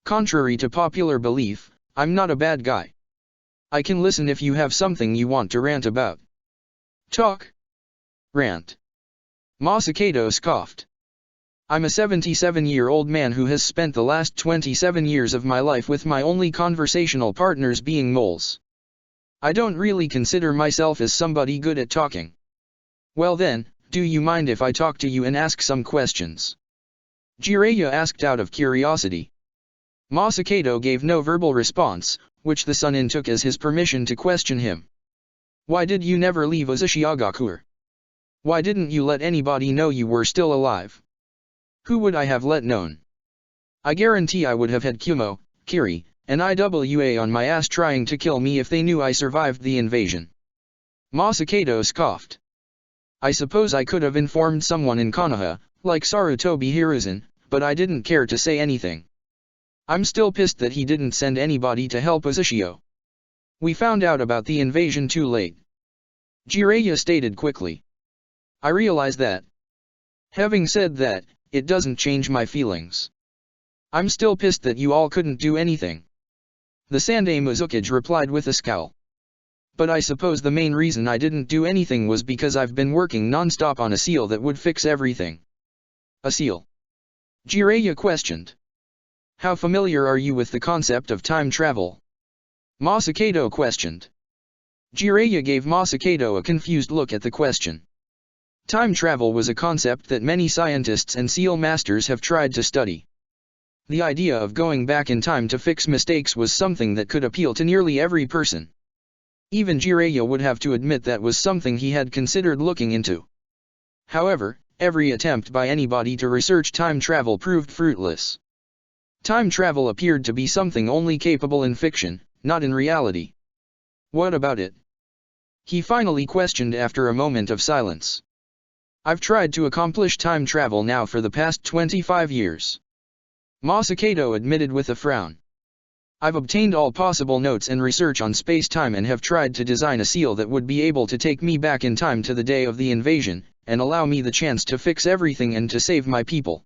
Contrary to popular belief, I'm not a bad guy. I can listen if you have something you want to rant about. Talk? Rant. Masakado scoffed. I'm a 77-year-old man who has spent the last 27 years of my life with my only conversational partners being moles. I don't really consider myself as somebody good at talking. Well then, do you mind if I talk to you and ask some questions? Jiraiya asked out of curiosity. Masakado gave no verbal response, which the Sannin took as his permission to question him. Why did you never leave Uzushiagakuer? Why didn't you let anybody know you were still alive? Who would I have let known? I guarantee I would have had Kumo, Kiri, and Iwa on my ass trying to kill me if they knew I survived the invasion. Masakado scoffed. I suppose I could have informed someone in Konoha, like Sarutobi Hiruzen, but I didn't care to say anything. I'm still pissed that he didn't send anybody to help Uzushio. We found out about the invasion too late. Jiraiya stated quickly. I realize that. Having said that, it doesn't change my feelings. I'm still pissed that you all couldn't do anything. The Sandaime Uzukage replied with a scowl. But I suppose the main reason I didn't do anything was because I've been working non-stop on a seal that would fix everything. A seal? Jiraiya questioned. How familiar are you with the concept of time travel? Masakado questioned. Jiraiya gave Masakado a confused look at the question. Time travel was a concept that many scientists and seal masters have tried to study. The idea of going back in time to fix mistakes was something that could appeal to nearly every person. Even Jiraiya would have to admit that was something he had considered looking into. However, every attempt by anybody to research time travel proved fruitless. Time travel appeared to be something only capable in fiction, not in reality. What about it? He finally questioned after a moment of silence. I've tried to accomplish time travel now for the past 25 years. Masakado admitted with a frown. I've obtained all possible notes and research on space-time and have tried to design a seal that would be able to take me back in time to the day of the invasion, and allow me the chance to fix everything and to save my people.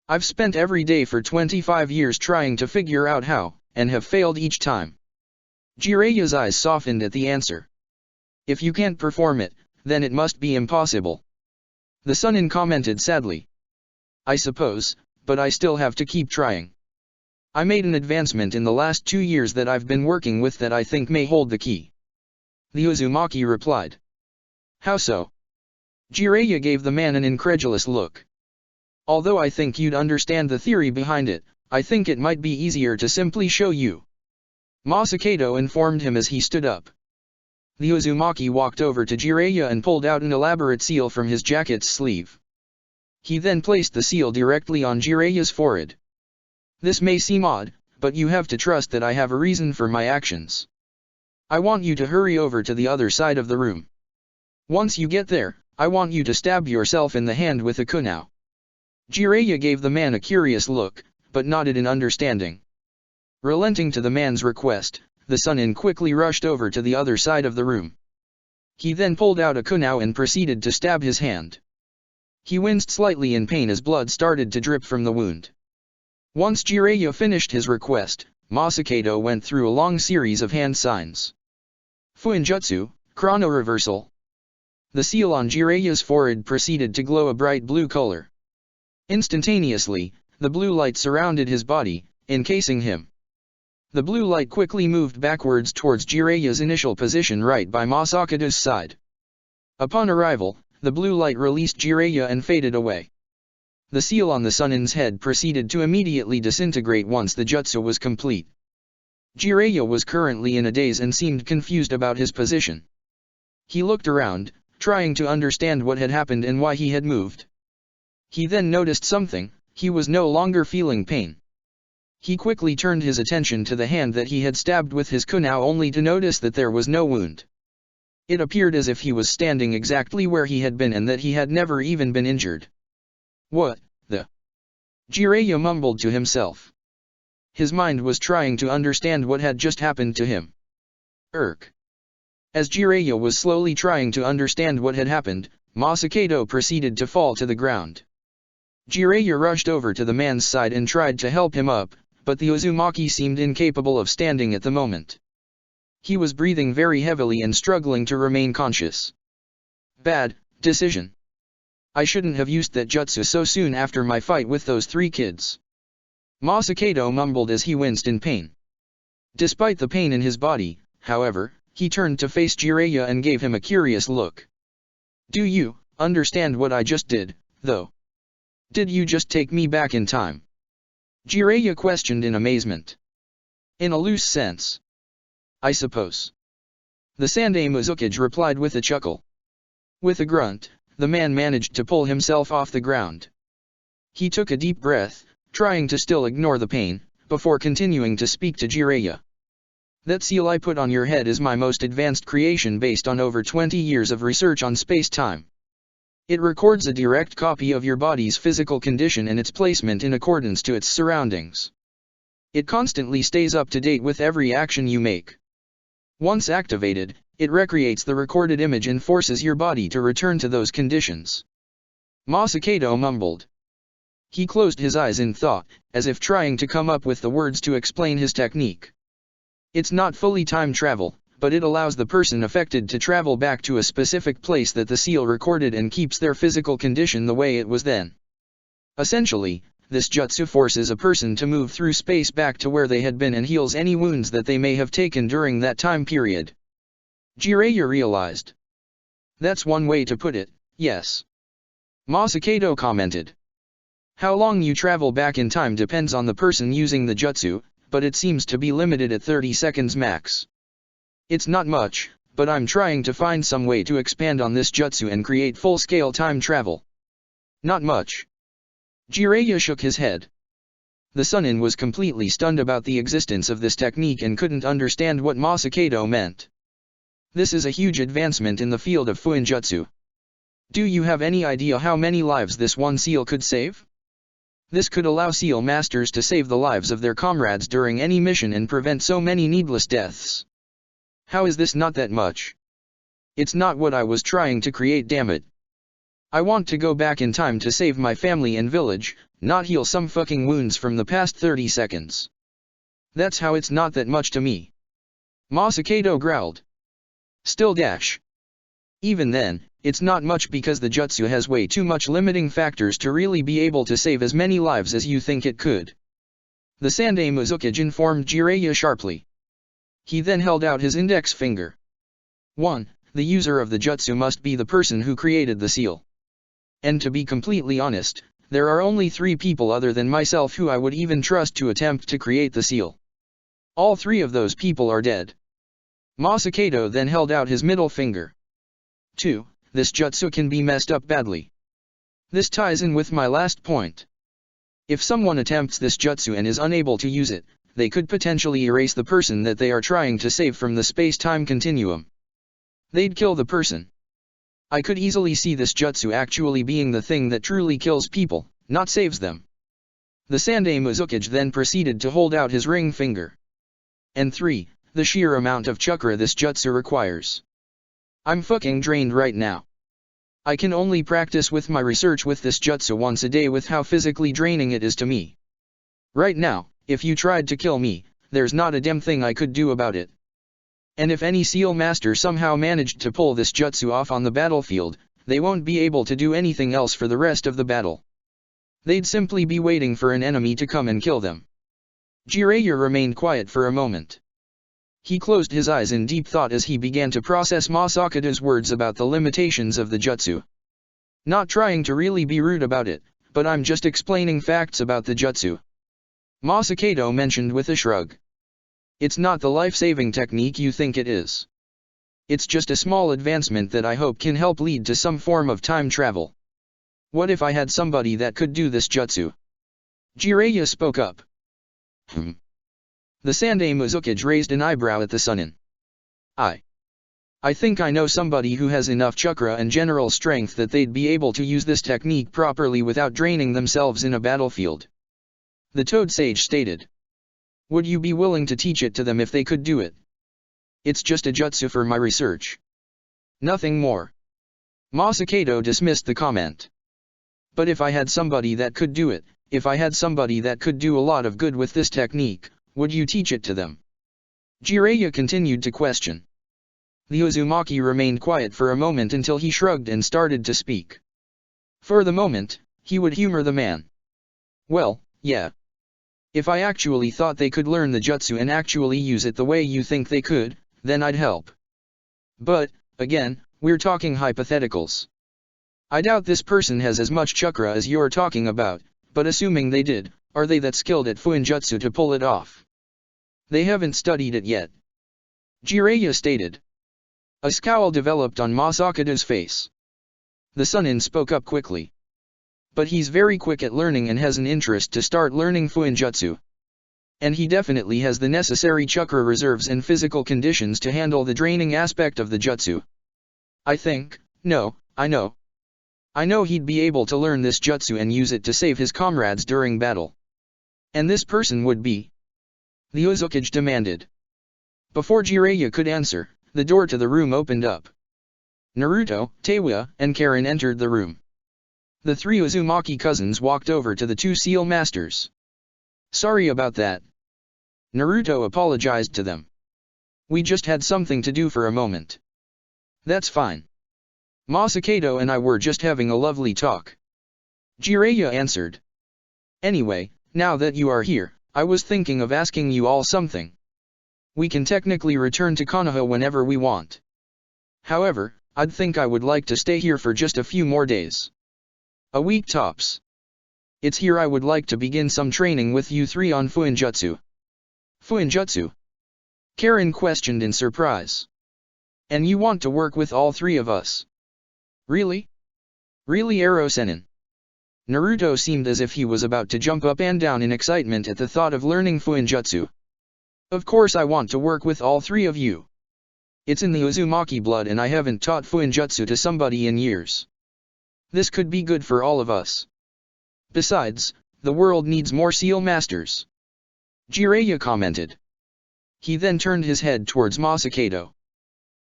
I've spent every day for 25 years trying to figure out how, and have failed each time. Jiraiya's eyes softened at the answer. If you can't perform it, then it must be impossible. The Sunin commented sadly. I suppose, but I still have to keep trying. I made an advancement in the last 2 years that I've been working with that I think may hold the key. The Uzumaki replied. How so? Jiraiya gave the man an incredulous look. Although I think you'd understand the theory behind it, I think it might be easier to simply show you. Masakado informed him as he stood up. The Uzumaki walked over to Jiraiya and pulled out an elaborate seal from his jacket's sleeve. He then placed the seal directly on Jiraiya's forehead. This may seem odd, but you have to trust that I have a reason for my actions. I want you to hurry over to the other side of the room. Once you get there, I want you to stab yourself in the hand with a kunai. Jiraiya gave the man a curious look, but nodded in understanding. Relenting to the man's request, the Sunin quickly rushed over to the other side of the room. He then pulled out a kunai and proceeded to stab his hand. He winced slightly in pain as blood started to drip from the wound. Once Jiraiya finished his request, Masakado went through a long series of hand signs. Fuinjutsu, Chrono Reversal. The seal on Jiraiya's forehead proceeded to glow a bright blue color. Instantaneously, the blue light surrounded his body, encasing him. The blue light quickly moved backwards towards Jiraiya's initial position right by Masakado's side. Upon arrival, the blue light released Jiraiya and faded away. The seal on the Sunin's head proceeded to immediately disintegrate once the jutsu was complete. Jiraiya was currently in a daze and seemed confused about his position. He looked around, trying to understand what had happened and why he had moved. He then noticed something: he was no longer feeling pain. He quickly turned his attention to the hand that he had stabbed with his kunai only to notice that there was no wound. It appeared as if he was standing exactly where he had been and that he had never even been injured. What the? Jiraiya mumbled to himself. His mind was trying to understand what had just happened to him. As Jiraiya was slowly trying to understand what had happened, Masakado proceeded to fall to the ground. Jiraiya rushed over to the man's side and tried to help him up, but the Uzumaki seemed incapable of standing at the moment. He was breathing very heavily and struggling to remain conscious. Bad decision. I shouldn't have used that jutsu so soon after my fight with those 3 kids. Masakado mumbled as he winced in pain. Despite the pain in his body, however, he turned to face Jiraiya and gave him a curious look. Do you understand what I just did, though? Did you just take me back in time? Jiraiya questioned in amazement. In a loose sense. I suppose. The Sandaime Uzukage replied with a chuckle. With a grunt, the man managed to pull himself off the ground. He took a deep breath, trying to still ignore the pain, before continuing to speak to Jiraiya. That seal I put on your head is my most advanced creation based on over 20 years of research on space-time. It records a direct copy of your body's physical condition and its placement in accordance to its surroundings. It constantly stays up to date with every action you make. Once activated, it recreates the recorded image and forces your body to return to those conditions. Masakado mumbled. He closed his eyes in thought, as if trying to come up with the words to explain his technique. It's not fully time travel, but it allows the person affected to travel back to a specific place that the seal recorded and keeps their physical condition the way it was then. Essentially, this jutsu forces a person to move through space back to where they had been and heals any wounds that they may have taken during that time period. Jiraiya realized. That's one way to put it, yes. Masakado commented. How long you travel back in time depends on the person using the jutsu, but it seems to be limited at 30 seconds max. It's not much, but I'm trying to find some way to expand on this jutsu and create full-scale time travel. Not much. Jiraiya shook his head. The Sunin was completely stunned about the existence of this technique and couldn't understand what Masakado meant. This is a huge advancement in the field of Fuinjutsu. Do you have any idea how many lives this one seal could save? This could allow seal masters to save the lives of their comrades during any mission and prevent so many needless deaths. How is this not that much? It's not what I was trying to create, damn it. I want to go back in time to save my family and village, not heal some fucking wounds from the past 30 seconds. That's how it's not that much to me. Masakado growled. Still dash. Even then, it's not much because the jutsu has way too much limiting factors to really be able to save as many lives as you think it could. The Sandai Muzukage informed Jiraiya sharply. He then held out his index finger. 1. The user of the jutsu must be the person who created the seal. And to be completely honest, there are only 3 people other than myself who I would even trust to attempt to create the seal. All 3 of those people are dead. Masakado then held out his middle finger. 2. This jutsu can be messed up badly. This ties in with my last point. If someone attempts this jutsu and is unable to use it, they could potentially erase the person that they are trying to save from the space-time continuum. They'd kill the person. I could easily see this jutsu actually being the thing that truly kills people, not saves them. The Sandai Muzukage then proceeded to hold out his ring finger. And 3. The sheer amount of chakra this jutsu requires. I'm fucking drained right now. I can only practice with my research with this jutsu once a day with how physically draining it is to me. Right now, if you tried to kill me, there's not a damn thing I could do about it. And if any seal master somehow managed to pull this jutsu off on the battlefield, they won't be able to do anything else for the rest of the battle. They'd simply be waiting for an enemy to come and kill them. Jiraiya remained quiet for a moment. He closed his eyes in deep thought as he began to process Masakado's words about the limitations of the jutsu. Not trying to really be rude about it, but I'm just explaining facts about the jutsu. Masakado mentioned with a shrug. It's not the life-saving technique you think it is. It's just a small advancement that I hope can help lead to some form of time travel. What if I had somebody that could do this jutsu? Jiraiya spoke up. The Sandai Muzukage raised an eyebrow at the Sunin. I think I know somebody who has enough chakra and general strength that they'd be able to use this technique properly without draining themselves in a battlefield. The Toad Sage stated. Would you be willing to teach it to them if they could do it? It's just a jutsu for my research. Nothing more. Masakado dismissed the comment. But if I had somebody that could do it, if I had somebody that could do a lot of good with this technique, would you teach it to them? Jiraiya continued to question. The Uzumaki remained quiet for a moment until he shrugged and started to speak. For the moment, he would humor the man. Well, yeah. If I actually thought they could learn the jutsu and actually use it the way you think they could, then I'd help. But, again, we're talking hypotheticals. I doubt this person has as much chakra as you're talking about, but assuming they did, are they that skilled at Fuinjutsu to pull it off? They haven't studied it yet. Jiraiya stated. A scowl developed on Masakado's face. The Sunin spoke up quickly. But he's very quick at learning and has an interest to start learning Fuinjutsu. And he definitely has the necessary chakra reserves and physical conditions to handle the draining aspect of the jutsu. I know. I know he'd be able to learn this jutsu and use it to save his comrades during battle. And this person would be? The Uzukage demanded. Before Jiraiya could answer, the door to the room opened up. Naruto, Tewa, and Karin entered the room. The 3 Uzumaki cousins walked over to the 2 seal masters. Sorry about that. Naruto apologized to them. We just had something to do for a moment. That's fine. Masakado and I were just having a lovely talk. Jiraiya answered. Anyway, now that you are here, I was thinking of asking you all something. We can technically return to Konoha whenever we want. However, I'd think I would like to stay here for just a few more days. A week tops. It's here I would like to begin some training with you 3 on Fuinjutsu. Fuinjutsu? Karin questioned in surprise. And you want to work with all 3 of us? Really? Really, Ero Sennin? Naruto seemed as if he was about to jump up and down in excitement at the thought of learning Fuinjutsu. Of course I want to work with all 3 of you. It's in the Uzumaki blood and I haven't taught Fuinjutsu to somebody in years. This could be good for all of us. Besides, the world needs more seal masters. Jiraiya commented. He then turned his head towards Masakado.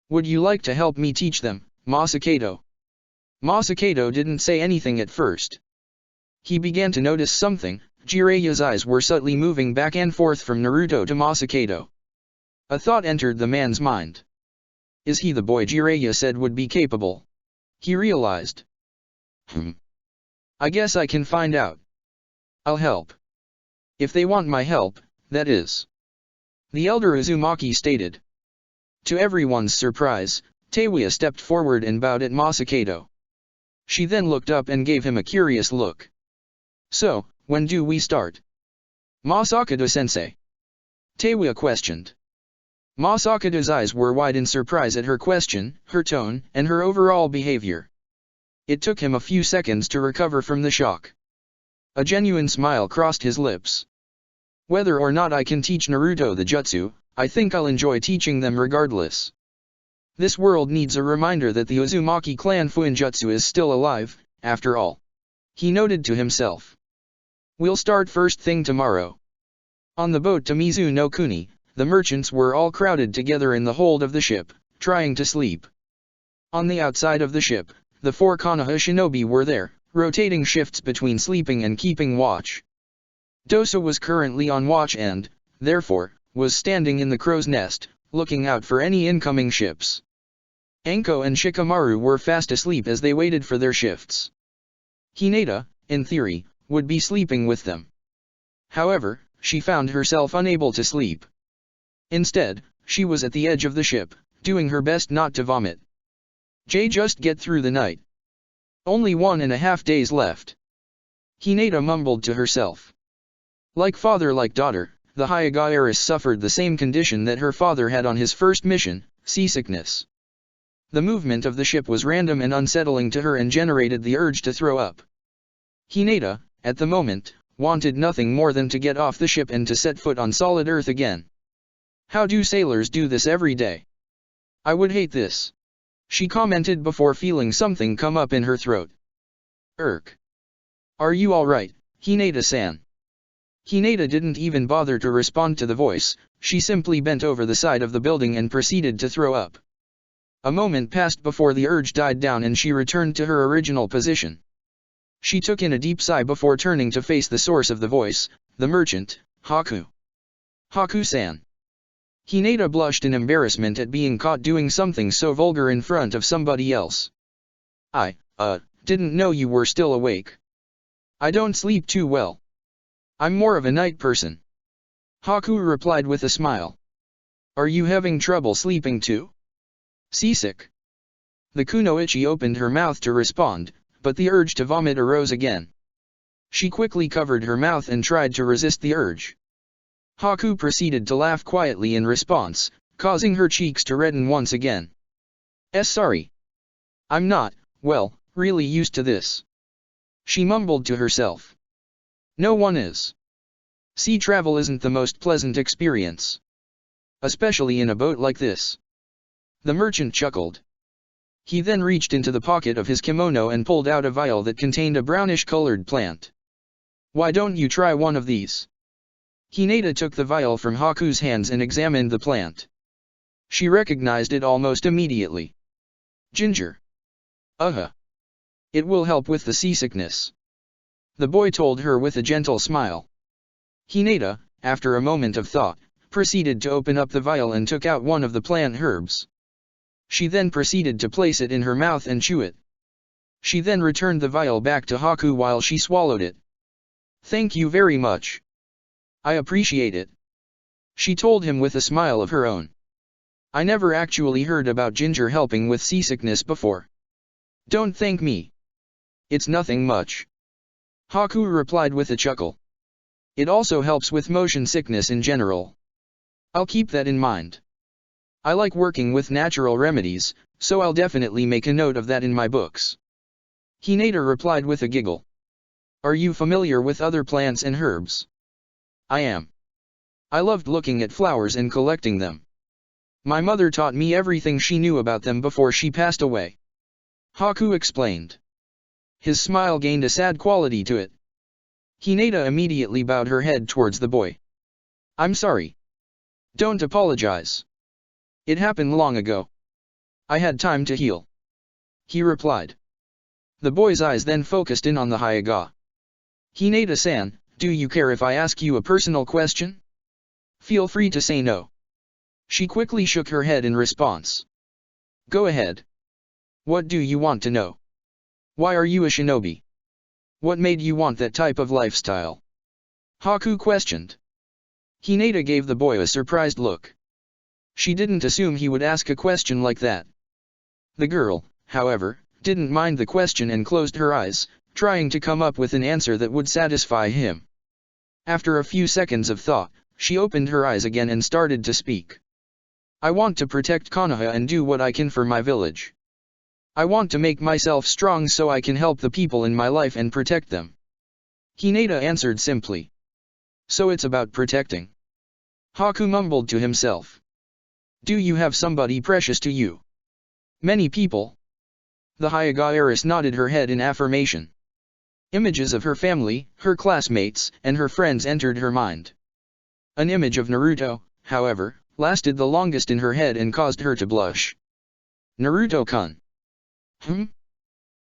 Would you like to help me teach them, Masakado? Masakado didn't say anything at first. He began to notice something. Jiraiya's eyes were subtly moving back and forth from Naruto to Masakado. A thought entered the man's mind. Is he the boy Jiraiya said would be capable? He realized. I guess I can find out. I'll help. If they want my help, that is. The elder Uzumaki stated. To everyone's surprise, Teiwa stepped forward and bowed at Masakado. She then looked up and gave him a curious look. So, when do we start? Masakado-sensei. Teiwa questioned. Masakado's eyes were wide in surprise at her question, her tone, and her overall behavior. It took him a few seconds to recover from the shock. A genuine smile crossed his lips. Whether or not I can teach Naruto the jutsu, I think I'll enjoy teaching them regardless. This world needs a reminder that the Uzumaki clan Fuinjutsu is still alive, after all. He noted to himself. We'll start first thing tomorrow. On the boat to Mizu no Kuni, the merchants were all crowded together in the hold of the ship, trying to sleep. On the outside of the ship, the 4 Konoha shinobi were there, rotating shifts between sleeping and keeping watch. Dosa was currently on watch and, therefore, was standing in the crow's nest, looking out for any incoming ships. Anko and Shikamaru were fast asleep as they waited for their shifts. Hinata, in theory, would be sleeping with them. However, she found herself unable to sleep. Instead, she was at the edge of the ship, doing her best not to vomit. Just get through the night. Only 1.5 days left. Hinata mumbled to herself. Like father like daughter, the Hyuga heiress suffered the same condition that her father had on his first mission, seasickness. The movement of the ship was random and unsettling to her and generated the urge to throw up. Hinata, at the moment, wanted nothing more than to get off the ship and to set foot on solid earth again. How do sailors do this every day? I would hate this. She commented before feeling something come up in her throat. Are you alright, Hinata-san? Hinata didn't even bother to respond to the voice, she simply bent over the side of the building and proceeded to throw up. A moment passed before the urge died down and she returned to her original position. She took in a deep sigh before turning to face the source of the voice, the merchant, Haku. Haku-san. Hinata blushed in embarrassment at being caught doing something so vulgar in front of somebody else. I didn't know you were still awake. I don't sleep too well. I'm more of a night person. Haku replied with a smile. Are you having trouble sleeping too? Seasick. The kunoichi opened her mouth to respond, but the urge to vomit arose again. She quickly covered her mouth and tried to resist the urge. Haku proceeded to laugh quietly in response, causing her cheeks to redden once again. Sorry. I'm not, well, really used to this. She mumbled to herself. No one is. Sea travel isn't the most pleasant experience. Especially in a boat like this. The merchant chuckled. He then reached into the pocket of his kimono and pulled out a vial that contained a brownish-colored plant. Why don't you try one of these? Hinata took the vial from Haku's hands and examined the plant. She recognized it almost immediately. Ginger. It will help with the seasickness. The boy told her with a gentle smile. Hinata, after a moment of thought, proceeded to open up the vial and took out one of the plant herbs. She then proceeded to place it in her mouth and chew it. She then returned the vial back to Haku while she swallowed it. Thank you very much. I appreciate it. She told him with a smile of her own. I never actually heard about ginger helping with seasickness before. Don't thank me. It's nothing much. Haku replied with a chuckle. It also helps with motion sickness in general. I'll keep that in mind. I like working with natural remedies, so I'll definitely make a note of that in my books. Hinata replied with a giggle. Are you familiar with other plants and herbs? I am. I loved looking at flowers and collecting them. My mother taught me everything she knew about them before she passed away. Haku explained. His smile gained a sad quality to it. Hinata immediately bowed her head towards the boy. I'm sorry. Don't apologize. It happened long ago. I had time to heal. He replied. The boy's eyes then focused in on the Hyuga. Hinata-san, do you care if I ask you a personal question? Feel free to say no. She quickly shook her head in response. Go ahead. What do you want to know? Why are you a shinobi? What made you want that type of lifestyle? Haku questioned. Hinata gave the boy a surprised look. She didn't assume he would ask a question like that. The girl, however, didn't mind the question and closed her eyes, trying to come up with an answer that would satisfy him. After a few seconds of thought, she opened her eyes again and started to speak. I want to protect Konoha and do what I can for my village. I want to make myself strong so I can help the people in my life and protect them. Hinata answered simply. So it's about protecting. Haku mumbled to himself. Do you have somebody precious to you? Many people. The Hyuga heiress nodded her head in affirmation. Images of her family, her classmates, and her friends entered her mind. An image of Naruto, however, lasted the longest in her head and caused her to blush. Naruto-kun.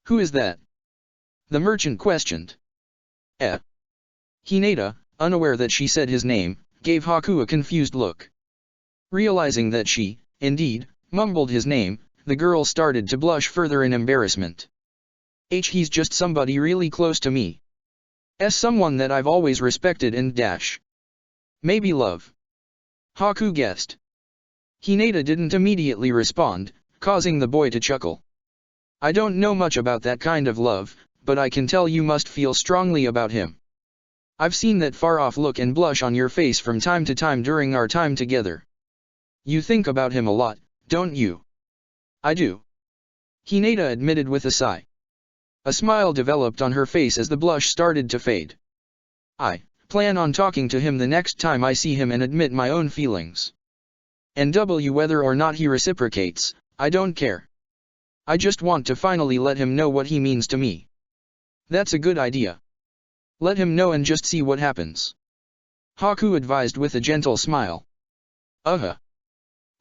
Who is that? The merchant questioned. Hinata, unaware that she said his name, gave Haku a confused look. Realizing that she, indeed, mumbled his name, the girl started to blush further in embarrassment. He's just somebody really close to me. Someone that I've always respected and maybe love. Haku guessed. Hinata didn't immediately respond, causing the boy to chuckle. I don't know much about that kind of love, but I can tell you must feel strongly about him. I've seen that far-off look and blush on your face from time to time during our time together. You think about him a lot, don't you? I do. Hinata admitted with a sigh. A smile developed on her face as the blush started to fade. I plan on talking to him the next time I see him and admit my own feelings. And whether or not he reciprocates, I don't care. I just want to finally let him know what he means to me. That's a good idea. Let him know and just see what happens. Haku advised with a gentle smile. The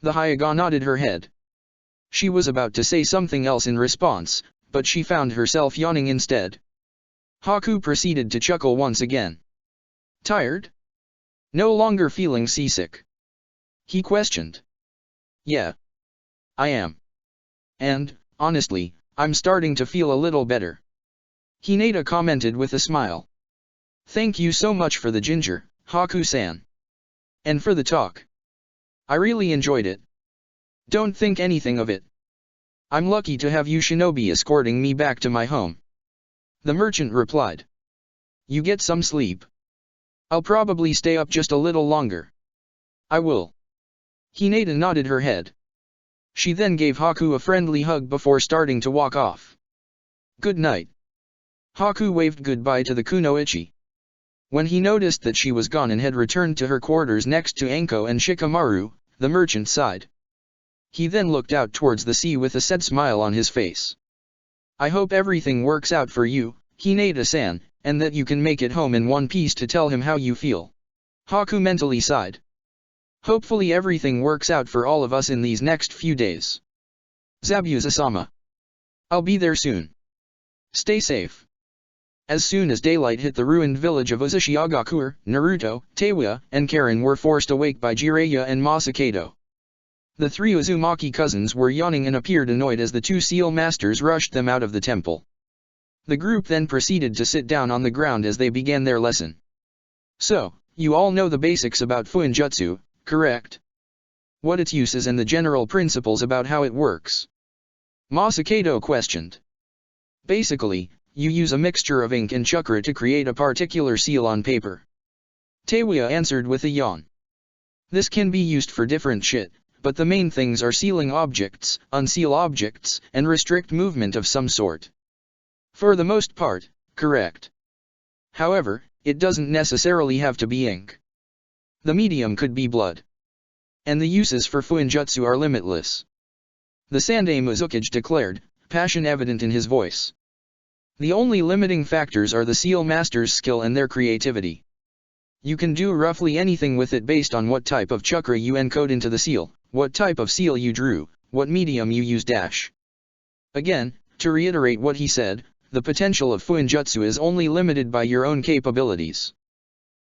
Hyuga nodded her head. She was about to say something else in response, but she found herself yawning instead. Haku proceeded to chuckle once again. Tired? No longer feeling seasick? He questioned. Yeah. I am. And, honestly, I'm starting to feel a little better. Hinata commented with a smile. Thank you so much for the ginger, Haku-san. And for the talk. I really enjoyed it. Don't think anything of it. I'm lucky to have you shinobi escorting me back to my home. The merchant replied. You get some sleep. I'll probably stay up just a little longer. I will. Hinata nodded her head. She then gave Haku a friendly hug before starting to walk off. Good night. Haku waved goodbye to the kunoichi. When he noticed that she was gone and had returned to her quarters next to Anko and Shikamaru, the merchant sighed. He then looked out towards the sea with a sad smile on his face. I hope everything works out for you, Hinata-san, and that you can make it home in one piece to tell him how you feel. Haku mentally sighed. Hopefully everything works out for all of us in these next few days. Zabuza-sama. I'll be there soon. Stay safe. As soon as daylight hit the ruined village of Uzushiogakure, Naruto, Teiwa, and Karen were forced awake by Jiraiya and Masakado. The three Uzumaki cousins were yawning and appeared annoyed as the two seal masters rushed them out of the temple. The group then proceeded to sit down on the ground as they began their lesson. So, you all know the basics about Fuinjutsu, correct? What its use is and the general principles about how it works? Masakado questioned. Basically, you use a mixture of ink and chakra to create a particular seal on paper. Teiwa answered with a yawn. This can be used for different shit, but the main things are sealing objects, unseal objects, and restrict movement of some sort. For the most part, correct. However, it doesn't necessarily have to be ink. The medium could be blood. And the uses for Fuinjutsu are limitless. The Sandaime Uzukage declared, passion evident in his voice. The only limiting factors are the seal master's skill and their creativity. You can do roughly anything with it based on what type of chakra you encode into the seal, what type of seal you drew, what medium you use. Again, to reiterate what he said, the potential of Fuinjutsu is only limited by your own capabilities.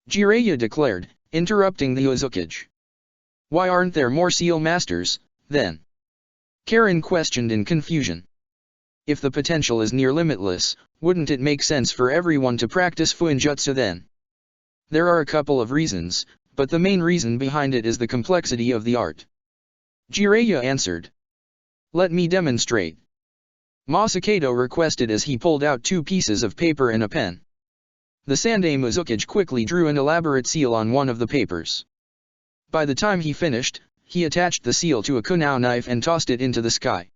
Jiraiya declared, interrupting the Uzukage. Why aren't there more seal masters, then? Karin questioned in confusion. If the potential is near limitless, wouldn't it make sense for everyone to practice Fuinjutsu then? There are a couple of reasons, but the main reason behind it is the complexity of the art. Jiraiya answered. Let me demonstrate. Masakado requested as he pulled out 2 pieces of paper and a pen. The Sandaime Uzukage quickly drew an elaborate seal on one of the papers. By the time he finished, he attached the seal to a kunai knife and tossed it into the sky.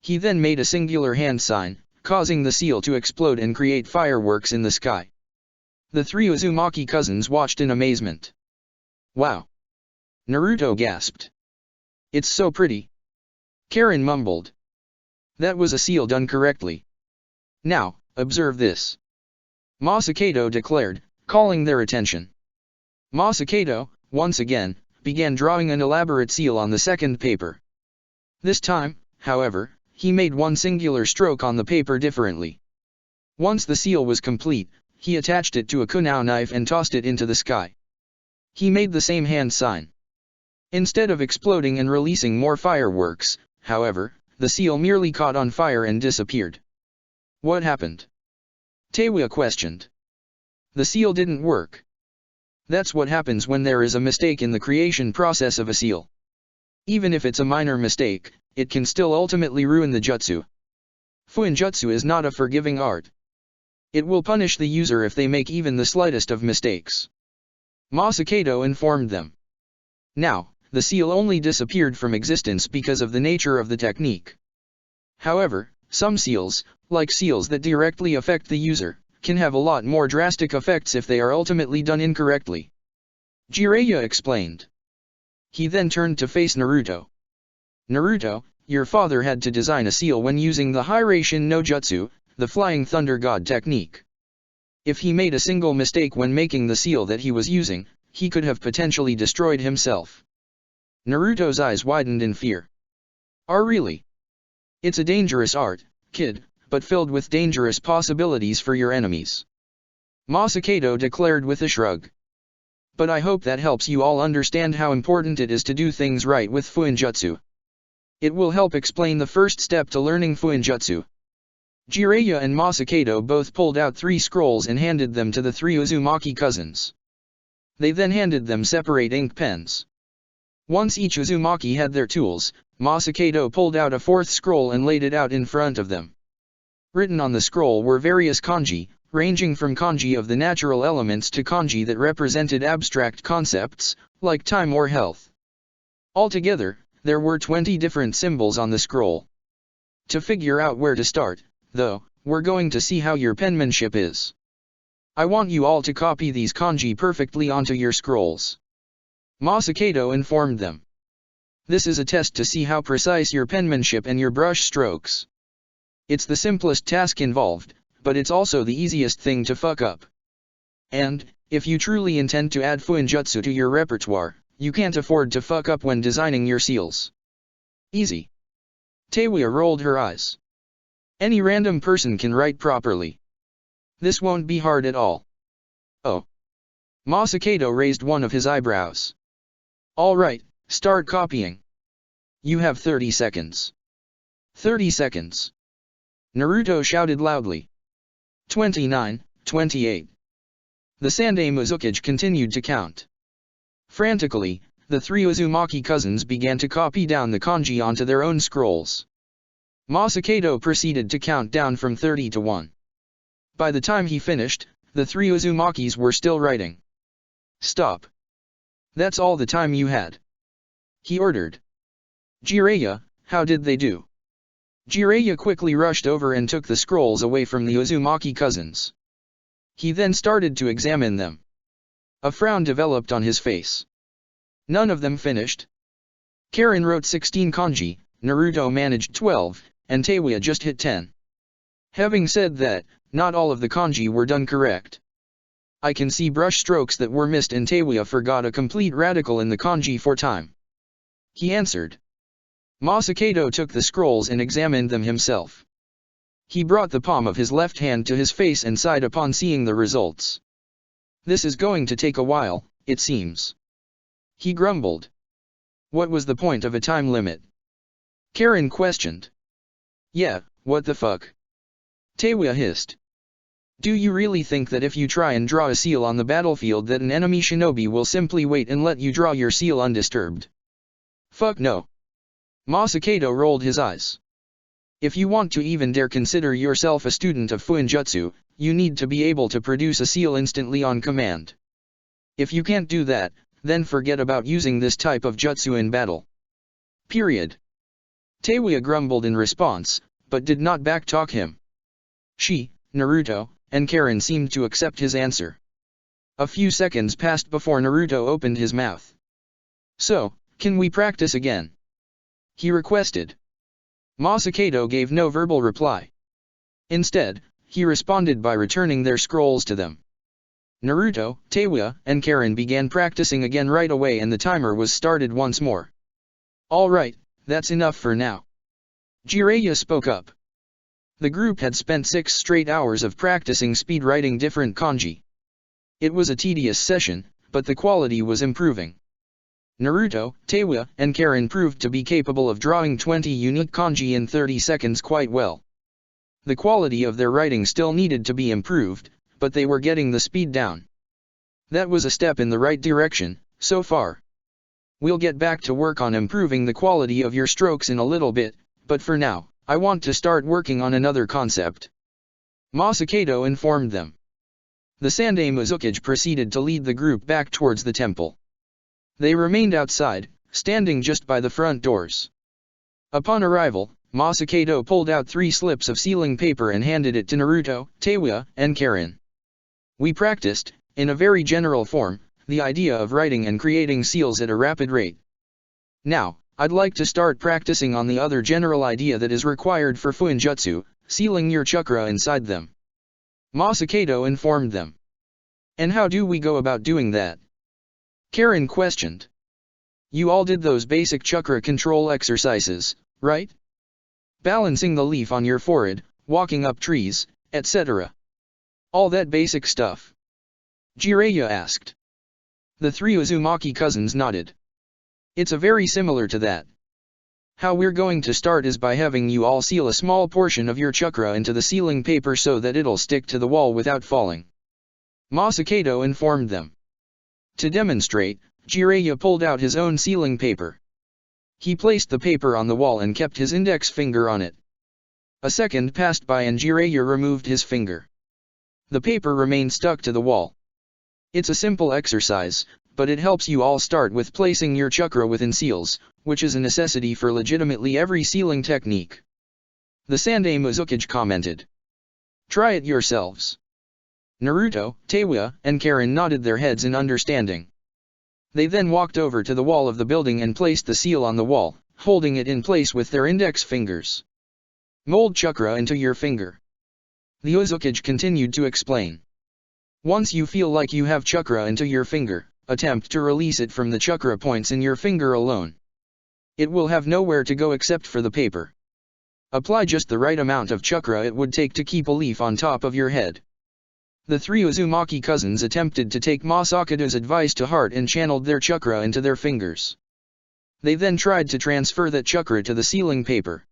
He then made a singular hand sign, causing the seal to explode and create fireworks in the sky. The 3 Uzumaki cousins watched in amazement. Wow! Naruto gasped. It's so pretty. Karin mumbled. That was a seal done correctly. Now, observe this. Masakado declared, calling their attention. Masakado, once again, began drawing an elaborate seal on the second paper. This time, however, he made one singular stroke on the paper differently. Once the seal was complete, he attached it to a kunai knife and tossed it into the sky. He made the same hand sign. Instead of exploding and releasing more fireworks, however, the seal merely caught on fire and disappeared. What happened? Teiwa questioned. The seal didn't work. That's what happens when there is a mistake in the creation process of a seal. Even if it's a minor mistake, it can still ultimately ruin the jutsu. Fuinjutsu is not a forgiving art. It will punish the user if they make even the slightest of mistakes. Masakado informed them. Now, the seal only disappeared from existence because of the nature of the technique. However, some seals, like seals that directly affect the user, can have a lot more drastic effects if they are ultimately done incorrectly. Jiraiya explained. He then turned to face Naruto. Naruto, your father had to design a seal when using the Hiraishin no Jutsu, the Flying Thunder God technique. If he made a single mistake when making the seal that he was using, he could have potentially destroyed himself. Naruto's eyes widened in fear. Really? It's a dangerous art, kid, but filled with dangerous possibilities for your enemies. Masakado declared with a shrug. But I hope that helps you all understand how important it is to do things right with Fuinjutsu. It will help explain the first step to learning Fuinjutsu. Jiraiya and Masakado both pulled out 3 scrolls and handed them to the 3 Uzumaki cousins. They then handed them separate ink pens. Once each Uzumaki had their tools, Masakado pulled out a 4th scroll and laid it out in front of them. Written on the scroll were various kanji, ranging from kanji of the natural elements to kanji that represented abstract concepts, like time or health. Altogether, there were 20 different symbols on the scroll. To figure out where to start, though, we're going to see how your penmanship is. I want you all to copy these kanji perfectly onto your scrolls. Masakado informed them. This is a test to see how precise your penmanship and your brush strokes. It's the simplest task involved, but it's also the easiest thing to fuck up. And, if you truly intend to add Fuinjutsu to your repertoire, you can't afford to fuck up when designing your seals. Easy. Teiwa rolled her eyes. Any random person can write properly. This won't be hard at all. Oh. Masakado raised one of his eyebrows. Alright, start copying. You have 30 seconds. 30 seconds. Naruto shouted loudly. 29, 28. The Sandaime Uzukage continued to count. Frantically, the 3 Uzumaki cousins began to copy down the kanji onto their own scrolls. Masakado proceeded to count down from 30 to 1. By the time he finished, the 3 Uzumakis were still writing. Stop. That's all the time you had. He ordered. Jiraiya, how did they do? Jiraiya quickly rushed over and took the scrolls away from the Uzumaki cousins. He then started to examine them. A frown developed on his face. None of them finished, Karen wrote 16 kanji, Naruto managed 12, and Teiwa just hit 10. Having said that, not all of the kanji were done correct. I can see brush strokes that were missed and Teiwa forgot a complete radical in the kanji for time. He answered. Masakado took the scrolls and examined them himself. He brought the palm of his left hand to his face and sighed upon seeing the results. This is going to take a while, it seems. He grumbled. What was the point of a time limit? Karen questioned. Yeah, what the fuck? Teiwa hissed. Do you really think that if you try and draw a seal on the battlefield that an enemy shinobi will simply wait and let you draw your seal undisturbed? Fuck no. Masakado rolled his eyes. If you want to even dare consider yourself a student of Fuinjutsu, you need to be able to produce a seal instantly on command. If you can't do that, then forget about using this type of jutsu in battle. Period. Teiwa grumbled in response, but did not backtalk him. She, Naruto, and Karen seemed to accept his answer. A few seconds passed before Naruto opened his mouth. So, can we practice again? He requested. Masakado gave no verbal reply. Instead, he responded by returning their scrolls to them. Naruto, Teiwa, and Karen began practicing again right away and the timer was started once more. Alright, that's enough for now. Jiraiya spoke up. The group had spent 6 straight hours of practicing speed writing different kanji. It was a tedious session, but the quality was improving. Naruto, Teiwa, and Karen proved to be capable of drawing 20 unique kanji in 30 seconds quite well. The quality of their writing still needed to be improved, but they were getting the speed down. That was a step in the right direction, so far. We'll get back to work on improving the quality of your strokes in a little bit, but for now, I want to start working on another concept. Masakado informed them. The Sandaime Uzukage proceeded to lead the group back towards the temple. They remained outside, standing just by the front doors. Upon arrival, Masakado pulled out 3 slips of sealing paper and handed it to Naruto, Teiwa, and Karen. We practiced, in a very general form, the idea of writing and creating seals at a rapid rate. Now, I'd like to start practicing on the other general idea that is required for Fuinjutsu, sealing your chakra inside them. Masakado informed them. And how do we go about doing that? Karen questioned. You all did those basic chakra control exercises, right? Balancing the leaf on your forehead, walking up trees, etc. All that basic stuff. Jiraiya asked. The 3 Uzumaki cousins nodded. It's a very similar to that. How we're going to start is by having you all seal a small portion of your chakra into the sealing paper so that it'll stick to the wall without falling. Masakado informed them. To demonstrate, Jiraiya pulled out his own sealing paper. He placed the paper on the wall and kept his index finger on it. A second passed by and Jiraiya removed his finger. The paper remained stuck to the wall. It's a simple exercise, but it helps you all start with placing your chakra within seals, which is a necessity for legitimately every sealing technique. The Sandaime Uzukage commented. Try it yourselves. Naruto, Teiwa, and Karen nodded their heads in understanding. They then walked over to the wall of the building and placed the seal on the wall, holding it in place with their index fingers. Mold chakra into your finger. The Uzukage continued to explain. Once you feel like you have chakra into your finger, attempt to release it from the chakra points in your finger alone. It will have nowhere to go except for the paper. Apply just the right amount of chakra it would take to keep a leaf on top of your head. The 3 Uzumaki cousins attempted to take Masakado's advice to heart and channeled their chakra into their fingers. They then tried to transfer that chakra to the sealing paper.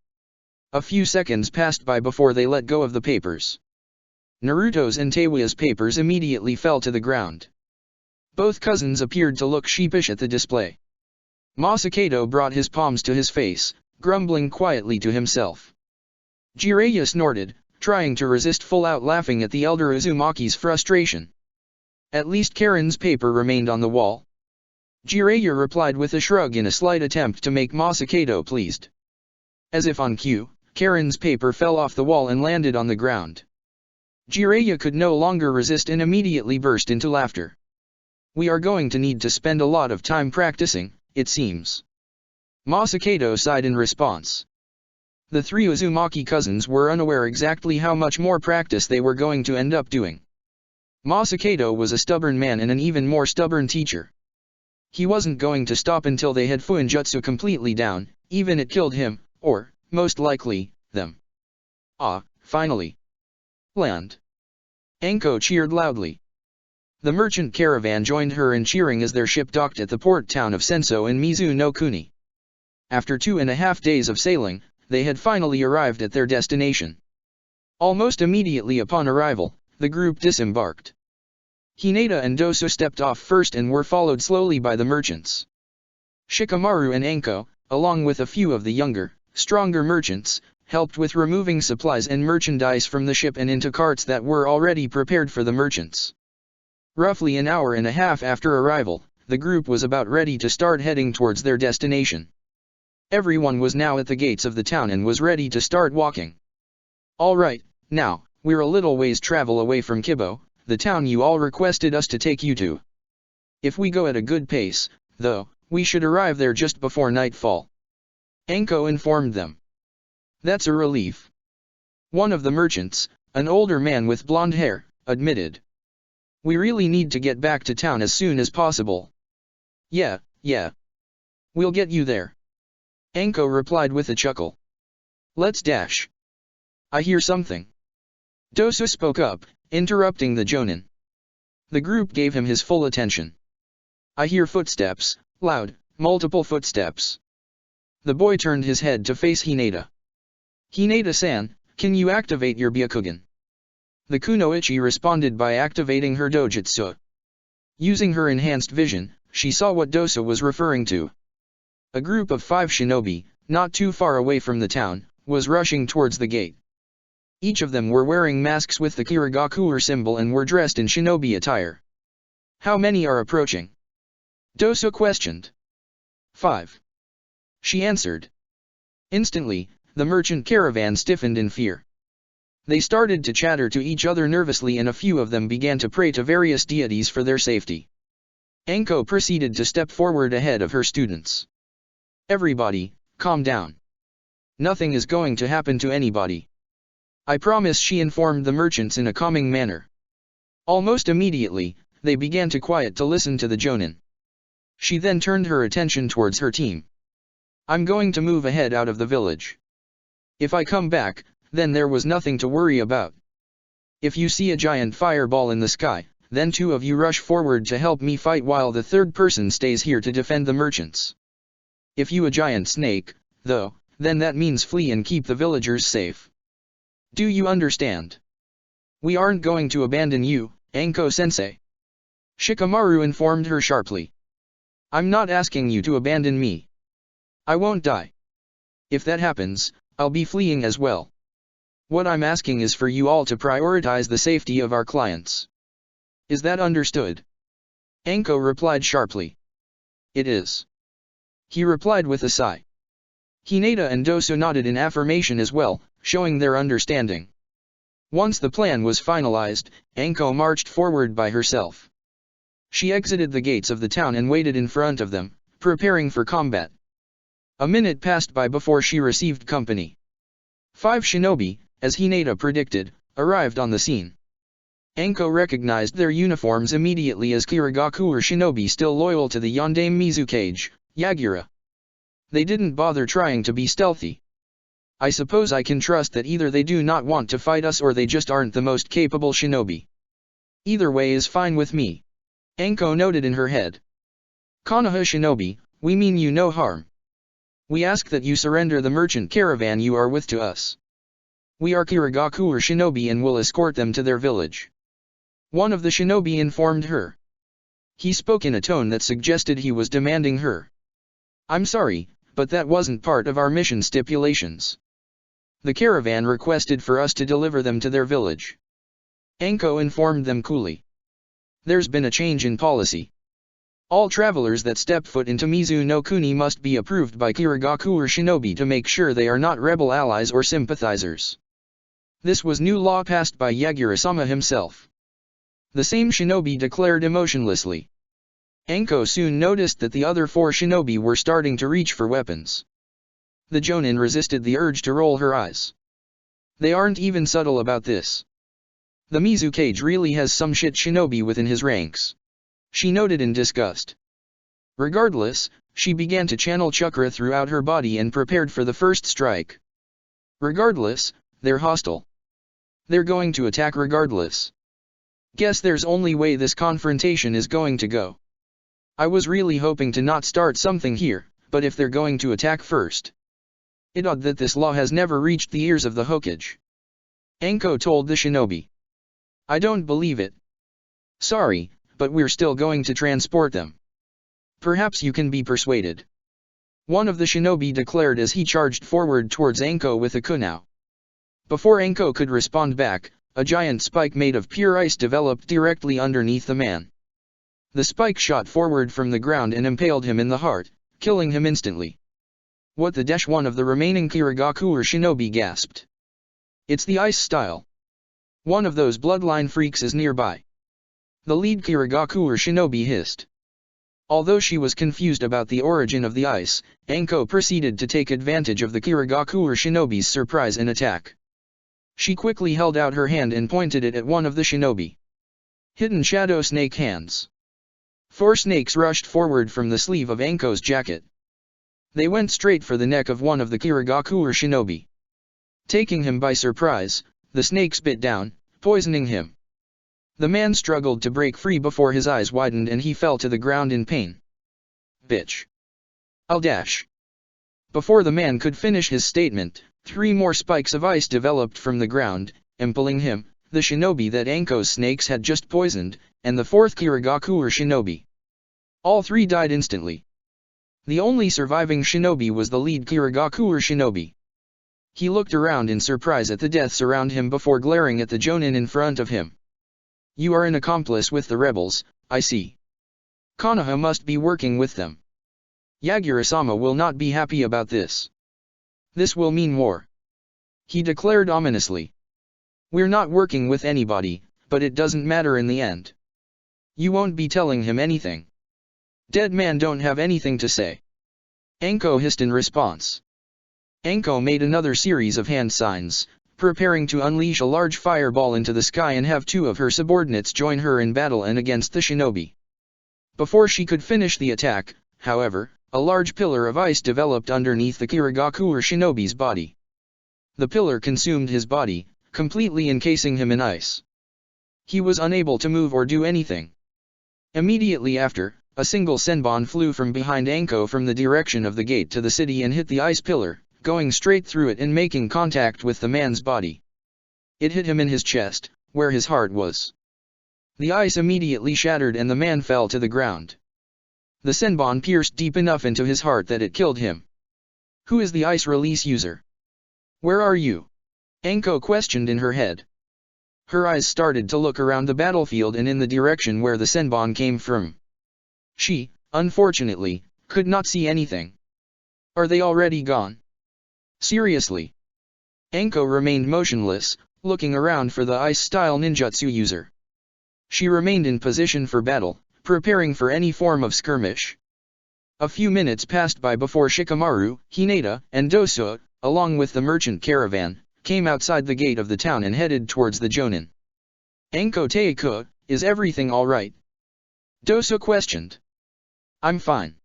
A few seconds passed by before they let go of the papers. Naruto's and Teiwa's papers immediately fell to the ground. Both cousins appeared to look sheepish at the display. Masakado brought his palms to his face, grumbling quietly to himself. Jiraiya snorted, trying to resist full-out laughing at the elder Uzumaki's frustration. At least Karen's paper remained on the wall. Jiraiya replied with a shrug in a slight attempt to make Masakado pleased. As if on cue, Karen's paper fell off the wall and landed on the ground. Jiraiya could no longer resist and immediately burst into laughter. We are going to need to spend a lot of time practicing, it seems. Masakado sighed in response. The three Uzumaki cousins were unaware exactly how much more practice they were going to end up doing. Masakado was a stubborn man and an even more stubborn teacher. He wasn't going to stop until they had Fuinjutsu completely down, even it killed him, or, most likely, them. Ah, finally. Land. Anko cheered loudly. The merchant caravan joined her in cheering as their ship docked at the port town of Senso in Mizu no Kuni. After 2.5 days of sailing, they had finally arrived at their destination. Almost immediately upon arrival, the group disembarked. Hinata and Dosu stepped off first and were followed slowly by the merchants. Shikamaru and Anko, along with a few of the younger, stronger merchants, helped with removing supplies and merchandise from the ship and into carts that were already prepared for the merchants. Roughly an hour and a half after arrival, the group was about ready to start heading towards their destination. Everyone was now at the gates of the town and was ready to start walking. All right, now, we're a little ways travel away from Kibo, the town you all requested us to take you to. If we go at a good pace, though, we should arrive there just before nightfall. Anko informed them. That's a relief. One of the merchants, an older man with blonde hair, admitted. We really need to get back to town as soon as possible. Yeah. We'll get you there. Anko replied with a chuckle. Let's dash. I hear something. Dosu spoke up, interrupting the jonin. The group gave him his full attention. I hear footsteps, loud, multiple footsteps. The boy turned his head to face Hinata. Hinata-san, can you activate your Byakugan? The kunoichi responded by activating her dojutsu. Using her enhanced vision, she saw what Dosu was referring to. A group of 5 shinobi, not too far away from the town, was rushing towards the gate. Each of them were wearing masks with the Kirigakuer symbol and were dressed in shinobi attire. How many are approaching? Dosu questioned. 5. She answered. Instantly, the merchant caravan stiffened in fear. They started to chatter to each other nervously and a few of them began to pray to various deities for their safety. Anko proceeded to step forward ahead of her students. Everybody, calm down. Nothing is going to happen to anybody. I promise, she informed the merchants in a calming manner. Almost immediately, they began to quiet to listen to the jonin. She then turned her attention towards her team. I'm going to move ahead out of the village. If I come back, then there was nothing to worry about. If you see a giant fireball in the sky, then 2 of you rush forward to help me fight while the 3rd person stays here to defend the merchants. If you a giant snake, though, then that means flee and keep the villagers safe. Do you understand? We aren't going to abandon you, Anko-sensei. Shikamaru informed her sharply. I'm not asking you to abandon me. I won't die. If that happens, I'll be fleeing as well. What I'm asking is for you all to prioritize the safety of our clients. Is that understood? Anko replied sharply. It is. He replied with a sigh. Hinata and Dosu nodded in affirmation as well, showing their understanding. Once the plan was finalized, Anko marched forward by herself. She exited the gates of the town and waited in front of them, preparing for combat. A minute passed by before she received company. 5 shinobi, as Hinata predicted, arrived on the scene. Anko recognized their uniforms immediately as Kirigakuer shinobi still loyal to the Yondaime Mizukage, Yagura. They didn't bother trying to be stealthy. I suppose I can trust that either they do not want to fight us or they just aren't the most capable shinobi. Either way is fine with me. Anko noted in her head. Konoha shinobi, we mean you no harm. We ask that you surrender the merchant caravan you are with to us. We are Kirigakuer shinobi and will escort them to their village. One of the shinobi informed her. He spoke in a tone that suggested he was demanding her. I'm sorry, but that wasn't part of our mission stipulations. The caravan requested for us to deliver them to their village. Anko informed them coolly. There's been a change in policy. All travelers that step foot into Mizu no Kuni must be approved by Kirigakuer shinobi to make sure they are not rebel allies or sympathizers. This was new law passed by Yagura-sama himself. The same shinobi declared emotionlessly. Anko soon noticed that the other 4 shinobi were starting to reach for weapons. The Jonin resisted the urge to roll her eyes. They aren't even subtle about this. The Mizukage really has some shit shinobi within his ranks. She noted in disgust. Regardless, she began to channel chakra throughout her body and prepared for the first strike. Regardless, they're hostile. They're going to attack regardless. Guess there's only way this confrontation is going to go. I was really hoping to not start something here, but if they're going to attack first. It's odd that this law has never reached the ears of the Hokage. Anko told the shinobi. I don't believe it. Sorry, but we're still going to transport them. Perhaps you can be persuaded. One of the shinobi declared as he charged forward towards Anko with a kunao. Before Anko could respond back, a giant spike made of pure ice developed directly underneath the man. The spike shot forward from the ground and impaled him in the heart, killing him instantly. What the dash, one of the remaining Kirigakure shinobi gasped. It's the ice style. One of those bloodline freaks is nearby. The lead Kirigakure shinobi hissed. Although she was confused about the origin of the ice, Anko proceeded to take advantage of the Kirigakure shinobi's surprise and attack. She quickly held out her hand and pointed it at one of the shinobi. Hidden shadow snake hands. 4 snakes rushed forward from the sleeve of Anko's jacket. They went straight for the neck of one of the Kirigakure shinobi. Taking him by surprise, the snakes bit down, poisoning him. The man struggled to break free before his eyes widened and he fell to the ground in pain. Bitch. I'll dash. Before the man could finish his statement, 3 more spikes of ice developed from the ground, impaling him, the shinobi that Anko's snakes had just poisoned, and the 4th Kirigakure shinobi. All 3 died instantly. The only surviving shinobi was the lead Kirigakure shinobi. He looked around in surprise at the deaths around him before glaring at the Jonin in front of him. You are an accomplice with the rebels, I see. Konoha must be working with them. Yagura-sama will not be happy about this. This will mean war. He declared ominously. We're not working with anybody, but it doesn't matter in the end. You won't be telling him anything. Dead man don't have anything to say. Anko hissed in response. Anko made another series of hand signs, preparing to unleash a large fireball into the sky and have 2 of her subordinates join her in battle and against the shinobi. Before she could finish the attack, however, a large pillar of ice developed underneath the Kirigakure shinobi's body. The pillar consumed his body, completely encasing him in ice. He was unable to move or do anything. Immediately after, a single senbon flew from behind Anko from the direction of the gate to the city and hit the ice pillar, going straight through it and making contact with the man's body. It hit him in his chest, where his heart was. The ice immediately shattered and the man fell to the ground. The senbon pierced deep enough into his heart that it killed him. Who is the ice release user? Where are you? Anko questioned in her head. Her eyes started to look around the battlefield and in the direction where the senbon came from. She, unfortunately, could not see anything. Are they already gone? Seriously? Anko remained motionless, looking around for the ice-style ninjutsu user. She remained in position for battle, preparing for any form of skirmish. A few minutes passed by before Shikamaru, Hinata, and Dosa, along with the merchant caravan, came outside the gate of the town and headed towards the Jonin. Anko Teika, is everything alright? Dosa questioned. I'm fine.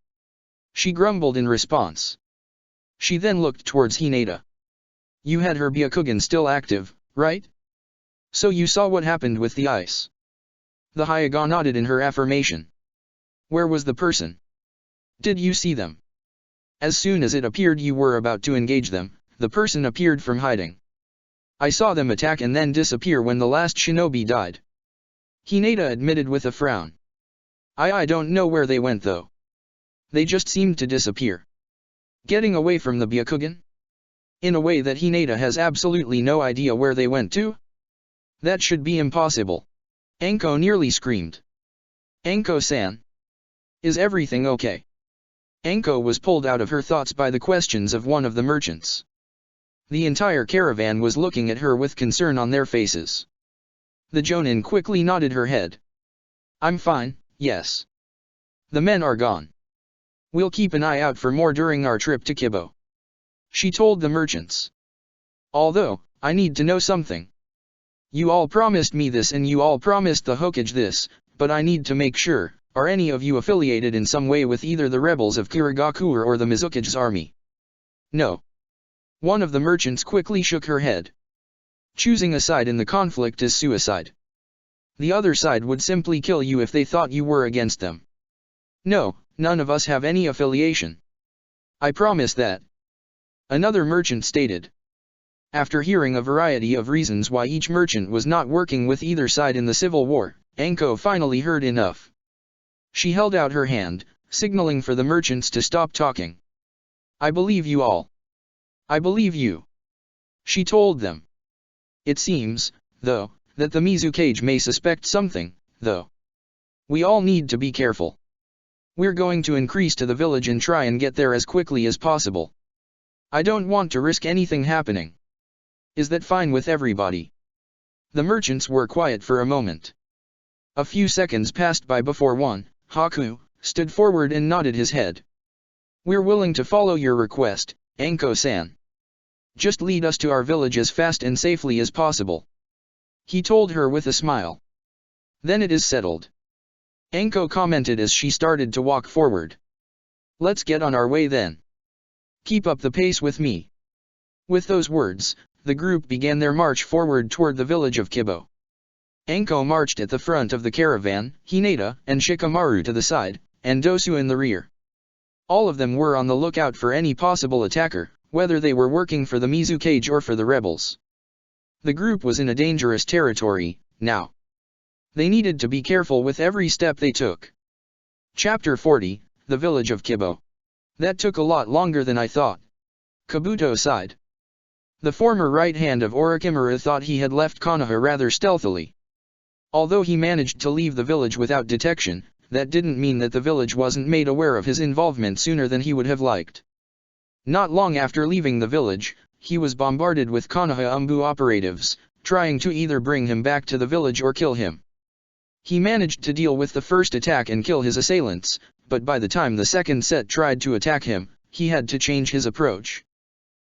She grumbled in response. She then looked towards Hinata. You had her Byakugan still active, right? So you saw what happened with the ice. The Hyuga nodded in her affirmation. Where was the person? Did you see them? As soon as it appeared you were about to engage them, the person appeared from hiding. I saw them attack and then disappear when the last shinobi died. Hinata admitted with a frown. I don't know where they went though. They just seemed to disappear. Getting away from the Byakugan? In a way that Hinata has absolutely no idea where they went to? That should be impossible. Anko nearly screamed. Anko-san. Is everything okay? Anko was pulled out of her thoughts by the questions of one of the merchants. The entire caravan was looking at her with concern on their faces. The Jonin quickly nodded her head. I'm fine, yes. The men are gone. We'll keep an eye out for more during our trip to Kibo. She told the merchants. Although, I need to know something. You all promised me this and you all promised the Hokage this, but I need to make sure, are any of you affiliated in some way with either the rebels of Kirigakure or the Mizukage's army? No. One of the merchants quickly shook her head. Choosing a side in the conflict is suicide. The other side would simply kill you if they thought you were against them. No, none of us have any affiliation. I promise that. Another merchant stated. After hearing a variety of reasons why each merchant was not working with either side in the civil war, Anko finally heard enough. She held out her hand, signaling for the merchants to stop talking. I believe you all. I believe you. She told them. It seems, though, that the Mizukage may suspect something, though. We all need to be careful. We're going to increase to the village and try and get there as quickly as possible. I don't want to risk anything happening. Is that fine with everybody? The merchants were quiet for a moment. A few seconds passed by before one, Haku, stood forward and nodded his head. We're willing to follow your request, Anko-san. Just lead us to our village as fast and safely as possible. He told her with a smile. Then it is settled. Anko commented as she started to walk forward. Let's get on our way then. Keep up the pace with me. With those words, the group began their march forward toward the village of Kibo. Anko marched at the front of the caravan, Hinata and Shikamaru to the side, and Dosu in the rear. All of them were on the lookout for any possible attacker, whether they were working for the Mizukage or for the rebels. The group was in a dangerous territory, now. They needed to be careful with every step they took. Chapter 40, The Village of Kibo. That took a lot longer than I thought. Kabuto sighed. The former right hand of Orochimaru thought he had left Konoha rather stealthily. Although he managed to leave the village without detection, that didn't mean that the village wasn't made aware of his involvement sooner than he would have liked. Not long after leaving the village, he was bombarded with Konoha Umbu operatives, trying to either bring him back to the village or kill him. He managed to deal with the first attack and kill his assailants, but by the time the second set tried to attack him, he had to change his approach.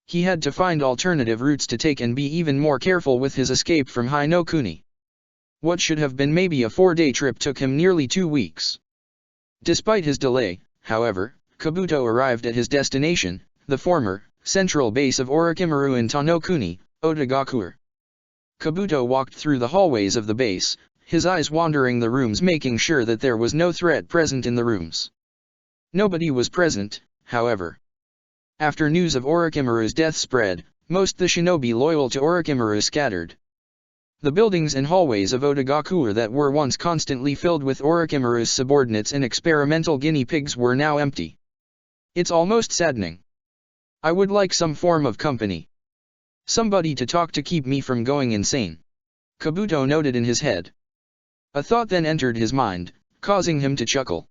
He had to find alternative routes to take and be even more careful with his escape from Hinokuni. What should have been maybe a 4-day trip took him nearly 2 weeks. Despite his delay, however, Kabuto arrived at his destination, the former, central base of Orochimaru in Tanokuni, Otagakure. Kabuto walked through the hallways of the base, his eyes wandering the rooms making sure that there was no threat present in the rooms. Nobody was present, however. After news of Orochimaru's death spread, most the shinobi loyal to Orochimaru scattered. The buildings and hallways of Otagakure that were once constantly filled with Orochimaru's subordinates and experimental guinea pigs were now empty. It's almost saddening. I would like some form of company. Somebody to talk to keep me from going insane. Kabuto noted in his head. A thought then entered his mind, causing him to chuckle.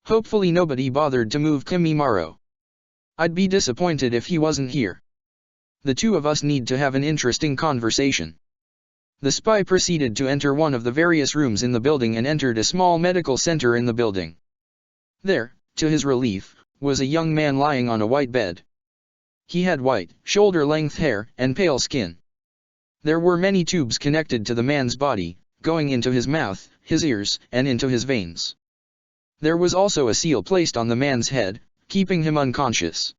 Hopefully nobody bothered to move Kimimaro. I'd be disappointed if he wasn't here. The two of us need to have an interesting conversation. The spy proceeded to enter one of the various rooms in the building and entered a small medical center in the building. There, to his relief, was a young man lying on a white bed. He had white, shoulder-length hair and pale skin. There were many tubes connected to the man's body, going into his mouth, his ears, and into his veins. There was also a seal placed on the man's head, keeping him unconscious.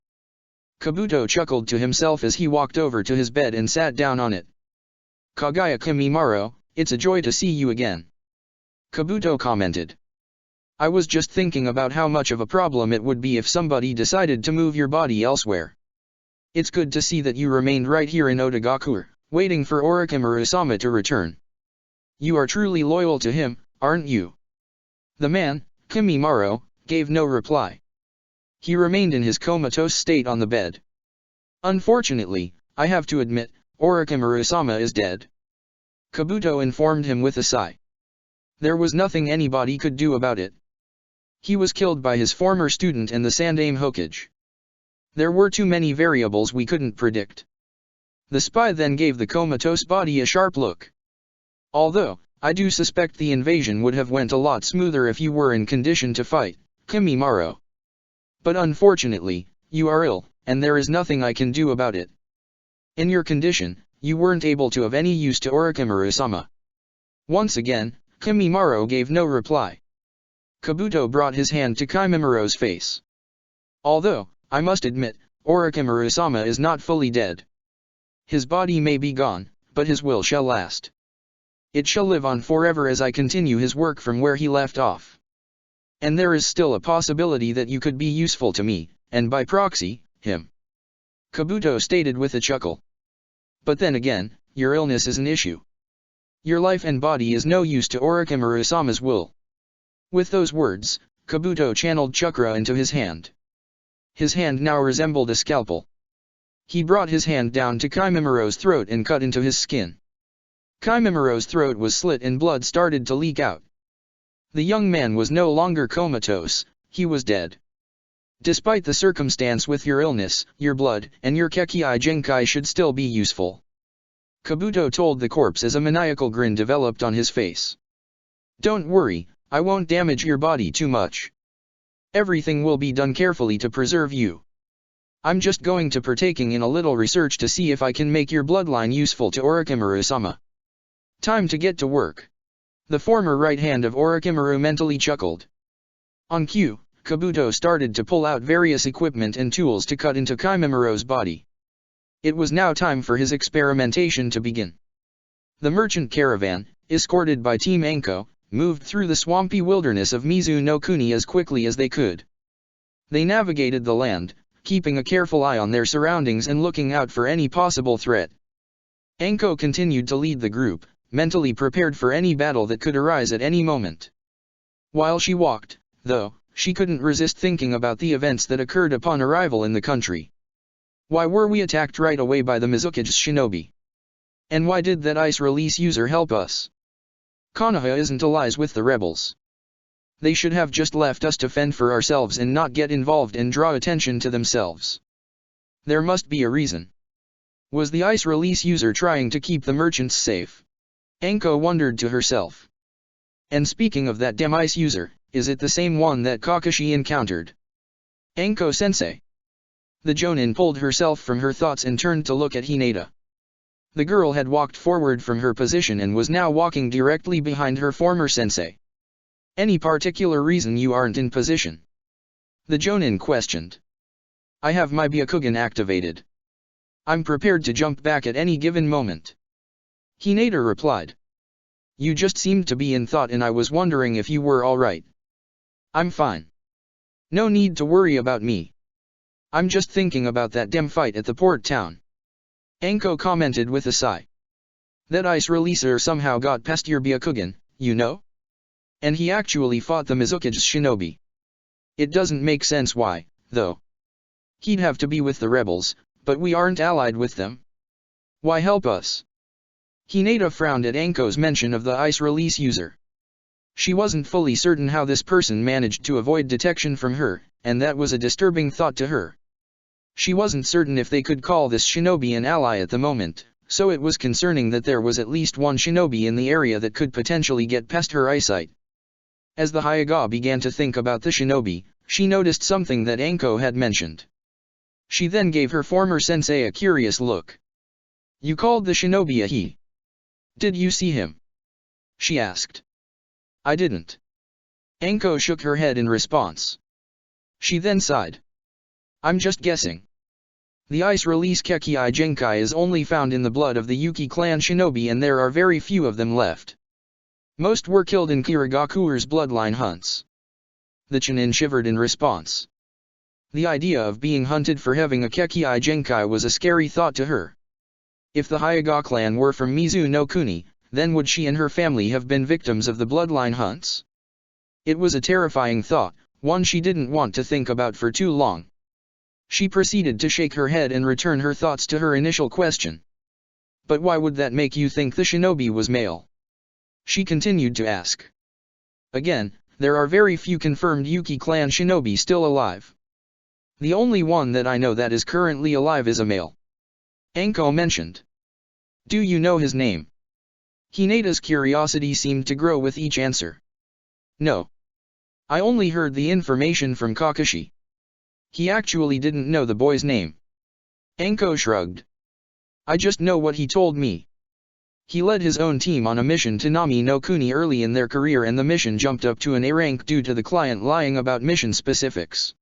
Kabuto chuckled to himself as he walked over to his bed and sat down on it. Kagaya Kimimaro, it's a joy to see you again. Kabuto commented. I was just thinking about how much of a problem it would be if somebody decided to move your body elsewhere. It's good to see that you remained right here in Otagakure, waiting for Orochimaru-sama to return. You are truly loyal to him, aren't you? The man, Kimimaro, gave no reply. He remained in his comatose state on the bed. Unfortunately, I have to admit, Orochimaru-sama is dead. Kabuto informed him with a sigh. There was nothing anybody could do about it. He was killed by his former student and the Sandaime Hokage. There were too many variables we couldn't predict. The spy then gave the comatose body a sharp look. Although, I do suspect the invasion would have went a lot smoother if you were in condition to fight, Kimimaro. But unfortunately, you are ill, and there is nothing I can do about it. In your condition, you weren't able to of any use to Orochimaru-sama. Once again, Kimimaro gave no reply. Kabuto brought his hand to Kimimiro's face. Although, I must admit, Orochimaru-sama is not fully dead. His body may be gone, but his will shall last. It shall live on forever as I continue his work from where he left off. And there is still a possibility that you could be useful to me, and by proxy, him. Kabuto stated with a chuckle. But then again, your illness is an issue. Your life and body is no use to Orochimaru-sama's will. With those words, Kabuto channeled chakra into his hand. His hand now resembled a scalpel. He brought his hand down to Kimimiro's throat and cut into his skin. Kimimiro's throat was slit and blood started to leak out. The young man was no longer comatose, he was dead. Despite the circumstance with your illness, your blood, and your Kekkei Genkai should still be useful. Kabuto told the corpse as a maniacal grin developed on his face. Don't worry, I won't damage your body too much. Everything will be done carefully to preserve you. I'm just going to partaking in a little research to see if I can make your bloodline useful to Orochimaru-sama. Time to get to work. The former right hand of Orochimaru mentally chuckled. On cue, Kabuto started to pull out various equipment and tools to cut into Kimimiro's body. It was now time for his experimentation to begin. The merchant caravan, escorted by Team Anko, moved through the swampy wilderness of Mizu no Kuni as quickly as they could. They navigated the land, keeping a careful eye on their surroundings and looking out for any possible threat. Anko continued to lead the group, mentally prepared for any battle that could arise at any moment. While she walked, though, she couldn't resist thinking about the events that occurred upon arrival in the country. Why were we attacked right away by the Mizuki's shinobi? And why did that ice release user help us? Konoha isn't allies with the rebels. They should have just left us to fend for ourselves and not get involved and draw attention to themselves. There must be a reason. Was the ice release user trying to keep the merchants safe? Anko wondered to herself. And speaking of that damn ice user, is it the same one that Kakashi encountered? Anko-sensei. The Jonin pulled herself from her thoughts and turned to look at Hinata. The girl had walked forward from her position and was now walking directly behind her former sensei. Any particular reason you aren't in position? The Jonin questioned. I have my Byakugan activated. I'm prepared to jump back at any given moment. Hinata replied. You just seemed to be in thought and I was wondering if you were alright. I'm fine. No need to worry about me. I'm just thinking about that damn fight at the port town. Anko commented with a sigh. That ice releaser somehow got past your Byakugan, you know? And he actually fought the Mizuki's shinobi. It doesn't make sense why, though. He'd have to be with the rebels, but we aren't allied with them. Why help us? Hinata frowned at Anko's mention of the ice release user. She wasn't fully certain how this person managed to avoid detection from her, and that was a disturbing thought to her. She wasn't certain if they could call this shinobi an ally at the moment, so it was concerning that there was at least one shinobi in the area that could potentially get past her eyesight. As the Hyuga began to think about the shinobi, she noticed something that Anko had mentioned. She then gave her former sensei a curious look. You called the shinobi a he. Did you see him? She asked. I didn't. Anko shook her head in response. She then sighed. I'm just guessing. The ice release Kekkei Genkai is only found in the blood of the Yuki clan shinobi and there are very few of them left. Most were killed in Kirigakuru's bloodline hunts. The Chunin shivered in response. The idea of being hunted for having a Kekkei Genkai was a scary thought to her. If the Hyuga clan were from Mizu no Kuni, then would she and her family have been victims of the bloodline hunts? It was a terrifying thought, one she didn't want to think about for too long. She proceeded to shake her head and return her thoughts to her initial question. But why would that make you think the shinobi was male? She continued to ask. Again, there are very few confirmed Yuki clan shinobi still alive. The only one that I know that is currently alive is a male. Anko mentioned. Do you know his name? Hinata's curiosity seemed to grow with each answer. No. I only heard the information from Kakashi. He actually didn't know the boy's name. Anko shrugged. I just know what he told me. He led his own team on a mission to Nami no Kuni early in their career, and the mission jumped up to an A rank due to the client lying about mission specifics.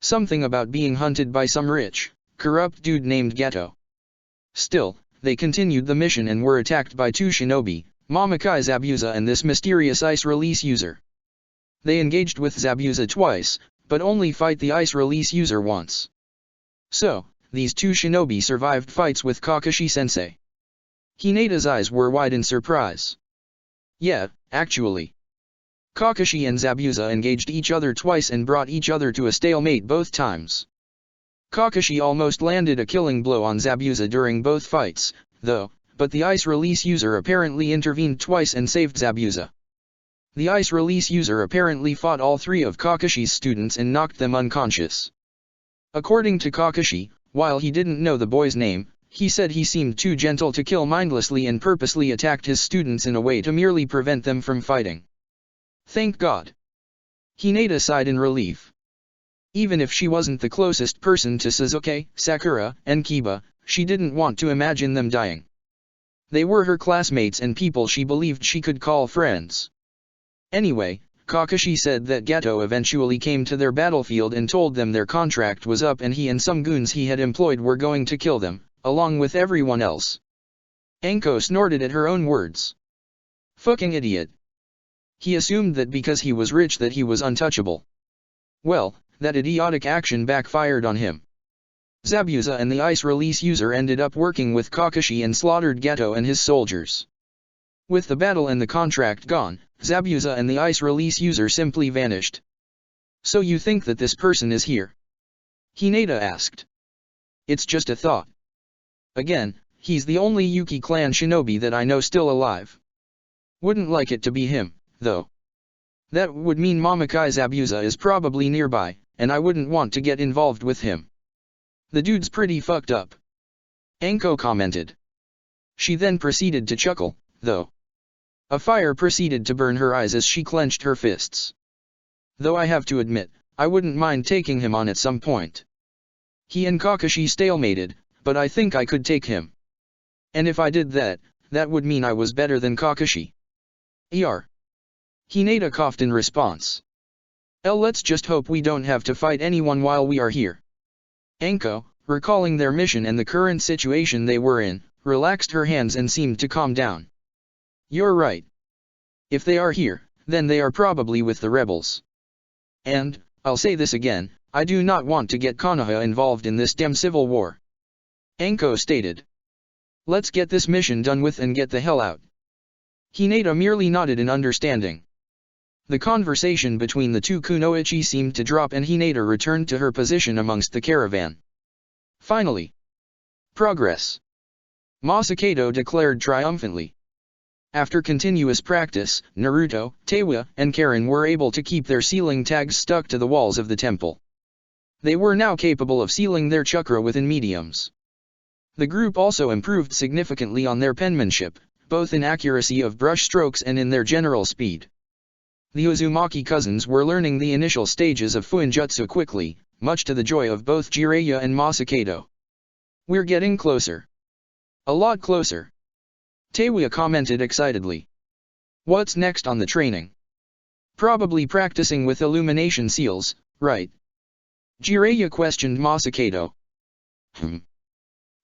Something about being hunted by some rich, corrupt dude named Gato. Still, they continued the mission and were attacked by two shinobi, Mamakai Zabuza and this mysterious ice release user. They engaged with Zabuza twice, but only fight the ice release user once. So, these two shinobi survived fights with Kakashi-sensei. Hinata's eyes were wide in surprise. Yeah, actually. Kakashi and Zabuza engaged each other twice and brought each other to a stalemate both times. Kakashi almost landed a killing blow on Zabuza during both fights, though, but the ice release user apparently intervened twice and saved Zabuza. The ice release user apparently fought all three of Kakashi's students and knocked them unconscious. According to Kakashi, while he didn't know the boy's name, he said he seemed too gentle to kill mindlessly and purposely attacked his students in a way to merely prevent them from fighting. Thank God. Hinata sighed in relief. Even if she wasn't the closest person to Sasuke, Sakura, and Kiba, she didn't want to imagine them dying. They were her classmates and people she believed she could call friends. Anyway, Kakashi said that Gato eventually came to their battlefield and told them their contract was up and he and some goons he had employed were going to kill them, along with everyone else. Anko snorted at her own words. Fucking idiot. He assumed that because he was rich that he was untouchable. Well, that idiotic action backfired on him. Zabuza and the ice release user ended up working with Kakashi and slaughtered Gato and his soldiers. With the battle and the contract gone, Zabuza and the ice release user simply vanished. So you think that this person is here? Hinata asked. It's just a thought. Again, he's the only Yuki clan shinobi that I know still alive. Wouldn't like it to be him, though. That would mean Mamakai Zabuza is probably nearby, and I wouldn't want to get involved with him. The dude's pretty fucked up. Anko commented. She then proceeded to chuckle, though. A fire proceeded to burn her eyes as she clenched her fists. Though I have to admit, I wouldn't mind taking him on at some point. He and Kakashi stalemated, but I think I could take him. And if I did that, that would mean I was better than Kakashi. Hinata coughed in response. Let's just hope we don't have to fight anyone while we are here. Anko, recalling their mission and the current situation they were in, relaxed her hands and seemed to calm down. You're right. If they are here, then they are probably with the rebels. And, I'll say this again, I do not want to get Konoha involved in this damn civil war. Anko stated. Let's get this mission done with and get the hell out. Hinata merely nodded in understanding. The conversation between the two kunoichi seemed to drop and Hinata returned to her position amongst the caravan. Finally. Progress. Masakado declared triumphantly. After continuous practice, Naruto, Tewa, and Karen were able to keep their sealing tags stuck to the walls of the temple. They were now capable of sealing their chakra within mediums. The group also improved significantly on their penmanship, both in accuracy of brush strokes and in their general speed. The Uzumaki cousins were learning the initial stages of Fuinjutsu quickly, much to the joy of both Jiraiya and Masakado. We're getting closer. A lot closer. Tewa commented excitedly. What's next on the training? Probably practicing with illumination seals, right? Jiraiya questioned Masakado.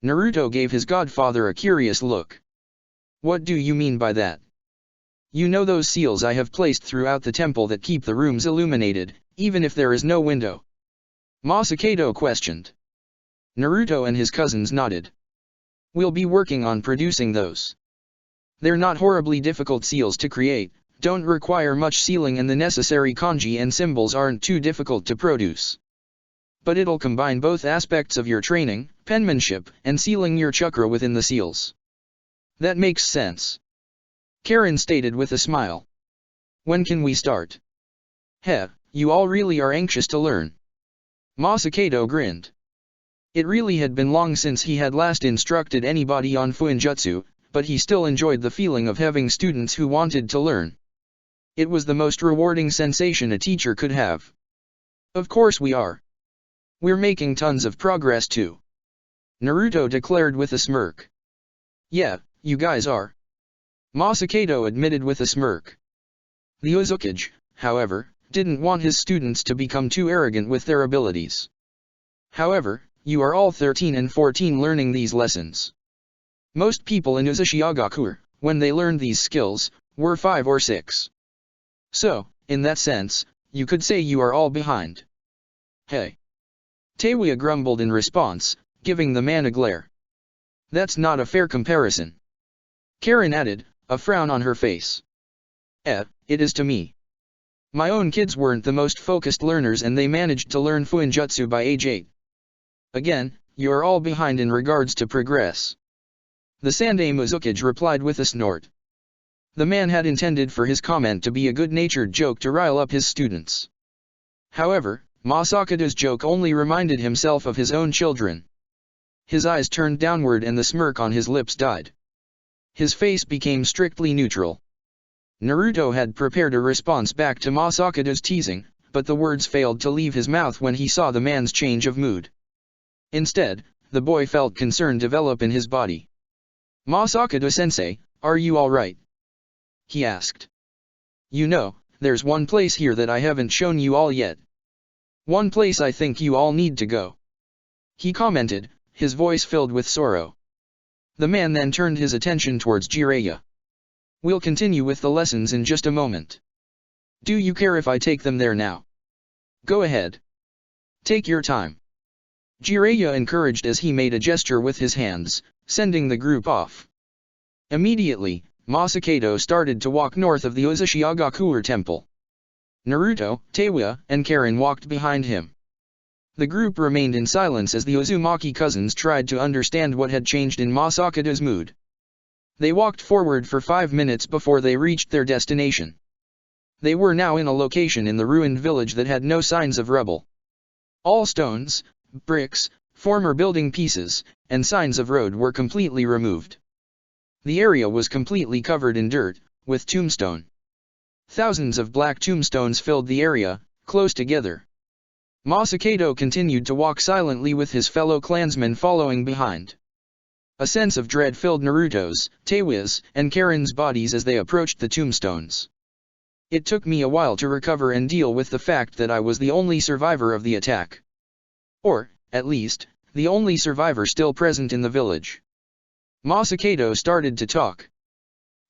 Naruto gave his godfather a curious look. What do you mean by that? You know those seals I have placed throughout the temple that keep the rooms illuminated, even if there is no window? Masakado questioned. Naruto and his cousins nodded. We'll be working on producing those. They're not horribly difficult seals to create, don't require much sealing and the necessary kanji and symbols aren't too difficult to produce. But it'll combine both aspects of your training, penmanship, and sealing your chakra within the seals. That makes sense. Karen stated with a smile. When can we start? Heh, you all really are anxious to learn. Masakado grinned. It really had been long since he had last instructed anybody on Fuinjutsu, but he still enjoyed the feeling of having students who wanted to learn. It was the most rewarding sensation a teacher could have. Of course we are. We're making tons of progress too. Naruto declared with a smirk. Yeah, you guys are. Masakado admitted with a smirk. The Uzukage, however, didn't want his students to become too arrogant with their abilities. However, you are all 13 and 14 learning these lessons. Most people in Uzushiagaku, when they learned these skills, were 5 or 6. So, in that sense, you could say you are all behind. Hey. Teiwa grumbled in response, giving the man a glare. That's not a fair comparison. Karen added, a frown on her face. It is to me. My own kids weren't the most focused learners and they managed to learn Fuinjutsu by age 8. Again, you are all behind in regards to progress. The Sandai Uzukage replied with a snort. The man had intended for his comment to be a good-natured joke to rile up his students. However, Masakado's joke only reminded himself of his own children. His eyes turned downward and the smirk on his lips died. His face became strictly neutral. Naruto had prepared a response back to Masakado's teasing, but the words failed to leave his mouth when he saw the man's change of mood. Instead, the boy felt concern develop in his body. Masakado-sensei, are you alright? He asked. You know, there's one place here that I haven't shown you all yet. One place I think you all need to go. He commented, his voice filled with sorrow. The man then turned his attention towards Jiraiya. We'll continue with the lessons in just a moment. Do you care if I take them there now? Go ahead. Take your time. Jiraiya encouraged as he made a gesture with his hands, sending the group off. Immediately, Masakado started to walk north of the Uzushiagaku temple. Naruto, Teiwa, and Karen walked behind him. The group remained in silence as the Uzumaki cousins tried to understand what had changed in Masakado's mood. They walked forward for 5 minutes before they reached their destination. They were now in a location in the ruined village that had no signs of rubble. All stones, bricks, former building pieces, and signs of road were completely removed. The area was completely covered in dirt, with tombstone. Thousands of black tombstones filled the area, close together. Masakado continued to walk silently with his fellow clansmen following behind. A sense of dread filled Naruto's, Teiwa's, and Karen's bodies as they approached the tombstones. It took me a while to recover and deal with the fact that I was the only survivor of the attack. Or, at least, the only survivor still present in the village. Masakado started to talk.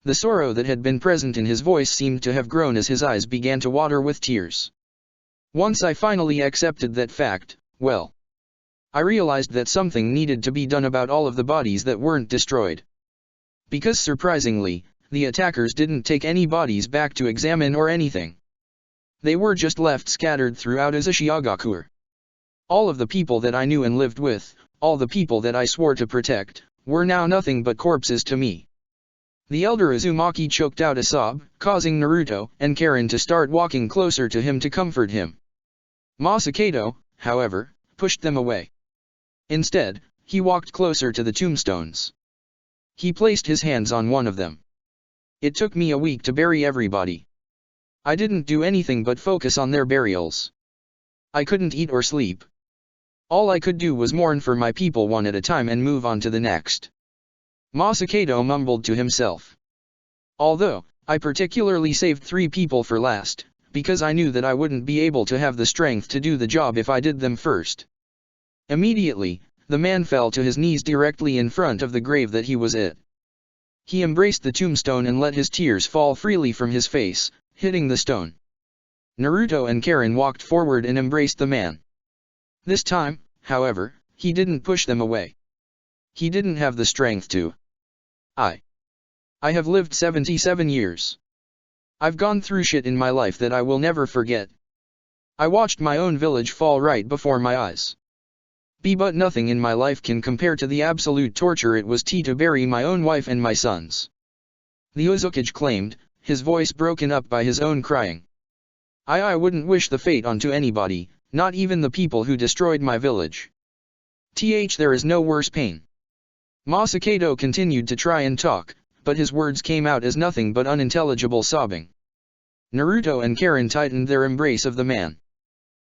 The sorrow that had been present in his voice seemed to have grown as his eyes began to water with tears. Once I finally accepted that fact, well, I realized that something needed to be done about all of the bodies that weren't destroyed. Because surprisingly, the attackers didn't take any bodies back to examine or anything. They were just left scattered throughout Uzushiagaku. All of the people that I knew and lived with, all the people that I swore to protect, were now nothing but corpses to me. The elder Uzumaki choked out a sob, causing Naruto and Karen to start walking closer to him to comfort him. Masakado, however, pushed them away. Instead, he walked closer to the tombstones. He placed his hands on one of them. It took me a week to bury everybody. I didn't do anything but focus on their burials. I couldn't eat or sleep. All I could do was mourn for my people one at a time and move on to the next. Masakado mumbled to himself. Although, I particularly saved 3 people for last, because I knew that I wouldn't be able to have the strength to do the job if I did them first. Immediately, the man fell to his knees directly in front of the grave that he was at. He embraced the tombstone and let his tears fall freely from his face, hitting the stone. Naruto and Karen walked forward and embraced the man. This time, however, he didn't push them away. He didn't have the strength to. I have lived 77 years. I've gone through shit in my life that I will never forget. I watched my own village fall right before my eyes. But nothing in my life can compare to the absolute torture it was to bury my own wife and my sons. The Uzukage claimed, his voice broken up by his own crying. I wouldn't wish the fate onto anybody, not even the people who destroyed my village. There is no worse pain. Masakado continued to try and talk, but his words came out as nothing but unintelligible sobbing. Naruto and Karen tightened their embrace of the man.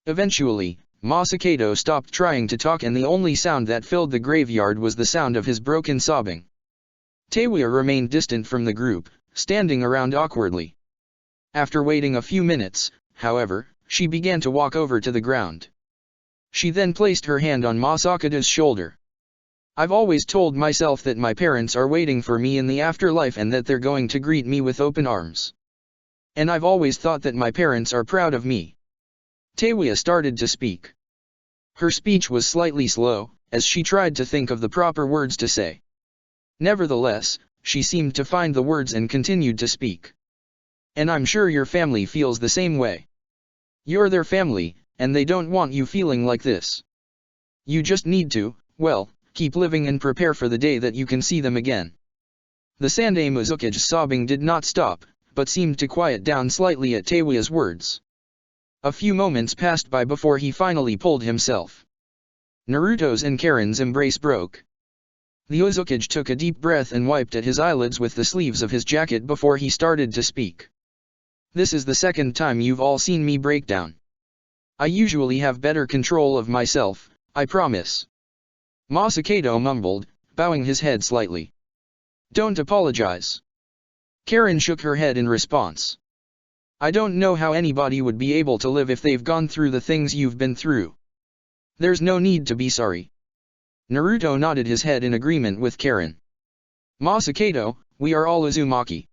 Eventually, Masakado stopped trying to talk and the only sound that filled the graveyard was the sound of his broken sobbing. Teiwa remained distant from the group, standing around awkwardly. After waiting a few minutes, however, she began to walk over to the ground. She then placed her hand on Masakado's shoulder. I've always told myself that my parents are waiting for me in the afterlife and that they're going to greet me with open arms. And I've always thought that my parents are proud of me. Teiwa started to speak. Her speech was slightly slow, as she tried to think of the proper words to say. Nevertheless, she seemed to find the words and continued to speak. And I'm sure your family feels the same way. You're their family, and they don't want you feeling like this. You just need to, well, keep living and prepare for the day that you can see them again. The Sandae Mizuki's sobbing did not stop, but seemed to quiet down slightly at Teiwa's words. A few moments passed by before he finally pulled himself. Naruto's and Karen's embrace broke. The Uzukage took a deep breath and wiped at his eyelids with the sleeves of his jacket before he started to speak. This is the second time you've all seen me break down. I usually have better control of myself, I promise. Masakado mumbled, bowing his head slightly. Don't apologize. Karen shook her head in response. I don't know how anybody would be able to live if they've gone through the things you've been through. There's no need to be sorry. Naruto nodded his head in agreement with Karen. Masakado, we are all Uzumaki.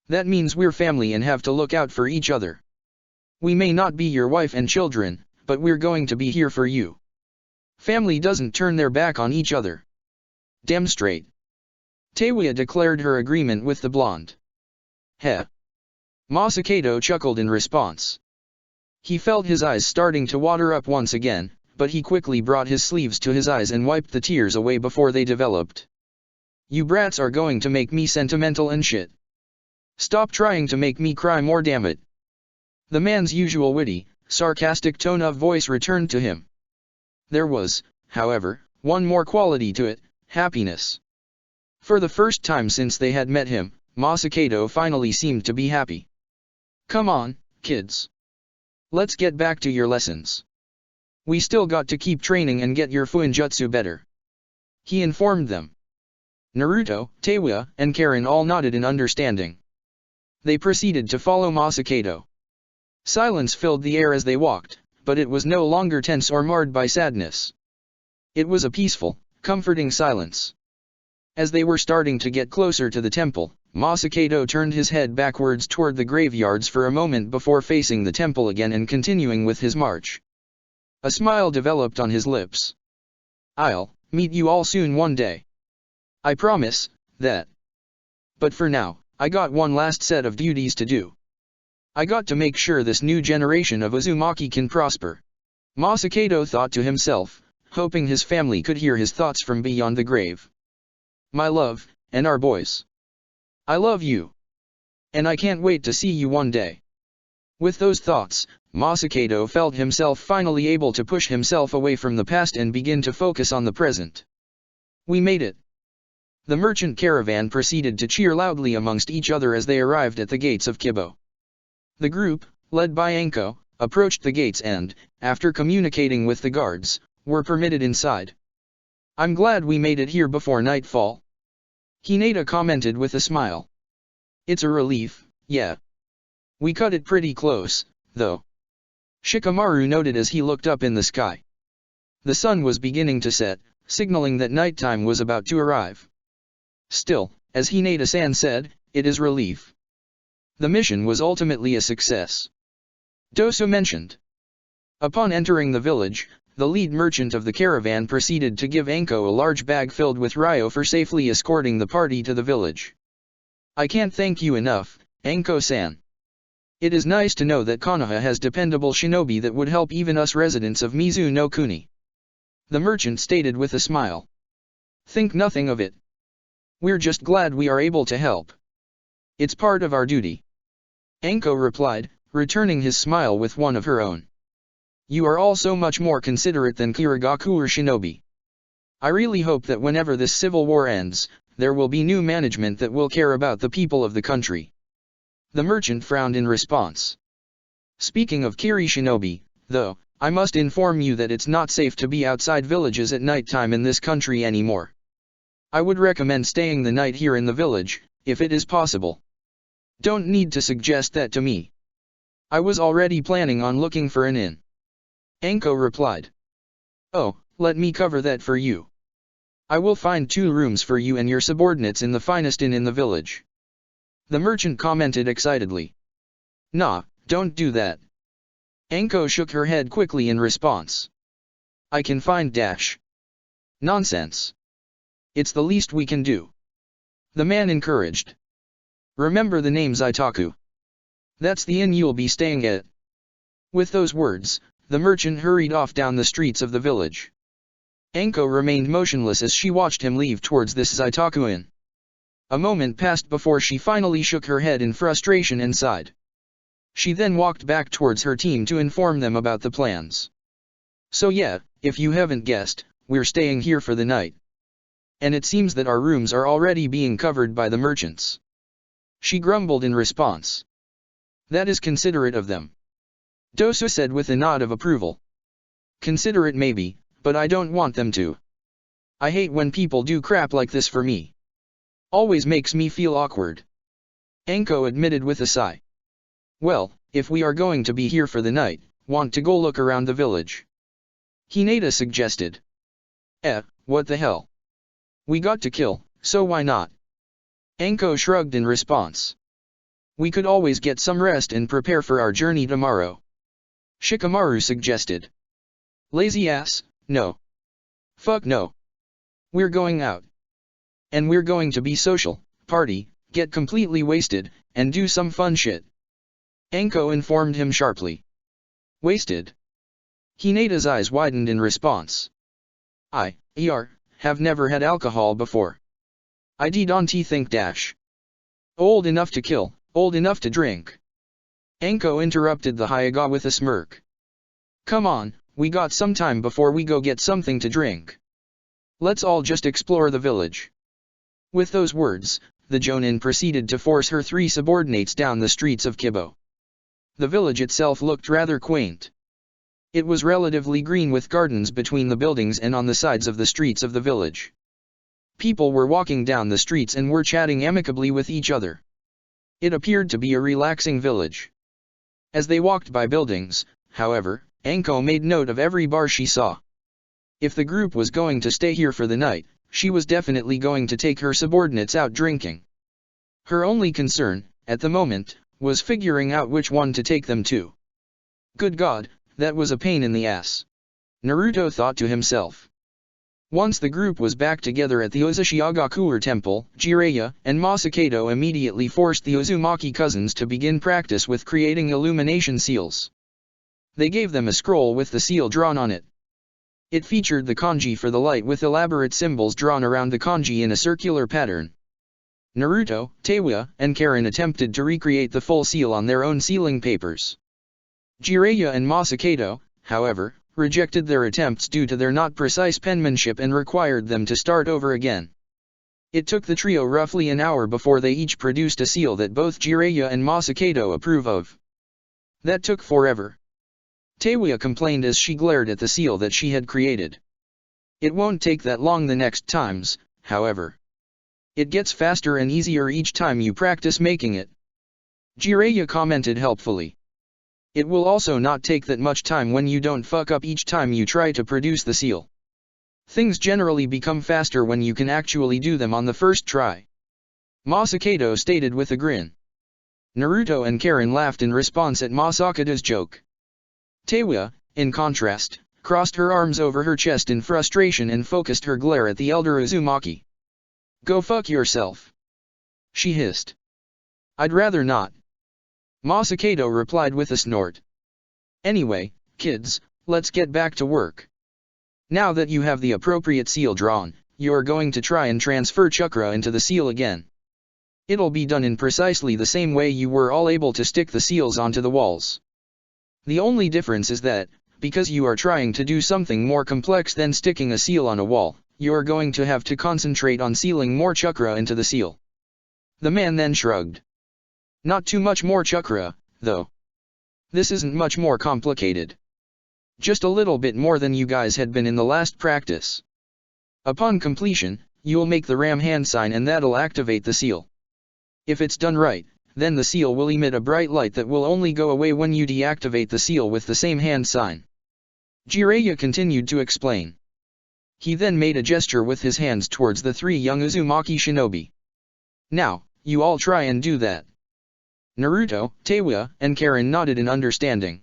That means we're family and have to look out for each other. We may not be your wife and children, but we're going to be here for you. Family doesn't turn their back on each other. Damn straight. Teiwa declared her agreement with the blonde. Heh. Masakado chuckled in response. He felt his eyes starting to water up once again, but he quickly brought his sleeves to his eyes and wiped the tears away before they developed. You brats are going to make me sentimental and shit. Stop trying to make me cry more, damn it. The man's usual witty, sarcastic tone of voice returned to him. There was, however, one more quality to it, happiness. For the first time since they had met him, Masakado finally seemed to be happy. Come on, kids. Let's get back to your lessons. We still got to keep training and get your Fuinjutsu better. He informed them. Naruto, Teiwa, and Karen all nodded in understanding. They proceeded to follow Masakado. Silence filled the air as they walked, but it was no longer tense or marred by sadness. It was a peaceful, comforting silence. As they were starting to get closer to the temple, Masakado turned his head backwards toward the graveyards for a moment before facing the temple again and continuing with his march. A smile developed on his lips. I'll meet you all soon one day. I promise that. But for now, I got one last set of duties to do. I got to make sure this new generation of Uzumaki can prosper. Masakado thought to himself, hoping his family could hear his thoughts from beyond the grave. My love, and our boys. I love you. And I can't wait to see you one day. With those thoughts, Masakado felt himself finally able to push himself away from the past and begin to focus on the present. We made it. The merchant caravan proceeded to cheer loudly amongst each other as they arrived at the gates of Kibo. The group, led by Anko, approached the gates and, after communicating with the guards, were permitted inside. I'm glad we made it here before nightfall. Hinata commented with a smile. It's a relief, yeah. We cut it pretty close, though. Shikamaru noted as he looked up in the sky. The sun was beginning to set, signaling that nighttime was about to arrive. Still, as Hinata-san said, it is relief. The mission was ultimately a success. Doso mentioned. Upon entering the village, the lead merchant of the caravan proceeded to give Anko a large bag filled with ryo for safely escorting the party to the village. I can't thank you enough, Anko-san. It is nice to know that Konoha has dependable shinobi that would help even us residents of Mizu no Kuni. The merchant stated with a smile. Think nothing of it. We're just glad we are able to help. It's part of our duty. Anko replied, returning his smile with one of her own. You are all so much more considerate than Kirigaku or shinobi. I really hope that whenever this civil war ends, there will be new management that will care about the people of the country. The merchant frowned in response. Speaking of Kiri Shinobi, though, I must inform you that it's not safe to be outside villages at night time in this country anymore. I would recommend staying the night here in the village, if it is possible. Don't need to suggest that to me. I was already planning on looking for an inn. Anko replied. Oh, let me cover that for you. I will find 2 rooms for you and your subordinates in the finest inn in the village. The merchant commented excitedly. Nah, don't do that. Anko shook her head quickly in response. I can find dash. Nonsense. It's the least we can do. The man encouraged. Remember the name's Itaku. That's the inn you'll be staying at. With those words, the merchant hurried off down the streets of the village. Anko remained motionless as she watched him leave towards this Itaku inn. A moment passed before she finally shook her head in frustration and sighed. She then walked back towards her team to inform them about the plans. So yeah, if you haven't guessed, we're staying here for the night. And it seems that our rooms are already being covered by the merchants. She grumbled in response. That is considerate of them. Dosu said with a nod of approval. Considerate maybe, but I don't want them to. I hate when people do crap like this for me. Always makes me feel awkward. Anko admitted with a sigh. Well, if we are going to be here for the night, want to go look around the village? Hinata suggested. What the hell? We got to kill, so why not? Anko shrugged in response. We could always get some rest and prepare for our journey tomorrow. Shikamaru suggested. Lazy ass, no. Fuck no. We're going out. And we're going to be social, party, get completely wasted, and do some fun shit. Anko informed him sharply. Wasted? Hinata's eyes widened in response. I have never had alcohol before. I don't think dash. Old enough to kill, old enough to drink. Anko interrupted the Hyaga with a smirk. Come on, we got some time before we go get something to drink. Let's all just explore the village. With those words, the Jonin proceeded to force her 3 subordinates down the streets of Kibo. The village itself looked rather quaint. It was relatively green with gardens between the buildings and on the sides of the streets of the village. People were walking down the streets and were chatting amicably with each other. It appeared to be a relaxing village. As they walked by buildings, however, Anko made note of every bar she saw. If the group was going to stay here for the night, she was definitely going to take her subordinates out drinking. Her only concern, at the moment, was figuring out which one to take them to. Good God, that was a pain in the ass. Naruto thought to himself. Once the group was back together at the Uzushiagakuer temple, Jiraiya and Masakado immediately forced the Uzumaki cousins to begin practice with creating illumination seals. They gave them a scroll with the seal drawn on it. It featured the kanji for the light with elaborate symbols drawn around the kanji in a circular pattern. Naruto, Teiwa, and Karen attempted to recreate the full seal on their own sealing papers. Jiraiya and Masakado, however, rejected their attempts due to their not precise penmanship and required them to start over again. It took the trio roughly an hour before they each produced a seal that both Jiraiya and Masakado approve of. That took forever. Teiwa complained as she glared at the seal that she had created. It won't take that long the next times, however. It gets faster and easier each time you practice making it. Jiraiya commented helpfully. It will also not take that much time when you don't fuck up each time you try to produce the seal. Things generally become faster when you can actually do them on the first try. Masakado stated with a grin. Naruto and Karen laughed in response at Masakado's joke. Teiwa, in contrast, crossed her arms over her chest in frustration and focused her glare at the elder Uzumaki. Go fuck yourself. She hissed. I'd rather not. Masakado replied with a snort. Anyway, kids, let's get back to work. Now that you have the appropriate seal drawn, you're going to try and transfer chakra into the seal again. It'll be done in precisely the same way you were all able to stick the seals onto the walls. The only difference is that, because you are trying to do something more complex than sticking a seal on a wall, you're going to have to concentrate on sealing more chakra into the seal. The man then shrugged. Not too much more chakra, though. This isn't much more complicated. Just a little bit more than you guys had been in the last practice. Upon completion, you'll make the ram hand sign and that'll activate the seal. If it's done right, then the seal will emit a bright light that will only go away when you deactivate the seal with the same hand sign. Jiraiya continued to explain. He then made a gesture with his hands towards the 3 young Uzumaki shinobi. Now, you all try and do that. Naruto, Teiwa, and Karin nodded in understanding.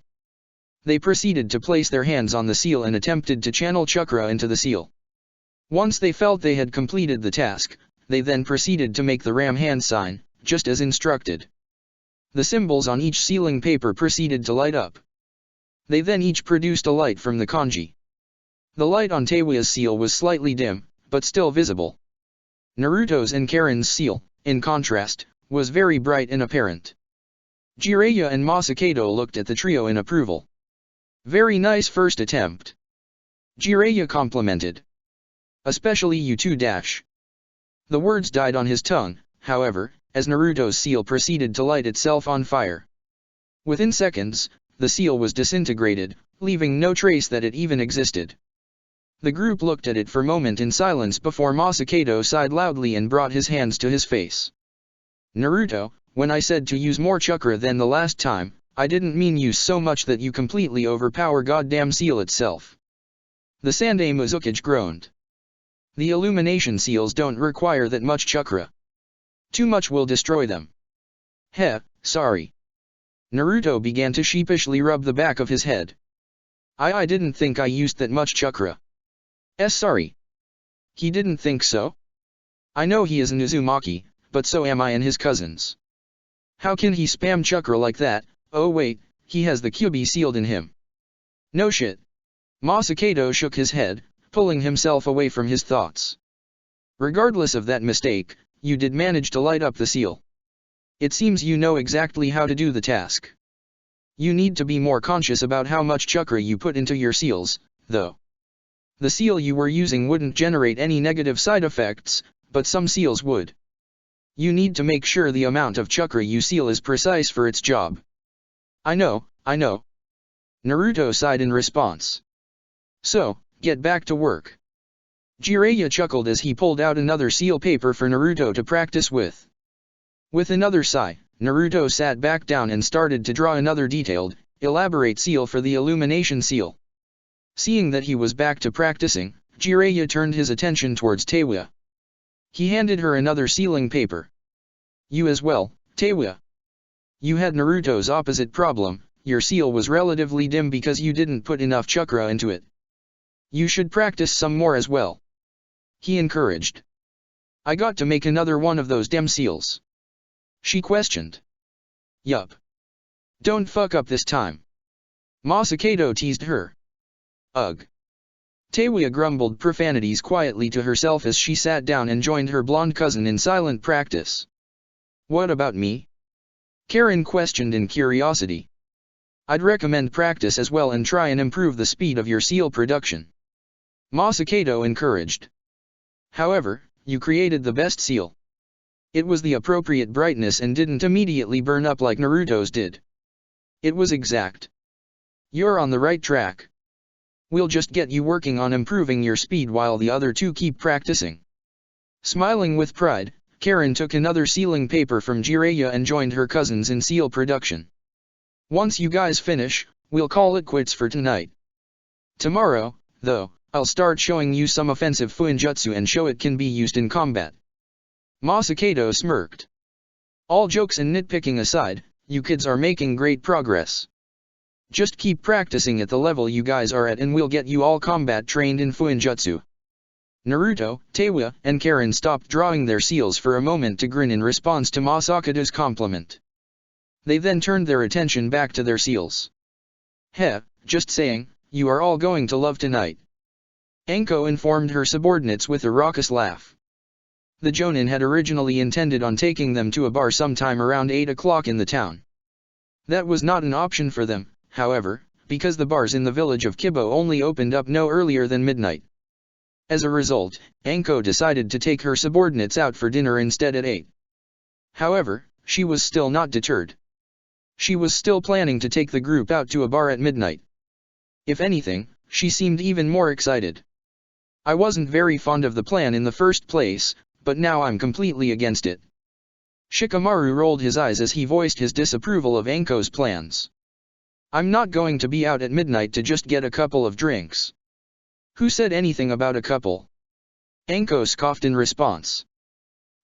They proceeded to place their hands on the seal and attempted to channel chakra into the seal. Once they felt they had completed the task, they then proceeded to make the ram hand sign, just as instructed. The symbols on each sealing paper proceeded to light up. They then each produced a light from the kanji. The light on Teiwa's seal was slightly dim, but still visible. Naruto's and Karin's seal, in contrast, was very bright and apparent. Jiraiya and Masakado looked at the trio in approval. Very nice first attempt. Jiraiya complimented. Especially you two dash. The words died on his tongue, however, as Naruto's seal proceeded to light itself on fire. Within seconds, the seal was disintegrated, leaving no trace that it even existed. The group looked at it for a moment in silence before Masakado sighed loudly and brought his hands to his face. Naruto, when I said to use more chakra than the last time, I didn't mean use so much that you completely overpower goddamn seal itself. The Sandai Mizukage groaned. The illumination seals don't require that much chakra. Too much will destroy them. Heh, sorry. Naruto began to sheepishly rub the back of his head. I didn't think I used that much chakra. Sorry. He didn't think so? I know he is an Uzumaki, but so am I and his cousins. How can he spam chakra like that? Oh wait, he has the Kyuubi sealed in him. No shit. Masakado shook his head, pulling himself away from his thoughts. Regardless of that mistake, you did manage to light up the seal. It seems you know exactly how to do the task. You need to be more conscious about how much chakra you put into your seals, though. The seal you were using wouldn't generate any negative side effects, but some seals would. You need to make sure the amount of chakra you seal is precise for its job. I know. Naruto sighed in response. So, get back to work. Jiraiya chuckled as he pulled out another seal paper for Naruto to practice with. With another sigh, Naruto sat back down and started to draw another detailed, elaborate seal for the illumination seal. Seeing that he was back to practicing, Jiraiya turned his attention towards Teiwa. He handed her another sealing paper. You as well, Teiwa. You had Naruto's opposite problem, your seal was relatively dim because you didn't put enough chakra into it. You should practice some more as well. He encouraged. I got to make another one of those dim seals. She questioned. Yup. Don't fuck up this time. Masakado teased her. Ugh. Teiwa grumbled profanities quietly to herself as she sat down and joined her blonde cousin in silent practice. What about me? Karin questioned in curiosity. I'd recommend practice as well and try and improve the speed of your seal production. Masakado encouraged. However, you created the best seal. It was the appropriate brightness and didn't immediately burn up like Naruto's did. It was exact. You're on the right track. We'll just get you working on improving your speed while the other two keep practicing. Smiling with pride, Karin took another sealing paper from Jiraiya and joined her cousins in seal production. Once you guys finish, we'll call it quits for tonight. Tomorrow, though, I'll start showing you some offensive fuinjutsu and show it can be used in combat. Masakado smirked. All jokes and nitpicking aside, you kids are making great progress. Just keep practicing at the level you guys are at and we'll get you all combat trained in fuinjutsu. Naruto, Teiwa, and Karin stopped drawing their seals for a moment to grin in response to Masakado's compliment. They then turned their attention back to their seals. Heh, just saying, you are all going to love tonight. Anko informed her subordinates with a raucous laugh. The Jonin had originally intended on taking them to a bar sometime around 8 o'clock in the town. That was not an option for them, however, because the bars in the village of Kibo only opened up no earlier than midnight. As a result, Anko decided to take her subordinates out for dinner instead at 8. However, she was still not deterred. She was still planning to take the group out to a bar at midnight. If anything, she seemed even more excited. I wasn't very fond of the plan in the first place, but now I'm completely against it. Shikamaru rolled his eyes as he voiced his disapproval of Anko's plans. I'm not going to be out at midnight to just get a couple of drinks. Who said anything about a couple? Anko scoffed in response.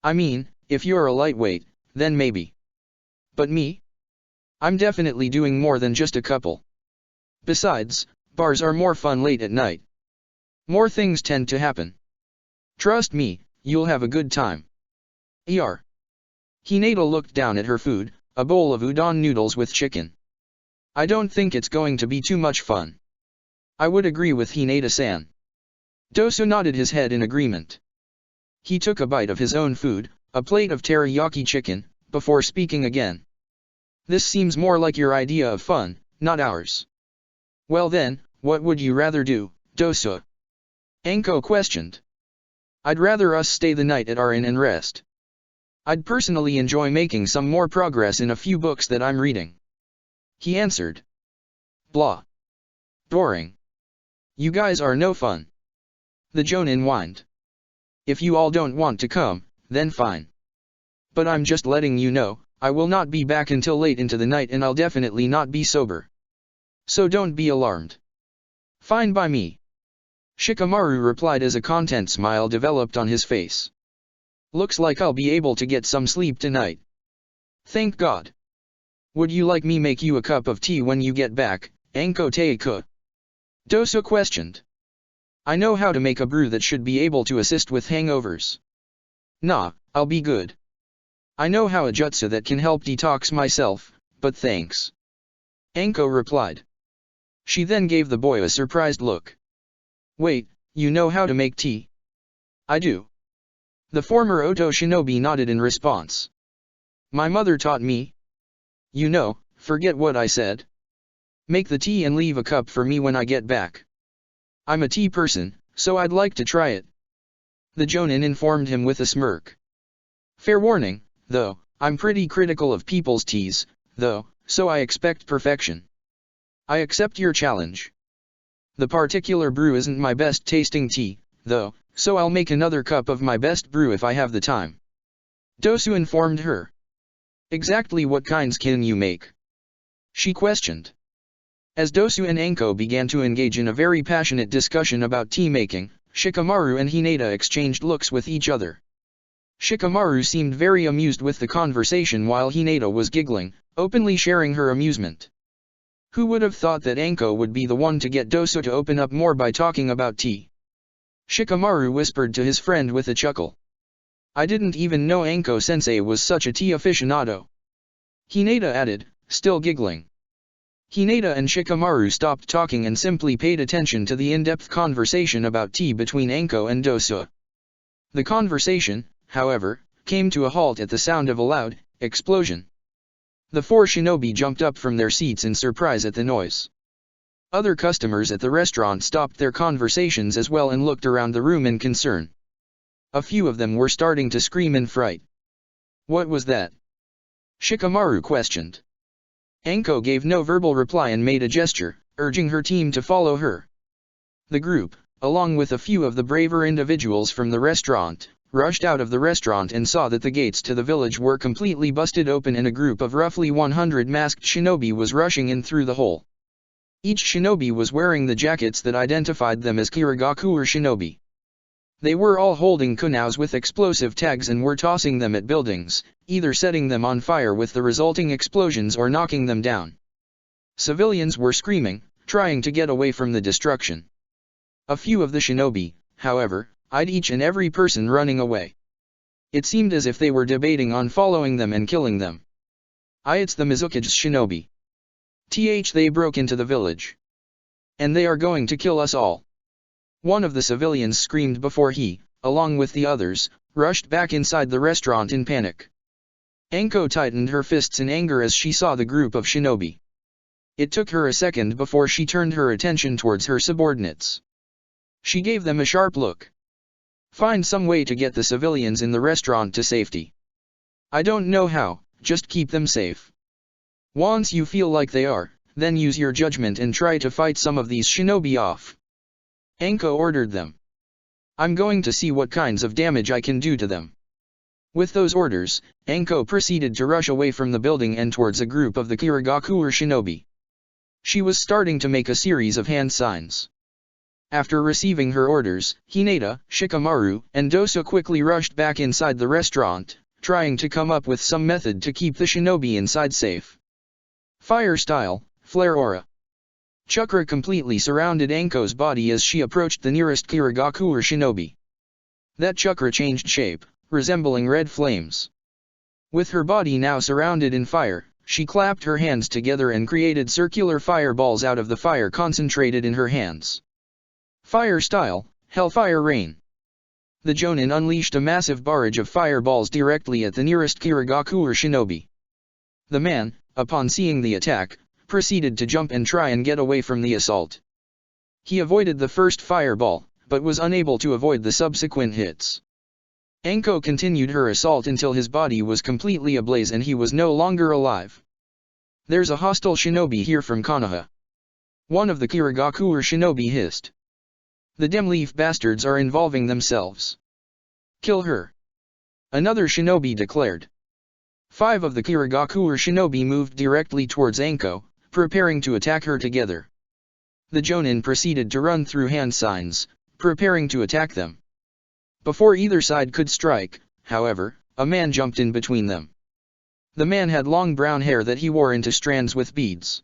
I mean, if you're a lightweight, then maybe. But me? I'm definitely doing more than just a couple. Besides, bars are more fun late at night. More things tend to happen. Trust me, you'll have a good time. Er. Hinata looked down at her food, a bowl of udon noodles with chicken. I don't think it's going to be too much fun. I would agree with Hinata-san. Dosu nodded his head in agreement. He took a bite of his own food, a plate of teriyaki chicken, before speaking again. This seems more like your idea of fun, not ours. Well then, what would you rather do, Dosu? Anko questioned. I'd rather us stay the night at our inn and rest. I'd personally enjoy making some more progress in a few books that I'm reading. He answered. Blah. Boring. You guys are no fun. The Jonin whined. If you all don't want to come, then fine. But I'm just letting you know, I will not be back until late into the night and I'll definitely not be sober. So don't be alarmed. Fine by me. Shikamaru replied as a content smile developed on his face. Looks like I'll be able to get some sleep tonight. Thank God. Would you like me make you a cup of tea when you get back, Anko Teiku? Dosu questioned. I know how to make a brew that should be able to assist with hangovers. Nah, I'll be good. I know how a jutsu that can help detox myself, but thanks. Anko replied. She then gave the boy a surprised look. Wait, you know how to make tea? I do. The former Oto shinobi nodded in response. My mother taught me. You know, forget what I said. Make the tea and leave a cup for me when I get back. I'm a tea person, so I'd like to try it. The Jonin informed him with a smirk. Fair warning, though, I'm pretty critical of people's teas, though, so I expect perfection. I accept your challenge. The particular brew isn't my best tasting tea, though, so I'll make another cup of my best brew if I have the time. Dosu informed her. Exactly what kinds can you make? She questioned. As Dosu and Anko began to engage in a very passionate discussion about tea making, Shikamaru and Hinata exchanged looks with each other. Shikamaru seemed very amused with the conversation while Hinata was giggling, openly sharing her amusement. Who would have thought that Anko would be the one to get Dosu to open up more by talking about tea? Shikamaru whispered to his friend with a chuckle. I didn't even know Anko-sensei was such a tea aficionado. Hinata added, still giggling. Hinata and Shikamaru stopped talking and simply paid attention to the in-depth conversation about tea between Anko and Dosu. The conversation, however, came to a halt at the sound of a loud explosion. The four shinobi jumped up from their seats in surprise at the noise. Other customers at the restaurant stopped their conversations as well and looked around the room in concern. A few of them were starting to scream in fright. What was that? Shikamaru questioned. Anko gave no verbal reply and made a gesture, urging her team to follow her. The group, along with a few of the braver individuals from the restaurant, rushed out of the restaurant and saw that the gates to the village were completely busted open and a group of roughly 100 masked shinobi was rushing in through the hole. Each shinobi was wearing the jackets that identified them as Kirigakuer shinobi. They were all holding kunais with explosive tags and were tossing them at buildings, either setting them on fire with the resulting explosions or knocking them down. Civilians were screaming, trying to get away from the destruction. A few of the shinobi, however, eyed each and every person running away. It seemed as if they were debating on following them and killing them. It's the Mizukage's shinobi. They broke into the village. And they are going to kill us all. One of the civilians screamed before he, along with the others, rushed back inside the restaurant in panic. Anko tightened her fists in anger as she saw the group of shinobi. It took her a second before she turned her attention towards her subordinates. She gave them a sharp look. Find some way to get the civilians in the restaurant to safety. I don't know how, just keep them safe. Once you feel like they are, then use your judgment and try to fight some of these shinobi off. Anko ordered them. I'm going to see what kinds of damage I can do to them. With those orders, Anko proceeded to rush away from the building and towards a group of the Kirigakure shinobi. She was starting to make a series of hand signs. After receiving her orders, Hinata, Shikamaru, and Dosa quickly rushed back inside the restaurant, trying to come up with some method to keep the shinobi inside safe. Fire style, flare aura. Chakra completely surrounded Anko's body as she approached the nearest Kirigakure shinobi. That chakra changed shape, resembling red flames. With her body now surrounded in fire, she clapped her hands together and created circular fireballs out of the fire concentrated in her hands. Fire style, Hellfire Rain. The Jonin unleashed a massive barrage of fireballs directly at the nearest Kirigakure shinobi. The man, upon seeing the attack, proceeded to jump and try and get away from the assault. He avoided the first fireball, but was unable to avoid the subsequent hits. Anko continued her assault until his body was completely ablaze and he was no longer alive. There's a hostile shinobi here from Konoha. One of the Kirigakure shinobi hissed. The Demleaf bastards are involving themselves. Kill her. Another shinobi declared. 5 of the Kirigakure shinobi moved directly towards Anko, preparing to attack her together. The Jonin proceeded to run through hand signs, preparing to attack them. Before either side could strike, however, a man jumped in between them. The man had long brown hair that he wore into strands with beads.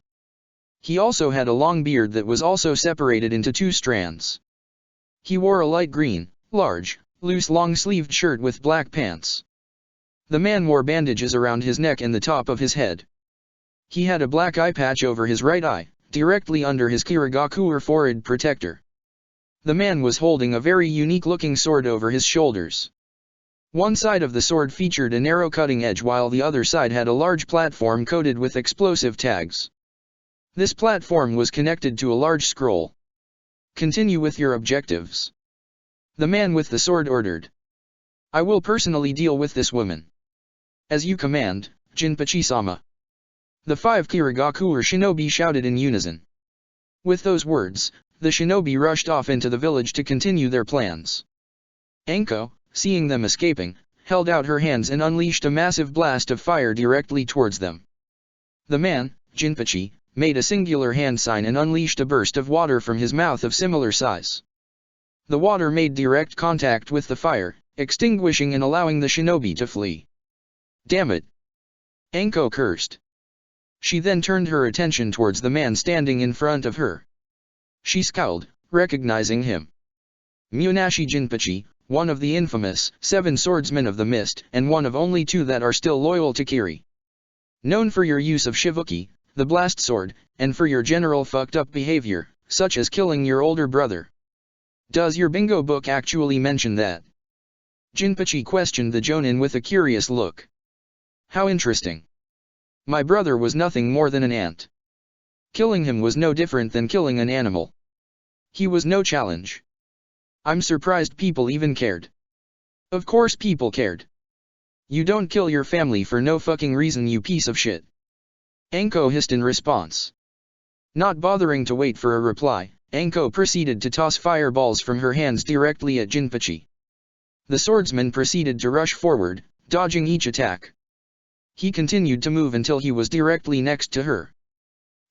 He also had a long beard that was also separated into 2 strands. He wore a light green, large, loose long-sleeved shirt with black pants. The man wore bandages around his neck and the top of his head. He had a black eye patch over his right eye, directly under his Kirigakure forehead protector. The man was holding a very unique-looking sword over his shoulders. One side of the sword featured a narrow cutting edge while the other side had a large platform coated with explosive tags. This platform was connected to a large scroll. Continue with your objectives. The man with the sword ordered. I will personally deal with this woman. As you command, Jinpachi-sama. The 5 Kirigakure shinobi shouted in unison. With those words, the shinobi rushed off into the village to continue their plans. Anko, seeing them escaping, held out her hands and unleashed a massive blast of fire directly towards them. The man, Jinpachi, made a singular hand sign and unleashed a burst of water from his mouth of similar size. The water made direct contact with the fire, extinguishing and allowing the shinobi to flee. Damn it! Anko cursed. She then turned her attention towards the man standing in front of her. She scowled, recognizing him. Munashi Jinpachi, one of the infamous 7 swordsmen of the mist and one of only 2 that are still loyal to Kiri. Known for your use of Shivuki, the blast sword, and for your general fucked up behavior, such as killing your older brother. Does your bingo book actually mention that? Jinpachi questioned the Jonin with a curious look. How interesting. My brother was nothing more than an ant. Killing him was no different than killing an animal. He was no challenge. I'm surprised people even cared. Of course people cared. You don't kill your family for no fucking reason, you piece of shit. Anko hissed in response. Not bothering to wait for a reply, Anko proceeded to toss fireballs from her hands directly at Jinpachi. The swordsman proceeded to rush forward, dodging each attack. He continued to move until he was directly next to her.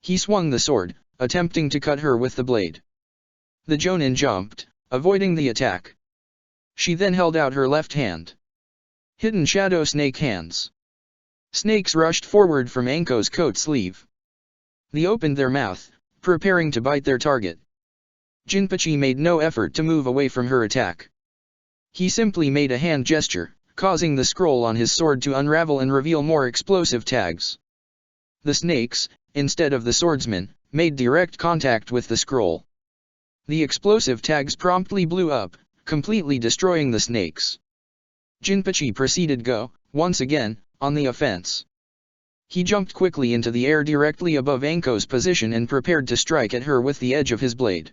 He swung the sword, attempting to cut her with the blade. The Jonin jumped, avoiding the attack. She then held out her left hand. Hidden shadow snake hands. Snakes rushed forward from Anko's coat sleeve. They opened their mouth, preparing to bite their target. Jinpachi made no effort to move away from her attack. He simply made a hand gesture, causing the scroll on his sword to unravel and reveal more explosive tags. The snakes, instead of the swordsman, made direct contact with the scroll. The explosive tags promptly blew up, completely destroying the snakes. Jinpachi proceeded go, once again, on the offense. He jumped quickly into the air directly above Anko's position and prepared to strike at her with the edge of his blade.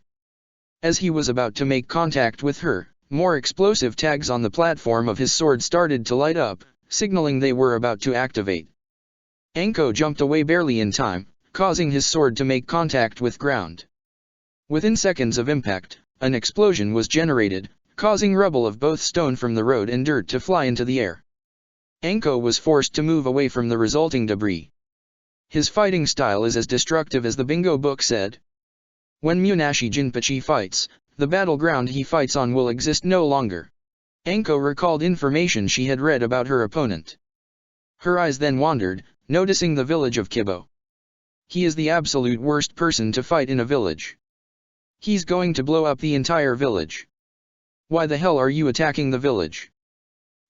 As he was about to make contact with her, more explosive tags on the platform of his sword started to light up, signaling they were about to activate. Anko jumped away barely in time, causing his sword to make contact with ground. Within seconds of impact, an explosion was generated, causing rubble of both stone from the road and dirt to fly into the air. Anko was forced to move away from the resulting debris. His fighting style is as destructive as the bingo book said. When Munashi Jinpachi fights, the battleground he fights on will exist no longer. Anko recalled information she had read about her opponent. Her eyes then wandered, noticing the village of Kibo. He is the absolute worst person to fight in a village. He's going to blow up the entire village. Why the hell are you attacking the village?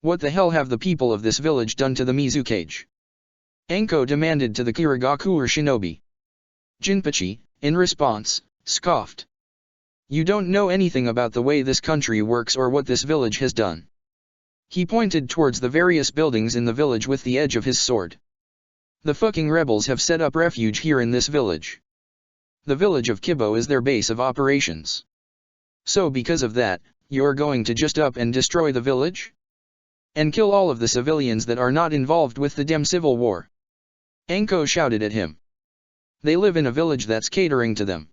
What the hell have the people of this village done to the Mizukage? Anko demanded to the Kirigakure shinobi. Jinpachi, in response, scoffed. You don't know anything about the way this country works or what this village has done. He pointed towards the various buildings in the village with the edge of his sword. The fucking rebels have set up refuge here in this village. The village of Kibo is their base of operations. So because of that, you're going to just up and destroy the village? And kill all of the civilians that are not involved with the damn civil war? Anko shouted at him. They live in a village that's catering to them.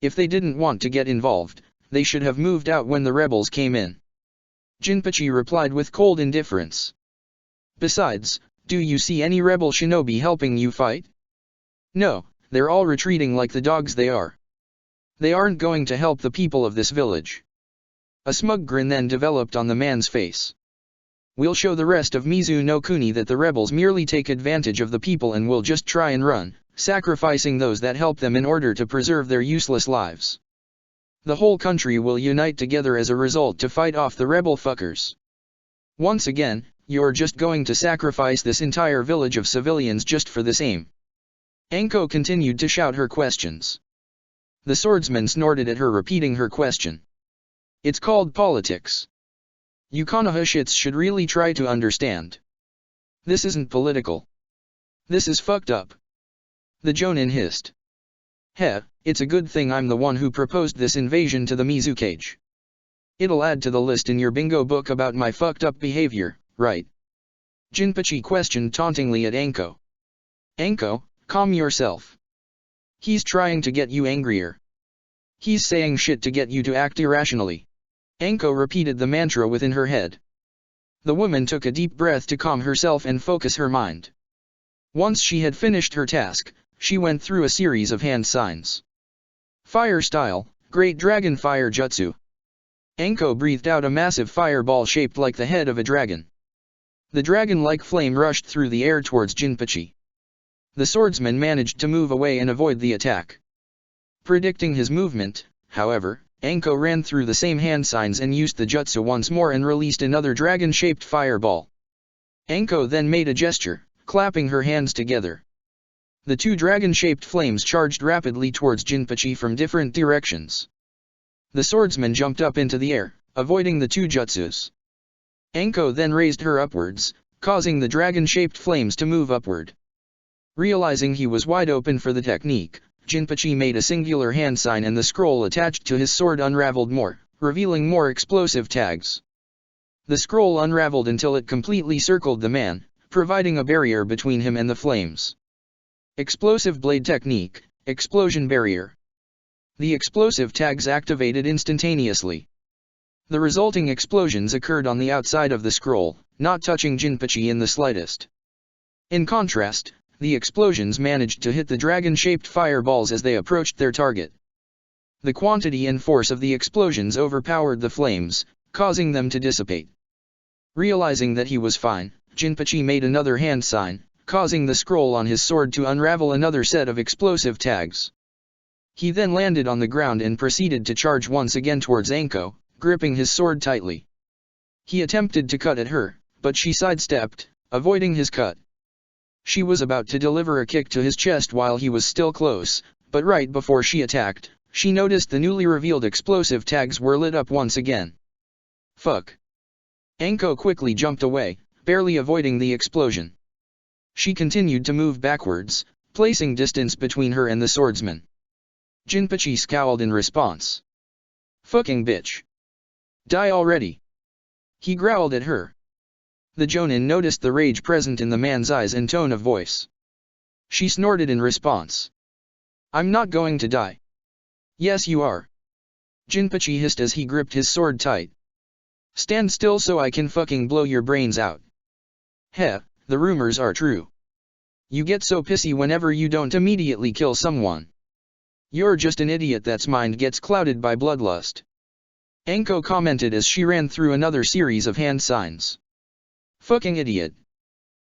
If they didn't want to get involved, they should have moved out when the rebels came in. Jinpachi replied with cold indifference. Besides, do you see any rebel shinobi helping you fight? No, they're all retreating like the dogs they are. They aren't going to help the people of this village. A smug grin then developed on the man's face. We'll show the rest of Mizu no Kuni that the rebels merely take advantage of the people and will just try and run, sacrificing those that help them in order to preserve their useless lives. The whole country will unite together as a result to fight off the rebel fuckers. Once again, you're just going to sacrifice this entire village of civilians just for this aim. Anko continued to shout her questions. The swordsman snorted at her, repeating her question. It's called politics. You Konoha shits should really try to understand. This isn't political. This is fucked up. The Jonin hissed. Heh, it's a good thing I'm the one who proposed this invasion to the Mizukage. It'll add to the list in your bingo book about my fucked up behavior, right? Jinpachi questioned tauntingly at Anko. Anko, calm yourself. He's trying to get you angrier. He's saying shit to get you to act irrationally. Anko repeated the mantra within her head. The woman took a deep breath to calm herself and focus her mind. Once she had finished her task, she went through a series of hand signs. Fire style, Great Dragon Fire Jutsu. Anko breathed out a massive fireball shaped like the head of a dragon. The dragon-like flame rushed through the air towards Jinpachi. The swordsman managed to move away and avoid the attack. Predicting his movement, however, Anko ran through the same hand signs and used the jutsu once more and released another dragon-shaped fireball. Anko then made a gesture, clapping her hands together. The two dragon-shaped flames charged rapidly towards Jinpachi from different directions. The swordsman jumped up into the air, avoiding the two jutsus. Anko then raised her upwards, causing the dragon-shaped flames to move upward. Realizing he was wide open for the technique, Jinpachi made a singular hand sign and the scroll attached to his sword unraveled more, revealing more explosive tags. The scroll unraveled until it completely circled the man, providing a barrier between him and the flames. Explosive blade technique, explosion barrier. The explosive tags activated instantaneously. The resulting explosions occurred on the outside of the scroll, not touching Jinpachi in the slightest. In contrast, the explosions managed to hit the dragon-shaped fireballs as they approached their target. The quantity and force of the explosions overpowered the flames, causing them to dissipate. Realizing that he was fine, Jinpachi made another hand sign, causing the scroll on his sword to unravel another set of explosive tags. He then landed on the ground and proceeded to charge once again towards Anko, gripping his sword tightly. He attempted to cut at her, but she sidestepped, avoiding his cut. She was about to deliver a kick to his chest while he was still close, but right before she attacked, she noticed the newly revealed explosive tags were lit up once again. Fuck. Anko quickly jumped away, barely avoiding the explosion. She continued to move backwards, placing distance between her and the swordsman. Jinpachi scowled in response. Fucking bitch. Die already. He growled at her. The Jonin noticed the rage present in the man's eyes and tone of voice. She snorted in response. I'm not going to die. Yes you are. Jinpachi hissed as he gripped his sword tight. Stand still so I can fucking blow your brains out. Heh, the rumors are true. You get so pissy whenever you don't immediately kill someone. You're just an idiot that's mind gets clouded by bloodlust. Anko commented as she ran through another series of hand signs. Fucking idiot.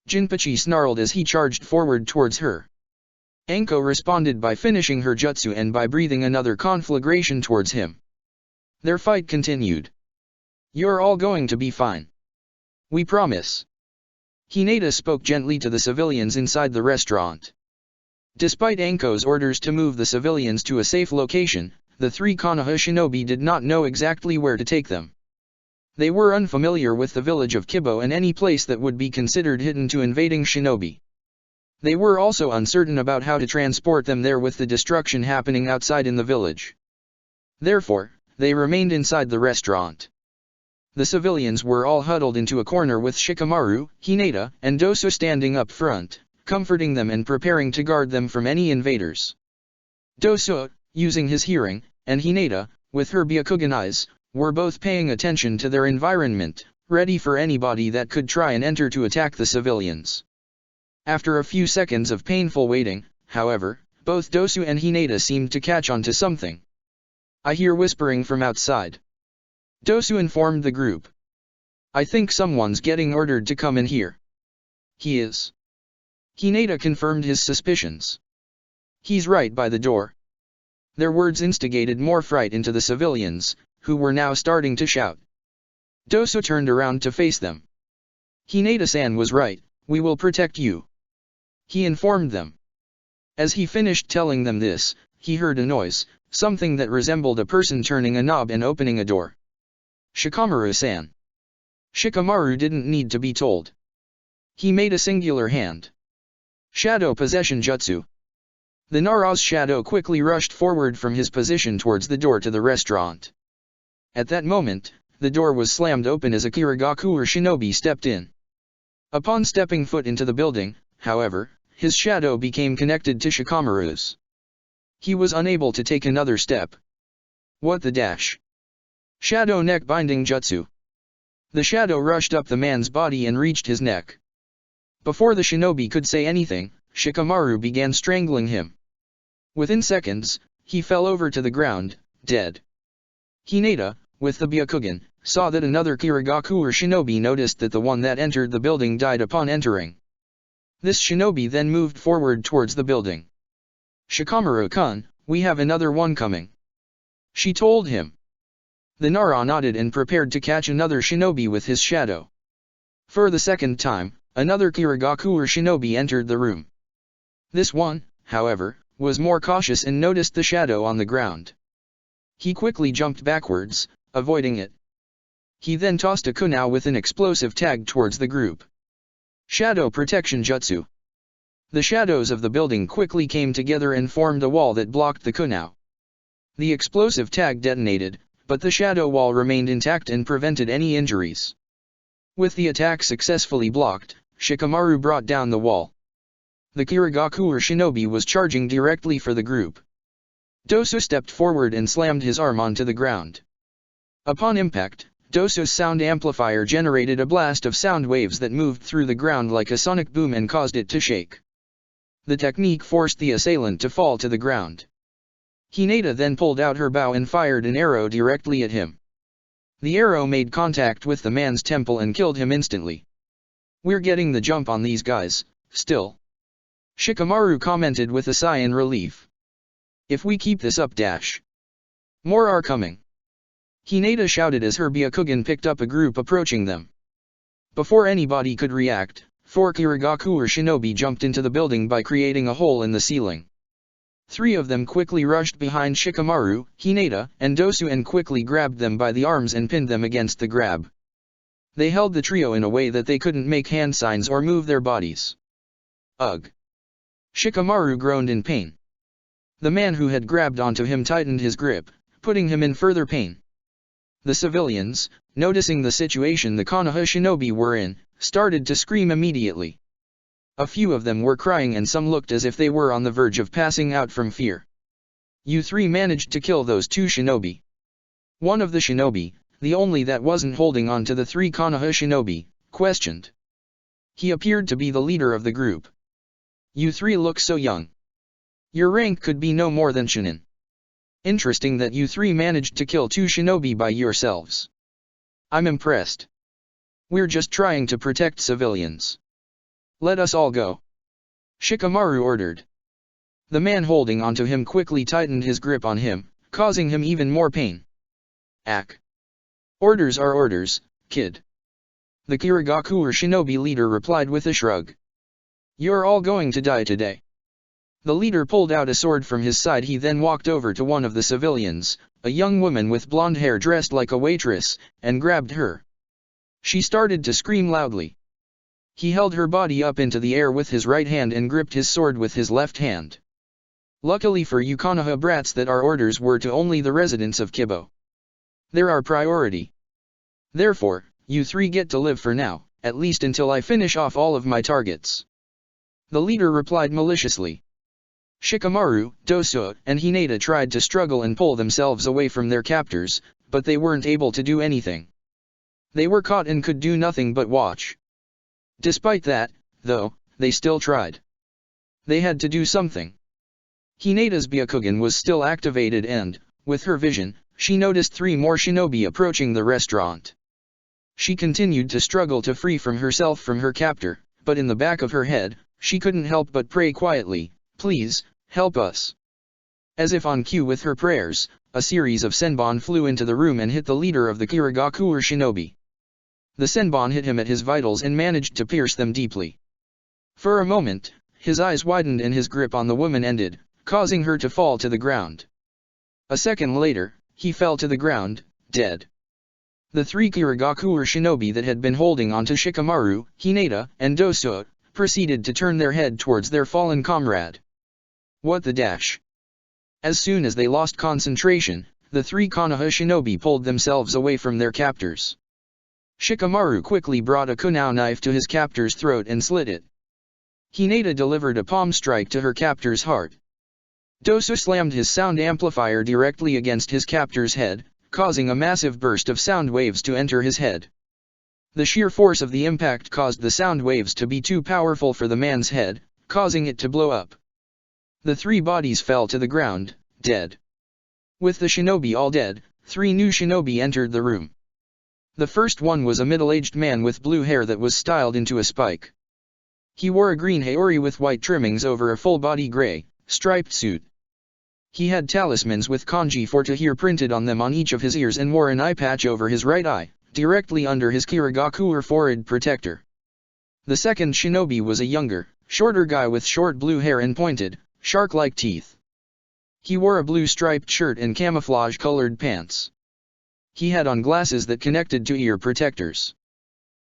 Jinpachi snarled as he charged forward towards her. Anko responded by finishing her jutsu and by breathing another conflagration towards him. Their fight continued. You're all going to be fine. We promise. Hinata spoke gently to the civilians inside the restaurant. Despite Anko's orders to move the civilians to a safe location, the three Konoha shinobi did not know exactly where to take them. They were unfamiliar with the village of Kibo and any place that would be considered hidden to invading shinobi. They were also uncertain about how to transport them there with the destruction happening outside in the village. Therefore, they remained inside the restaurant. The civilians were all huddled into a corner with Shikamaru, Hinata, and Dosu standing up front, comforting them and preparing to guard them from any invaders. Dosu, using his hearing, and Hinata, with her Byakugan eyes, were both paying attention to their environment, ready for anybody that could try and enter to attack the civilians. After a few seconds of painful waiting, however, both Dosu and Hinata seemed to catch on to something. I hear whispering from outside. Dosu informed the group. I think someone's getting ordered to come in here. He is. Hinata confirmed his suspicions. He's right by the door. Their words instigated more fright into the civilians, who were now starting to shout. Dosu turned around to face them. Hinata-san was right, we will protect you. He informed them. As he finished telling them this, he heard a noise, something that resembled a person turning a knob and opening a door. Shikamaru-san. Shikamaru didn't need to be told. He made a singular hand. Shadow Possession Jutsu. The Nara's shadow quickly rushed forward from his position towards the door to the restaurant. At that moment, the door was slammed open as a Kirigakure shinobi stepped in. Upon stepping foot into the building, however, his shadow became connected to Shikamaru's. He was unable to take another step. What the dash? Shadow Neck Binding Jutsu. The shadow rushed up the man's body and reached his neck. Before the shinobi could say anything, Shikamaru began strangling him. Within seconds, he fell over to the ground, dead. Hinata, with the Byakugan, saw that another Kirigakure shinobi noticed that the one that entered the building died upon entering. This shinobi then moved forward towards the building. Shikamaru-kun, we have another one coming. She told him. The Nara nodded and prepared to catch another shinobi with his shadow. For the second time, another Kirigakure shinobi entered the room. This one, however, was more cautious and noticed the shadow on the ground. He quickly jumped backwards, avoiding it. He then tossed a kunai with an explosive tag towards the group. Shadow Protection Jutsu. The shadows of the building quickly came together and formed a wall that blocked the kunai. The explosive tag detonated, but the shadow wall remained intact and prevented any injuries. With the attack successfully blocked, Shikamaru brought down the wall. The Kirigakure shinobi was charging directly for the group. Dosu stepped forward and slammed his arm onto the ground. Upon impact, Dosu's sound amplifier generated a blast of sound waves that moved through the ground like a sonic boom and caused it to shake. The technique forced the assailant to fall to the ground. Hinata then pulled out her bow and fired an arrow directly at him. The arrow made contact with the man's temple and killed him instantly. We're getting the jump on these guys, still. Shikamaru commented with a sigh in relief. If we keep this up dash. More are coming. Hinata shouted as her Byakugan picked up a group approaching them. Before anybody could react, 4 Kirigakure shinobi jumped into the building by creating a hole in the ceiling. 3 of them quickly rushed behind Shikamaru, Hinata, and Dosu and quickly grabbed them by the arms and pinned them against the grab. They held the trio in a way that they couldn't make hand signs or move their bodies. Ugh! Shikamaru groaned in pain. The man who had grabbed onto him tightened his grip, putting him in further pain. The civilians, noticing the situation the Konoha shinobi were in, started to scream immediately. A few of them were crying and some looked as if they were on the verge of passing out from fear. You three managed to kill those two shinobi. One of the shinobi, the only that wasn't holding on to the three Konoha shinobi, questioned. He appeared to be the leader of the group. You three look so young. Your rank could be no more than shinin. Interesting that you three managed to kill two shinobi by yourselves. I'm impressed. We're just trying to protect civilians. Let us all go. Shikamaru ordered. The man holding onto him quickly tightened his grip on him, causing him even more pain. Ack. Orders are orders, kid. The Kirigakure shinobi leader replied with a shrug. You're all going to die today. The leader pulled out a sword from his side. He then walked over to one of the civilians, a young woman with blonde hair dressed like a waitress, and grabbed her. She started to scream loudly. He held her body up into the air with his right hand and gripped his sword with his left hand. Luckily for you Konoha brats that our orders were to only the residents of Kibo. They're our priority. Therefore, you three get to live for now, at least until I finish off all of my targets. The leader replied maliciously. Shikamaru, Dosuo, and Hinata tried to struggle and pull themselves away from their captors, but they weren't able to do anything. They were caught and could do nothing but watch. Despite that, though, they still tried. They had to do something. Hinata's Byakugan was still activated and, with her vision, she noticed three more shinobi approaching the restaurant. She continued to struggle to free from herself from her captor, but in the back of her head, she couldn't help but pray quietly, "Please, help us." As if on cue with her prayers, a series of senbon flew into the room and hit the leader of the Kirigakure shinobi. The senbon hit him at his vitals and managed to pierce them deeply. For a moment, his eyes widened and his grip on the woman ended, causing her to fall to the ground. A second later, he fell to the ground, dead. The three Kirigakure shinobi that had been holding on to Shikamaru, Hinata, and Dosuo, proceeded to turn their head towards their fallen comrade. What the dash? As soon as they lost concentration, the three Konoha shinobi pulled themselves away from their captors. Shikamaru quickly brought a kunai knife to his captor's throat and slit it. Hinata delivered a palm strike to her captor's heart. Dosuo slammed his sound amplifier directly against his captor's head, causing a massive burst of sound waves to enter his head. The sheer force of the impact caused the sound waves to be too powerful for the man's head, causing it to blow up. The three bodies fell to the ground, dead. With the shinobi all dead, three new shinobi entered the room. The first one was a middle-aged man with blue hair that was styled into a spike. He wore a green haori with white trimmings over a full-body gray, striped suit. He had talismans with kanji for Tahir printed on them on each of his ears and wore an eye patch over his right eye, directly under his Kirigakure forehead protector. The second shinobi was a younger, shorter guy with short blue hair and pointed, shark-like teeth. He wore a blue striped shirt and camouflage-colored pants. He had on glasses that connected to ear protectors.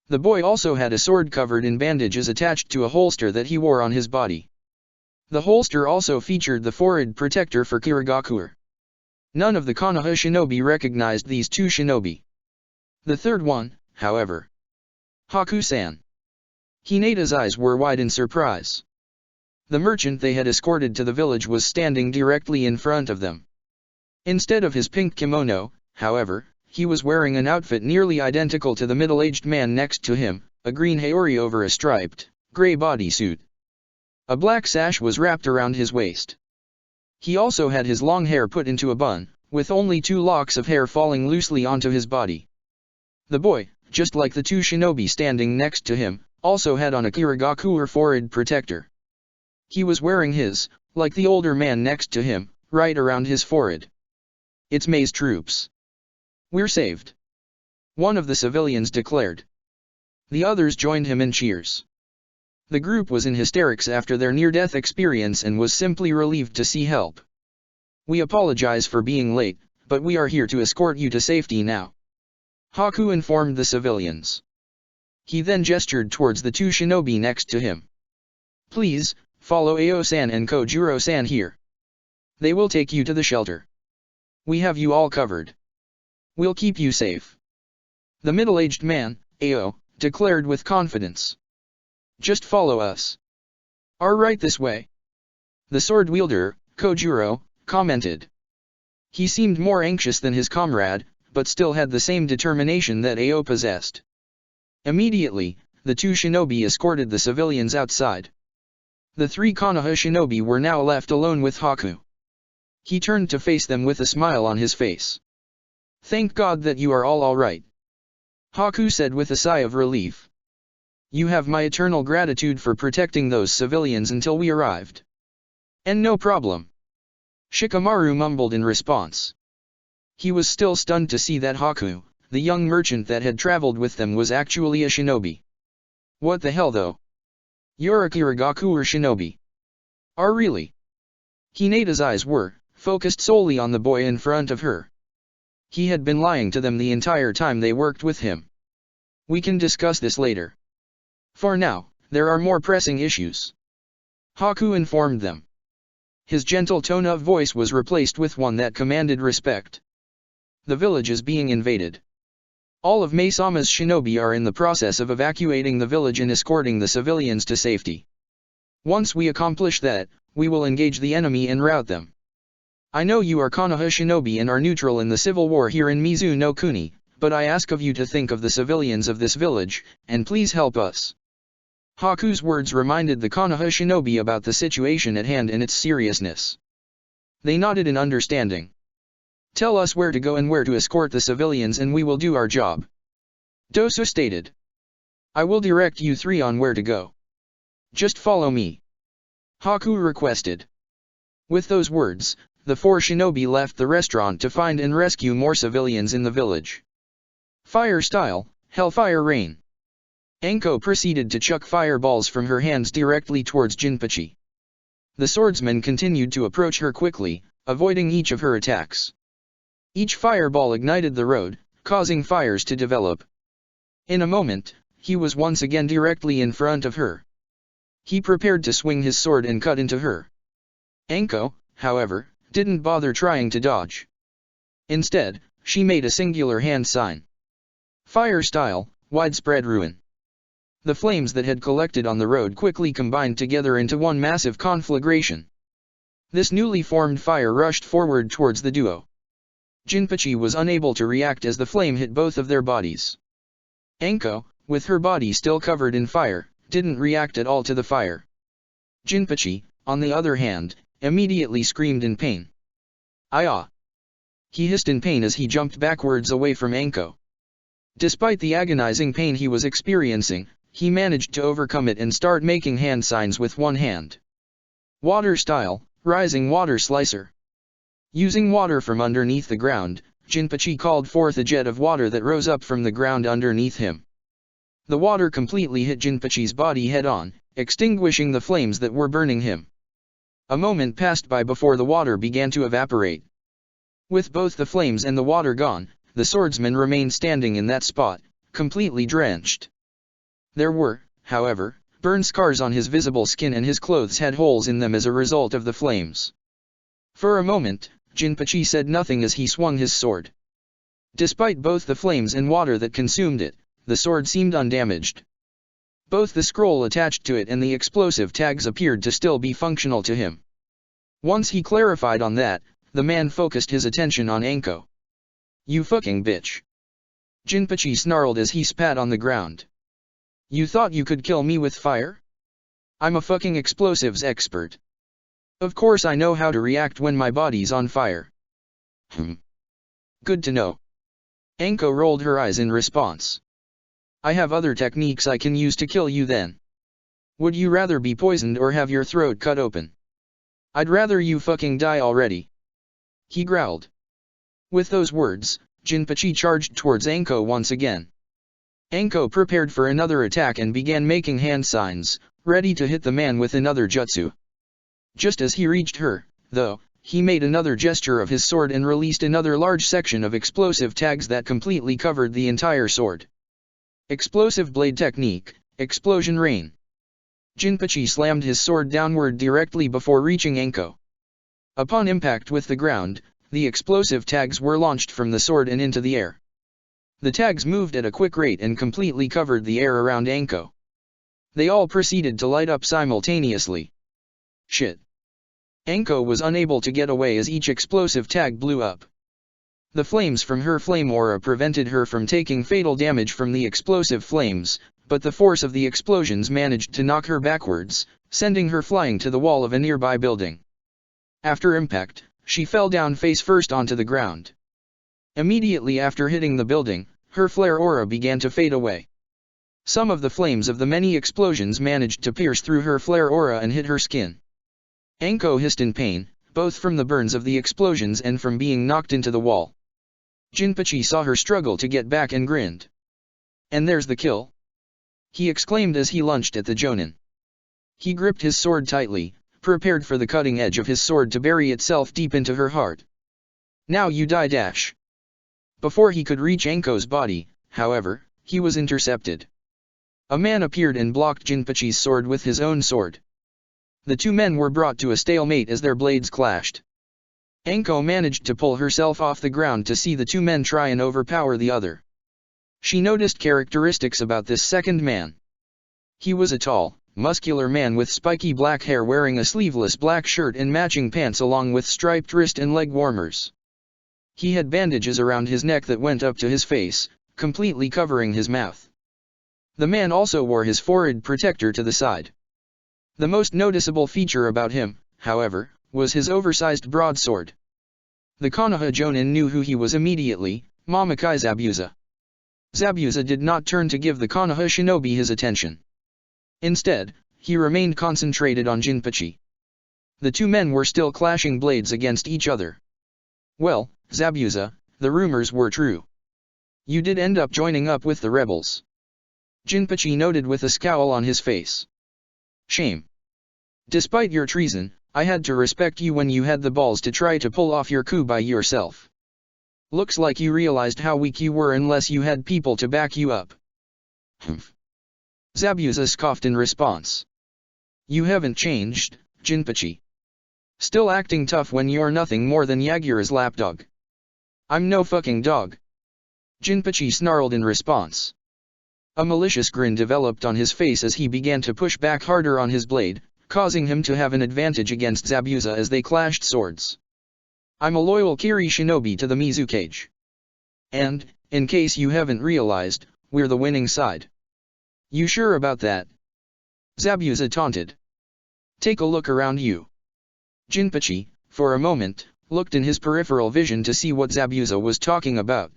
The boy also had a sword covered in bandages attached to a holster that he wore on his body. The holster also featured the forehead protector for Kirigakure. None of the Konoha shinobi recognized these two shinobi. The third one, however. Haku-san. Hinata's eyes were wide in surprise. The merchant they had escorted to the village was standing directly in front of them. Instead of his pink kimono, however, he was wearing an outfit nearly identical to the middle-aged man next to him, a green haori over a striped, gray bodysuit. A black sash was wrapped around his waist. He also had his long hair put into a bun, with only 2 locks of hair falling loosely onto his body. The boy, just like the 2 shinobi standing next to him, also had on a Kirigakure forehead protector. He was wearing his, like the older man next to him, right around his forehead. It's Mei's troops. We're saved. One of the civilians declared. The others joined him in cheers. The group was in hysterics after their near-death experience and was simply relieved to see help. We apologize for being late, but we are here to escort you to safety now. Haku informed the civilians. He then gestured towards the 2 shinobi next to him. Please, follow Ao-san and Kojuro-san here. They will take you to the shelter. We have you all covered. We'll keep you safe. The middle-aged man, Ao, declared with confidence. Just follow us. Right this way. The sword wielder, Kojuro, commented. He seemed more anxious than his comrade, but still had the same determination that Ao possessed. Immediately, the two shinobi escorted the civilians outside. The three Konoha shinobi were now left alone with Haku. He turned to face them with a smile on his face. Thank God that you are all right. Haku said with a sigh of relief. You have my eternal gratitude for protecting those civilians until we arrived. And no problem. Shikamaru mumbled in response. He was still stunned to see that Haku, the young merchant that had traveled with them, was actually a shinobi. What the hell though? You're a Kiragaku or shinobi? Really? Hinata's eyes were focused solely on the boy in front of her. He had been lying to them the entire time they worked with him. We can discuss this later. For now, there are more pressing issues. Haku informed them. His gentle tone of voice was replaced with one that commanded respect. The village is being invaded. All of Maesama's shinobi are in the process of evacuating the village and escorting the civilians to safety. Once we accomplish that, we will engage the enemy and rout them. I know you are Konoha shinobi and are neutral in the civil war here in Mizu no Kuni, but I ask of you to think of the civilians of this village, and please help us. Haku's words reminded the Konoha shinobi about the situation at hand and its seriousness. They nodded in understanding. Tell us where to go and where to escort the civilians and we will do our job. Dosu stated. I will direct you three on where to go. Just follow me. Haku requested. With those words, the four shinobi left the restaurant to find and rescue more civilians in the village. Fire style, Hellfire Rain. Anko proceeded to chuck fireballs from her hands directly towards Jinpachi. The swordsman continued to approach her quickly, avoiding each of her attacks. Each fireball ignited the road, causing fires to develop. In a moment, he was once again directly in front of her. He prepared to swing his sword and cut into her. Anko, however, didn't bother trying to dodge. Instead, she made a singular hand sign. Fire style, Widespread Ruin. The flames that had collected on the road quickly combined together into one massive conflagration. This newly formed fire rushed forward towards the duo. Jinpachi was unable to react as the flame hit both of their bodies. Anko, with her body still covered in fire, didn't react at all to the fire. Jinpachi, on the other hand, immediately screamed in pain. Ayah! He hissed in pain as he jumped backwards away from Anko. Despite the agonizing pain he was experiencing, he managed to overcome it and start making hand signs with one hand. Water style, Rising Water Slicer. Using water from underneath the ground, Jinpachi called forth a jet of water that rose up from the ground underneath him. The water completely hit Jinpachi's body head-on, extinguishing the flames that were burning him. A moment passed by before the water began to evaporate. With both the flames and the water gone, the swordsman remained standing in that spot, completely drenched. There were, however, burn scars on his visible skin and his clothes had holes in them as a result of the flames. For a moment, Jinpachi said nothing as he swung his sword. Despite both the flames and water that consumed it, the sword seemed undamaged. Both the scroll attached to it and the explosive tags appeared to still be functional to him. Once he clarified on that, the man focused his attention on Anko. You fucking bitch. Jinpachi snarled as he spat on the ground. You thought you could kill me with fire? I'm a fucking explosives expert. Of course I know how to react when my body's on fire. Good to know. Anko rolled her eyes in response. I have other techniques I can use to kill you then. Would you rather be poisoned or have your throat cut open? I'd rather you fucking die already. He growled. With those words, Jinpachi charged towards Anko once again. Anko prepared for another attack and began making hand signs, ready to hit the man with another jutsu. Just as he reached her, though, he made another gesture of his sword and released another large section of explosive tags that completely covered the entire sword. Explosive Blade Technique, Explosion Rain. Jinpachi slammed his sword downward directly before reaching Anko. Upon impact with the ground, the explosive tags were launched from the sword and into the air. The tags moved at a quick rate and completely covered the air around Anko. They all proceeded to light up simultaneously. Shit. Anko was unable to get away as each explosive tag blew up. The flames from her flame aura prevented her from taking fatal damage from the explosive flames, but the force of the explosions managed to knock her backwards, sending her flying to the wall of a nearby building. After impact, she fell down face first onto the ground. Immediately after hitting the building, her flare aura began to fade away. Some of the flames of the many explosions managed to pierce through her flare aura and hit her skin. Anko hissed in pain, both from the burns of the explosions and from being knocked into the wall. Jinpachi saw her struggle to get back and grinned. "And there's the kill," he exclaimed as he lunged at the Jonin. He gripped his sword tightly, prepared for the cutting edge of his sword to bury itself deep into her heart. "Now you die dash." Before he could reach Anko's body, however, he was intercepted. A man appeared and blocked Jinpachi's sword with his own sword. The two men were brought to a stalemate as their blades clashed. Anko managed to pull herself off the ground to see the two men try and overpower the other. She noticed characteristics about this second man. He was a tall, muscular man with spiky black hair wearing a sleeveless black shirt and matching pants along with striped wrist and leg warmers. He had bandages around his neck that went up to his face, completely covering his mouth. The man also wore his forehead protector to the side. The most noticeable feature about him, however, was his oversized broadsword. The Konoha Jonin knew who he was immediately, Mamakai Zabuza. Zabuza did not turn to give the Konoha shinobi his attention. Instead, he remained concentrated on Jinpachi. The two men were still clashing blades against each other. "Well, Zabuza, the rumors were true. You did end up joining up with the rebels," Jinpachi noted with a scowl on his face. "Shame. Despite your treason, I had to respect you when you had the balls to try to pull off your coup by yourself. Looks like you realized how weak you were unless you had people to back you up." "Humph." Zabuza scoffed in response. "You haven't changed, Jinpachi. Still acting tough when you're nothing more than Yagura's lapdog." "I'm no fucking dog," Jinpachi snarled in response. A malicious grin developed on his face as he began to push back harder on his blade, causing him to have an advantage against Zabuza as they clashed swords. "I'm a loyal Kiri shinobi to the Mizukage. And, in case you haven't realized, we're the winning side." "You sure about that?" Zabuza taunted. "Take a look around you." Jinpachi, for a moment, looked in his peripheral vision to see what Zabuza was talking about.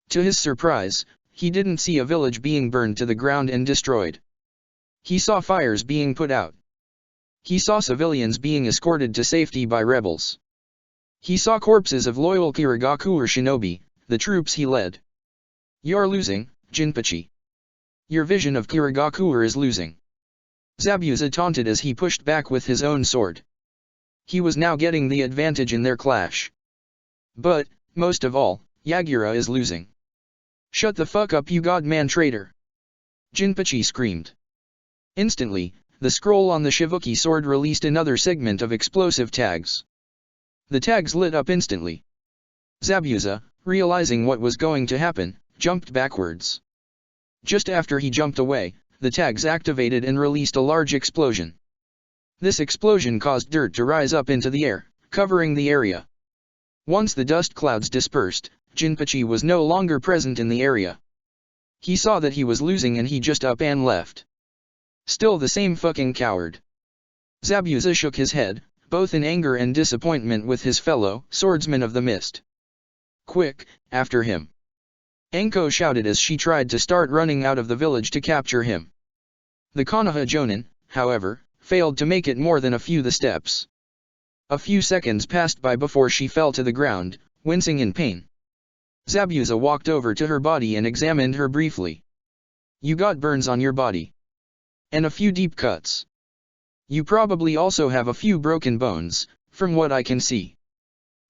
To his surprise, he didn't see a village being burned to the ground and destroyed. He saw fires being put out. He saw civilians being escorted to safety by rebels. He saw corpses of loyal Kirigakure shinobi, the troops he led. "You're losing, Jinpachi. Your vision of Kirigakure is losing." Zabuza taunted as he pushed back with his own sword. He was now getting the advantage in their clash. "But, most of all, Yagura is losing." "Shut the fuck up, you godman traitor!" Jinpachi screamed. Instantly, the scroll on the Shivuki sword released another segment of explosive tags. The tags lit up instantly. Zabuza, realizing what was going to happen, jumped backwards. Just after he jumped away, the tags activated and released a large explosion. This explosion caused dirt to rise up into the air, covering the area. Once the dust clouds dispersed, Jinpachi was no longer present in the area. He saw that he was losing and he just up and left. "Still the same fucking coward." Zabuza shook his head, both in anger and disappointment with his fellow swordsman of the mist. "Quick, after him!" Anko shouted as she tried to start running out of the village to capture him. The Konoha Jonin, however, failed to make it more than a few steps. A few seconds passed by before she fell to the ground, wincing in pain. Zabuza walked over to her body and examined her briefly. "You got burns on your body. And a few deep cuts. You probably also have a few broken bones, from what I can see.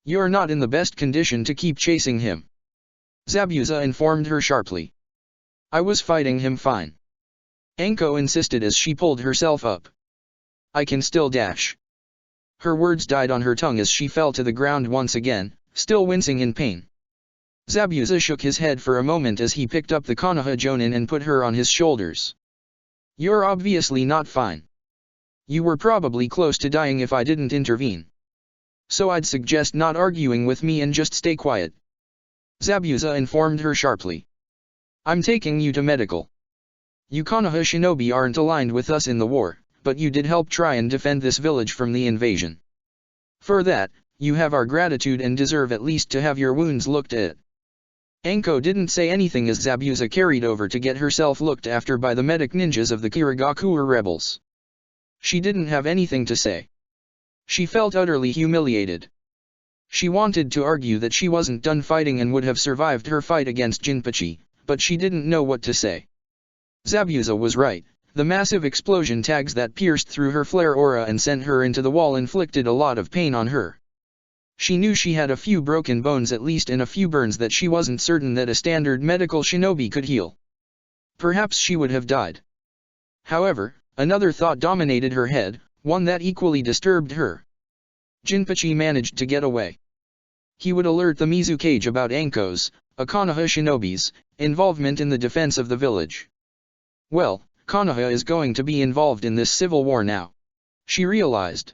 You're not in the best condition to keep chasing him," Zabuza informed her sharply. "I was fighting him fine," Anko insisted as she pulled herself up. "I can still dash." Her words died on her tongue as she fell to the ground once again, still wincing in pain. Zabuza shook his head for a moment as he picked up the Konoha Jonin and put her on his shoulders. "You're obviously not fine. You were probably close to dying if I didn't intervene. So I'd suggest not arguing with me and just stay quiet," Zabuza informed her sharply. "I'm taking you to medical. You Konoha shinobi aren't aligned with us in the war, but you did help try and defend this village from the invasion. For that, you have our gratitude and deserve at least to have your wounds looked at." Anko didn't say anything as Zabuza carried over to get herself looked after by the medic ninjas of the Kirigakure rebels. She didn't have anything to say. She felt utterly humiliated. She wanted to argue that she wasn't done fighting and would have survived her fight against Jinpachi, but she didn't know what to say. Zabuza was right. The massive explosion tags that pierced through her flare aura and sent her into the wall inflicted a lot of pain on her. She knew she had a few broken bones at least and a few burns that she wasn't certain that a standard medical shinobi could heal. Perhaps she would have died. However, another thought dominated her head, one that equally disturbed her. Jinpachi managed to get away. He would alert the Mizukage about Anko's, a Konoha shinobi's, involvement in the defense of the village. Well, Konoha is going to be involved in this civil war now. She realized.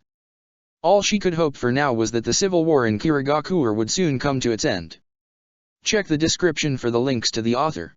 All she could hope for now was that the civil war in Kirigakure would soon come to its end. Check the description for the links to the author.